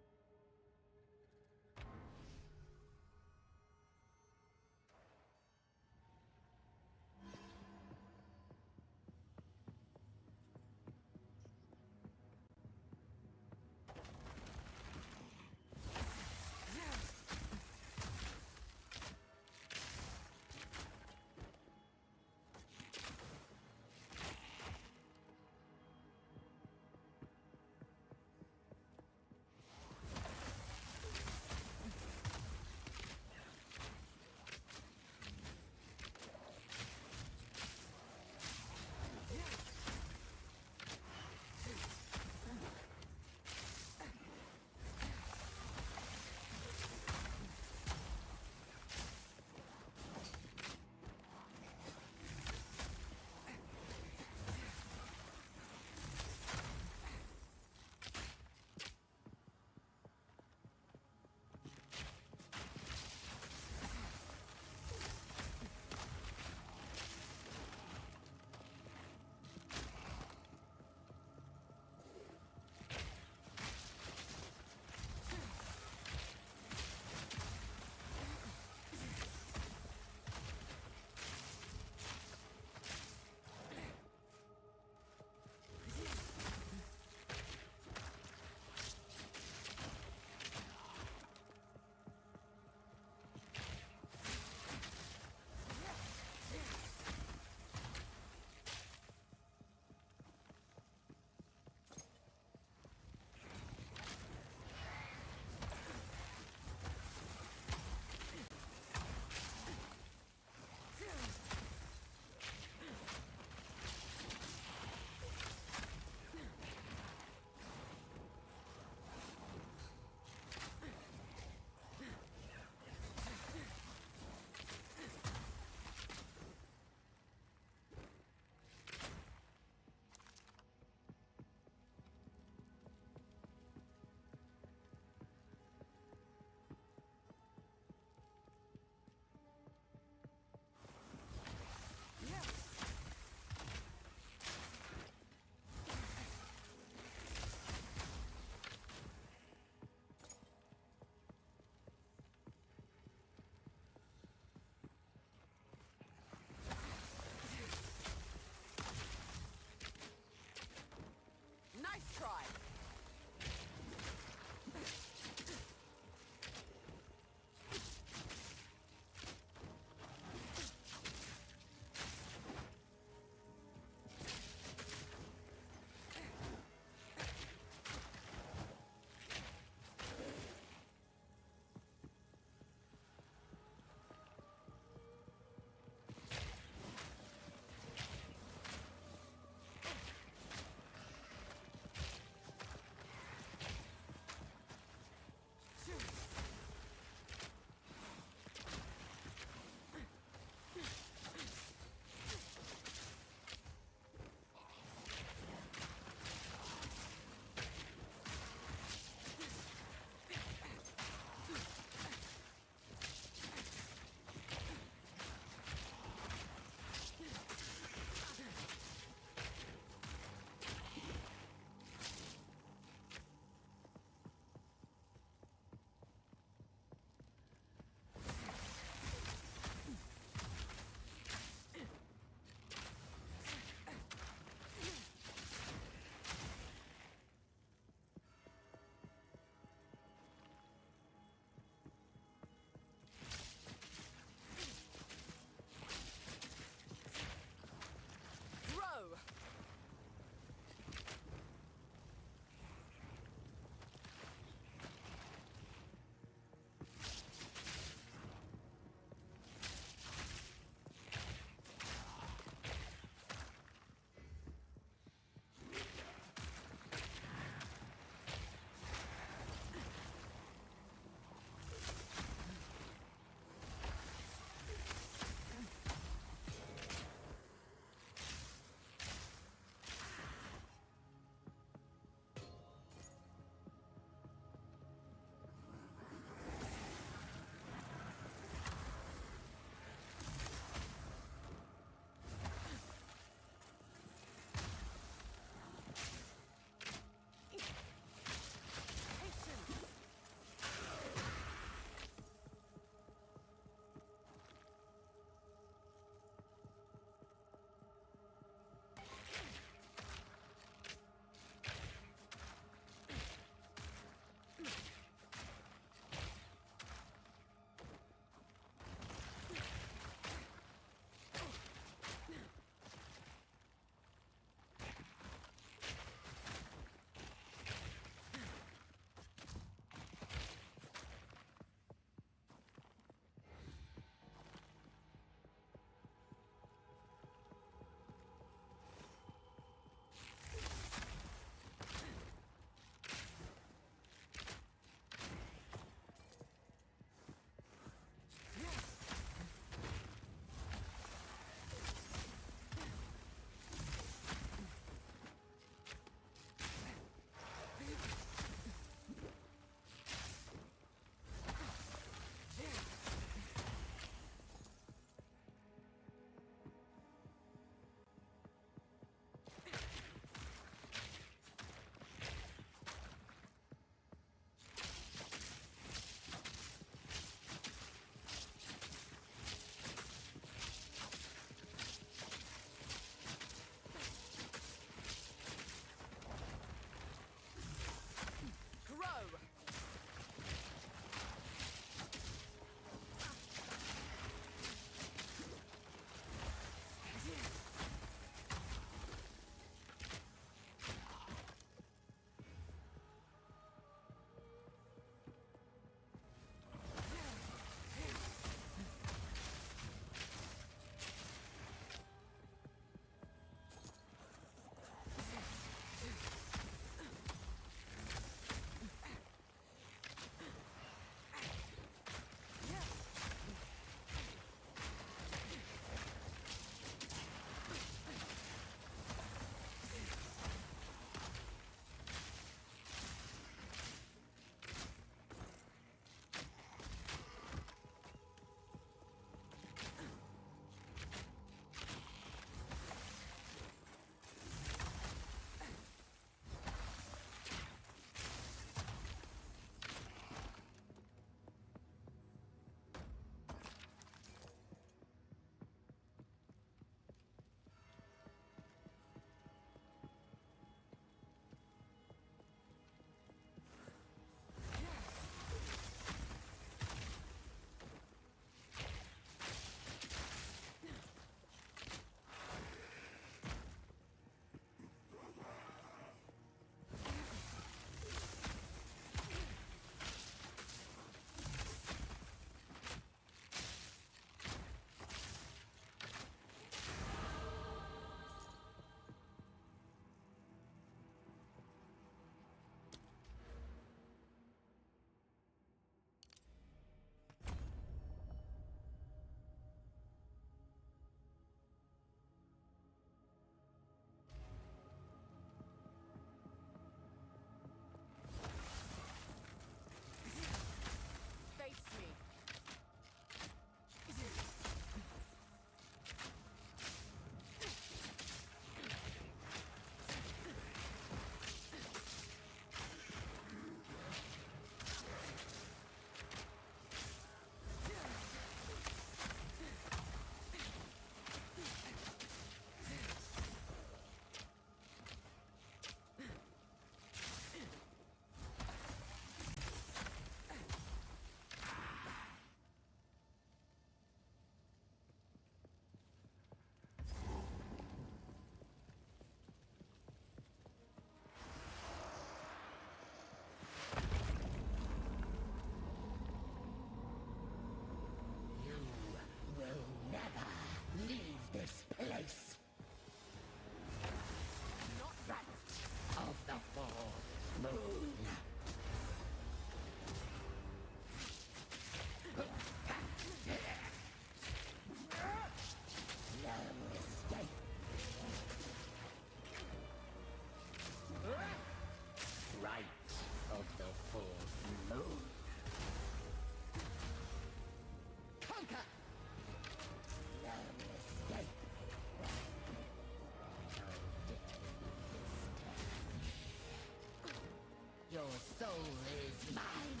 soul is mine.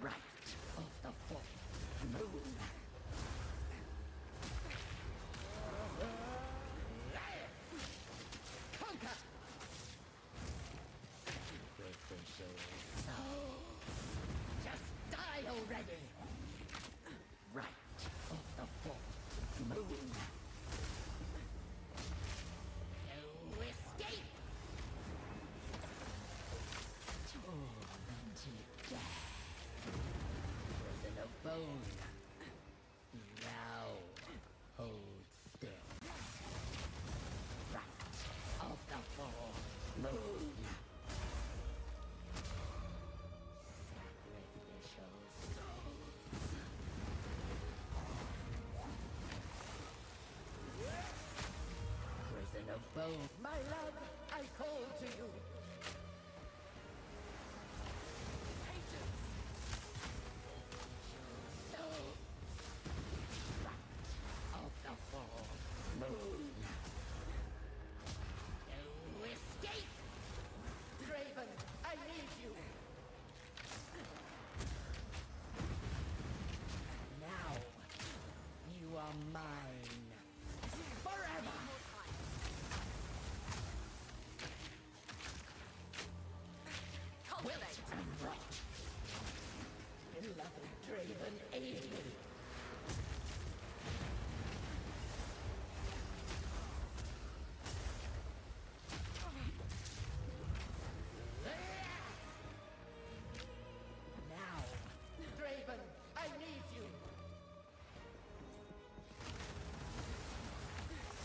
Right of the full moon. Conquer! With the soul. Just die already! Right of the full moon. No escape! Tormented death. Prison of bone. Now hold still. Right of the full moon. Sacrificial souls. Prison of bone. My love, I call to you. Soul. Right of the full moon. No escape! Draven, I need you. Now, you are mine. Forever! Wilt and rot. Beloved Draven, aid me. Now, Draven, I need you.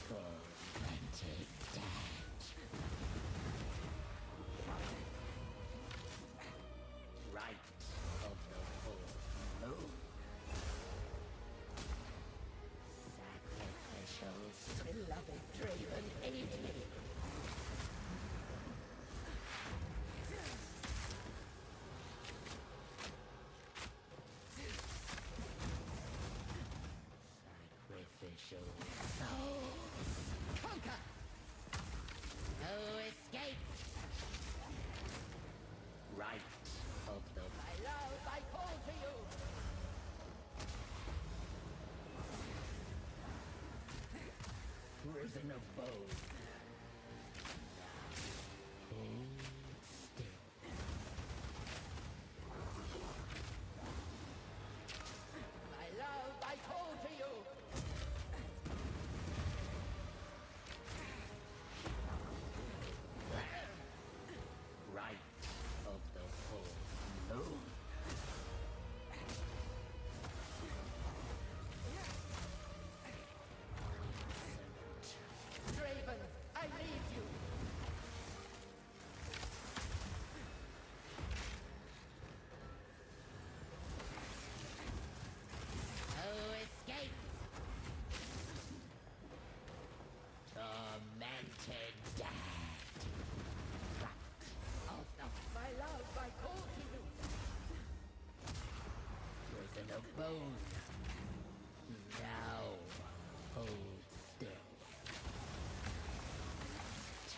Tormented death. Right of the full moon. Sacrificial, beloved Draven, aid me. Sacrificial souls. Conquer! No escape! Right of the... My love, I call to you! Prison of bone. Hold still. My love, I call to you! Right of the full moon. Draven, I need you. No escape. Tormented death. Of the... My love, I call to you. Prison of bone. Now hold still.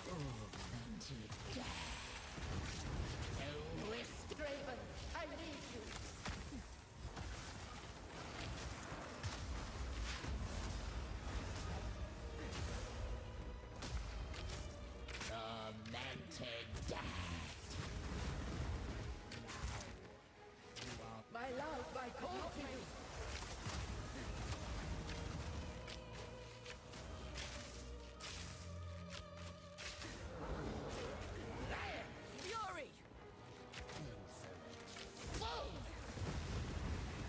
Tormented death. No risk, Draven. I need you. Tormented death. My love, I call to you. Fury! Full!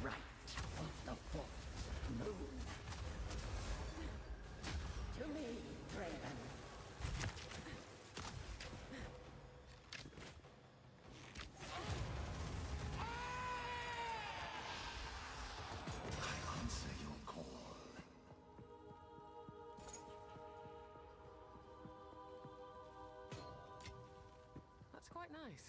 Right of the full moon. To me, Draven. I answer your call. That's quite nice.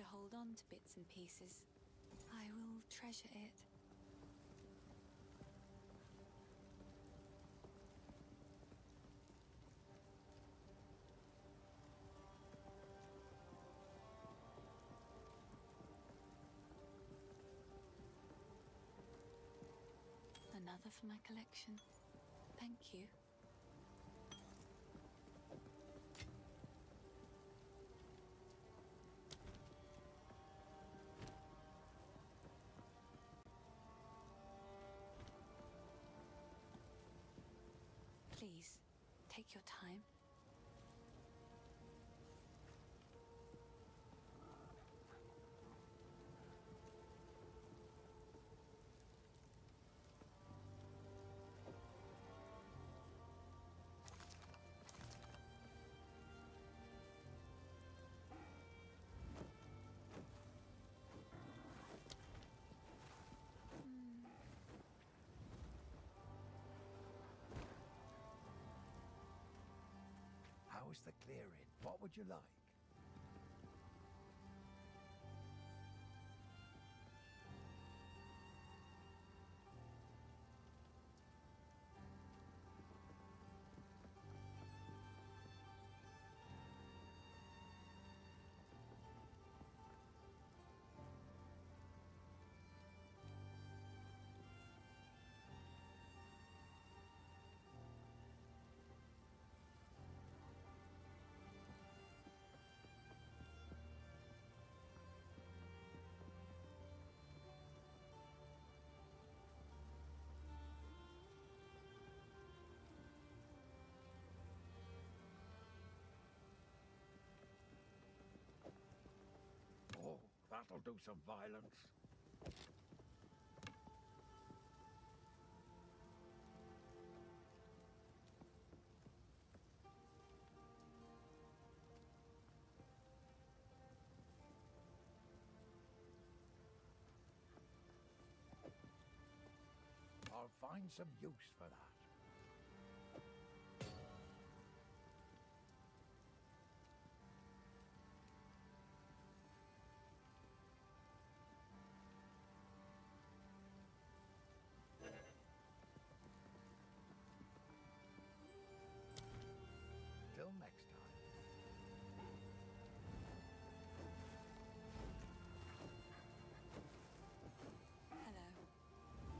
to hold on to bits and pieces. I will treasure it. Another for my collection. Thank you. Please, take your time. How is the clearing? What would you like? Oh, that'll do some violence. I'll find some use for that. Till next time. Hello.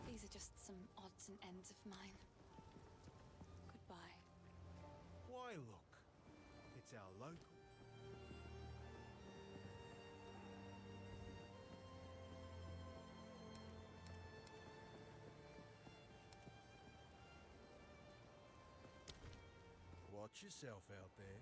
These are just some odds and ends of mine. Goodbye. Why, look. It's our local. Watch yourself out there.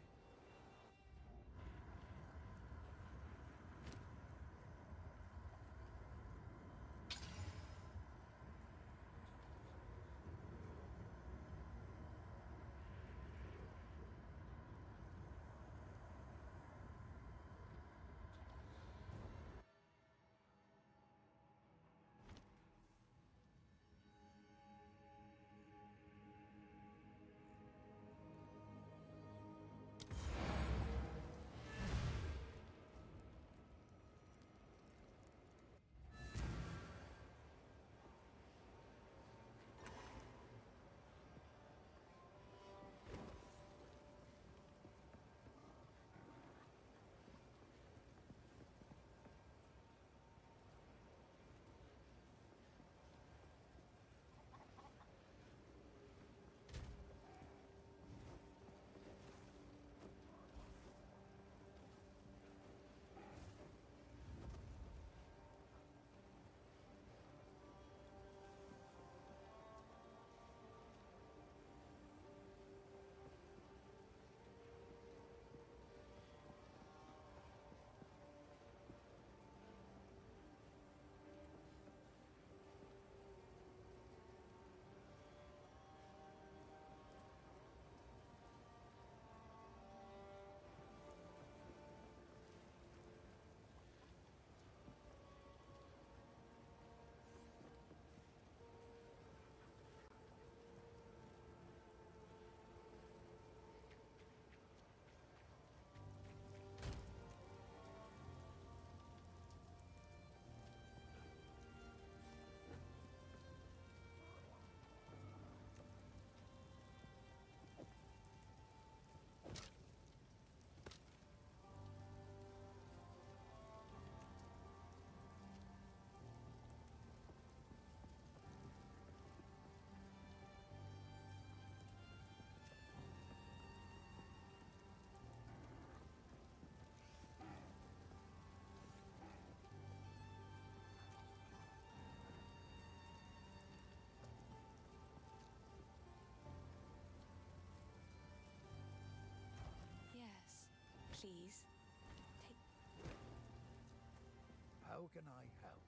How can I help?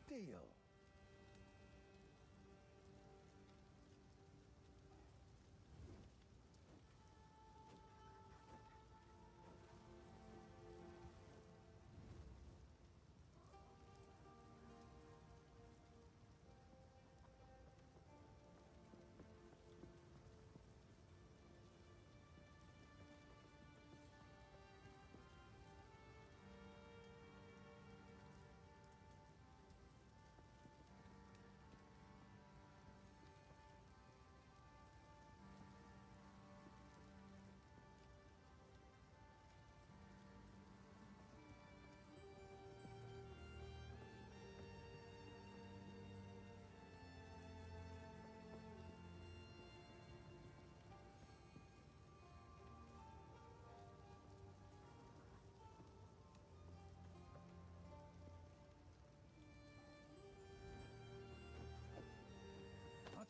Deal.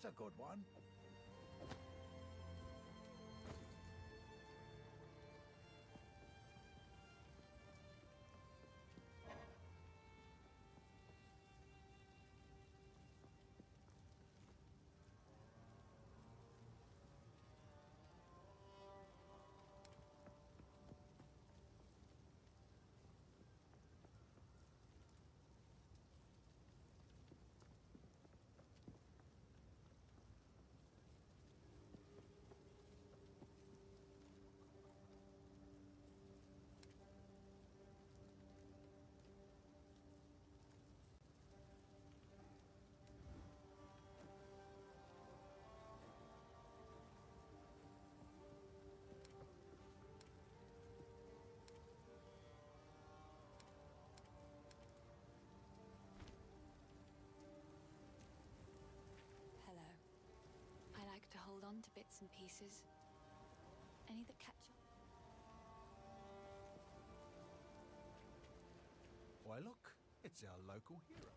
That's a good one. Hello. I like to hold on to bits and pieces. Any that catch on. Why look, it's our local hero.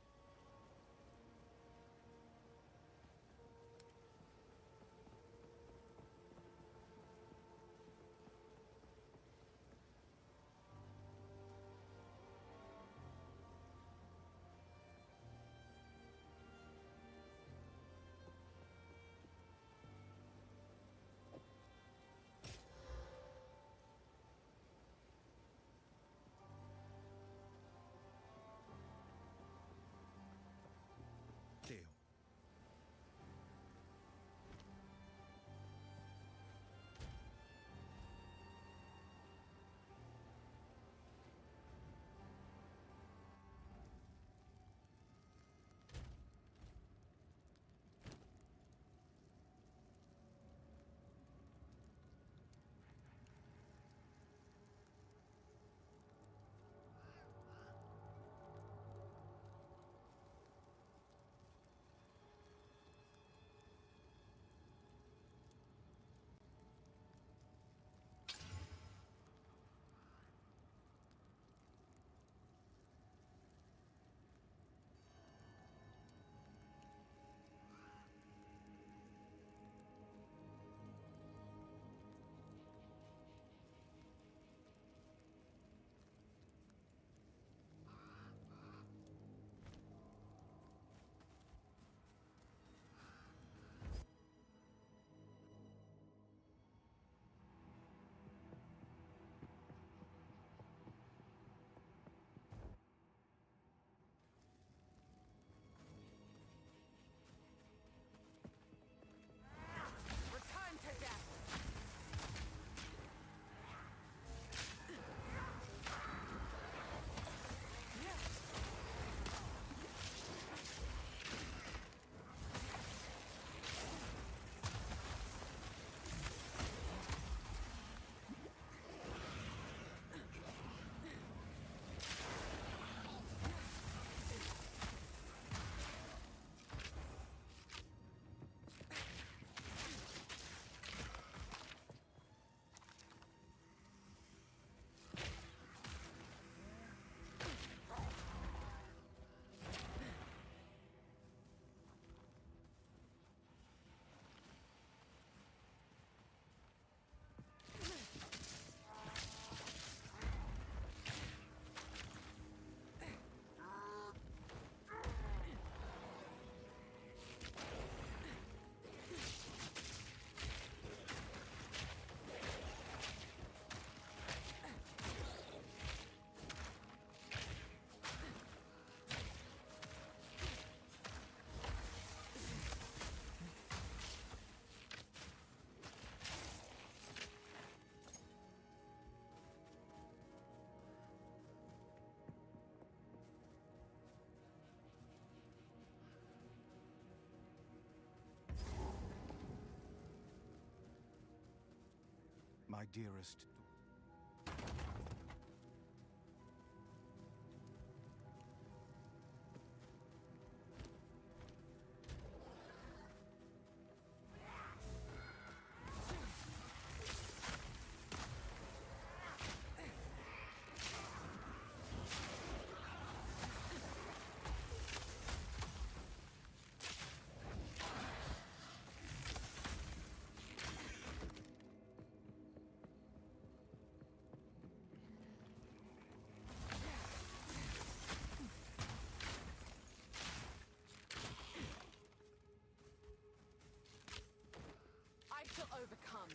my dearest. I shall overcome.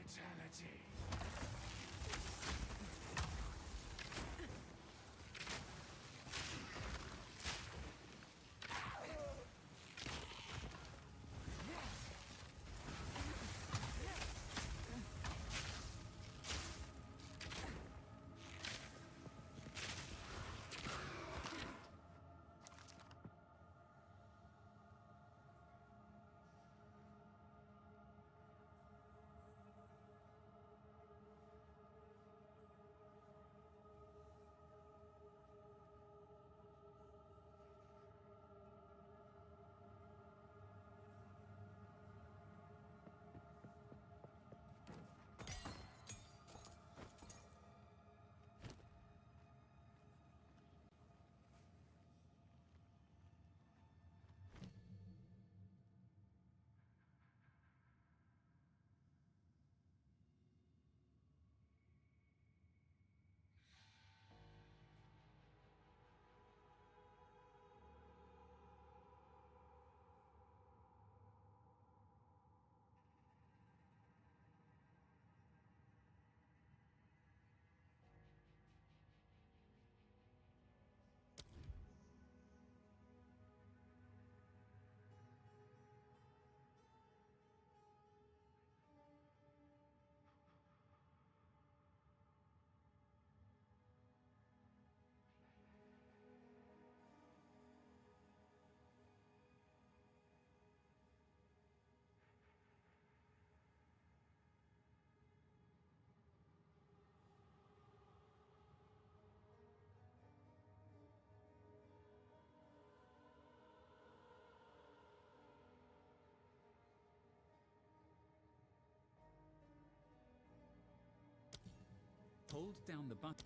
eternity. Hold down the button.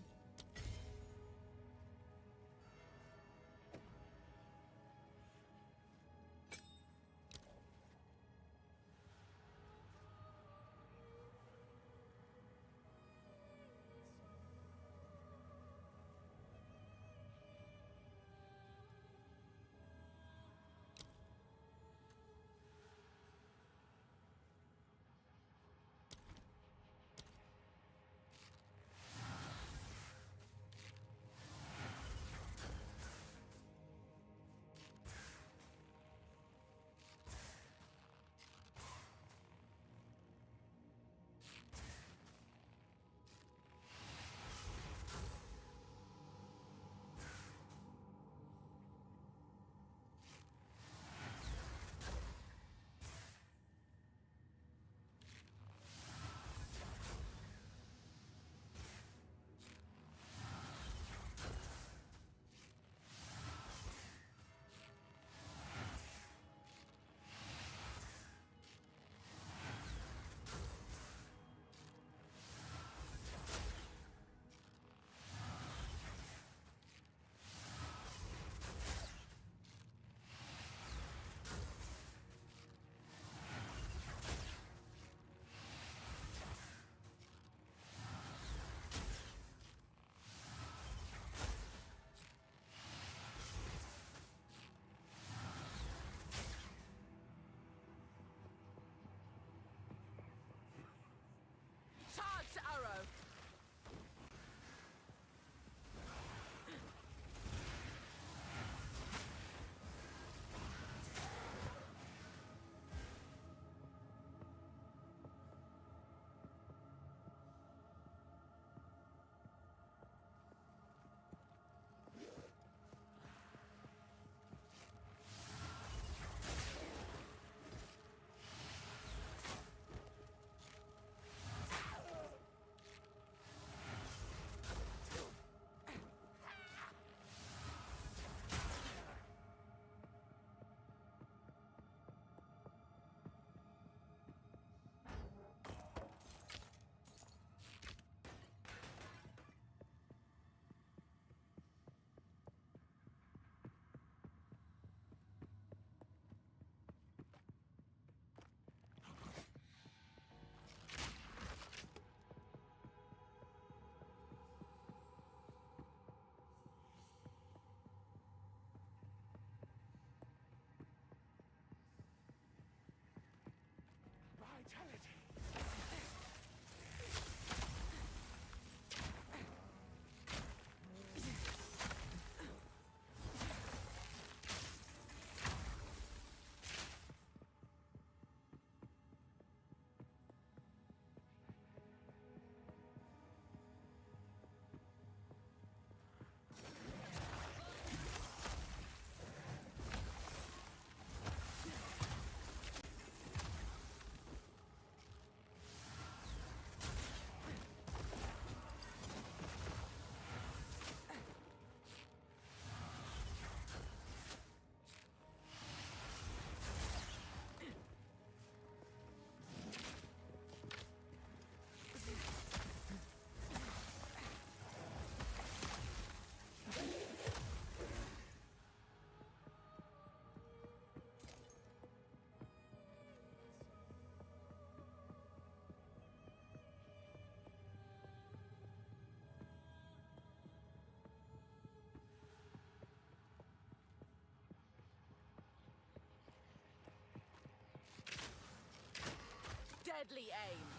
Deadly aim.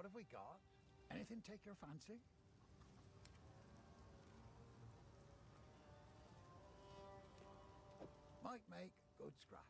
What have we got? Anything take your fancy? Might make good scrap.